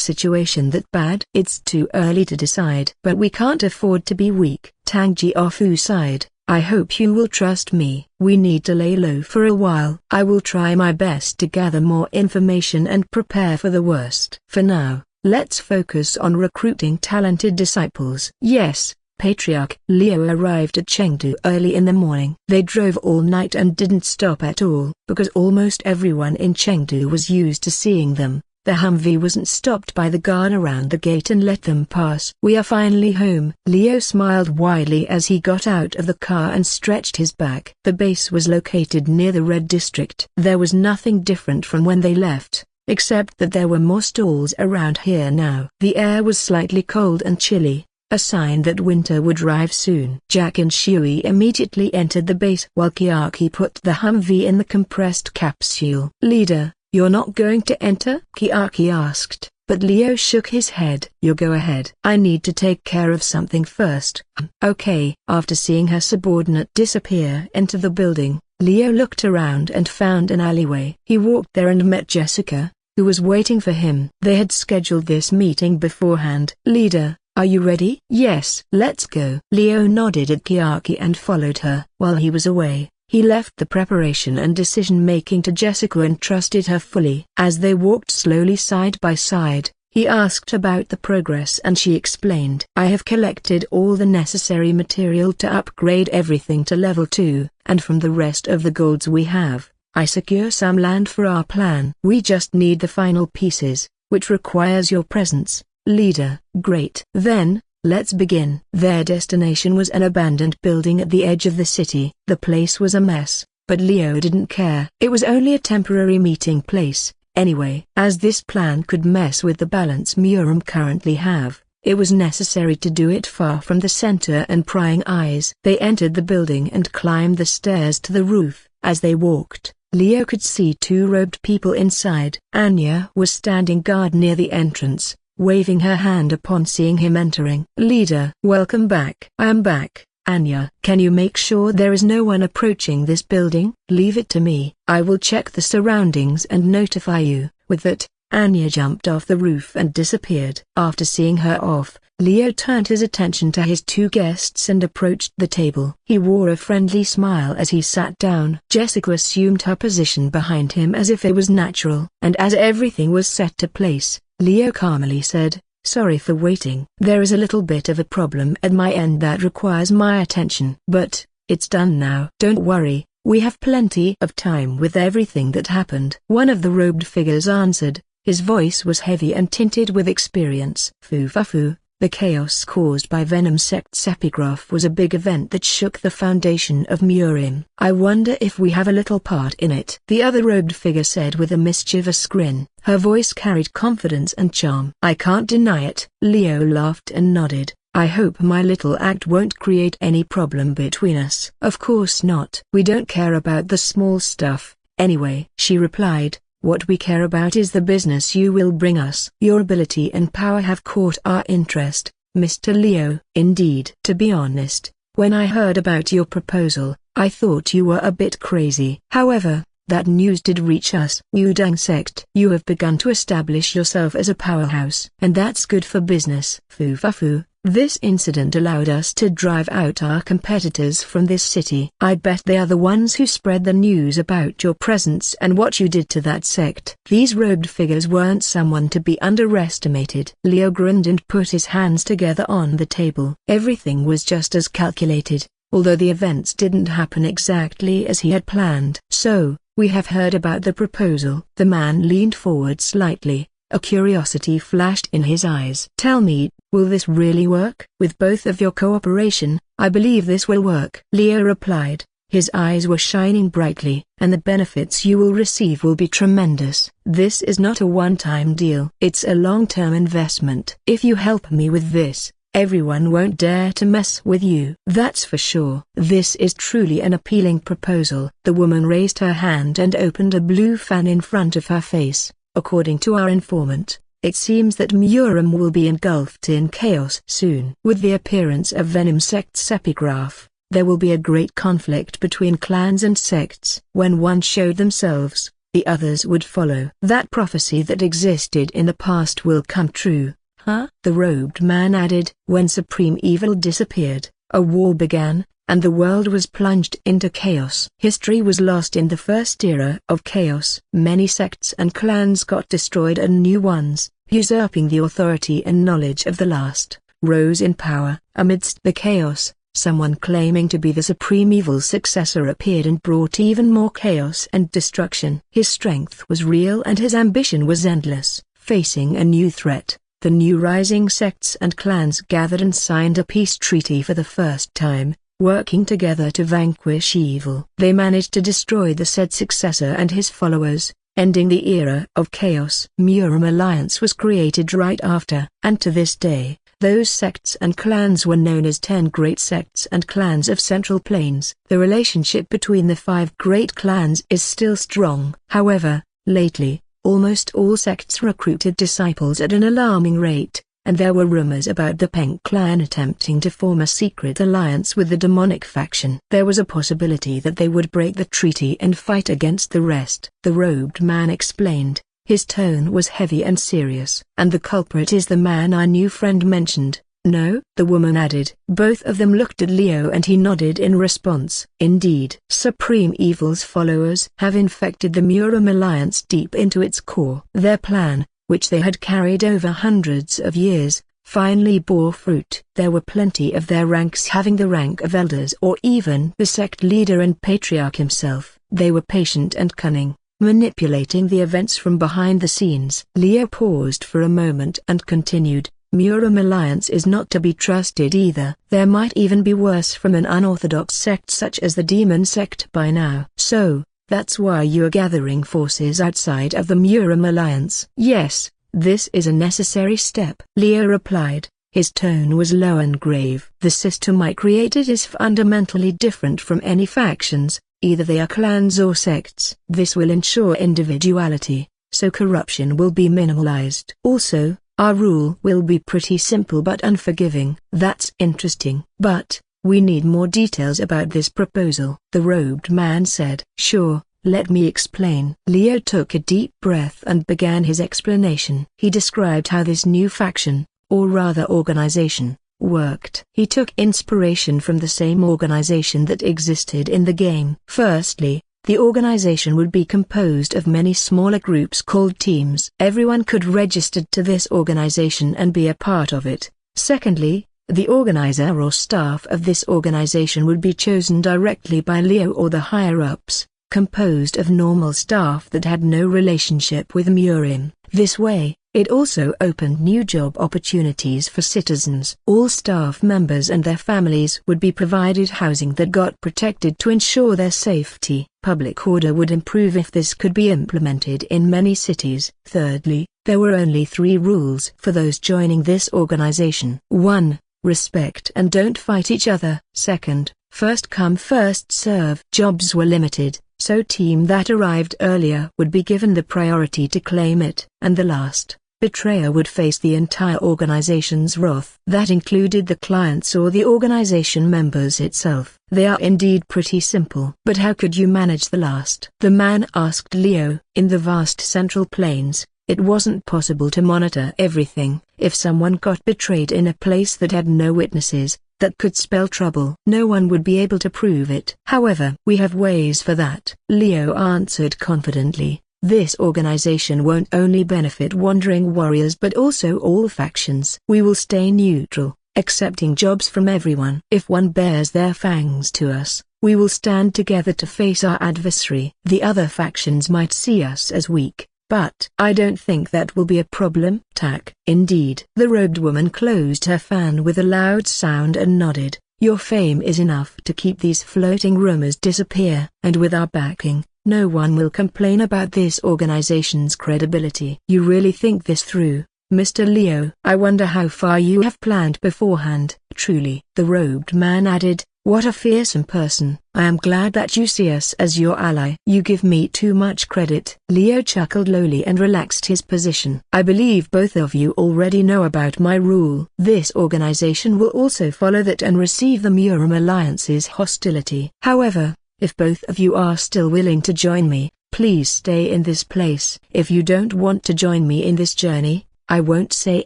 situation that bad? It's too early to decide. But we can't afford to be weak. Tang Jiaofu sighed. I hope you will trust me. We need to lay low for a while. I will try my best to gather more information and prepare for the worst. For now, let's focus on recruiting talented disciples. Yes, Patriarch. Liu arrived at Chengdu early in the morning. They drove all night and didn't stop at all, because almost everyone in Chengdu was used to seeing them. The Humvee wasn't stopped by the guard around the gate and let them pass. We are finally home. Leo smiled widely as he got out of the car and stretched his back. The base was located near the Red District. There was nothing different from when they left, except that there were more stalls around here now. The air was slightly cold and chilly, a sign that winter would arrive soon. Jack and Shui immediately entered the base while Kiaki put the Humvee in the compressed capsule. Leader, you're not going to enter? Kiaki asked, but Leo shook his head. You go ahead. I need to take care of something first. Okay. After seeing her subordinate disappear into the building, Leo looked around and found an alleyway. He walked there and met Jessica, who was waiting for him. They had scheduled this meeting beforehand. Leader, are you ready? Yes. Let's go. Leo nodded at Kiaki and followed her. While he was away, he left the preparation and decision-making to Jessica and trusted her fully. As they walked slowly side by side, he asked about the progress and she explained. I have collected all the necessary material to upgrade everything to level 2, and from the rest of the golds we have, I secure some land for our plan. We just need the final pieces, which requires your presence, leader. Great. Then, let's begin. Their destination was an abandoned building at the edge of the city. The place was a mess, but Leo didn't care. It was only a temporary meeting place, anyway. As this plan could mess with the balance Murim currently have, it was necessary to do it far from the center and prying eyes. They entered the building and climbed the stairs to the roof. As they walked, Leo could see two robed people inside. Anya was standing guard near the entrance, waving her hand upon seeing him entering. Leader, welcome back. I am back. Anya, can you make sure there is no one approaching this building? Leave it to me. I will check the surroundings and notify you. With that, Anya jumped off the roof and disappeared. After seeing her off, Leo turned his attention to his two guests and approached the table. He wore a friendly smile as he sat down. Jessica assumed her position behind him as if it was natural. And as everything was set to place, Leo calmly said, sorry for waiting. There is a little bit of a problem at my end that requires my attention. But, it's done now. Don't worry, we have plenty of time with everything that happened. One of the robed figures answered. His voice was heavy and tinted with experience. Fufafu, the chaos caused by Venom Sect's epigraph was a big event that shook the foundation of Murim. I wonder if we have a little part in it. The other robed figure said with a mischievous grin. Her voice carried confidence and charm. I can't deny it. Leo laughed and nodded. I hope my little act won't create any problem between us. Of course not. We don't care about the small stuff, anyway, she replied. What we care about is the business you will bring us. Your ability and power have caught our interest, Mr. Leo. Indeed. To be honest, when I heard about your proposal, I thought you were a bit crazy. However, That news did reach us. Udang sect. You have begun to establish yourself as a powerhouse. And that's good for business. Fufafu. This incident allowed us to drive out our competitors from this city. I bet they are the ones who spread the news about your presence and what you did to that sect. These robed figures weren't someone to be underestimated. Leo grinned and put his hands together on the table. Everything was just as calculated, although the events didn't happen exactly as he had planned. So, we have heard about the proposal. The man leaned forward slightly. A curiosity flashed in his eyes. Tell me, will this really work? With both of your cooperation, I believe this will work. Leo replied. His eyes were shining brightly. And the benefits you will receive will be tremendous. This is not a one-time deal. It's a long-term investment. If you help me with this, everyone won't dare to mess with you. That's for sure. This is truly an appealing proposal. The woman raised her hand and opened a blue fan in front of her face. According to our informant, it seems that Murim will be engulfed in chaos soon. With the appearance of Venom Sect's epigraph, there will be a great conflict between clans and sects. When one showed themselves, the others would follow. That prophecy that existed in the past will come true, huh? The robed man added. When supreme evil disappeared, a war began, and the world was plunged into chaos. History was lost in the first era of chaos. Many sects and clans got destroyed and new ones, usurping the authority and knowledge of the last, rose in power. Amidst the chaos, someone claiming to be the supreme evil successor appeared and brought even more chaos and destruction. His strength was real and his ambition was endless. Facing a new threat, the new rising sects and clans gathered and signed a peace treaty for the first time, working together to vanquish evil. They managed to destroy the said successor and his followers, ending the era of chaos. Murim Alliance was created right after, and to this day, those sects and clans were known as 10 Great Sects and Clans of Central Plains. The relationship between the 5 great clans is still strong. However, lately, almost all sects recruited disciples at an alarming rate, and there were rumors about the Peng clan attempting to form a secret alliance with the demonic faction. There was a possibility that they would break the treaty and fight against the rest. The robed man explained. His tone was heavy and serious. And the culprit is the man our new friend mentioned, no? The woman added. Both of them looked at Leo and he nodded in response. Indeed. Supreme Evil's followers have infected the Murim Alliance deep into its core. Their plan, which they had carried over hundreds of years, finally bore fruit. There were plenty of their ranks having the rank of elders or even the sect leader and patriarch himself. They were patient and cunning, manipulating the events from behind the scenes. Leo paused for a moment and continued, Murim Alliance is not to be trusted either. There might even be worse from an unorthodox sect such as the Demon Sect by now. So, that's why you are gathering forces outside of the Murim Alliance. Yes, this is a necessary step. Leo replied. His tone was low and grave. The system I created is fundamentally different from any factions, either they are clans or sects. This will ensure individuality, so corruption will be minimalized. Also, our rule will be pretty simple but unforgiving. That's interesting. But, we need more details about this proposal. The robed man said. Sure, let me explain. Leo took a deep breath and began his explanation. He described how this new faction, or rather organization, worked. He took inspiration from the same organization that existed in the game. Firstly, the organization would be composed of many smaller groups called teams. Everyone could register to this organization and be a part of it. Secondly, the organizer or staff of this organization would be chosen directly by Leo or the higher-ups, composed of normal staff that had no relationship with Murim. This way, it also opened new job opportunities for citizens. All staff members and their families would be provided housing that got protected to ensure their safety. Public order would improve if this could be implemented in many cities. Thirdly, there were only 3 rules for those joining this organization. 1. Respect and don't fight each other. Second, first come first serve. Jobs were limited, so team that arrived earlier would be given the priority to claim it. And the last, betrayer would face the entire organization's wrath. That included the clients or the organization members itself. They are indeed pretty simple. But how could you manage the last? The man asked Leo. In the vast Central Plains, it wasn't possible to monitor everything. If someone got betrayed in a place that had no witnesses, that could spell trouble. No one would be able to prove it. However, we have ways for that. Leo answered confidently. This organization won't only benefit wandering warriors but also all factions. We will stay neutral, accepting jobs from everyone. If one bears their fangs to us, we will stand together to face our adversary. The other factions might see us as weak, but I don't think that will be a problem. Tack. Indeed. The robed woman closed her fan with a loud sound and nodded. Your fame is enough to keep these floating rumors disappear. And with our backing, no one will complain about this organization's credibility. You really think this through, Mr. Leo? I wonder how far you have planned beforehand. Truly, the robed man added. What a fearsome person. I am glad that you see us as your ally. You give me too much credit. Leo chuckled lowly and relaxed his position. I believe both of you already know about my rule. This organization will also follow that and receive the Murim Alliance's hostility. However, if both of you are still willing to join me, please stay in this place. If you don't want to join me in this journey, I won't say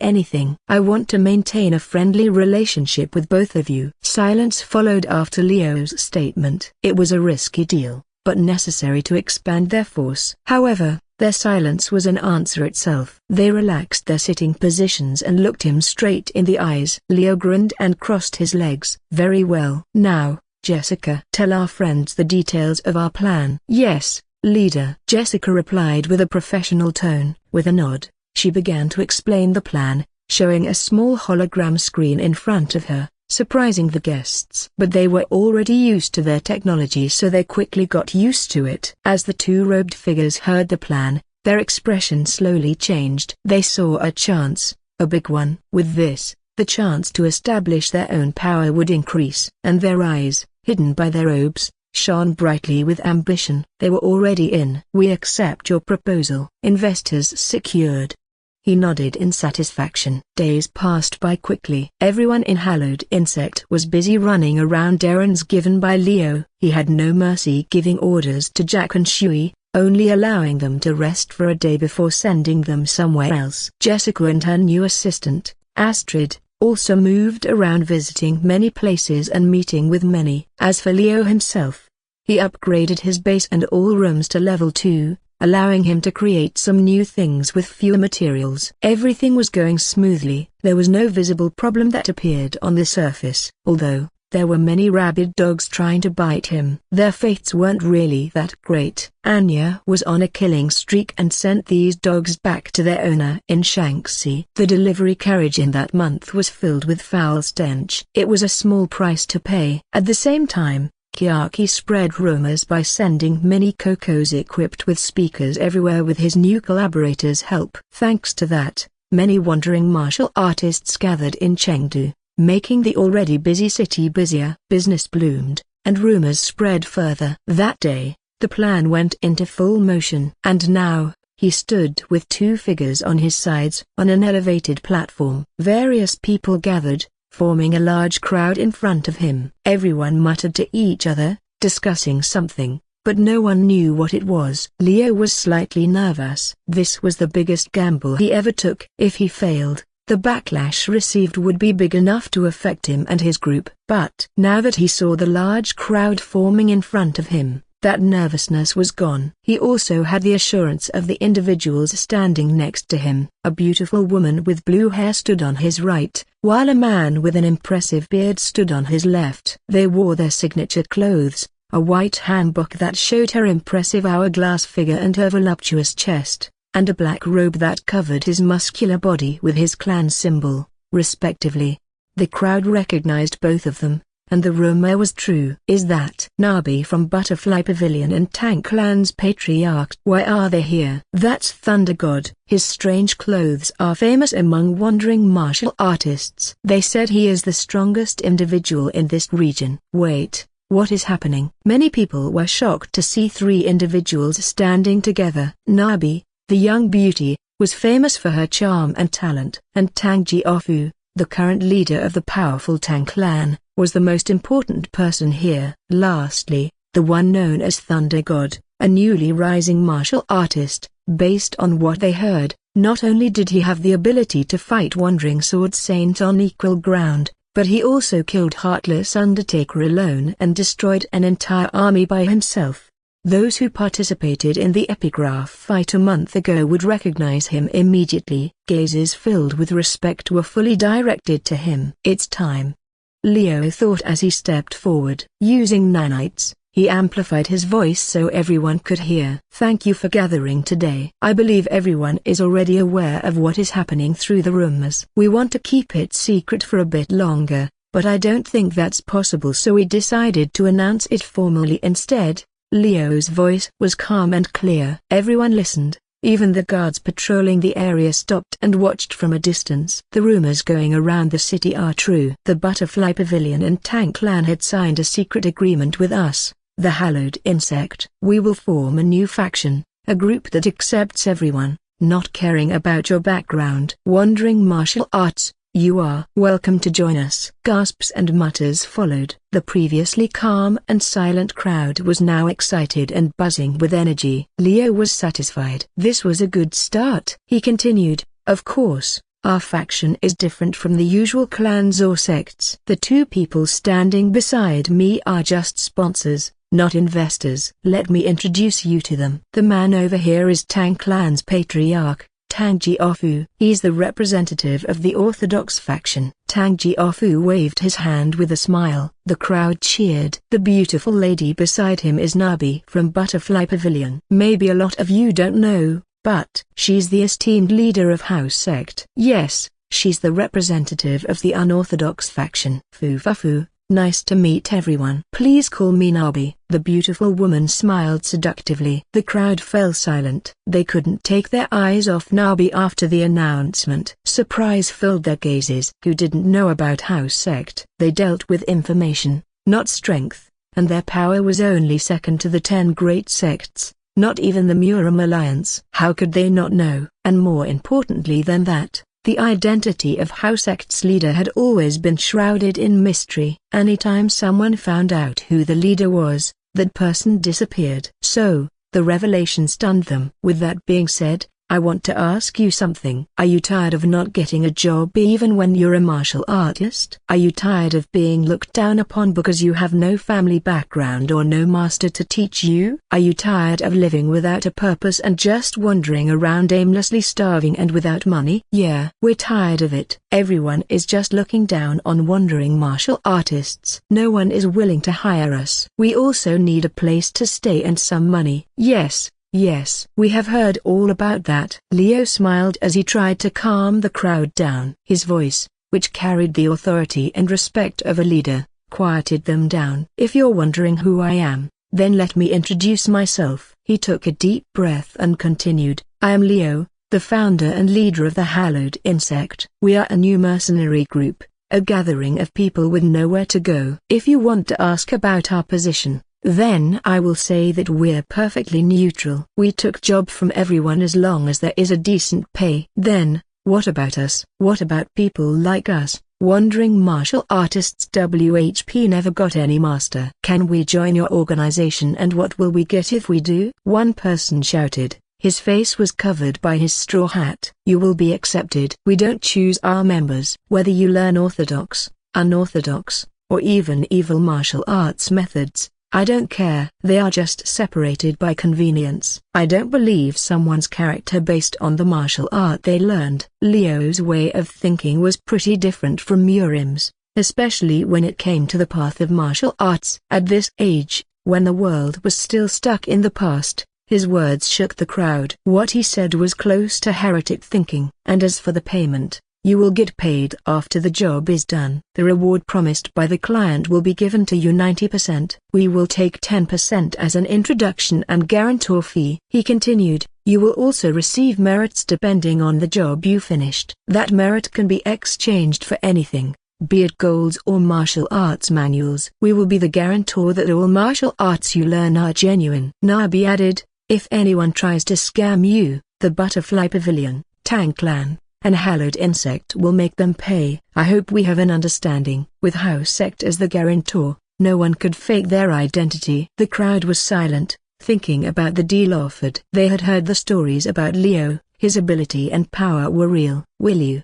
anything. I want to maintain a friendly relationship with both of you. Silence followed after Leo's statement. It was a risky deal, but necessary to expand their force. However, their silence was an answer itself. They relaxed their sitting positions and looked him straight in the eyes. Leo grinned and crossed his legs. Very well. Now, Jessica, tell our friends the details of our plan. Yes, leader. Jessica replied with a professional tone. With a nod, she began to explain the plan, showing a small hologram screen in front of her, surprising the guests. But they were already used to their technology, so they quickly got used to it. As the two robed figures heard the plan, their expression slowly changed. They saw a chance, a big one. With this, the chance to establish their own power would increase. And their eyes, hidden by their robes, shone brightly with ambition. They were already in. We accept your proposal. Investors secured. He nodded in satisfaction. Days passed by quickly. Everyone in Hallowed Insect was busy running around errands given by Leo. He had no mercy giving orders to Jack and Shui, only allowing them to rest for a day before sending them somewhere else. Jessica and her new assistant, Astrid, also moved around visiting many places and meeting with many. As for Leo himself, he upgraded his base and all rooms to level 2, allowing him to create some new things with fewer materials. Everything was going smoothly. There was no visible problem that appeared on the surface, although there were many rabid dogs trying to bite him. Their fates weren't really that great. Anya was on a killing streak and sent these dogs back to their owner in Shanxi. The delivery carriage in that month was filled with foul stench. It was a small price to pay. At the same time, Kiaki spread rumors by sending many Cocos equipped with speakers everywhere with his new collaborators' help. Thanks to that, many wandering martial artists gathered in Chengdu, making the already busy city busier. Business bloomed, and rumors spread further. That day, the plan went into full motion. And now, he stood with two figures on his sides on an elevated platform. Various people gathered, forming a large crowd in front of him. Everyone muttered to each other, discussing something, but no one knew what it was. Leo was slightly nervous. This was the biggest gamble he ever took. If he failed, the backlash received would be big enough to affect him and his group. But now that he saw the large crowd forming in front of him, that nervousness was gone. He also had the assurance of the individuals standing next to him. A beautiful woman with blue hair stood on his right, while a man with an impressive beard stood on his left. They wore their signature clothes, a white hanbok that showed her impressive hourglass figure and her voluptuous chest, and a black robe that covered his muscular body with his clan symbol, respectively. The crowd recognized both of them, and the rumor was true. Is that Nabi from Butterfly Pavilion and Tank Clan's patriarch? Why are they here? That's Thunder God. His strange clothes are famous among wandering martial artists. They said he is the strongest individual in this region. Wait, what is happening? Many people were shocked to see three individuals standing together. Nabi, The young beauty was famous for her charm and talent. And Tang Jiaofu, the current leader of the powerful Tang clan, was the most important person here. Lastly, the one known as Thunder God, a newly rising martial artist. Based on what they heard, not only did he have the ability to fight Wandering Sword Saint on equal ground, but he also killed Heartless Undertaker alone and destroyed an entire army by himself. Those who participated in the epigraph fight a month ago would recognize him immediately. Gazes filled with respect were fully directed to him. It's time, Leo thought as he stepped forward. Using nanites, he amplified his voice so everyone could hear. Thank you for gathering today. I believe everyone is already aware of what is happening through the rumors. We want to keep it secret for a bit longer, but I don't think that's possible, so we decided to announce it formally instead. Leo's voice was calm and clear. Everyone listened. Even the guards patrolling the area stopped and watched from a distance. The rumors going around the city are true. The Butterfly Pavilion and Tang Clan had signed a secret agreement with us, the Hallowed Insect. We will form a new faction, a group that accepts everyone, not caring about your background. Wandering martial arts, you are welcome to join us. Gasps and mutters followed. The previously calm and silent crowd was now excited and buzzing with energy. Leo was satisfied. This was a good start. He continued, of course, our faction is different from the usual clans or sects. The two people standing beside me are just sponsors, not investors. Let me introduce you to them. The man over here is Tang Clan's patriarch, Tang Jiaofu. He's the representative of the Orthodox faction. Tang Jiaofu waved his hand with a smile. The crowd cheered. The beautiful lady beside him is Nabi from Butterfly Pavilion. Maybe a lot of you don't know, but she's the esteemed leader of House Sect. Yes, she's the representative of the unorthodox faction. Fufafu. Nice to meet everyone. Please call me Nabi. The beautiful woman smiled seductively. The crowd fell silent. They couldn't take their eyes off Nabi after the announcement. Surprise filled their gazes. Who didn't know about House Sect? They dealt with information, not strength, and their power was only second to the 10 great sects, not even the Murim alliance. How could they not know? And more importantly than that, the identity of House Sect's leader had always been shrouded in mystery. Anytime someone found out who the leader was, that person disappeared. So, the revelation stunned them. With that being said, I want to ask you something. Are you tired of not getting a job even when you're a martial artist? Are you tired of being looked down upon because you have no family background or no master to teach you? Are you tired of living without a purpose and just wandering around aimlessly starving and without money? Yeah, we're tired of it. Everyone is just looking down on wandering martial artists. No one is willing to hire us. We also need a place to stay and some money. Yes. Yes, we have heard all about that. Leo smiled as he tried to calm the crowd down. His voice, which carried the authority and respect of a leader, quieted them down. If you're wondering who I am, then let me introduce myself. He took a deep breath and continued, I am Leo, the founder and leader of the Hallowed Insect. We are a new mercenary group, a gathering of people with nowhere to go. If you want to ask about our position, then I will say that we're perfectly neutral. We took job from everyone as long as there is a decent pay. Then, what about us? What about people like us, wandering martial artists? WHP never got any master. Can we join your organization and what will we get if we do? One person shouted. His face was covered by his straw hat. You will be accepted. We don't choose our members. Whether you learn orthodox, unorthodox, or even evil martial arts methods, I don't care. They are just separated by convenience. I don't believe someone's character based on the martial art they learned. Leo's way of thinking was pretty different from Murim's, especially when it came to the path of martial arts. At this age, when the world was still stuck in the past, his words shook the crowd. What he said was close to heretic thinking. And as for the payment, you will get paid after the job is done. The reward promised by the client will be given to you 90%. We will take 10% as an introduction and guarantor fee. He continued, you will also receive merits depending on the job you finished. That merit can be exchanged for anything, be it golds or martial arts manuals. We will be the guarantor that all martial arts you learn are genuine. Nabi added, if anyone tries to scam you, The Butterfly Pavilion, Tang Clan, and Hallowed Insect will make them pay. I hope we have an understanding. With House Sect as the guarantor, no one could fake their identity. The crowd was silent, thinking about the deal offered. They had heard the stories about Leo, his ability and power were real. Will you?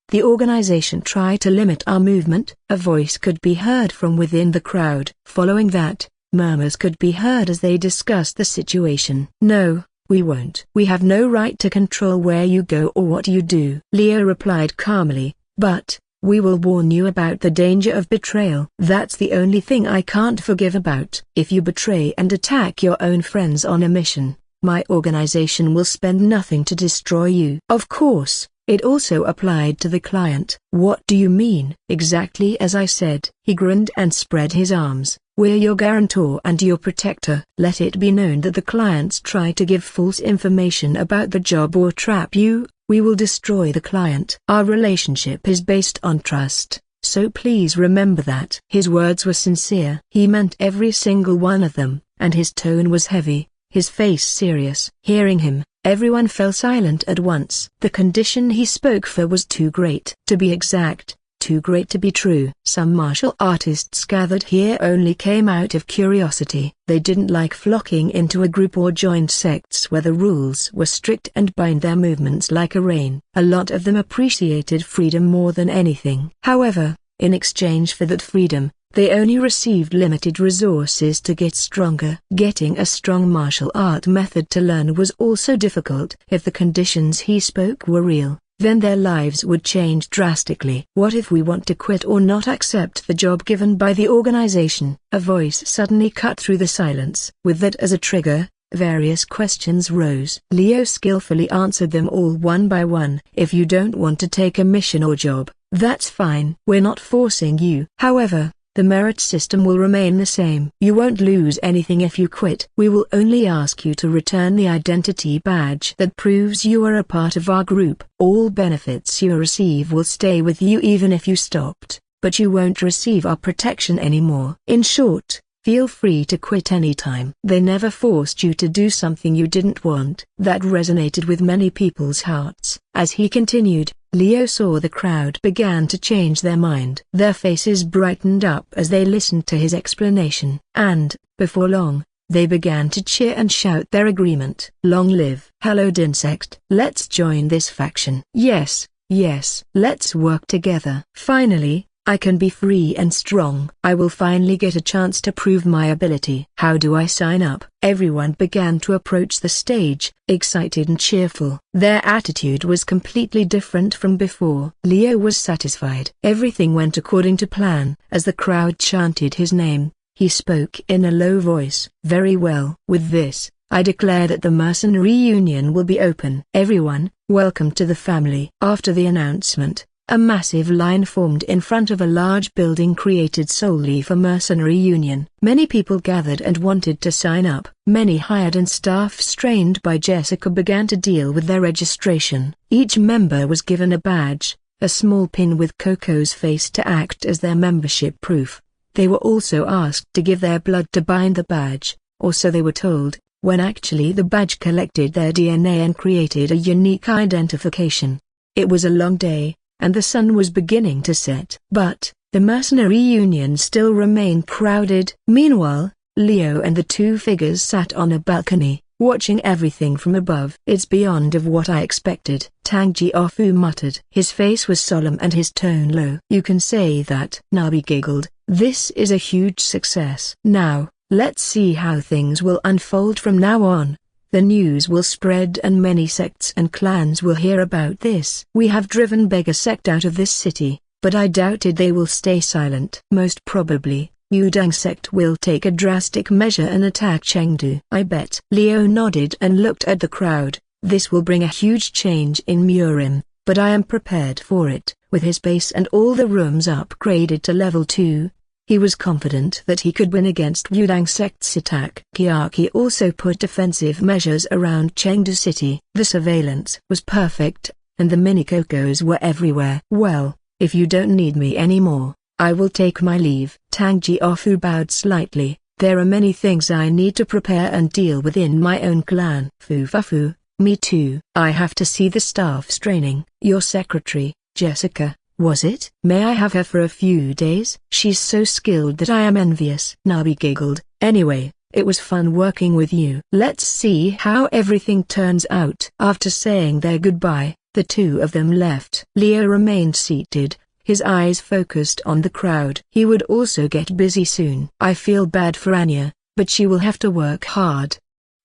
The organization try to limit our movement? A voice could be heard from within the crowd. Following that, murmurs could be heard as they discussed the situation. No, we won't. We have no right to control where you go or what you do. Leo replied calmly, but we will warn you about the danger of betrayal. That's the only thing I can't forgive about. If you betray and attack your own friends on a mission, my organization will spend nothing to destroy you. Of course, it also applied to the client. What do you mean? Exactly as I said. He grinned and spread his arms. We're your guarantor and your protector. Let it be known that the clients try to give false information about the job or trap you, we will destroy the client. Our relationship is based on trust, so please remember that. His words were sincere. He meant every single one of them, and his tone was heavy, his face serious. Hearing him, everyone fell silent at once. The condition he spoke for was too great to be exact, too great to be true. Some martial artists gathered here only came out of curiosity. They didn't like flocking into a group or joined sects where the rules were strict and bind their movements like a rein. A lot of them appreciated freedom more than anything. However, in exchange for that freedom, they only received limited resources to get stronger. Getting a strong martial art method to learn was also difficult. If the conditions he spoke were real, then their lives would change drastically. What if we want to quit or not accept the job given by the organization? A voice suddenly cut through the silence. With that as a trigger, various questions rose. Leo skillfully answered them all one by one. If you don't want to take a mission or job, that's fine. We're not forcing you. However, the merit system will remain the same. You won't lose anything if you quit. We will only ask you to return the identity badge that proves you are a part of our group. All benefits you receive will stay with you even if you stopped, but you won't receive our protection anymore. In short, feel free to quit anytime. They never forced you to do something you didn't want. That resonated with many people's hearts. As he continued, Leo saw the crowd began to change their mind. Their faces brightened up as they listened to his explanation. And, before long, they began to cheer and shout their agreement. Long live Hallowed Insect. Let's join this faction. Yes, yes. Let's work together. Finally, I can be free and strong. I will finally get a chance to prove my ability. How do I sign up? Everyone began to approach the stage, excited and cheerful. Their attitude was completely different from before. Leo was satisfied. Everything went according to plan. As the crowd chanted his name, he spoke in a low voice. Very well. With this, I declare that the Mercenary Union will be open. Everyone, welcome to the family. After the announcement, a massive line formed in front of a large building created solely for Mercenary Union. Many people gathered and wanted to sign up. Many hired and staff trained by Jessica began to deal with their registration. Each member was given a badge, a small pin with Coco's face to act as their membership proof. They were also asked to give their blood to bind the badge, or so they were told, when actually the badge collected their DNA and created a unique identification. It was a long day, and the sun was beginning to set. But, the Mercenary Union still remained crowded. Meanwhile, Leo and the two figures sat on a balcony, watching everything from above. It's beyond of what I expected, Tang Jiaofu muttered. His face was solemn and his tone low. You can say that. Nabi giggled. This is a huge success. Now, let's see how things will unfold from now on. The news will spread and many sects and clans will hear about this. We have driven Beggar Sect out of this city, but I doubted they will stay silent. Most probably, Yudang Sect will take a drastic measure and attack Chengdu. I bet. Leo nodded and looked at the crowd. This will bring a huge change in Murim, but I am prepared for it. With his base and all the rooms upgraded to level 2, he was confident that he could win against Yudang Sect's attack. Kiaki also put defensive measures around Chengdu City. The surveillance was perfect, and the mini-cocos were everywhere. Well, if you don't need me anymore, I will take my leave. Tang Jiaofu bowed slightly. There are many things I need to prepare and deal with in my own clan. Fufafu, Me too. I have to see the staff's training. Your secretary, Jessica, was it? May I have her for a few days? She's so skilled that I am envious. Nabi giggled. Anyway, it was fun working with you. Let's see how everything turns out. After saying their goodbye, the two of them left. Leo remained seated, his eyes focused on the crowd. He would also get busy soon. I feel bad for Anya, but she will have to work hard.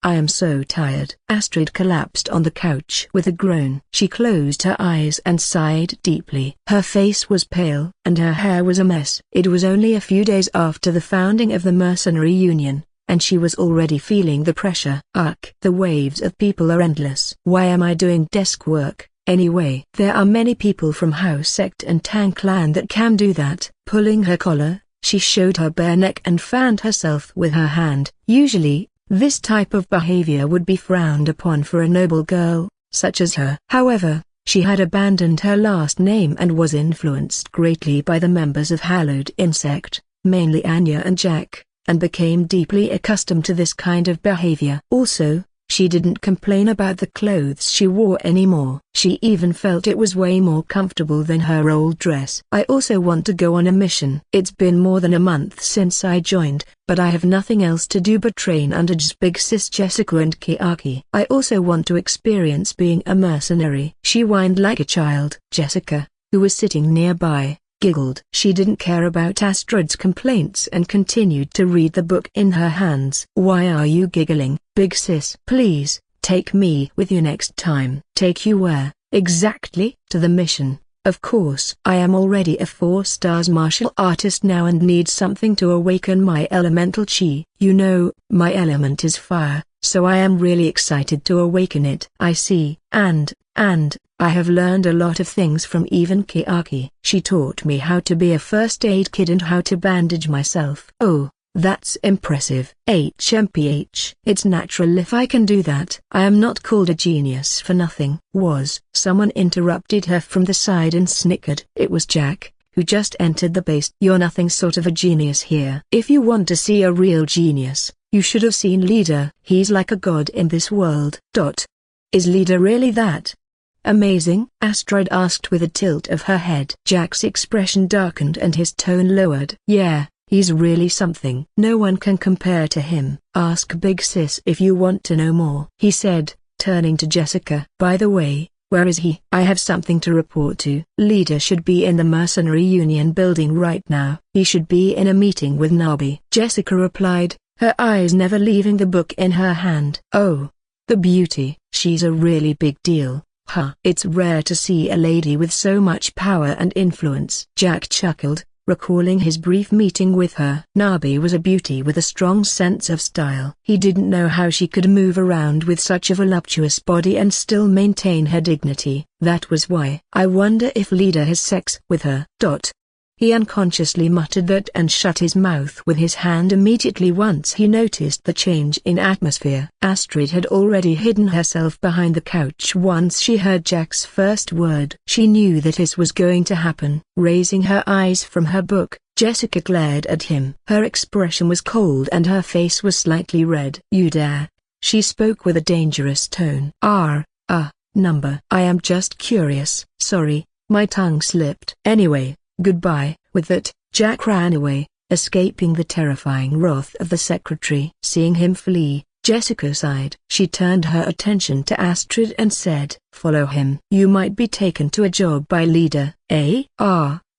I am so tired. Astrid collapsed on the couch with a groan. She closed her eyes and sighed deeply. Her face was pale, and her hair was a mess. It was only a few days after the founding of the Mercenary Union, and she was already feeling the pressure. Ugh. The waves of people are endless. Why am I doing desk work, anyway? There are many people from House Sect and Tang Clan that can do that. Pulling her collar, she showed her bare neck and fanned herself with her hand. Usually, this type of behavior would be frowned upon for a noble girl, such as her. However, she had abandoned her last name and was influenced greatly by the members of Hallowed Insect, mainly Anya and Jack, and became deeply accustomed to this kind of behavior. Also, she didn't complain about the clothes she wore anymore. She even felt it was way more comfortable than her old dress. I also want to go on a mission. It's been more than a month since I joined, but I have nothing else to do but train under Big Sis Jessica and Kiaki. I also want to experience being a mercenary. She whined like a child. Jessica, who was sitting nearby, giggled. She didn't care about Astrid's complaints and continued to read the book in her hands. Why are you giggling, Big Sis? Please, take me with you next time. Take you where, exactly? To the mission, of course. I am already a 4-star martial artist now and need something to awaken my elemental chi. You know, my element is fire, so I am really excited to awaken it. I see. And, I have learned a lot of things from even Kiaki. She taught me how to be a first aid kid and how to bandage myself. Oh, that's impressive. HMPH. It's natural if I can do that. I am not called a genius for nothing. Someone interrupted her from the side and snickered. It was Jack, who just entered the base. You're nothing sort of a genius here. If you want to see a real genius, you should have seen Leader. He's like a god in this world. Is Leader really that amazing? Astrid asked with a tilt of her head. Jack's expression darkened and his tone lowered. Yeah, he's really something. No one can compare to him. Ask Big Sis if you want to know more, he said, turning to Jessica. By the way, where is he? I have something to report to. Leader should be in the Mercenary Union building right now. He should be in a meeting with Nabi. Jessica replied, her eyes never leaving the book in her hand. Oh, the beauty. She's a really big deal. Huh. It's rare to see a lady with so much power and influence. Jack chuckled, recalling his brief meeting with her. Nabi was a beauty with a strong sense of style. He didn't know how she could move around with such a voluptuous body and still maintain her dignity. That was why. I wonder if Leader has sex with her. He unconsciously muttered that and shut his mouth with his hand immediately once he noticed the change in atmosphere. Astrid had already hidden herself behind the couch once she heard Jack's first word. She knew that this was going to happen. Raising her eyes from her book, Jessica glared at him. Her expression was cold and her face was slightly red. You dare? She spoke with a dangerous tone. Number. I am just curious. Sorry, my tongue slipped. Anyway. Goodbye. With that, Jack ran away, escaping the terrifying wrath of the secretary. Seeing him flee, Jessica sighed. She turned her attention to Astrid and said, follow him. You might be taken to a job by Leader, eh?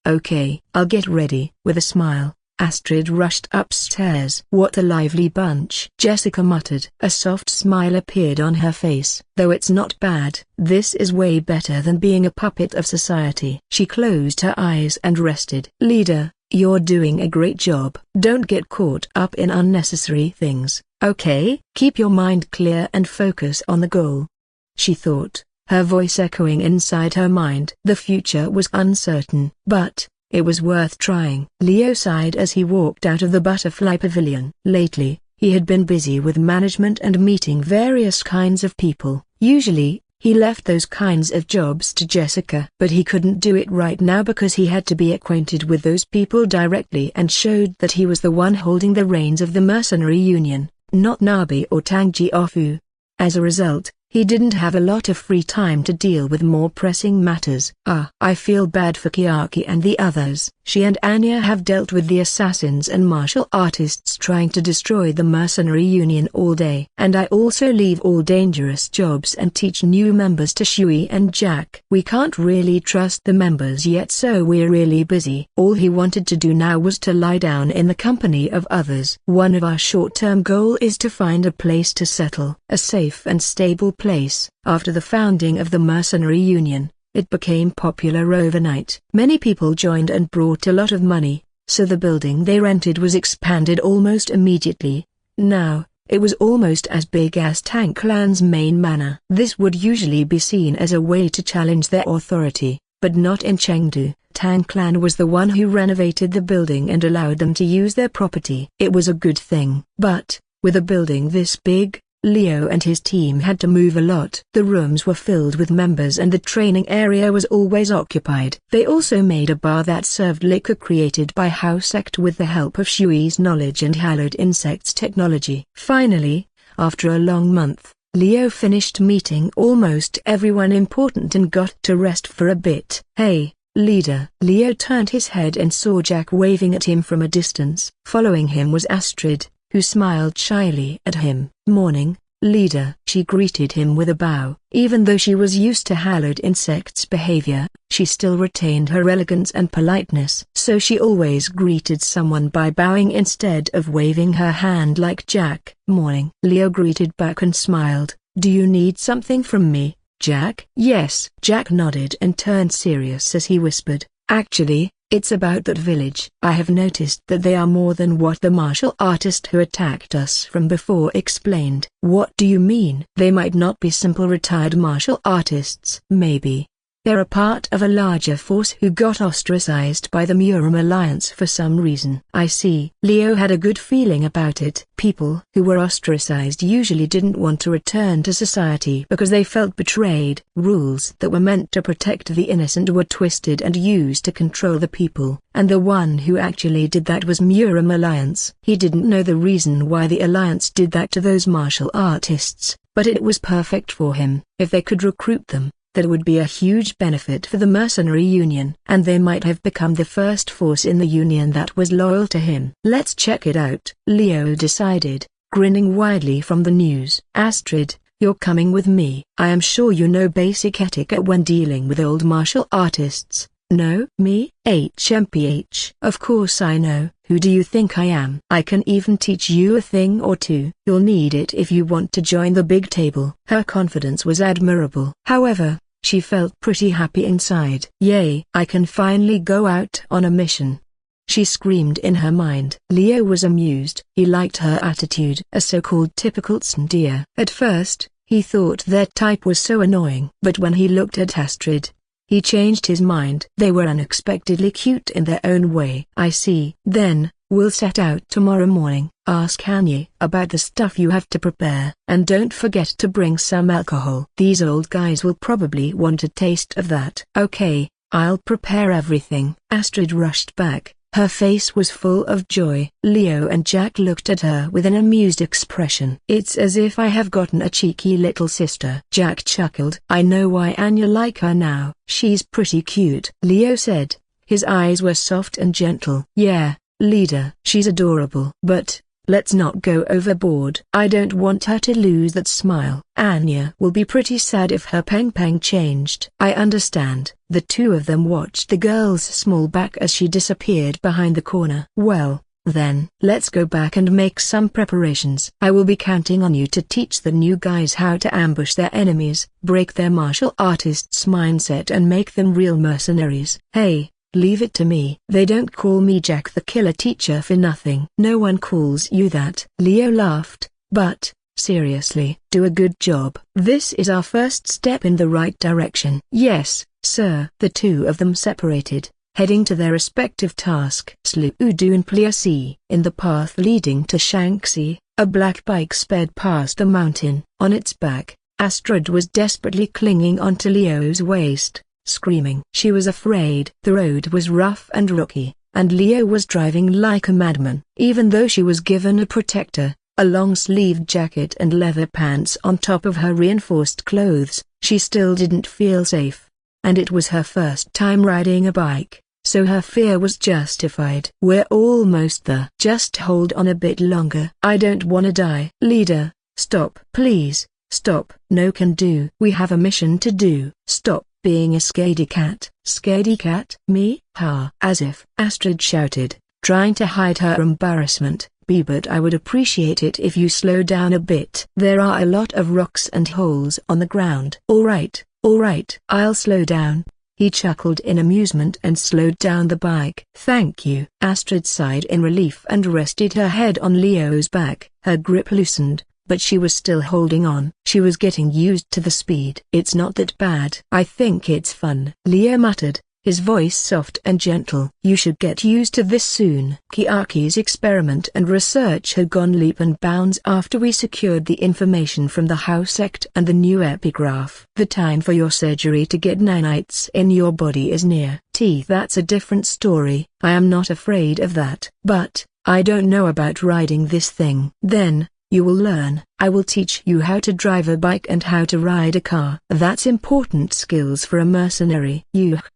Okay. I'll get ready. With a smile, Astrid rushed upstairs. What a lively bunch, Jessica muttered. A soft smile appeared on her face. Though it's not bad, this is way better than being a puppet of society. She closed her eyes and rested. Leader, you're doing a great job. Don't get caught up in unnecessary things, okay? Keep your mind clear and focus on the goal, she thought, her voice echoing inside her mind. The future was uncertain, but it was worth trying. Leo sighed as he walked out of the butterfly pavilion. Lately, he had been busy with management and meeting various kinds of people. Usually, he left those kinds of jobs to Jessica. But he couldn't do it right now because he had to be acquainted with those people directly and showed that he was the one holding the reins of the Mercenary Union, not Nabi or Tang Jiofu. As a result, he didn't have a lot of free time to deal with more pressing matters. I feel bad for Chiaki and the others. She and Anya have dealt with the assassins and martial artists trying to destroy the mercenary union all day. And I also leave all dangerous jobs and teach new members to Shui and Jack. We can't really trust the members yet, so we're really busy. All he wanted to do now was to lie down in the company of others. One of our short-term goal is to find a place to settle, a safe and stable place. After the founding of the mercenary union, it became popular overnight. Many people joined and brought a lot of money, so the building they rented was expanded almost immediately. Now, it was almost as big as Tang Clan's main manor. This would usually be seen as a way to challenge their authority, but not in Chengdu. Tang Clan was the one who renovated the building and allowed them to use their property. It was a good thing. But, with a building this big, Leo and his team had to move a lot. The rooms were filled with members and the training area was always occupied. They also made a bar that served liquor created by Hao Sect with the help of Shui's knowledge and hallowed insects technology. Finally, after a long month, Leo finished meeting almost everyone important and got to rest for a bit. Hey, leader. Leo turned his head and saw Jack waving at him from a distance. Following him was Astrid, who smiled shyly at him. Morning, leader. She greeted him with a bow. Even though she was used to hallowed insects' behavior, she still retained her elegance and politeness. So she always greeted someone by bowing instead of waving her hand like Jack. Morning. Leo greeted back and smiled. Do you need something from me, Jack? Yes. Jack nodded and turned serious as he whispered, actually, it's about that village. I have noticed that they are more than what the martial artist who attacked us from before explained. What do you mean? They might not be simple retired martial artists. Maybe they're a part of a larger force who got ostracized by the Murim alliance for some reason. I see. Leo had a good feeling about it. People who were ostracized usually didn't want to return to society because they felt betrayed. Rules that were meant to protect the innocent were twisted and used to control the people, and the one who actually did that was Murim alliance. He didn't know the reason why the alliance did that to those martial artists, but it was perfect for him. If they could recruit them, that would be a huge benefit for the mercenary union, and they might have become the first force in the union that was loyal to him. Let's check it out, Leo decided, grinning widely from the news. Astrid, you're coming with me. I am sure you know basic etiquette when dealing with old martial artists. No? Me? HMPH. Of course I know. Who do you think I am? I can even teach you a thing or two. You'll need it if you want to join the big table. Her confidence was admirable. However, she felt pretty happy inside. Yay! I can finally go out on a mission, she screamed in her mind. Leo was amused. He liked her attitude. A so-called typical tsundere. At first, he thought their type was so annoying. But when he looked at Astrid, he changed his mind. They were unexpectedly cute in their own way. I see. Then, we'll set out tomorrow morning. Ask Anya about the stuff you have to prepare. And don't forget to bring some alcohol. These old guys will probably want a taste of that. Okay, I'll prepare everything. Astrid rushed back. Her face was full of joy. Leo and Jack looked at her with an amused expression. It's as if I have gotten a cheeky little sister. Jack chuckled. I know why Anya like her now. She's pretty cute, Leo said. His eyes were soft and gentle. Yeah, leader. She's adorable. But let's not go overboard. I don't want her to lose that smile. Anya will be pretty sad if her peng-peng changed. I understand. The two of them watched the girl's small back as she disappeared behind the corner. Well, then, let's go back and make some preparations. I will be counting on you to teach the new guys how to ambush their enemies, break their martial artists' mindset and make them real mercenaries. Hey, leave it to me. They don't call me Jack the Killer Teacher for nothing. No one calls you that. Leo laughed, but, seriously, do a good job. This is our first step in the right direction. Yes, sir. The two of them separated, heading to their respective task. Sludu and Pliasi. In the path leading to Shanxi, a black bike sped past the mountain. On its back, Astrid was desperately clinging onto Leo's waist, screaming. She was afraid. The road was rough and rocky, and Leo was driving like a madman. Even though she was given a protector, a long-sleeved jacket and leather pants on top of her reinforced clothes. She still didn't feel safe. And it was her first time riding a bike, so her fear was justified. We're almost there. Just hold on a bit longer. I don't wanna die. Leader, stop. Please, stop. No can do. We have a mission to do. Stop being a scaredy cat. Scaredy cat? Me? Ha! As if, Astrid shouted, trying to hide her embarrassment. But I would appreciate it if you slow down a bit. There are a lot of rocks and holes on the ground. All right, I'll slow down. He chuckled in amusement and slowed down the bike. Thank you. Astrid sighed in relief and rested her head on Leo's back. Her grip loosened, but she was still holding on. She was getting used to the speed. It's not that bad. I think it's fun, Leo muttered, his voice soft and gentle. You should get used to this soon. Kiaki's experiment and research had gone leap and bounds after we secured the information from the house sect and the new epigraph. The time for your surgery to get nanites in your body is near. That's a different story. I am not afraid of that. But, I don't know about riding this thing. Then, you will learn. I will teach you how to drive a bike and how to ride a car. That's important skills for a mercenary.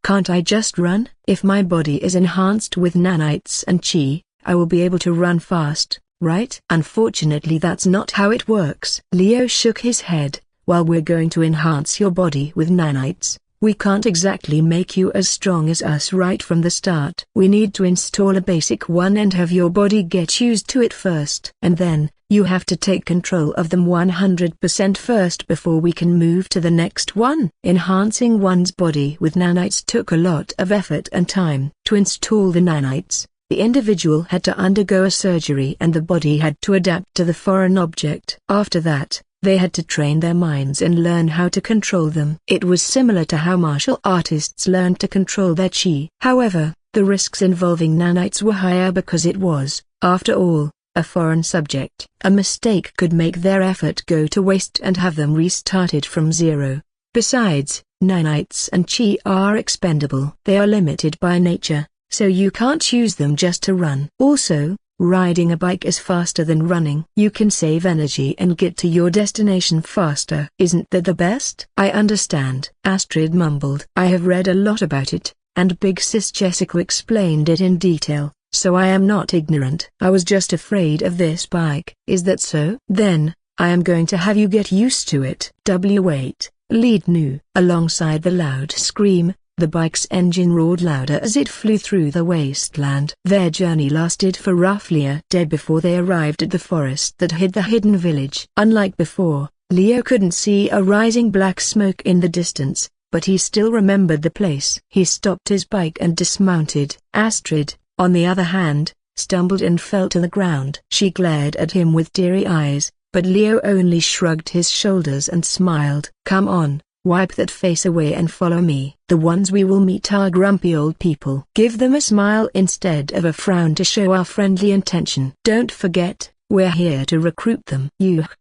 Can't I just run? If my body is enhanced with nanites and chi, I will be able to run fast, right? Unfortunately that's not how it works. Leo shook his head. While we're going to enhance your body with nanites, we can't exactly make you as strong as us right from the start. We need to install a basic one and have your body get used to it first. And then, you have to take control of them 100% first before we can move to the next one. Enhancing one's body with nanites took a lot of effort and time. To install the nanites, the individual had to undergo a surgery and the body had to adapt to the foreign object. After that, they had to train their minds and learn how to control them. It was similar to how martial artists learned to control their chi. However, the risks involving nanites were higher because it was, after all, a foreign subject. A mistake could make their effort go to waste and have them restarted from zero. Besides, nanites and chi are expendable. They are limited by nature, so you can't use them just to run. Also, riding a bike is faster than running. You can save energy and get to your destination faster. Isn't that the best? I understand, Astrid mumbled. I have read a lot about it, and Big Sis Jessica explained it in detail, so I am not ignorant. I was just afraid of this bike. Is that so? Then, I am going to have you get used to it. Wait, Lead knew. Alongside the loud scream, the bike's engine roared louder as it flew through the wasteland. Their journey lasted for roughly a day before they arrived at the forest that hid the hidden village. Unlike before, Leo couldn't see a rising black smoke in the distance, but he still remembered the place. He stopped his bike and dismounted. Astrid, on the other hand, stumbled and fell to the ground. She glared at him with teary eyes, but Leo only shrugged his shoulders and smiled. Come on. Wipe that face away and follow me. The ones we will meet are grumpy old people. Give them a smile instead of a frown to show our friendly intention. Don't forget, we're here to recruit them.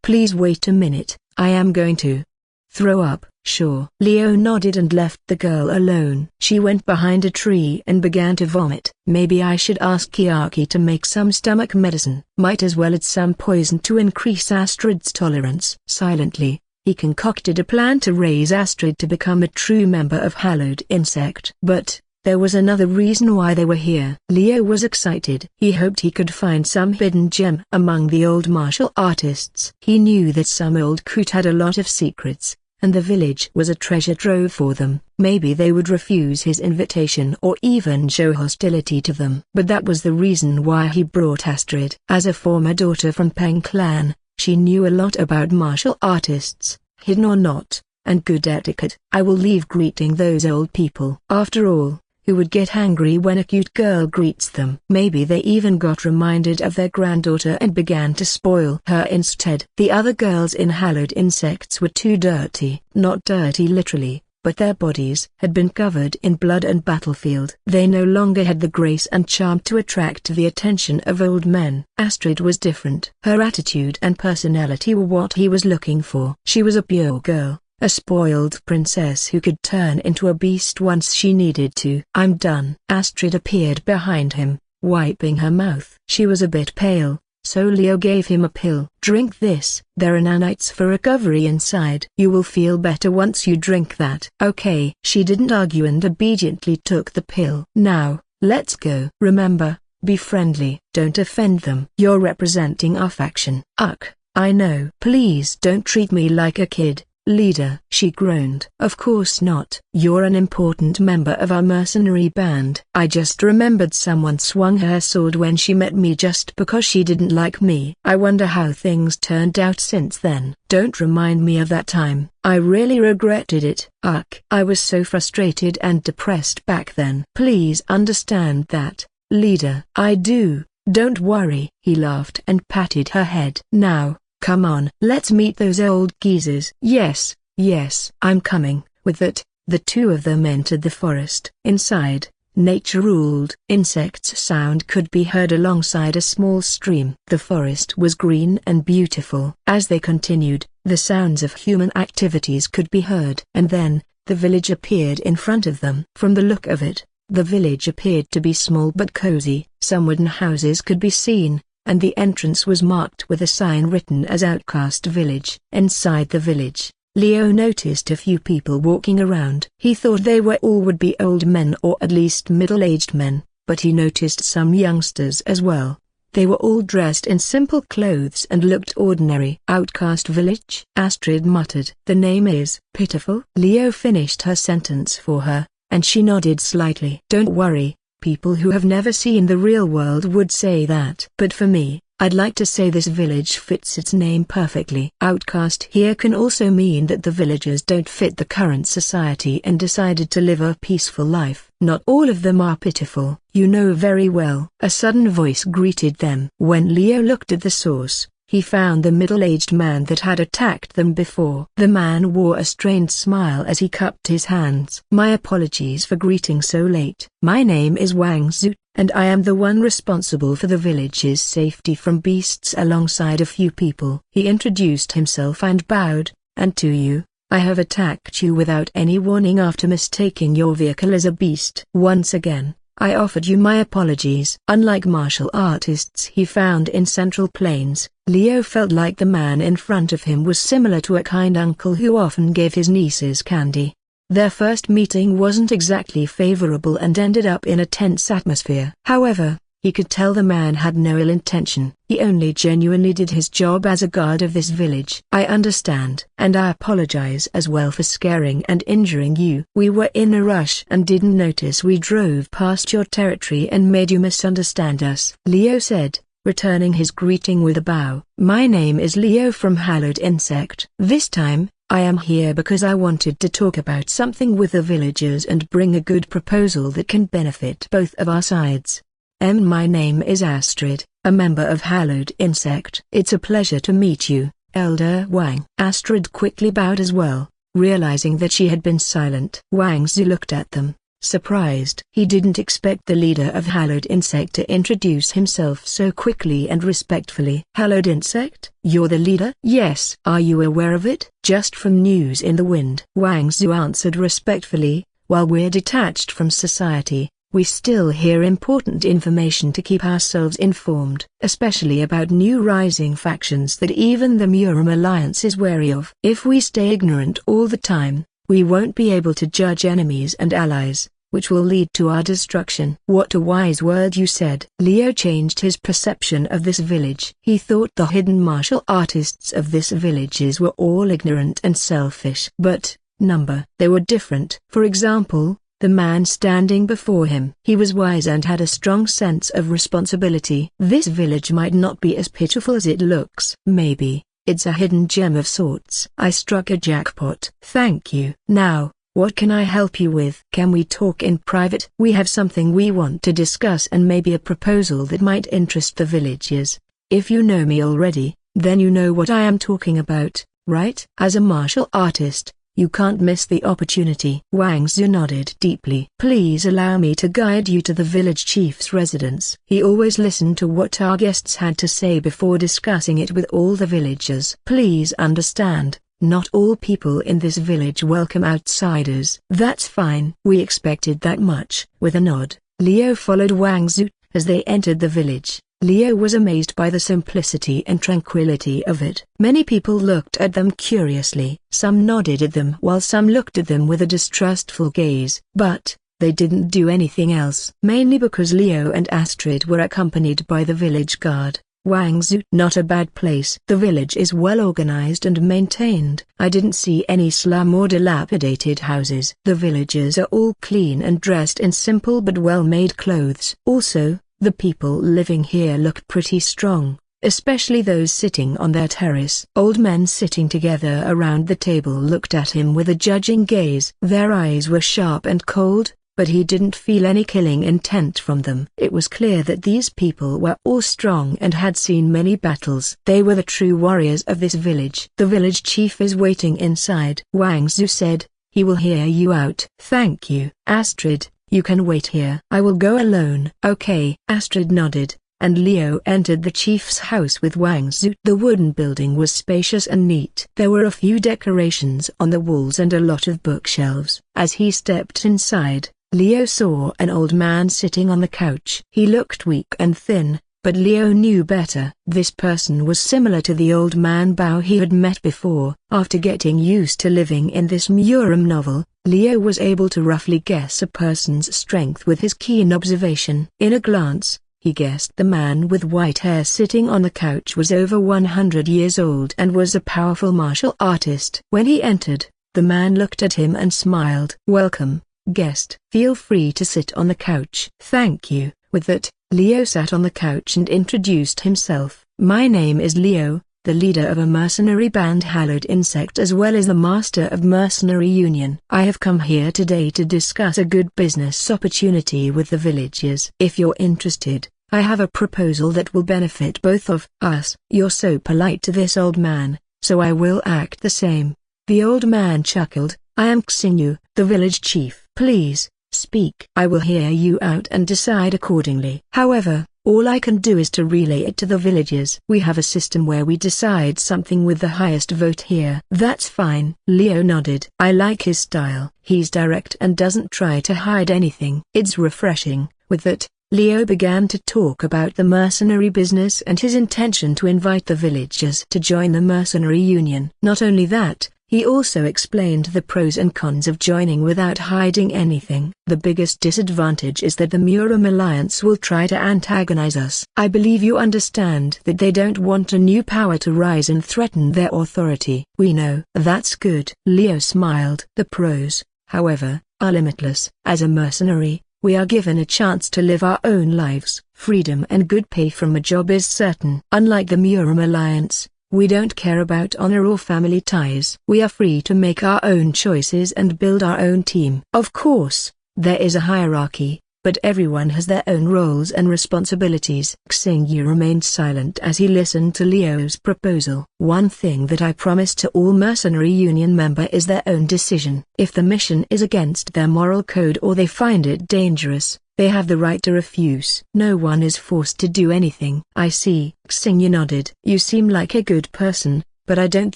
Please wait a minute, I am going to throw up. Sure. Leo nodded and left the girl alone. She went behind a tree and began to vomit. Maybe I should ask Kiaki to make some stomach medicine. Might as well add some poison to increase Astrid's tolerance. Silently, he concocted a plan to raise Astrid to become a true member of Hallowed Insect. But, there was another reason why they were here. Leo was excited. He hoped he could find some hidden gem among the old martial artists. He knew that some old coot had a lot of secrets, and the village was a treasure trove for them. Maybe they would refuse his invitation or even show hostility to them. But that was the reason why he brought Astrid. As a former daughter from Peng clan, she knew a lot about martial artists, hidden or not, and good etiquette. I will leave greeting those old people. After all, who would get angry when a cute girl greets them? Maybe they even got reminded of their granddaughter and began to spoil her instead. The other girls in Hallowed Insects were too dirty. Not dirty literally, but their bodies had been covered in blood and battlefield. They no longer had the grace and charm to attract the attention of old men. Astrid was different. Her attitude and personality were what he was looking for. She was a pure girl, a spoiled princess who could turn into a beast once she needed to. I'm done. Astrid appeared behind him, wiping her mouth. She was a bit pale, So Leo gave him a pill. Drink this. There are nanites for recovery inside. You will feel better once you drink that. Okay. She didn't argue and obediently took the pill. Now, let's go. Remember, be friendly. Don't offend them. You're representing our faction. Ugh, I know. Please don't treat me like a kid, leader. She groaned. Of course not. You're an important member of our mercenary band. I just remembered someone swung her sword when she met me just because she didn't like me. I wonder how things turned out since then. Don't remind me of that time. I really regretted it. Ugh. I was so frustrated and depressed back then. Please understand that, leader. I do. Don't worry. He laughed and patted her head. Now, come on. Let's meet those old geezers. Yes, yes. I'm coming. With that, the two of them entered the forest. Inside, nature ruled. Insects' sound could be heard alongside a small stream. The forest was green and beautiful. As they continued, the sounds of human activities could be heard. And then, the village appeared in front of them. From the look of it, the village appeared to be small but cozy. Some wooden houses could be seen, and the entrance was marked with a sign written as Outcast Village. Inside the village, Leo noticed a few people walking around. He thought they were all would-be old men or at least middle-aged men, but he noticed some youngsters as well. They were all dressed in simple clothes and looked ordinary. Outcast Village? Astrid muttered. The name is pitiful. Leo finished her sentence for her, and she nodded slightly. Don't worry, people who have never seen the real world would say that. But for me, I'd like to say this village fits its name perfectly. Outcast here can also mean that the villagers don't fit the current society and decided to live a peaceful life. Not all of them are pitiful. You know very well. A sudden voice greeted them. When Leo looked at the source, he found the middle-aged man that had attacked them before. The man wore a strained smile as he cupped his hands. My apologies for greeting so late. My name is Wang Zhu, and I am the one responsible for the village's safety from beasts alongside a few people. He introduced himself and bowed, and to you, I have attacked you without any warning after mistaking your vehicle as a beast. Once again, I offered you my apologies. Unlike martial artists he found in Central Plains, Leo felt like the man in front of him was similar to a kind uncle who often gave his nieces candy. Their first meeting wasn't exactly favorable and ended up in a tense atmosphere. However, he could tell the man had no ill intention. He only genuinely did his job as a guard of this village. I understand. And I apologize as well for scaring and injuring you. We were in a rush and didn't notice we drove past your territory and made you misunderstand us, Leo said, returning his greeting with a bow. My name is Leo from Hallowed Insect. This time, I am here because I wanted to talk about something with the villagers and bring a good proposal that can benefit both of our sides. My name is Astrid, a member of Hallowed Insect. It's a pleasure to meet you, Elder Wang. Astrid quickly bowed as well, realizing that she had been silent. Wang Zhu looked at them, surprised. He didn't expect the leader of Hallowed Insect to introduce himself so quickly and respectfully. Hallowed Insect? You're the leader? Yes. Are you aware of it? Just from news in the wind. Wang Zhu answered respectfully. While we're detached from society, we still hear important information to keep ourselves informed, especially about new rising factions that even the Murim Alliance is wary of. If we stay ignorant all the time, we won't be able to judge enemies and allies, which will lead to our destruction. What a wise word you said. Leo changed his perception of this village. He thought the hidden martial artists of this villages were all ignorant and selfish. But, they were different. For example, the man standing before him. He was wise and had a strong sense of responsibility. This village might not be as pitiful as it looks. Maybe, it's a hidden gem of sorts. I struck a jackpot. Thank you. Now, what can I help you with? Can we talk in private? We have something we want to discuss and maybe a proposal that might interest the villagers. If you know me already, then you know what I am talking about, right? As a martial artist, you can't miss the opportunity. Wang Zhu nodded deeply. Please allow me to guide you to the village chief's residence. He always listened to what our guests had to say before discussing it with all the villagers. Please understand, not all people in this village welcome outsiders. That's fine. We expected that much. With a nod, Leo followed Wang Zhu. As they entered the village, Leo was amazed by the simplicity and tranquility of it. Many people looked at them curiously. Some nodded at them while some looked at them with a distrustful gaze. But they didn't do anything else. Mainly because Leo and Astrid were accompanied by the village guard. Wangzhou. Not a bad place. The village is well organized and maintained. I didn't see any slum or dilapidated houses. The villagers are all clean and dressed in simple but well-made clothes. Also, the people living here look pretty strong, especially those sitting on their terrace. Old men sitting together around the table looked at him with a judging gaze. Their eyes were sharp and cold, but he didn't feel any killing intent from them. It was clear that these people were all strong and had seen many battles. They were the true warriors of this village. The village chief is waiting inside. Wangzhou said, he will hear you out. Thank you. Astrid, you can wait here. I will go alone. Okay. Astrid nodded, and Leo entered the chief's house with Wangzhou. The wooden building was spacious and neat. There were a few decorations on the walls and a lot of bookshelves. As he stepped inside, Leo saw an old man sitting on the couch. He looked weak and thin, but Leo knew better. This person was similar to the old man Bao he had met before. After getting used to living in this Murim novel, Leo was able to roughly guess a person's strength with his keen observation. In a glance, he guessed the man with white hair sitting on the couch was over 100 years old and was a powerful martial artist. When he entered, the man looked at him and smiled. Welcome, guest. Feel free to sit on the couch. Thank you. With that, Leo sat on the couch and introduced himself. My name is Leo, the leader of a mercenary band Hallowed Insect as well as the master of Mercenary Union. I have come here today to discuss a good business opportunity with the villagers. If you're interested, I have a proposal that will benefit both of us. You're so polite to this old man, so I will act the same. The old man chuckled. I am Xingyu, the village chief. Please, speak. I will hear you out and decide accordingly. However, all I can do is to relay it to the villagers. We have a system where we decide something with the highest vote here. That's fine. Leo nodded. I like his style. He's direct and doesn't try to hide anything. It's refreshing. With that, Leo began to talk about the mercenary business and his intention to invite the villagers to join the mercenary union. Not only that, he also explained the pros and cons of joining without hiding anything. The biggest disadvantage is that the Murim Alliance will try to antagonize us. I believe you understand that they don't want a new power to rise and threaten their authority. We know. That's good. Leo smiled. The pros, however, are limitless. As a mercenary, we are given a chance to live our own lives. Freedom and good pay from a job is certain. Unlike the Murim Alliance, we don't care about honor or family ties. We are free to make our own choices and build our own team. Of course, there is a hierarchy, but everyone has their own roles and responsibilities. Xingyu remained silent as he listened to Leo's proposal. One thing that I promise to all mercenary union member is their own decision. If the mission is against their moral code or they find it dangerous, they have the right to refuse. No one is forced to do anything. I see. Xingyu nodded. You seem like a good person, but I don't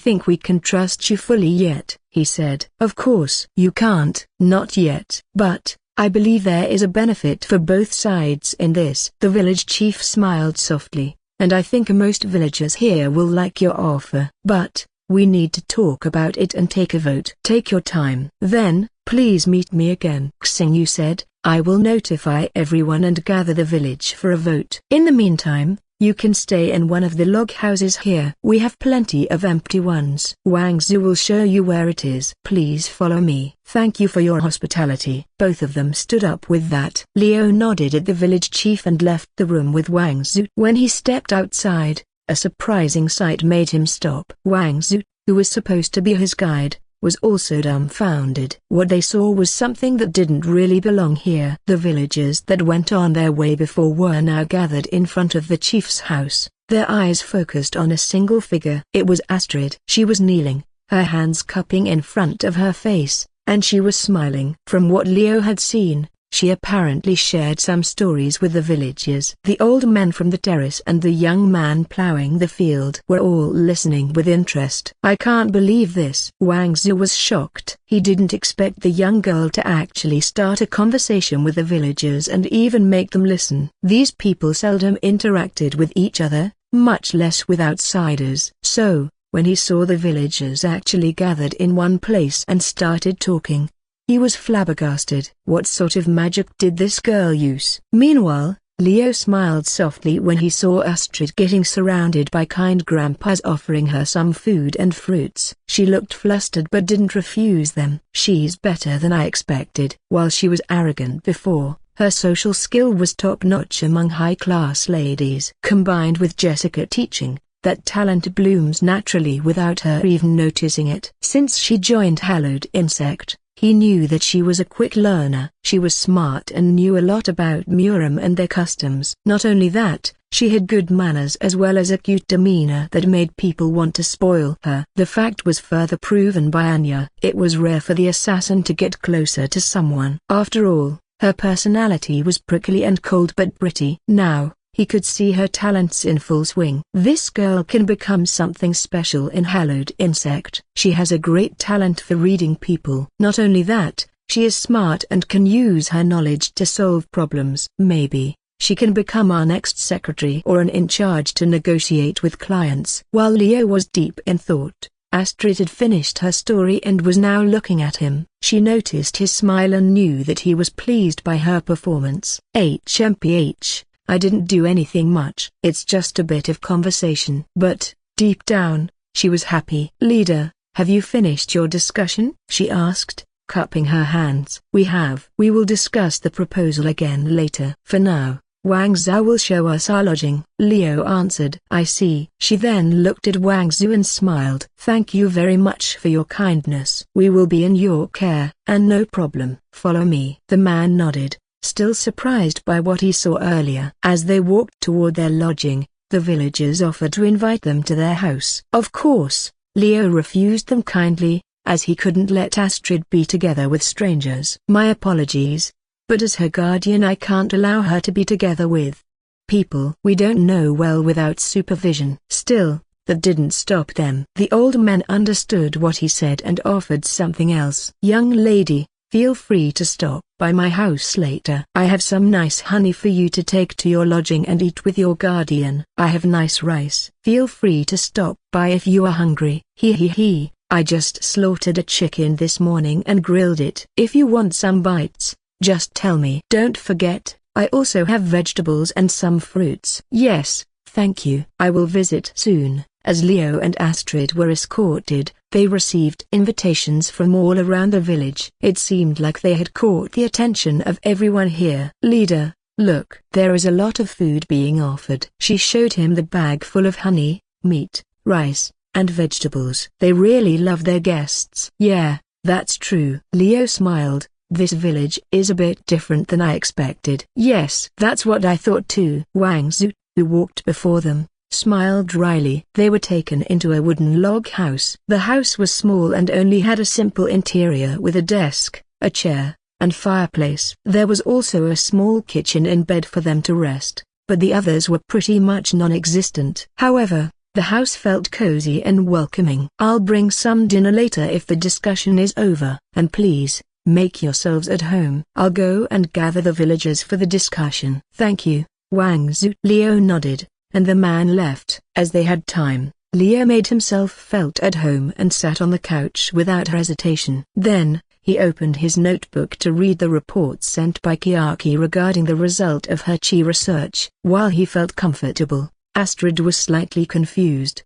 think we can trust you fully yet, he said. Of course. You can't. Not yet. But I believe there is a benefit for both sides in this. The village chief smiled softly, and I think most villagers here will like your offer. But we need to talk about it and take a vote. Take your time. Then, please meet me again. Xingyu said, I will notify everyone and gather the village for a vote. In the meantime, you can stay in one of the log houses here. We have plenty of empty ones. Wangzhou will show you where it is. Please follow me. Thank you for your hospitality. Both of them stood up with that. Leo nodded at the village chief and left the room with Wangzhou. When he stepped outside, a surprising sight made him stop. Wangzhou, who was supposed to be his guide, was also dumbfounded. What they saw was something that didn't really belong here. The villagers that went on their way before were now gathered in front of the chief's house, their eyes focused on a single figure. It was Astrid. She was kneeling, her hands cupping in front of her face, and she was smiling. From what Leo had seen, She apparently shared some stories with the villagers. The old man from the terrace and the young man plowing the field were all listening with interest. I can't believe this. Wang Zhu was shocked. He didn't expect the young girl to actually start a conversation with the villagers and even make them listen. These people seldom interacted with each other, much less with outsiders. So, when he saw the villagers actually gathered in one place and started talking, he was flabbergasted. What sort of magic did this girl use? Meanwhile, Leo smiled softly when he saw Astrid getting surrounded by kind grandpas offering her some food and fruits. She looked flustered but didn't refuse them. She's better than I expected. While she was arrogant before, her social skill was top-notch among high-class ladies. Combined with Jessica teaching, that talent blooms naturally without her even noticing it. Since she joined Hallowed Insect, he knew that she was a quick learner. She was smart and knew a lot about Murim and their customs. Not only that, she had good manners as well as a cute demeanor that made people want to spoil her. The fact was further proven by Anya. It was rare for the assassin to get closer to someone. After all, her personality was prickly and cold but pretty. Now, he could see her talents in full swing. This girl can become something special in Hallowed Insect. She has a great talent for reading people. Not only that, she is smart and can use her knowledge to solve problems. Maybe she can become our next secretary or an in charge to negotiate with clients. While Leo was deep in thought, Astrid had finished her story and was now looking at him. She noticed his smile and knew that he was pleased by her performance. HMPH. I didn't do anything much. It's just a bit of conversation. But, deep down, she was happy. Leader, have you finished your discussion? She asked, cupping her hands. We have. We will discuss the proposal again later. For now, Wang Zhao will show us our lodging. Leo answered. I see. She then looked at Wang Zhao and smiled. Thank you very much for your kindness. We will be in your care. And no problem. Follow me. The man nodded, still surprised by what he saw earlier. As they walked toward their lodging, the villagers offered to invite them to their house. Of course, Leo refused them kindly, as he couldn't let Astrid be together with strangers. My apologies, but as her guardian I can't allow her to be together with people we don't know well without supervision. Still, that didn't stop them. The old man understood what he said and offered something else. Young lady, feel free to stop by my house later. I have some nice honey for you to take to your lodging and eat with your guardian. I have nice rice. Feel free to stop by if you are hungry. He. I just slaughtered a chicken this morning and grilled it. If you want some bites, just tell me. Don't forget, I also have vegetables and some fruits. Yes, thank you. I will visit soon. As Leo and Astrid were escorted, they received invitations from all around the village. It seemed like they had caught the attention of everyone here. Leader, look. There is a lot of food being offered. She showed him the bag full of honey, meat, rice, and vegetables. They really love their guests. Yeah, that's true. Leo smiled. This village is a bit different than I expected. Yes, that's what I thought too. Wang Zhu, who walked before them, smiled dryly. They were taken into a wooden log house. The house was small and only had a simple interior with a desk, a chair, and fireplace. There was also a small kitchen and bed for them to rest, but the others were pretty much non-existent. However, the house felt cozy and welcoming. I'll bring some dinner later if the discussion is over. And please, make yourselves at home. I'll go and gather the villagers for the discussion. Thank you, Wang Zhu. Leo nodded, and the man left. As they had time, Leo made himself felt at home and sat on the couch without hesitation. Then, he opened his notebook to read the report sent by Kiaki regarding the result of her chi research. While he felt comfortable, Astrid was slightly confused.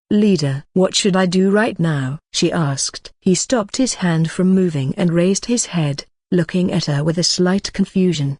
Leader, what should I do right now? She asked. He stopped his hand from moving and raised his head, looking at her with a slight confusion.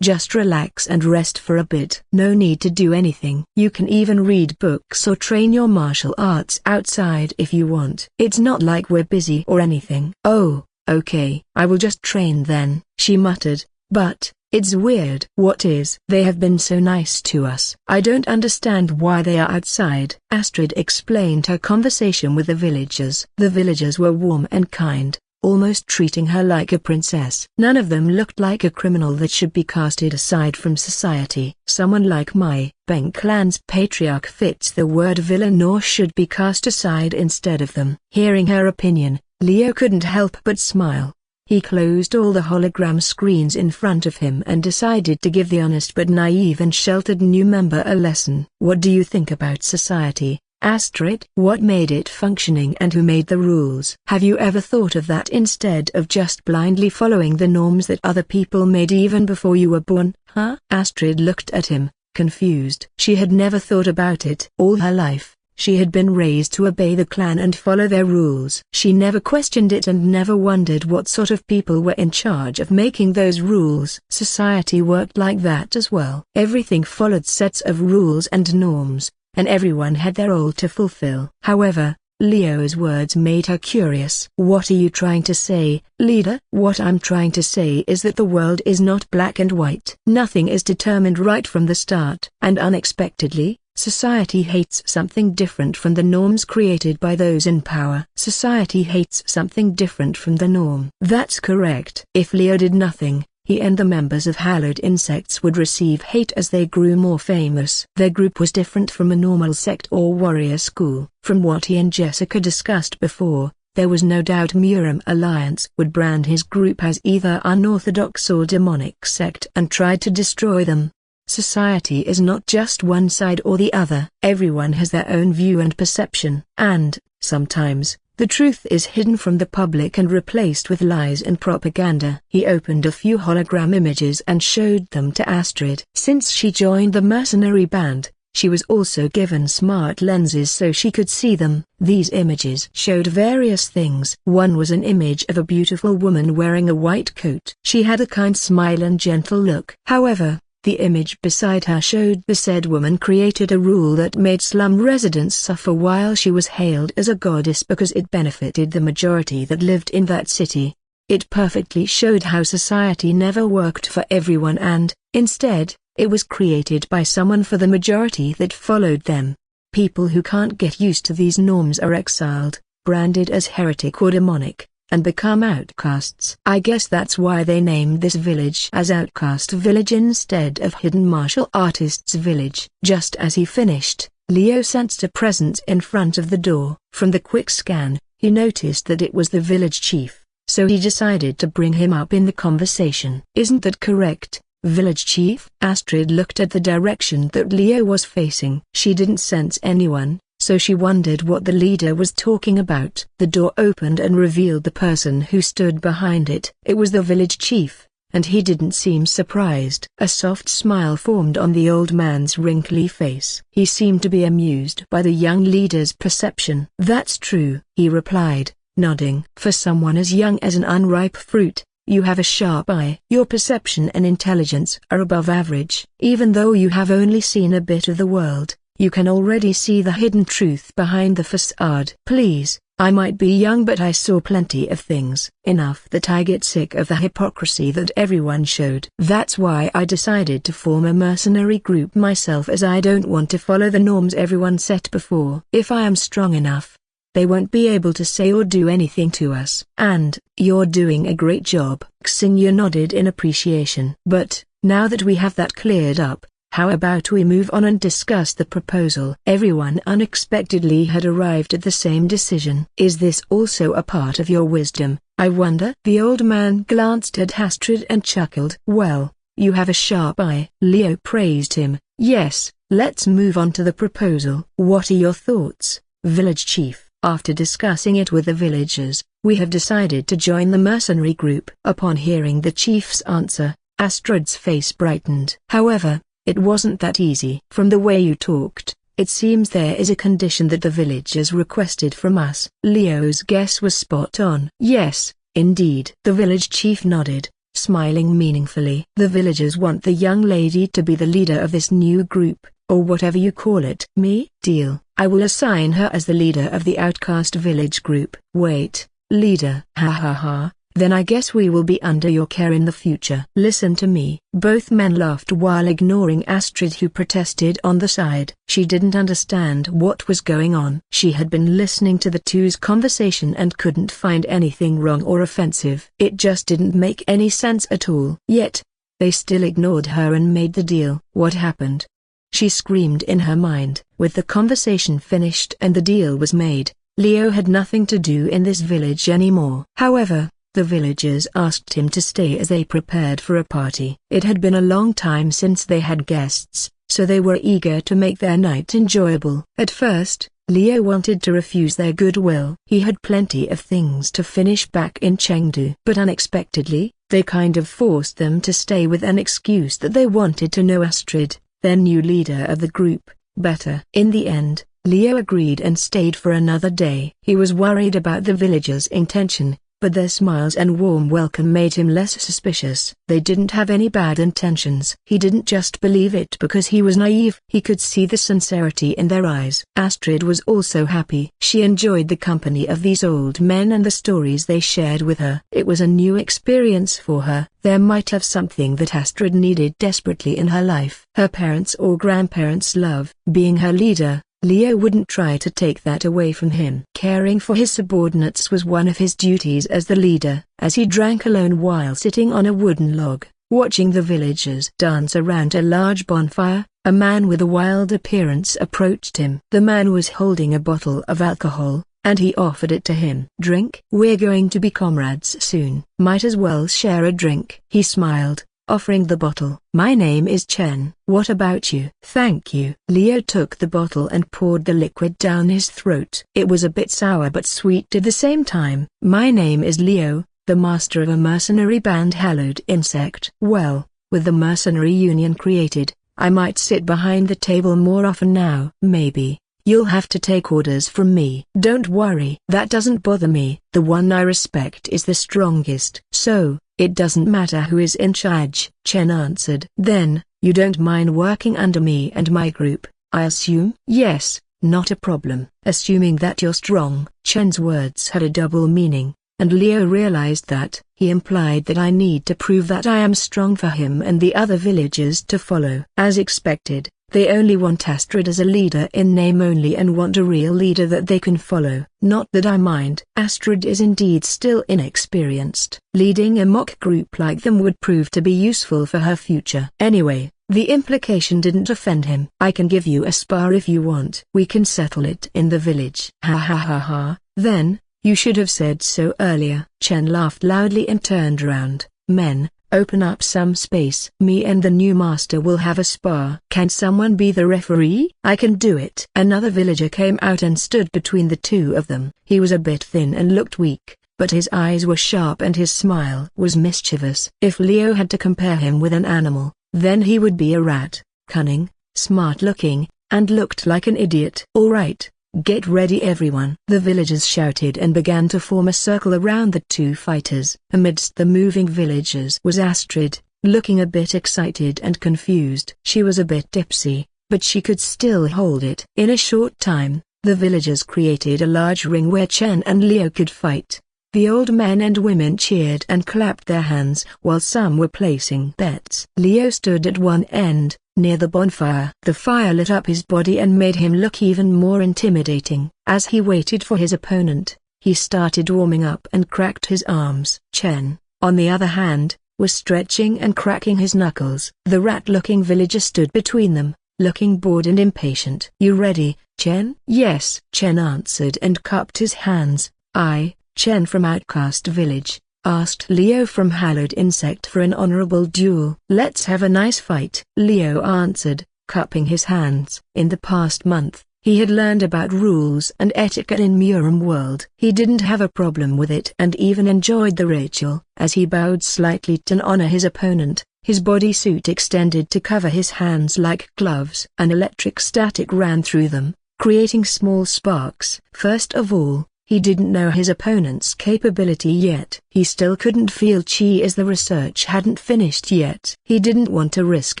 Just relax and rest for a bit. No need to do anything. You can even read books or train your martial arts outside if you want. It's not like we're busy or anything. Oh, okay. I will just train then, she muttered, but it's weird. What is? They have been so nice to us. I don't understand why they are outside. Astrid explained her conversation with the villagers. The villagers were warm and kind, almost treating her like a princess. None of them looked like a criminal that should be casted aside from society. Someone like my Beng clan's patriarch fits the word villain or should be cast aside instead of them. Hearing her opinion, Leo couldn't help but smile. He closed all the hologram screens in front of him and decided to give the honest but naive and sheltered new member a lesson. What do you think about society, Astrid? What made it functioning and who made the rules? Have you ever thought of that instead of just blindly following the norms that other people made even before you were born, huh? Astrid looked at him, confused. She had never thought about it. All her life, she had been raised to obey the clan and follow their rules. She never questioned it and never wondered what sort of people were in charge of making those rules. Society worked like that as well. Everything followed sets of rules and norms, and everyone had their role to fulfill. However, Leo's words made her curious. What are you trying to say, leader? What I'm trying to say is that the world is not black and white. Nothing is determined right from the start. And unexpectedly, society hates something different from the norms created by those in power. Society hates something different from the norm. That's correct. If Leo did nothing, he and the members of hallowed insects would receive hate as they grew more famous. Their group was different from a normal sect or warrior school. From what he and Jessica discussed before, there was no doubt Murim Alliance would brand his group as either unorthodox or demonic sect and try to destroy them. Society is not just one side or the other. Everyone has their own view and perception. And, sometimes, the truth is hidden from the public and replaced with lies and propaganda. He opened a few hologram images and showed them to Astrid. Since she joined the mercenary band, she was also given smart lenses so she could see them. These images showed various things. One was an image of a beautiful woman wearing a white coat. She had a kind smile and gentle look. However, the image beside her showed the said woman created a rule that made slum residents suffer while she was hailed as a goddess because it benefited the majority that lived in that city. It perfectly showed how society never worked for everyone and, instead, it was created by someone for the majority that followed them. People who can't get used to these norms are exiled, branded as heretic or demonic, and become outcasts. I guess that's why they named this village as Outcast Village instead of Hidden Martial Artists Village. Just as he finished, Leo sensed a presence in front of the door. From the quick scan, he noticed that it was the village chief, so he decided to bring him up in the conversation. Isn't that correct, village chief? Astrid looked at the direction that Leo was facing. She didn't sense anyone, so she wondered what the leader was talking about. The door opened and revealed the person who stood behind it. It was the village chief, and he didn't seem surprised. A soft smile formed on the old man's wrinkly face. He seemed to be amused by the young leader's perception. That's true, he replied, nodding. For someone as young as an unripe fruit, you have a sharp eye. Your perception and intelligence are above average. Even though you have only seen a bit of the world, you can already see the hidden truth behind the facade. Please, I might be young but I saw plenty of things. Enough that I get sick of the hypocrisy that everyone showed. That's why I decided to form a mercenary group myself, as I don't want to follow the norms everyone set before. If I am strong enough, they won't be able to say or do anything to us. And, you're doing a great job. Xingyu nodded in appreciation. But, now that we have that cleared up, how about we move on and discuss the proposal? Everyone unexpectedly had arrived at the same decision. Is this also a part of your wisdom, I wonder? The old man glanced at Astrid and chuckled. Well, you have a sharp eye. Leo praised him. Yes, let's move on to the proposal. What are your thoughts, village chief? After discussing it with the villagers, we have decided to join the mercenary group. Upon hearing the chief's answer, Astrid's face brightened. However, it wasn't that easy. From the way you talked, it seems there is a condition that the villagers requested from us. Leo's guess was spot on. Yes, indeed. The village chief nodded, smiling meaningfully. The villagers want the young lady to be the leader of this new group, or whatever you call it. Me? Deal. I will assign her as the leader of the outcast village group. Wait, leader? Ha ha ha. Then I guess we will be under your care in the future. Listen to me. Both men laughed while ignoring Astrid, who protested on the side. She didn't understand what was going on. She had been listening to the two's conversation and couldn't find anything wrong or offensive. It just didn't make any sense at all. Yet, they still ignored her and made the deal. What happened? She screamed in her mind. With the conversation finished and the deal was made, Leo had nothing to do in this village anymore. However, the villagers asked him to stay as they prepared for a party. It had been a long time since they had guests, so they were eager to make their night enjoyable. At first, Leo wanted to refuse their goodwill. He had plenty of things to finish back in Chengdu. But unexpectedly, they kind of forced them to stay with an excuse that they wanted to know Astrid, their new leader of the group, better. In the end, Leo agreed and stayed for another day. He was worried about the villagers' intention, but their smiles and warm welcome made him less suspicious. They didn't have any bad intentions. He didn't just believe it because he was naive. He could see the sincerity in their eyes. Astrid was also happy. She enjoyed the company of these old men and the stories they shared with her. It was a new experience for her. There might have something that Astrid needed desperately in her life. Her parents' or grandparents' love. Being her leader, Leo wouldn't try to take that away from him. Caring for his subordinates was one of his duties as the leader. As he drank alone while sitting on a wooden log, watching the villagers dance around a large bonfire, a man with a wild appearance approached him. The man was holding a bottle of alcohol, and he offered it to him. "Drink? We're going to be comrades soon. Might as well share a drink." He smiled, offering the bottle. "My name is Chen. What about you?" "Thank you." Leo took the bottle and poured the liquid down his throat. It was a bit sour but sweet at the same time. "My name is Leo, the master of a mercenary band hallowed insect." "Well, with the mercenary union created, I might sit behind the table more often now." "Maybe. You'll have to take orders from me." "Don't worry. That doesn't bother me. The one I respect is the strongest. So, it doesn't matter who is in charge," Chen answered. "Then, you don't mind working under me and my group, I assume?" "Yes, not a problem." "Assuming that you're strong." Chen's words had a double meaning, and Leo realized that he implied that I need to prove that I am strong for him and the other villagers to follow. As expected, they only want Astrid as a leader in name only and want a real leader that they can follow. Not that I mind. Astrid is indeed still inexperienced. Leading a mock group like them would prove to be useful for her future. Anyway, the implication didn't offend him. "I can give you a spar if you want. We can settle it in the village." "Ha ha ha ha, then, you should have said so earlier." Chen laughed loudly and turned around. "Men, open up some space. Me and the new master will have a spar." "Can someone be the referee?" "I can do it." Another villager came out and stood between the two of them. He was a bit thin and looked weak, but his eyes were sharp and his smile was mischievous. If Leo had to compare him with an animal, then he would be a rat. Cunning, smart-looking, and looked like an idiot. "All right. Get ready everyone." The villagers shouted and began to form a circle around the two fighters. Amidst the moving villagers was Astrid, looking a bit excited and confused. She was a bit tipsy, but she could still hold it. In a short time, the villagers created a large ring where Chen and Leo could fight. The old men and women cheered and clapped their hands while some were placing bets. Leo stood at one end, near the bonfire. The fire lit up his body and made him look even more intimidating. As he waited for his opponent, he started warming up and cracked his arms. Chen, on the other hand, was stretching and cracking his knuckles. The rat-looking villager stood between them, looking bored and impatient. "You ready, Chen?" "Yes," Chen answered and cupped his hands. "I, Chen from Outcast Village, asked Leo from Hallowed Insect for an honorable duel." "Let's have a nice fight," Leo answered, cupping his hands. In the past month, he had learned about rules and etiquette in Murim world. He didn't have a problem with it and even enjoyed the ritual. As he bowed slightly to honor his opponent, his bodysuit extended to cover his hands like gloves. An electric static ran through them, creating small sparks. First of all, he didn't know his opponent's capability yet. He still couldn't feel chi as the research hadn't finished yet. He didn't want to risk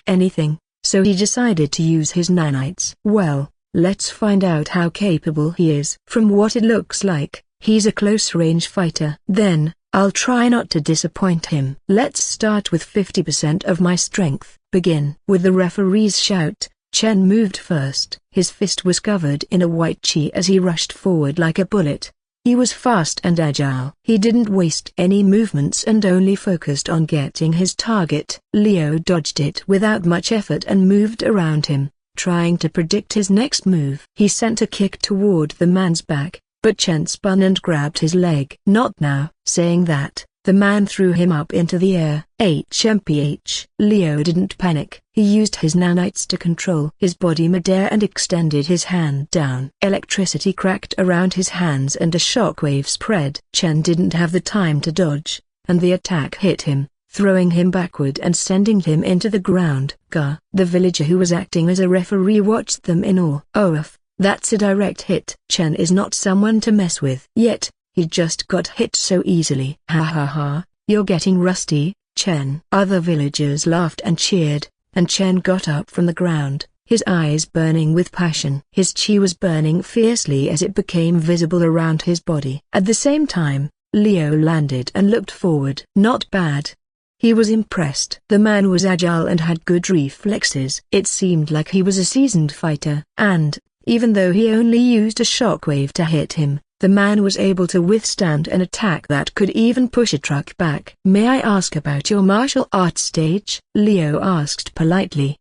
anything, so he decided to use his nanites. "Well, let's find out how capable he is." "From what it looks like, he's a close-range fighter." Then, I'll try not to disappoint him. Let's start with 50% of my strength. Begin. With the referee's shout, Chen moved first. His fist was covered in a white chi as he rushed forward like a bullet. He was fast and agile. He didn't waste any movements and only focused on getting his target. Liu dodged it without much effort and moved around him, trying to predict his next move. He sent a kick toward the man's back, but Chen spun and grabbed his leg. Not now. Saying that, the man threw him up into the air. HMPH. Liu didn't panic. He used his nanites to control his body midair and extended his hand down. Electricity cracked around his hands and a shockwave spread. Chen didn't have the time to dodge, and the attack hit him, throwing him backward and sending him into the ground. Gah! The villager who was acting as a referee watched them in awe. "Oof, that's a direct hit." Chen is not someone to mess with. Yet, he just got hit so easily. "Ha ha ha, you're getting rusty, Chen." Other villagers laughed and cheered, and Chen got up from the ground, his eyes burning with passion. His chi was burning fiercely as it became visible around his body. At the same time, Liu landed and looked forward. Not bad. He was impressed. The man was agile and had good reflexes. It seemed like he was a seasoned fighter. And, even though he only used a shockwave to hit him, the man was able to withstand an attack that could even push a truck back. "May I ask about your martial arts stage?" Liu asked politely.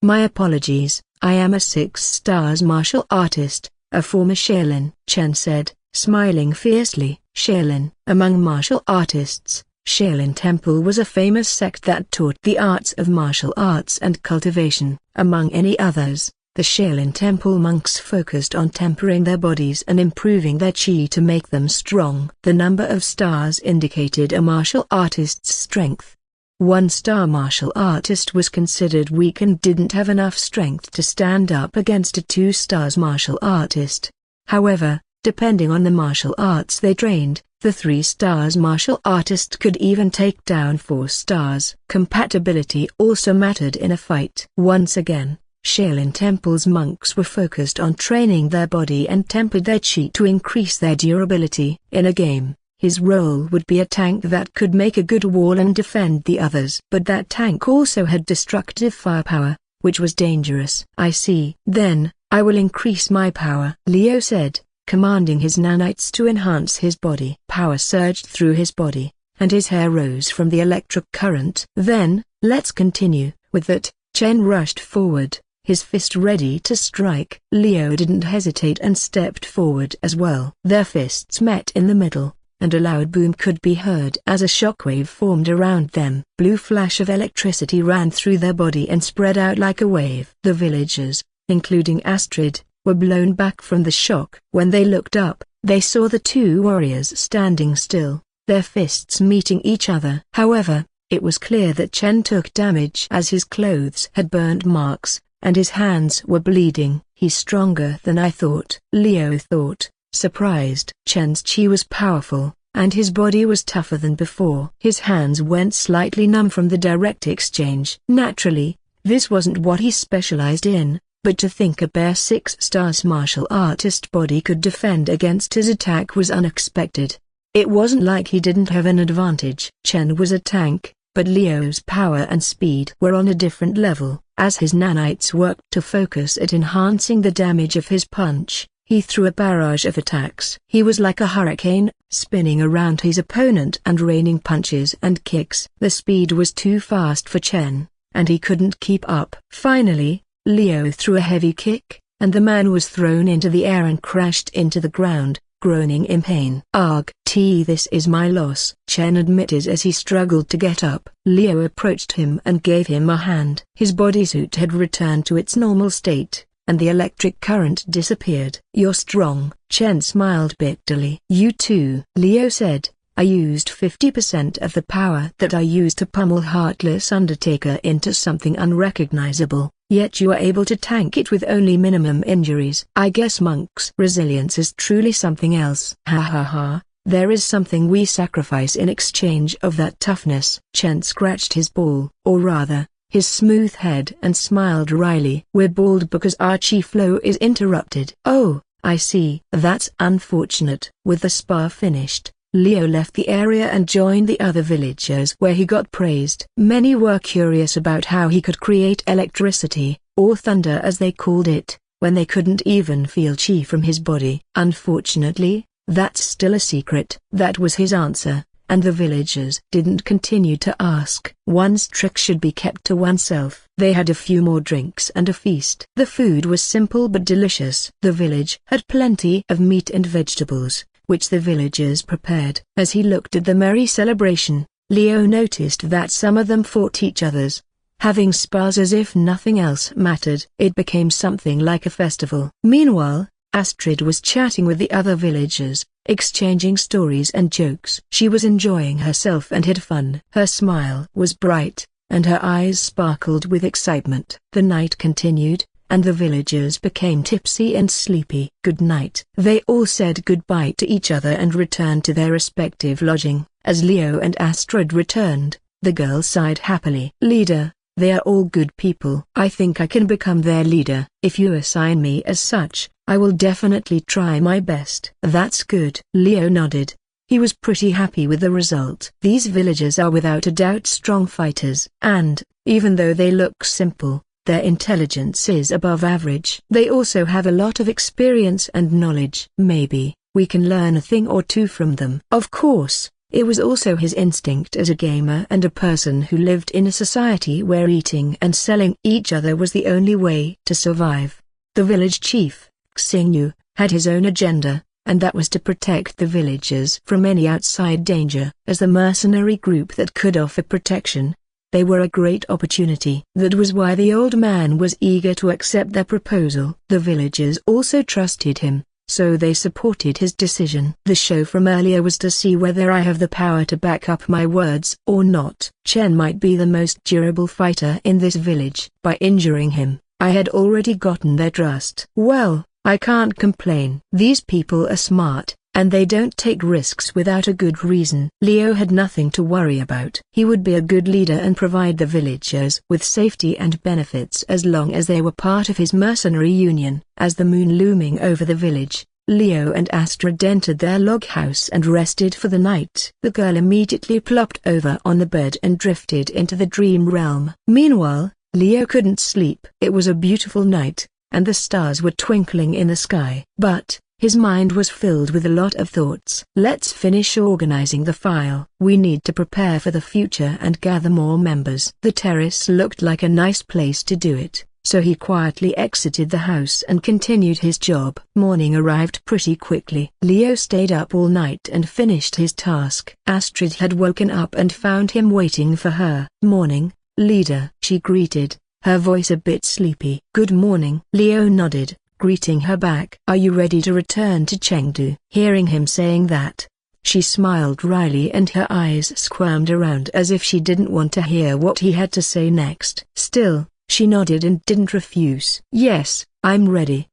"My apologies, I am a 6 stars martial artist, a former Shaolin," Chen said, smiling fiercely. Shaolin. Among martial artists, Shaolin Temple was a famous sect that taught the arts of martial arts and cultivation. Among any others, the Shaolin Temple monks focused on tempering their bodies and improving their chi to make them strong. The number of stars indicated a martial artist's strength. 1-star martial artist was considered weak and didn't have enough strength to stand up against a 2-star martial artist. However, depending on the martial arts they trained, the 3-star martial artist could even take down 4 stars. Compatibility also mattered in a fight. Once again, Shaolin Temple's monks were focused on training their body and tempered their chi to increase their durability. In a game, his role would be a tank that could make a good wall and defend the others. But that tank also had destructive firepower, which was dangerous. "I see. Then, I will increase my power," Liu said, commanding his nanites to enhance his body. Power surged through his body, and his hair rose from the electric current. "Then, let's continue." With that, Chen rushed forward, his fist ready to strike. Liu didn't hesitate and stepped forward as well. Their fists met in the middle, and a loud boom could be heard as a shockwave formed around them. Blue flash of electricity ran through their body and spread out like a wave. The villagers, including Astrid, were blown back from the shock. When they looked up, they saw the two warriors standing still, their fists meeting each other. However, it was clear that Chen took damage as his clothes had burned marks, and his hands were bleeding. "He's stronger than I thought," Liu thought, surprised. Chen's chi was powerful, and his body was tougher than before. His hands went slightly numb from the direct exchange. Naturally, this wasn't what he specialized in, but to think a bare 6-star martial artist body could defend against his attack was unexpected. It wasn't like he didn't have an advantage. Chen was a tank, but Liu's power and speed were on a different level. As his nanites worked to focus at enhancing the damage of his punch, he threw a barrage of attacks. He was like a hurricane, spinning around his opponent and raining punches and kicks. The speed was too fast for Chen, and he couldn't keep up. Finally, Liu threw a heavy kick, and the man was thrown into the air and crashed into the ground, groaning in pain. "Arg, this is my loss," Chen admitted as he struggled to get up. Liu approached him and gave him a hand. His bodysuit had returned to its normal state, and the electric current disappeared. "You're strong," Chen smiled bitterly. "You too," Liu said. "I used 50% of the power that I used to pummel Heartless Undertaker into something unrecognizable, yet you are able to tank it with only minimum injuries. I guess Monk's resilience is truly something else." "Ha ha ha, there is something we sacrifice in exchange of that toughness." Chen scratched his bald, or rather, his smooth head and smiled wryly. "We're bald because our chi flow is interrupted." "Oh, I see. That's unfortunate." With the spar finished, Leo left the area and joined the other villagers where he got praised. Many were curious about how he could create electricity, or thunder as they called it, when they couldn't even feel chi from his body. Unfortunately, that's still a secret. That was his answer, and the villagers didn't continue to ask. One's trick should be kept to oneself. They had a few more drinks and a feast. The food was simple but delicious. The village had plenty of meat and vegetables, which the villagers prepared. As he looked at the merry celebration, Leo noticed that some of them fought each other's, having spars as if nothing else mattered. It became something like a festival. Meanwhile, Astrid was chatting with the other villagers, exchanging stories and jokes. She was enjoying herself and had fun. Her smile was bright, and her eyes sparkled with excitement. The night continued, and the villagers became tipsy and sleepy. Good night. They all said goodbye to each other and returned to their respective lodging. As Leo and Astrid returned, the girl sighed happily. Leader, they are all good people. I think I can become their leader. If you assign me as such, I will definitely try my best. That's good. Leo nodded. He was pretty happy with the result. These villagers are without a doubt strong fighters. And, even though they look simple, their intelligence is above average. They also have a lot of experience and knowledge. Maybe we can learn a thing or two from them. Of course, it was also his instinct as a gamer and a person who lived in a society where eating and selling each other was the only way to survive. The village chief, Xingyu, had his own agenda, and that was to protect the villagers from any outside danger. As the mercenary group that could offer protection, they were a great opportunity. That was why the old man was eager to accept their proposal. The villagers also trusted him, so they supported his decision. The show from earlier was to see whether I have the power to back up my words or not. Chen might be the most durable fighter in this village. By injuring him, I had already gotten their trust. Well, I can't complain. These people are smart, and they don't take risks without a good reason. Leo had nothing to worry about. He would be a good leader and provide the villagers with safety and benefits as long as they were part of his mercenary union. As the moon looming over the village, Leo and Astrid entered their log house and rested for the night. The girl immediately plopped over on the bed and drifted into the dream realm. Meanwhile, Leo couldn't sleep. It was a beautiful night, and the stars were twinkling in the sky. But his mind was filled with a lot of thoughts. Let's finish organizing the file. We need to prepare for the future and gather more members. The terrace looked like a nice place to do it, so he quietly exited the house and continued his job. Morning arrived pretty quickly. Leo stayed up all night and finished his task. Astrid had woken up and found him waiting for her. Morning, leader, she greeted, her voice a bit sleepy. Good morning. Leo nodded, greeting her back. Are you ready to return to Chengdu? Hearing him saying that, she smiled wryly and her eyes squirmed around as if she didn't want to hear what he had to say next. Still, she nodded and didn't refuse. Yes, I'm ready.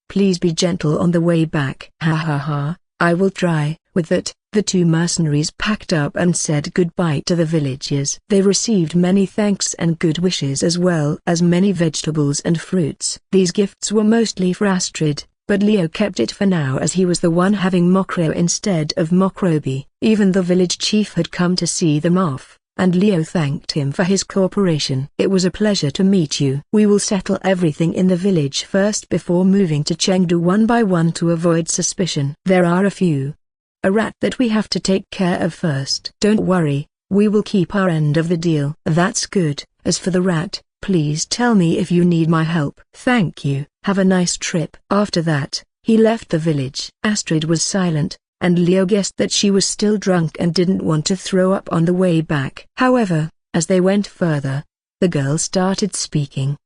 Please be gentle on the way back. Ha ha ha, I will try. With that, the two mercenaries packed up and said goodbye to the villagers. They received many thanks and good wishes as well as many vegetables and fruits. These gifts were mostly for Astrid, but Leo kept it for now as he was the one having Mokro instead of Mokrobi. Even the village chief had come to see them off, and Leo thanked him for his cooperation. It was a pleasure to meet you. We will settle everything in the village first before moving to Chengdu one by one to avoid suspicion. There are a rat that we have to take care of first. Don't worry, we will keep our end of the deal. That's good. As for the rat, please tell me if you need my help. Thank you. Have a nice trip. After that, he left the village. Astrid was silent, and Leo guessed that she was still drunk and didn't want to throw up on the way back. However, as they went further, the girl started speaking.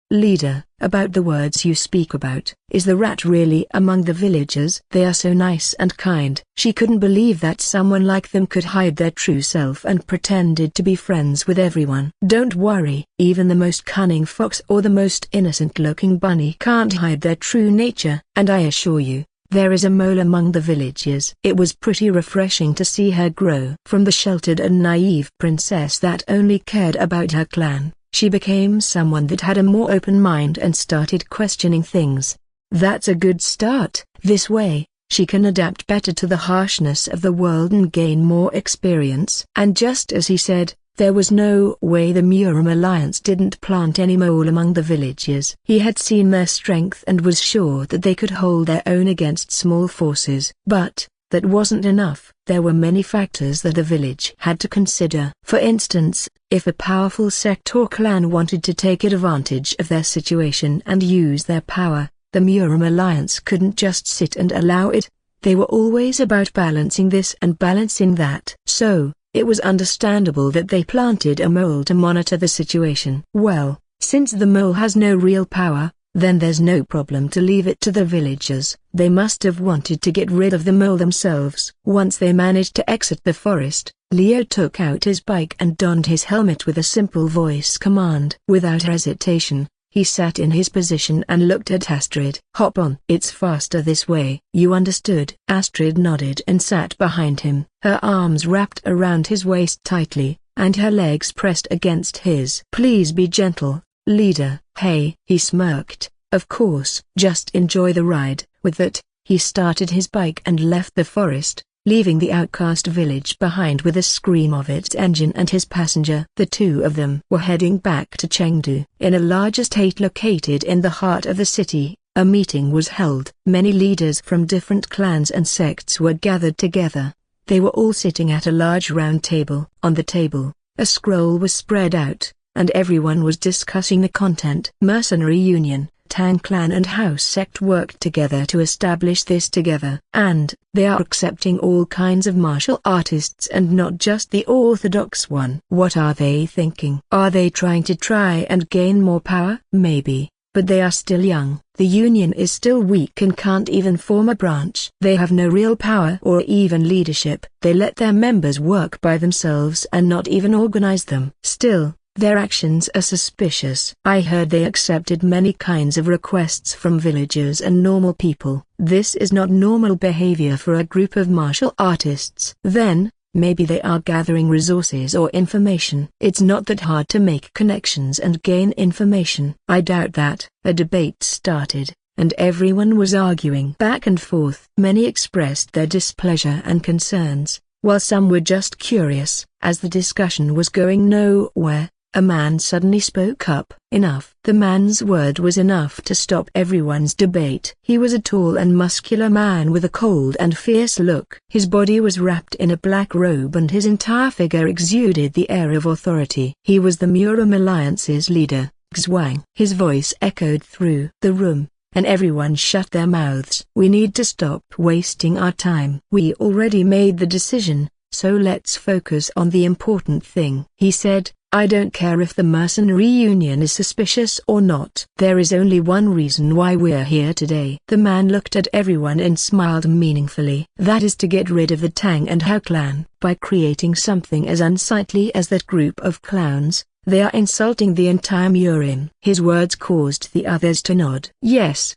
Leader, about the words you speak about, is the rat really among the villagers? They are so nice and kind. She couldn't believe that someone like them could hide their true self and pretended to be friends with everyone. Don't worry, even the most cunning fox or the most innocent-looking bunny can't hide their true nature. And I assure you, there is a mole among the villagers. It was pretty refreshing to see her grow. From the sheltered and naive princess that only cared about her clan, she became someone that had a more open mind and started questioning things. That's a good start. This way, She can adapt better to the harshness of the world and gain more experience. And just as he said, there was no way the Murim alliance didn't plant any mole among the villagers. He had seen their strength and was sure that they could hold their own against small forces. But that wasn't enough. There were many factors that the village had to consider. For instance, if a powerful sect or clan wanted to take advantage of their situation and use their power, the Murim alliance couldn't just sit and allow it. They were always about balancing this and balancing that. So, it was understandable that they planted a mole to monitor the situation. Well, since the mole has no real power, then there's no problem to leave it to the villagers. They must have wanted to get rid of the mole themselves. Once they managed to exit the forest, Leo took out his bike and donned his helmet with a simple voice command. Without hesitation, he sat in his position and looked at Astrid. "Hop on. It's faster this way." "You understood." Astrid nodded and sat behind him, her arms wrapped around his waist tightly, and her legs pressed against his. "Please be gentle, leader." "Hey," he smirked, "of course. Just enjoy the ride." With that, he started his bike and left the forest, leaving the outcast village behind with a scream of its engine and his passenger. The two of them were heading back to Chengdu. In a large estate located in the heart of the city, a meeting was held. Many leaders from different clans and sects were gathered together. They were all sitting at a large round table. On the table, a scroll was spread out, and everyone was discussing the content. Mercenary Union, Tang Clan and House Sect worked together to establish this together. And they are accepting all kinds of martial artists and not just the orthodox one. What are they thinking? Are they trying and gain more power? Maybe, but they are still young. The union is still weak and can't even form a branch. They have no real power or even leadership. They let their members work by themselves and not even organize them. Still, their actions are suspicious. I heard they accepted many kinds of requests from villagers and normal people. This is not normal behavior for a group of martial artists. Then, maybe they are gathering resources or information. It's not that hard to make connections and gain information. I doubt that. A debate started, and everyone was arguing back and forth. Many expressed their displeasure and concerns, while some were just curious. As the discussion was going nowhere, a man suddenly spoke up. Enough. The man's word was enough to stop everyone's debate. He was a tall and muscular man with a cold and fierce look. His body was wrapped in a black robe and his entire figure exuded the air of authority. He was the Murim Alliance's leader, Xuang. His voice echoed through the room, and everyone shut their mouths. "We need to stop wasting our time. We already made the decision, so let's focus on the important thing," he said. "I don't care if the Mercenary Union is suspicious or not. There is only one reason why we're here today." The man looked at everyone and smiled meaningfully. "That is to get rid of the Tang and Hao clan. By creating something as unsightly as that group of clowns, they are insulting the entire Murim." His words caused the others to nod. Yes.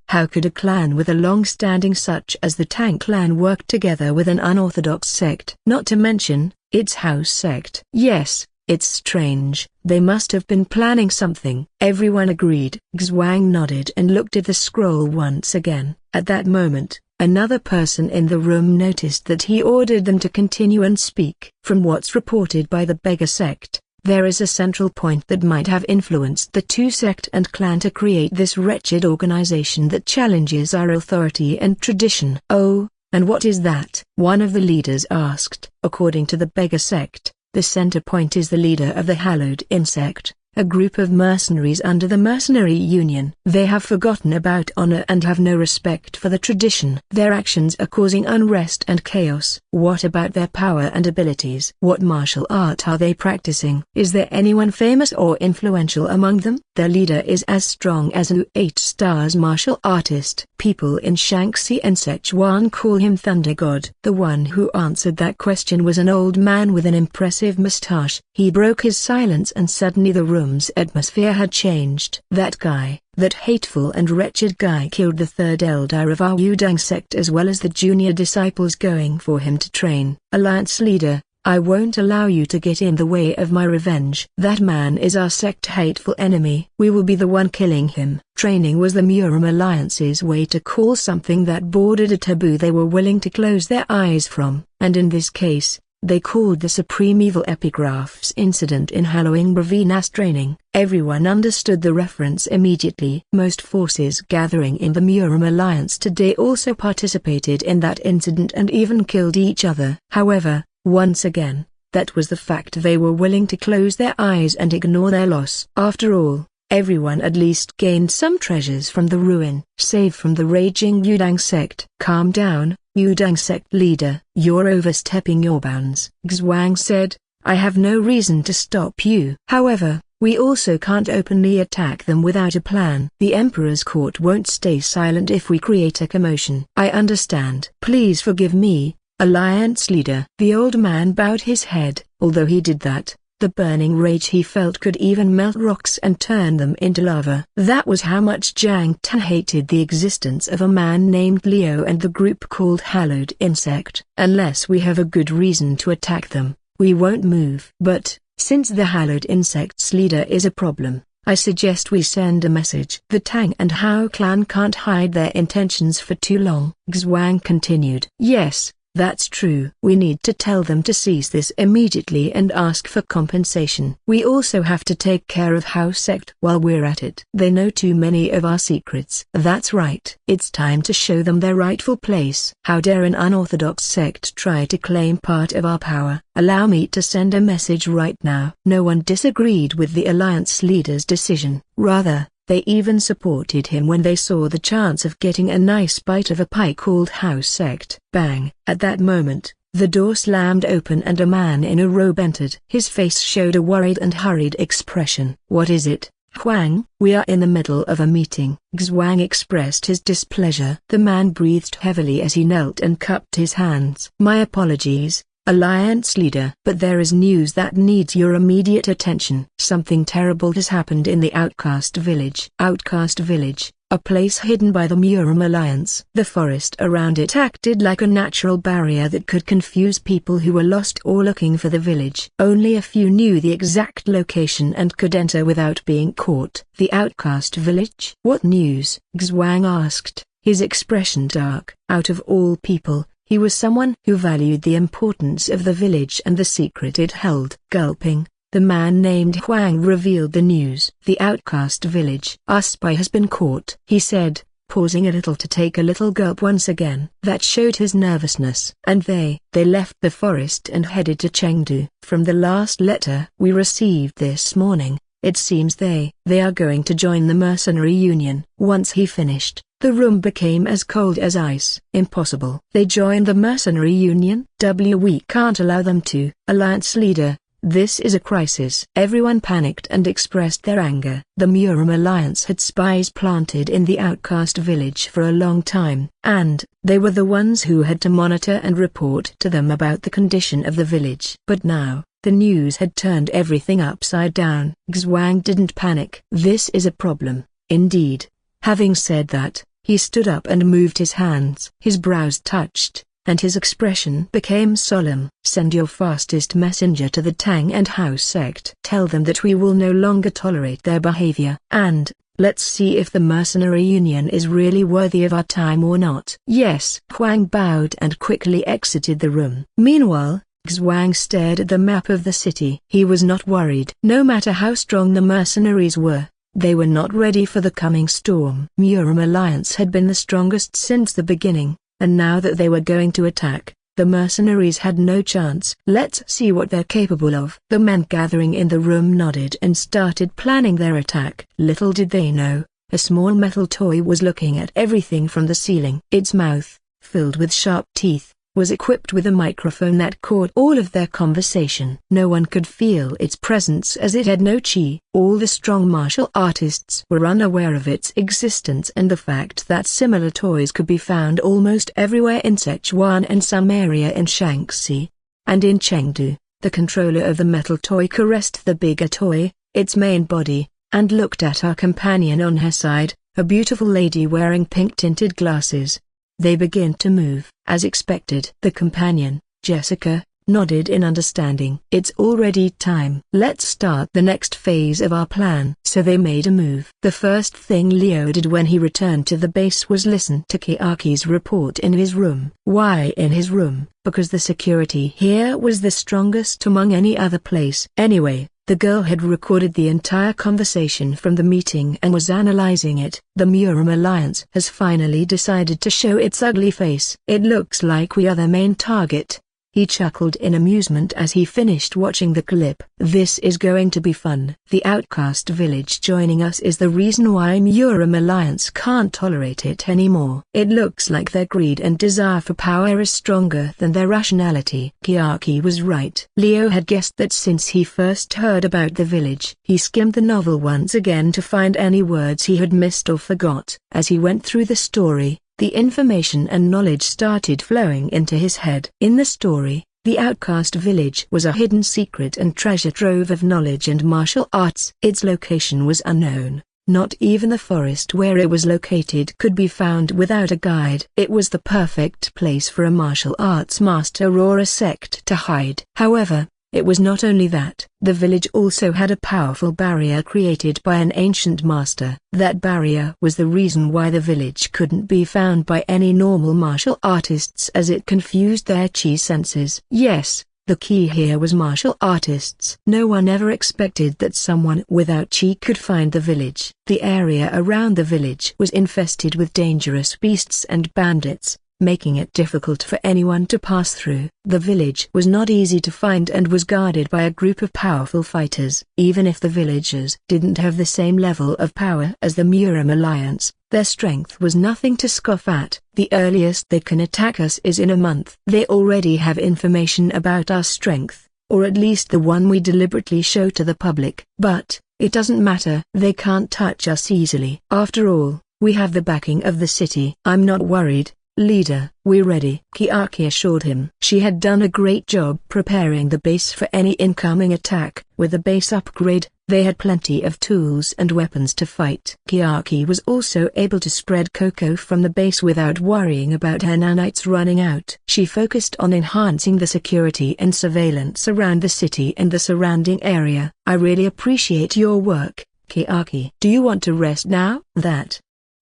How could a clan with a long-standing such as the Tang clan work together with an unorthodox sect? Not to mention, its house sect. Yes. It's strange. They must have been planning something. Everyone agreed. Xuang nodded and looked at the scroll once again. At that moment, another person in the room noticed that he ordered them to continue and speak. From what's reported by the beggar sect, there is a central point that might have influenced the two sect and clan to create this wretched organization that challenges our authority and tradition. "Oh, and what is that?" one of the leaders asked. According to the beggar sect, the center point is the leader of the Hallowed Insect, a group of mercenaries under the Mercenary Union. They have forgotten about honor and have no respect for the tradition. Their actions are causing unrest and chaos. What about their power and abilities? What martial art are they practicing? Is there anyone famous or influential among them? Their leader is as strong as an 8-stars martial artist. People in Shanxi and Sichuan call him Thunder God. The one who answered that question was an old man with an impressive mustache. He broke his silence and suddenly the room's atmosphere had changed. That guy, that hateful and wretched guy killed the third elder of our Wudang sect as well as the junior disciples going for him to train. Alliance leader, I won't allow you to get in the way of my revenge. That man is our sect hateful enemy. We will be the one killing him. Training was the Murim Alliance's way to call something that bordered a taboo they were willing to close their eyes from, and in this case, they called the Supreme Evil Epigraphs incident in Halloween Bravinas training. Everyone understood the reference immediately. Most forces gathering in the Murim Alliance today also participated in that incident and even killed each other. However, once again, that was the fact they were willing to close their eyes and ignore their loss. After all, everyone at least gained some treasures from the ruin, save from the raging Yudang sect. Calm down, Yudang sect leader. You're overstepping your bounds. Xuang said, I have no reason to stop you. However, we also can't openly attack them without a plan. The Emperor's court won't stay silent if we create a commotion. I understand. Please forgive me, Alliance leader. The old man bowed his head. Although he did that, the burning rage he felt could even melt rocks and turn them into lava. That was how much Jiang Ta hated the existence of a man named Leo and the group called Hallowed Insect. Unless we have a good reason to attack them, we won't move. But, since the Hallowed Insect's leader is a problem, I suggest we send a message. The Tang and Hao clan can't hide their intentions for too long. Xuang continued. Yes, that's true. We need to tell them to cease this immediately and ask for compensation. We also have to take care of Hao sect while we're at it. They know too many of our secrets. That's right. It's time to show them their rightful place. How dare an unorthodox sect try to claim part of our power? Allow me to send a message right now. No one disagreed with the Alliance leader's decision. Rather, they even supported him when they saw the chance of getting a nice bite of a pie called House Sect. Bang! At that moment, the door slammed open and a man in a robe entered. His face showed a worried and hurried expression. What is it, Huang? We are in the middle of a meeting. Xuang expressed his displeasure. The man breathed heavily as he knelt and cupped his hands. My apologies, Alliance leader. But there is news that needs your immediate attention. Something terrible has happened in the Outcast Village. Outcast Village, a place hidden by the Murim Alliance. The forest around it acted like a natural barrier that could confuse people who were lost or looking for the village. Only a few knew the exact location and could enter without being caught. The Outcast Village? What news? Xuang asked, his expression dark. Out of all people, he was someone who valued the importance of the village and the secret it held. Gulping, the man named Huang revealed the news. The Outcast Village. Our spy has been caught, he said, pausing a little to take a little gulp once again. That showed his nervousness. And they left the forest and headed to Chengdu. From the last letter we received this morning, it seems they are going to join the Mercenary Union. Once he finished, the room became as cold as ice. Impossible. They joined the Mercenary Union? We can't allow them to. Alliance leader, this is a crisis. Everyone panicked and expressed their anger. The Murim Alliance had spies planted in the Outcast Village for a long time, and they were the ones who had to monitor and report to them about the condition of the village. But now, the news had turned everything upside down. Xuang didn't panic. This is a problem, indeed. Having said that, he stood up and moved his hands. His brows touched, and his expression became solemn. Send your fastest messenger to the Tang and House sect. Tell them that we will no longer tolerate their behavior. And, let's see if the Mercenary Union is really worthy of our time or not. Yes. Huang bowed and quickly exited the room. Meanwhile, Xuang stared at the map of the city. He was not worried. No matter how strong the mercenaries were, they were not ready for the coming storm. Murim Alliance had been the strongest since the beginning, and now that they were going to attack, the mercenaries had no chance. Let's see what they're capable of. The men gathering in the room nodded and started planning their attack. Little did they know, a small metal toy was looking at everything from the ceiling. Its mouth, filled with sharp teeth, was equipped with a microphone that caught all of their conversation. No one could feel its presence as it had no chi. All the strong martial artists were unaware of its existence and the fact that similar toys could be found almost everywhere in Sichuan and some area in Shaanxi. And in Chengdu, the controller of the metal toy caressed the bigger toy, its main body, and looked at her companion on her side, a beautiful lady wearing pink-tinted glasses. They began to move. As expected, the companion, Jessica, nodded in understanding. It's already time. Let's start the next phase of our plan. So they made a move. The first thing Leo did when he returned to the base was listen to Kiaki's report in his room. Why in his room? Because the security here was the strongest among any other place. Anyway, the girl had recorded the entire conversation from the meeting and was analyzing it. The Murim Alliance has finally decided to show its ugly face. It looks like we are the main target. He chuckled in amusement as he finished watching the clip. This is going to be fun. The outcast village joining us is the reason why Murim Alliance can't tolerate it anymore. It looks like their greed and desire for power is stronger than their rationality. Kiaki was right. Leo had guessed that since he first heard about the village. He skimmed the novel once again to find any words he had missed or forgot. As he went through the story, the information and knowledge started flowing into his head. In the story, the outcast village was a hidden secret and treasure trove of knowledge and martial arts. Its location was unknown. Not even the forest where it was located could be found without a guide. It was the perfect place for a martial arts master or a sect to hide. However, it was not only that. The village also had a powerful barrier created by an ancient master. That barrier was the reason why the village couldn't be found by any normal martial artists, as it confused their chi senses. Yes, the key here was martial artists. No one ever expected that someone without chi could find the village. The area around the village was infested with dangerous beasts and bandits, making it difficult for anyone to pass through. The village was not easy to find and was guarded by a group of powerful fighters. Even if the villagers didn't have the same level of power as the Murim Alliance, their strength was nothing to scoff at. The earliest they can attack us is in a month. They already have information about our strength, or at least the one we deliberately show to the public. But it doesn't matter. They can't touch us easily. After all, we have the backing of the city. I'm not worried, leader. We're ready, Kiaki assured him. She had done a great job preparing the base for any incoming attack. With the base upgrade, they had plenty of tools and weapons to fight. Kiaki was also able to spread cocoa from the base without worrying about her nanites running out. She focused on enhancing the security and surveillance around the city and the surrounding area. I really appreciate your work, Kiaki. Do you want to rest now? That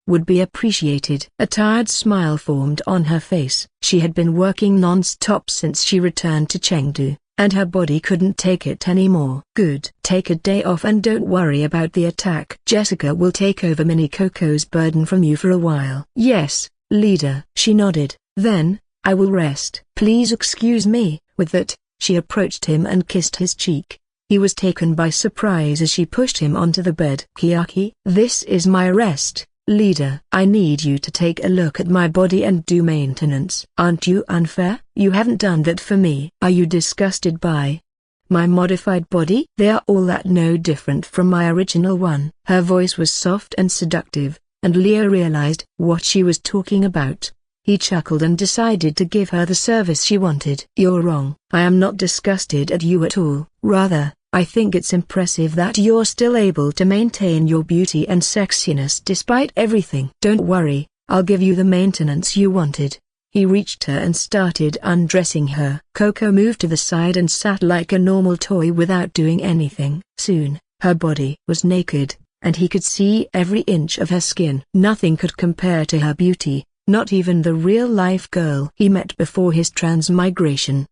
would be appreciated. A tired smile formed on her face. She had been working non-stop since she returned to Chengdu, and her body couldn't take it anymore. Good. Take a day off and don't worry about the attack. Jessica will take over Mini Coco's burden from you for a while. Yes, leader. She nodded. Then, I will rest. Please excuse me. With that, she approached him and kissed his cheek. He was taken by surprise as she pushed him onto the bed. Kiaki, this is my rest. Leader, I need you to take a look at my body and do maintenance. Aren't you unfair? You haven't done that for me. Are you disgusted by my modified body? They are all that no different from my original one. Her voice was soft and seductive, and Leo realized what she was talking about. He chuckled and decided to give her the service she wanted. You're wrong. I am not disgusted at you at all. Rather, I think it's impressive that you're still able to maintain your beauty and sexiness despite everything. Don't worry, I'll give you the maintenance you wanted. He reached her and started undressing her. Coco moved to the side and sat like a normal toy without doing anything. Soon, her body was naked, and he could see every inch of her skin. Nothing could compare to her beauty, not even the real-life girl he met before his transmigration.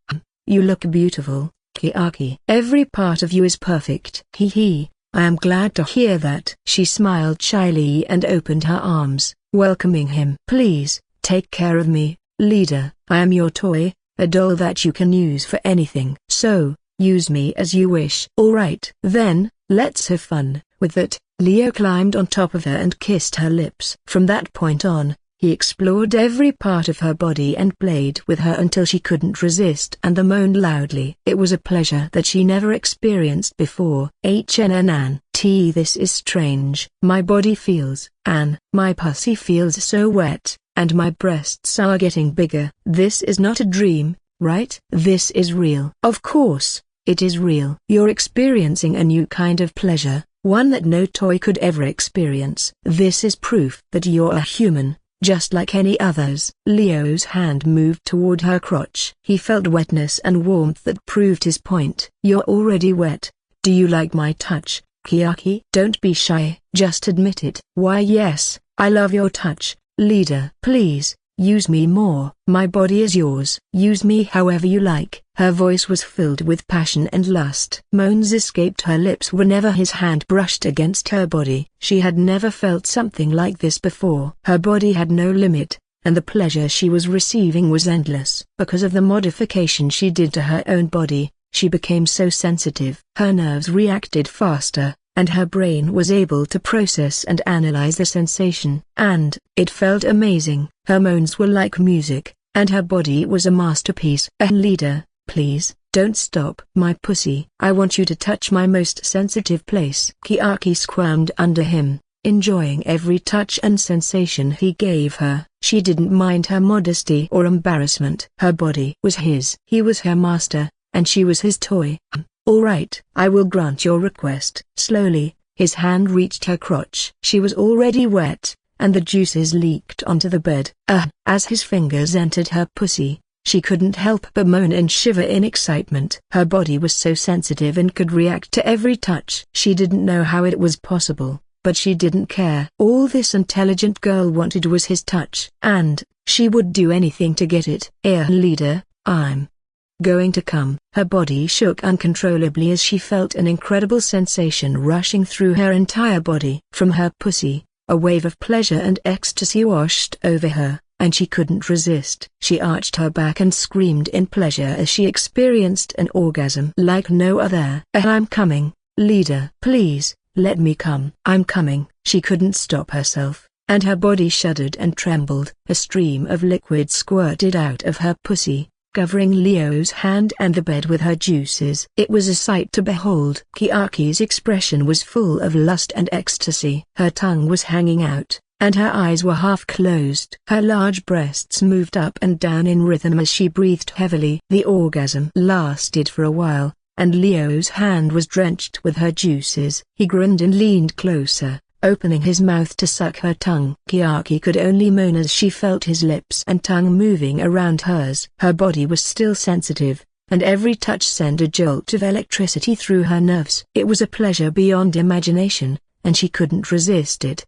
You look beautiful, Kiaki. Every part of you is perfect. I am glad to hear that. She smiled shyly and opened her arms, welcoming him. Please, take care of me, leader. I am your toy, a doll that you can use for anything. So, use me as you wish. All right. Then, let's have fun. With that, Leo climbed on top of her and kissed her lips. From that point on, he explored every part of her body and played with her until she couldn't resist and moaned loudly. It was a pleasure that she never experienced before. This is strange. My body feels, my pussy feels so wet, and my breasts are getting bigger. This is not a dream, right? This is real. Of course, it is real. You're experiencing a new kind of pleasure, one that no toy could ever experience. This is proof that you're a human. just like any others. Leo's hand moved toward her crotch. He felt wetness and warmth that proved his point. "You're already wet. Do you like my touch, Chiaki?" "Don't be shy, just admit it." "Why yes, I love your touch, leader." "Please, use me more." "My body is yours. Use me however you like." Her voice was filled with passion and lust. Moans escaped her lips whenever his hand brushed against her body. She had never felt something like this before. Her body had no limit, and the pleasure she was receiving was endless. Because of the modification she did to her own body, she became so sensitive. Her nerves reacted faster, and her brain was able to process and analyze the sensation. And it felt amazing. Her moans were like music, and her body was a masterpiece. "Leader, please, don't stop." "My pussy. I want you to touch my most sensitive place." Chiaki squirmed under him, enjoying every touch and sensation he gave her. She didn't mind her modesty or embarrassment. Her body was his. He was her master, and she was his toy. "All right, I will grant your request." Slowly, his hand reached her crotch. She was already wet, and the juices leaked onto the bed. As his fingers entered her pussy, she couldn't help but moan and shiver in excitement. Her body was so sensitive and could react to every touch. She didn't know how it was possible, but she didn't care. All this intelligent girl wanted was his touch, and she would do anything to get it. "Leader, I'm going to come." Her body shook uncontrollably as she felt an incredible sensation rushing through her entire body. From her pussy, a wave of pleasure and ecstasy washed over her, and she couldn't resist. She arched her back and screamed in pleasure as she experienced an orgasm like no other. "I'm coming, leader. Please, let me come." "I'm coming." She couldn't stop herself, and her body shuddered and trembled. A stream of liquid squirted out of her pussy, covering Leo's hand and the bed with her juices. It was a sight to behold. Chiaki's expression was full of lust and ecstasy. Her tongue was hanging out, and her eyes were half closed. Her large breasts moved up and down in rhythm as she breathed heavily. The orgasm lasted for a while, and Leo's hand was drenched with her juices. He grinned and leaned closer, opening his mouth to suck her tongue. Chiaki could only moan as she felt his lips and tongue moving around hers. Her body was still sensitive, and every touch sent a jolt of electricity through her nerves. It was a pleasure beyond imagination, and she couldn't resist it.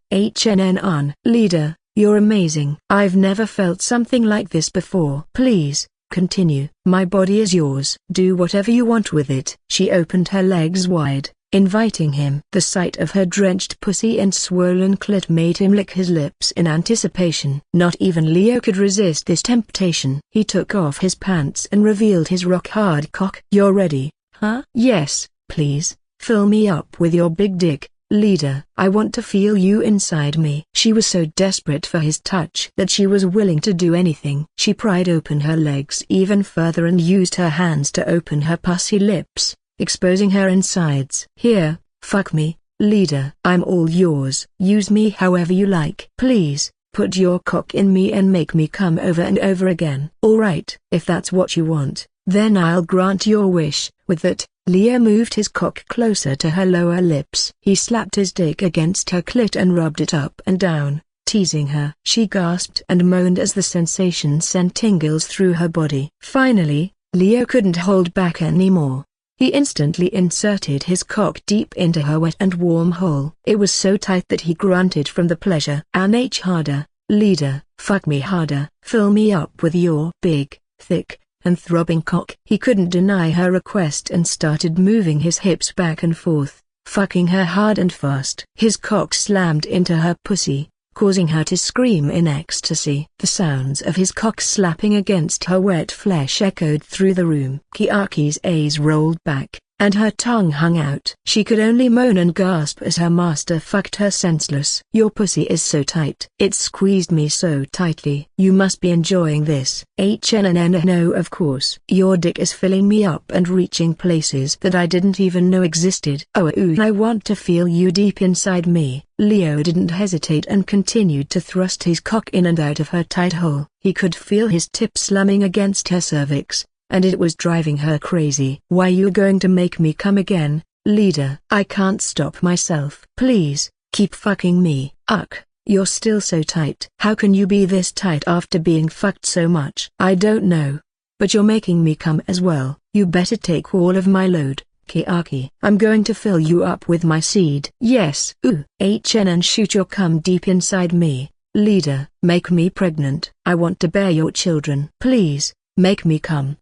"Leader, you're amazing. I've never felt something like this before." "Please, continue." "My body is yours. Do whatever you want with it." She opened her legs wide, inviting him. The sight of her drenched pussy and swollen clit made him lick his lips in anticipation. Not even Leo could resist this temptation. He took off his pants and revealed his rock-hard cock. "You're ready, huh?" "Yes, please, fill me up with your big dick, leader. I want to feel you inside me." She was so desperate for his touch that she was willing to do anything. She pried open her legs even further and used her hands to open her pussy lips, exposing her insides. "Here, fuck me, leader. I'm all yours. Use me however you like. Please, put your cock in me and make me come over and over again." "All right, if that's what you want, then I'll grant your wish." With that, Leo moved his cock closer to her lower lips. He slapped his dick against her clit and rubbed it up and down, teasing her. She gasped and moaned as the sensation sent tingles through her body. Finally, Leo couldn't hold back anymore. He instantly inserted his cock deep into her wet and warm hole. It was so tight that he grunted from the pleasure. "Harder, leader. Fuck me harder. Fill me up with your big, thick, and throbbing cock." He couldn't deny her request and started moving his hips back and forth, fucking her hard and fast. His cock slammed into her pussy, causing her to scream in ecstasy. The sounds of his cock slapping against her wet flesh echoed through the room. Chiaki's eyes rolled back, and her tongue hung out. She could only moan and gasp as her master fucked her senseless. "Your pussy is so tight. It squeezed me so tightly. You must be enjoying this." "No, of course. Your dick is filling me up and reaching places that I didn't even know existed." I want to feel you deep inside me." Leo didn't hesitate and continued to thrust his cock in and out of her tight hole. He could feel his tip slamming against her cervix, and it was driving her crazy. "Why you going to make me come again, leader?" "I can't stop myself." "Please, keep fucking me." You're still so tight. How can you be this tight after being fucked so much? I don't know. But you're making me come as well. You better take all of my load, Kiaki. I'm going to fill you up with my seed. Yes. Ooh. And shoot your cum deep inside me. Leader, make me pregnant. I want to bear your children. Please, make me come.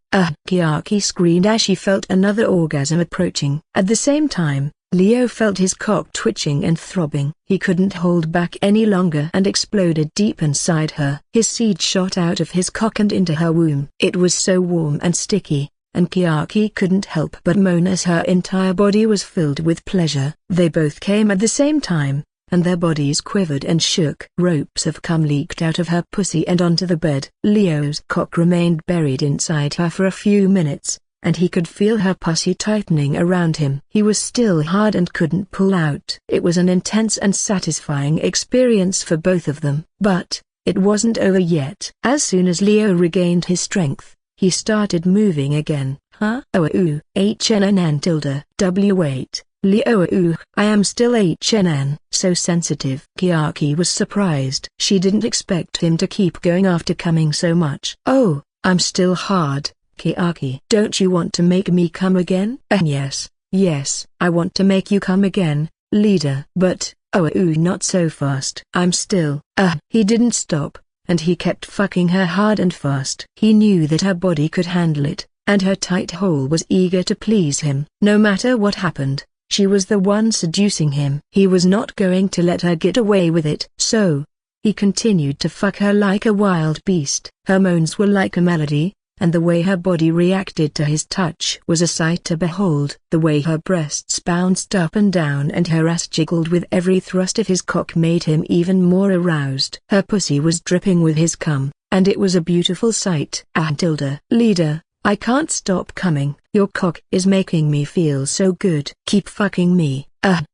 Kiaki screamed as she felt another orgasm approaching. At the same time, Leo felt his cock twitching and throbbing. He couldn't hold back any longer and exploded deep inside her. His seed shot out of his cock and into her womb. It was so warm and sticky, and Kiaki couldn't help but moan as her entire body was filled with pleasure. They both came at the same time, and their bodies quivered and shook. Ropes of cum leaked out of her pussy and onto the bed. Leo's cock remained buried inside her for a few minutes, and he could feel her pussy tightening around him. He was still hard and couldn't pull out. It was an intense and satisfying experience for both of them. But it wasn't over yet. As soon as Leo regained his strength, he started moving again. HNN tilde. W8. Leo. I am still HNN. So sensitive. Kiaki was surprised. She didn't expect him to keep going after coming so much. Oh, I'm still hard. Kiaki. Don't you want to make me come again? Yes, I want to make you come again, leader. But, not so fast. I'm still. He didn't stop, and he kept fucking her hard and fast. He knew that her body could handle it, and her tight hole was eager to please him. No matter what happened, she was the one seducing him. He was not going to let her get away with it. So, he continued to fuck her like a wild beast. Her moans were like a melody, and the way her body reacted to his touch was a sight to behold. The way her breasts bounced up and down and her ass jiggled with every thrust of his cock made him even more aroused. Her pussy was dripping with his cum, and it was a beautiful sight. Leader, I can't stop coming. Your cock is making me feel so good. Keep fucking me.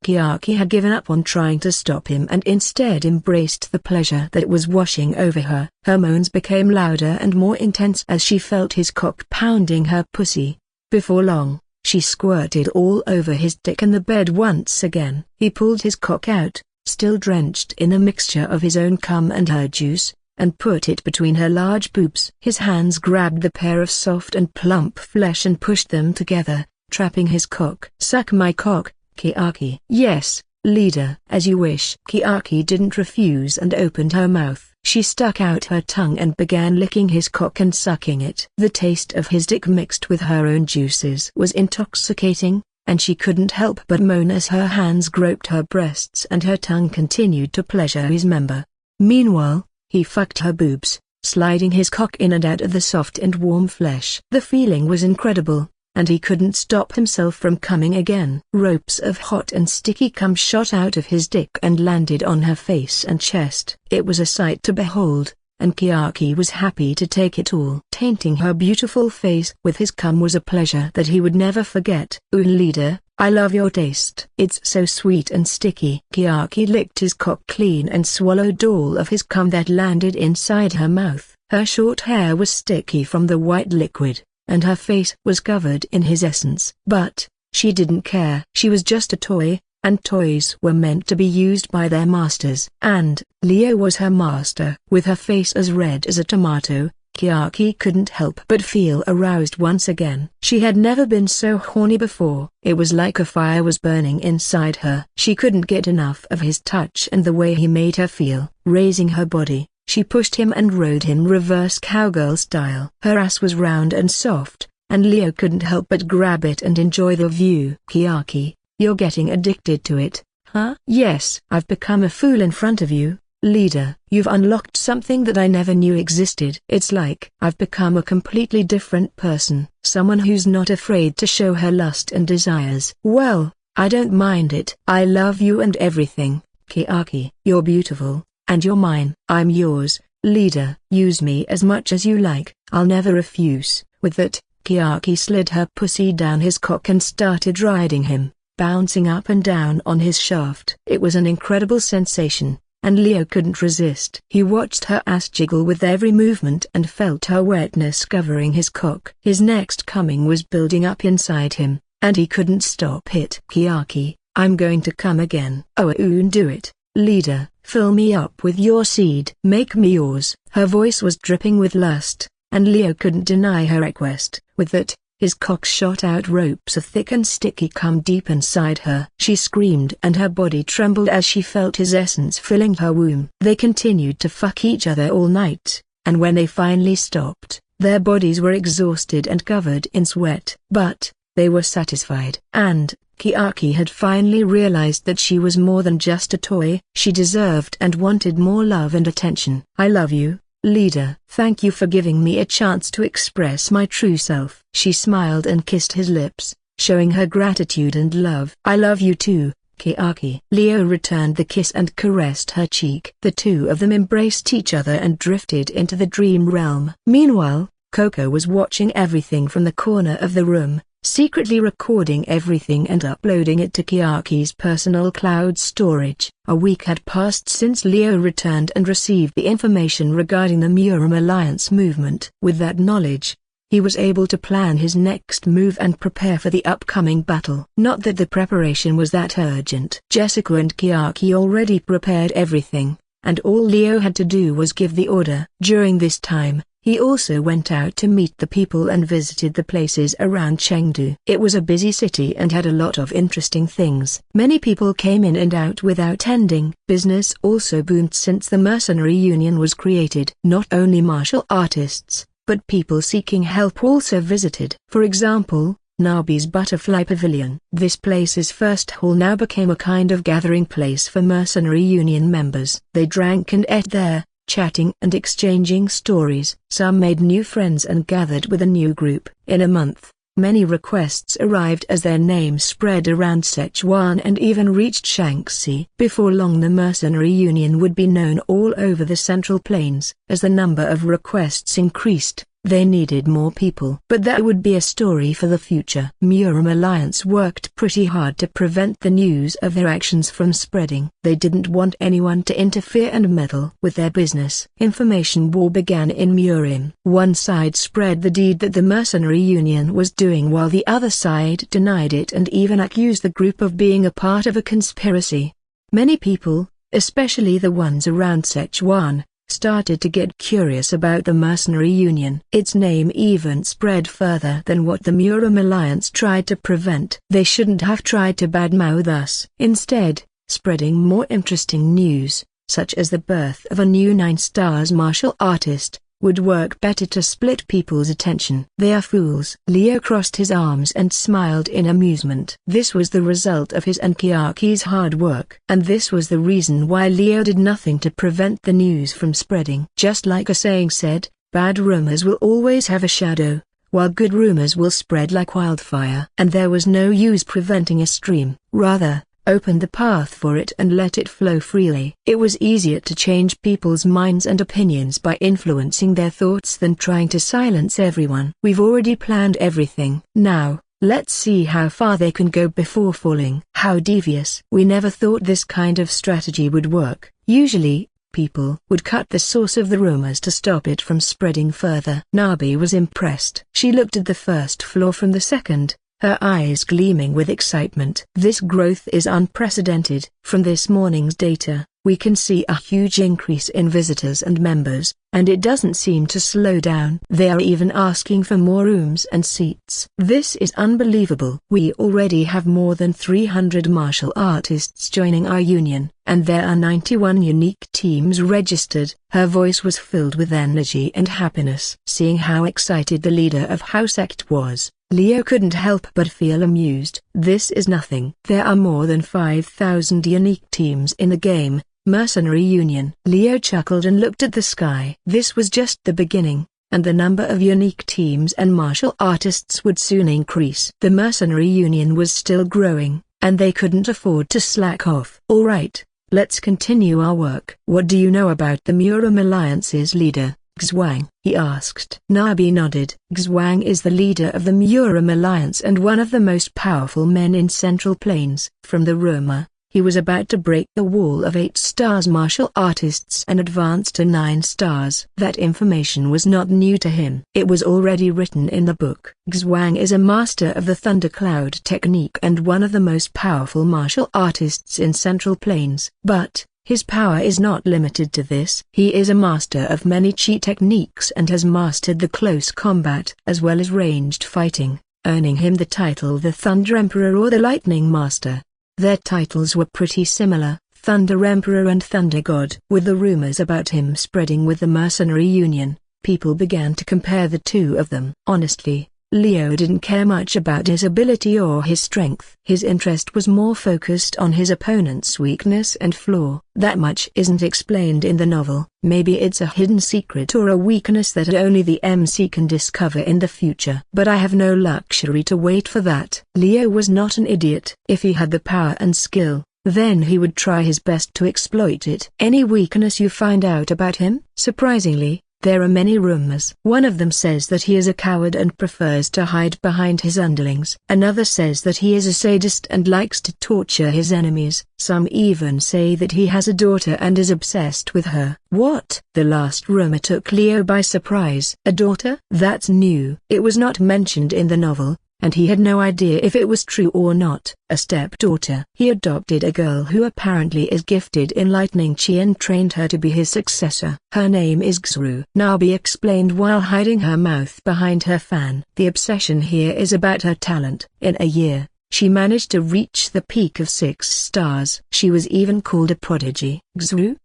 Kiaki had given up on trying to stop him and instead embraced the pleasure that was washing over her. Her moans became louder and more intense as she felt his cock pounding her pussy. Before long, she squirted all over his dick and the bed once again. He pulled his cock out, still drenched in a mixture of his own cum and her juice, and put it between her large boobs. His hands grabbed the pair of soft and plump flesh and pushed them together, trapping his cock. Suck my cock, Kiaki. Yes, leader. As you wish. Kiaki didn't refuse and opened her mouth. She stuck out her tongue and began licking his cock and sucking it. The taste of his dick mixed with her own juices was intoxicating, and she couldn't help but moan as her hands groped her breasts and her tongue continued to pleasure his member. Meanwhile, he fucked her boobs, sliding his cock in and out of the soft and warm flesh. The feeling was incredible, and he couldn't stop himself from coming again. Ropes of hot and sticky cum shot out of his dick and landed on her face and chest. It was a sight to behold, and Kiaki was happy to take it all. Tainting her beautiful face with his cum was a pleasure that he would never forget. Leader, I love your taste. It's so sweet and sticky. Kiaki licked his cock clean and swallowed all of his cum that landed inside her mouth. Her short hair was sticky from the white liquid, and her face was covered in his essence. But she didn't care. She was just a toy, and toys were meant to be used by their masters. And Leo was her master. With her face as red as a tomato, Kiaki couldn't help but feel aroused once again. She had never been so horny before. It was like a fire was burning inside her. She couldn't get enough of his touch and the way he made her feel. Raising her body, she pushed him and rode him reverse cowgirl style. Her ass was round and soft, and Leo couldn't help but grab it and enjoy the view. Kiaki, you're getting addicted to it, huh? Yes. I've become a fool in front of you, leader. You've unlocked something that I never knew existed. It's like I've become a completely different person. Someone who's not afraid to show her lust and desires. Well, I don't mind it. I love you and everything, Kiaki. You're beautiful, and you're mine. I'm yours, leader. Use me as much as you like. I'll never refuse. With that, Kiaki slid her pussy down his cock and started riding him, bouncing up and down on his shaft. It was an incredible sensation, and Leo couldn't resist. He watched her ass jiggle with every movement and felt her wetness covering his cock. His next coming was building up inside him, and he couldn't stop it. Kiaki, I'm going to come again. Do it. Leader, fill me up with your seed. Make me yours. Her voice was dripping with lust, and Leo couldn't deny her request. With that, his cock shot out ropes of thick and sticky cum deep inside her. She screamed and her body trembled as she felt his essence filling her womb. They continued to fuck each other all night, and when they finally stopped, their bodies were exhausted and covered in sweat. But they were satisfied. And Chiaki had finally realized that she was more than just a toy. She deserved and wanted more love and attention. I love you, Leader. Thank you for giving me a chance to express my true self. She smiled and kissed his lips, showing her gratitude and love. I love you too, Chiaki. Leo returned the kiss and caressed her cheek. The two of them embraced each other and drifted into the dream realm. Meanwhile, Coco was watching everything from the corner of the room, secretly recording everything and uploading it to Chiaki's personal cloud storage. A week had passed since Leo returned and received the information regarding the Murim Alliance movement. With that knowledge, he was able to plan his next move and prepare for the upcoming battle. Not that the preparation was that urgent. Jessica and Chiaki already prepared everything, and all Leo had to do was give the order. During this time, he also went out to meet the people and visited the places around Chengdu. It was a busy city and had a lot of interesting things. Many people came in and out without ending. Business also boomed since the Mercenary Union was created. Not only martial artists, but people seeking help also visited. For example, Nabi's Butterfly Pavilion. This place's first hall now became a kind of gathering place for Mercenary Union members. They drank and ate there, chatting and exchanging stories. Some made new friends and gathered with a new group. In a month, many requests arrived as their names spread around Sichuan and even reached Shaanxi. Before long the Mercenary Union would be known all over the Central Plains. As the number of requests increased, they needed more people. But that would be a story for the future. Murim Alliance worked pretty hard to prevent the news of their actions from spreading. They didn't want anyone to interfere and meddle with their business. Information war began in Murim. One side spread the deed that the Mercenary Union was doing while the other side denied it and even accused the group of being a part of a conspiracy. Many people, especially the ones around Sichuan, started to get curious about the Mercenary Union. Its name even spread further than what the Murim Alliance tried to prevent. They shouldn't have tried to badmouth us. Instead, spreading more interesting news, such as the birth of a new 9-stars martial artist, would work better to split people's attention. They are fools. Leo crossed his arms and smiled in amusement. This was the result of his and Chiaki's hard work. And this was the reason why Leo did nothing to prevent the news from spreading. Just like a saying said, bad rumors will always have a shadow, while good rumors will spread like wildfire. And there was no use preventing a stream. Rather, open the path for it and let it flow freely. It was easier to change people's minds and opinions by influencing their thoughts than trying to silence everyone. We've already planned everything. Now, let's see how far they can go before falling. How devious. We never thought this kind of strategy would work. Usually, people would cut the source of the rumors to stop it from spreading further. Nabi was impressed. She looked at the first floor from the second, her eyes gleaming with excitement. This growth is unprecedented. From this morning's data, we can see a huge increase in visitors and members, and it doesn't seem to slow down. They are even asking for more rooms and seats. This is unbelievable. We already have more than 300 martial artists joining our union, and there are 91 unique teams registered. Her voice was filled with energy and happiness. Seeing how excited the leader of House Act was, Leo couldn't help but feel amused. This is nothing. There are more than 5,000 unique teams in the game, Mercenary Union. Leo chuckled and looked at the sky. This was just the beginning, and the number of unique teams and martial artists would soon increase. The Mercenary Union was still growing, and they couldn't afford to slack off. All right, let's continue our work. What do you know about the Murim Alliance's leader, Xuang? He asked. Nabi nodded. Xuang is the leader of the Murim Alliance and one of the most powerful men in Central Plains. From the rumor, he was about to break the wall of 8 stars martial artists and advance to 9 stars. That information was not new to him. It was already written in the book. Xuang is a master of the Thundercloud technique and one of the most powerful martial artists in Central Plains. But His power is not limited to this. He is a master of many chi techniques and has mastered the close combat as well as ranged fighting, earning him the title the Thunder Emperor or the Lightning Master. Their titles were pretty similar, Thunder Emperor and Thunder God. With the rumors about him spreading with the Mercenary Union, people began to compare the two of them. Honestly, Leo didn't care much about his ability or his strength. His interest was more focused on his opponent's weakness and flaw. That much isn't explained in the novel. Maybe it's a hidden secret or a weakness that only the MC can discover in the future. But I have no luxury to wait for that. Leo was not an idiot. If he had the power and skill, then he would try his best to exploit it. Any weakness you find out about him? Surprisingly, there are many rumors. One of them says that he is a coward and prefers to hide behind his underlings. Another says that he is a sadist and likes to torture his enemies. Some even say that he has a daughter and is obsessed with her. What? The last rumor took Leo by surprise. A daughter? That's new. It was not mentioned in the novel, and he had no idea if it was true or not. A stepdaughter. He adopted a girl who apparently is gifted in lightning chi and trained her to be his successor. Her name is Xru. Nabi explained while hiding her mouth behind her fan. The obsession here is about her talent. In a year, she managed to reach the peak of 6 stars. She was even called a prodigy. Xru?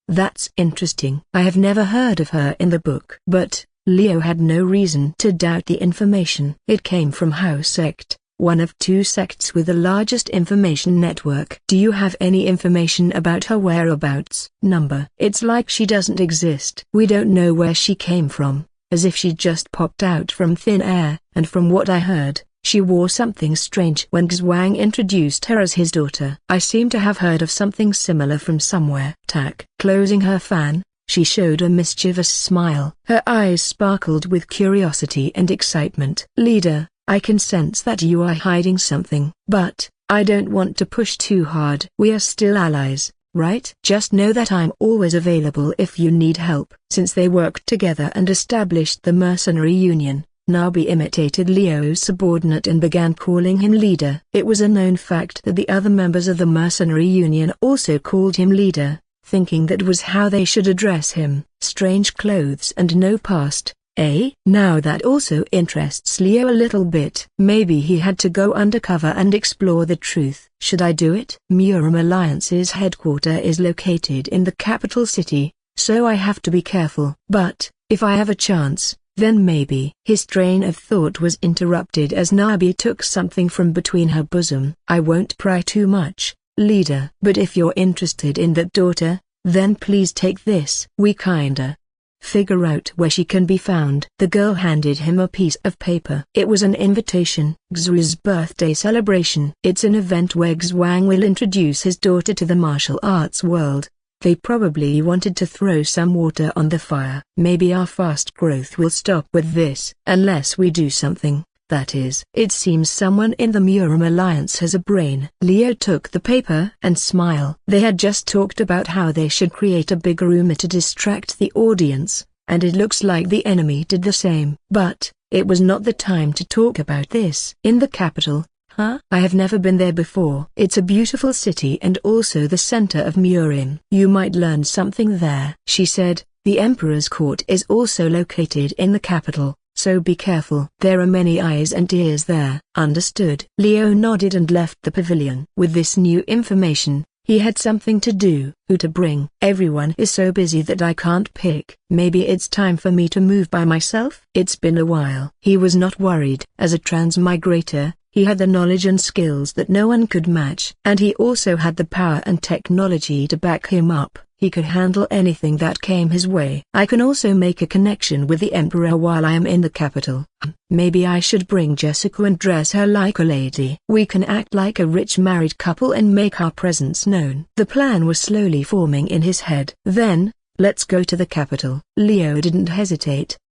That's interesting. I have never heard of her in the book. But Leo had no reason to doubt the information. It came from House Sect, one of 2 sects with the largest information network. Do you have any information about her whereabouts? Number. It's like she doesn't exist. We don't know where she came from, as if she just popped out from thin air, and from what I heard, she wore something strange when Xwang introduced her as his daughter. I seem to have heard of something similar from somewhere. Tack. Closing her fan, she showed a mischievous smile. Her eyes sparkled with curiosity and excitement. Leader, I can sense that you are hiding something. But, I don't want to push too hard. We are still allies, right? Just know that I'm always available if you need help. Since they worked together and established the Mercenary Union, Nabi imitated Leo's subordinate and began calling him leader. It was a known fact that the other members of the Mercenary Union also called him leader, thinking that was how they should address him. Strange clothes and no past, eh? Now that also interests Leo a little bit. Maybe he had to go undercover and explore the truth. Should I do it? Murim Alliance's headquarters is located in the capital city, so I have to be careful. But, if I have a chance, then maybe. His train of thought was interrupted as Nabi took something from between her bosom. I won't pry too much, leader. But if you're interested in that daughter, then please take this. We kinda figure out where she can be found. The girl handed him a piece of paper. It was an invitation. Xru's birthday celebration. It's an event where Xwang will introduce his daughter to the martial arts world. They probably wanted to throw some water on the fire. Maybe our fast growth will stop with this. Unless we do something. That is. It seems someone in the Murim Alliance has a brain. Leo took the paper and smiled. They had just talked about how they should create a big rumor to distract the audience, and it looks like the enemy did the same. But, it was not the time to talk about this. In the capital, huh? I have never been there before. It's a beautiful city and also the center of Murim. You might learn something there. She said, the Emperor's court is also located in the capital. So be careful. There are many eyes and ears there. Understood. Leo nodded and left the pavilion. With this new information, he had something to do. Who to bring? Everyone is so busy that I can't pick. Maybe it's time for me to move by myself? It's been a while. He was not worried. As a transmigrator, he had the knowledge and skills that no one could match. And he also had the power and technology to back him up. He could handle anything that came his way. I can also make a connection with the Emperor while I am in the capital. Maybe I should bring Jessica and dress her like a lady. We can act like a rich married couple and make our presence known. The plan was slowly forming in his head. Then, let's go to the capital. Leo didn't hesitate.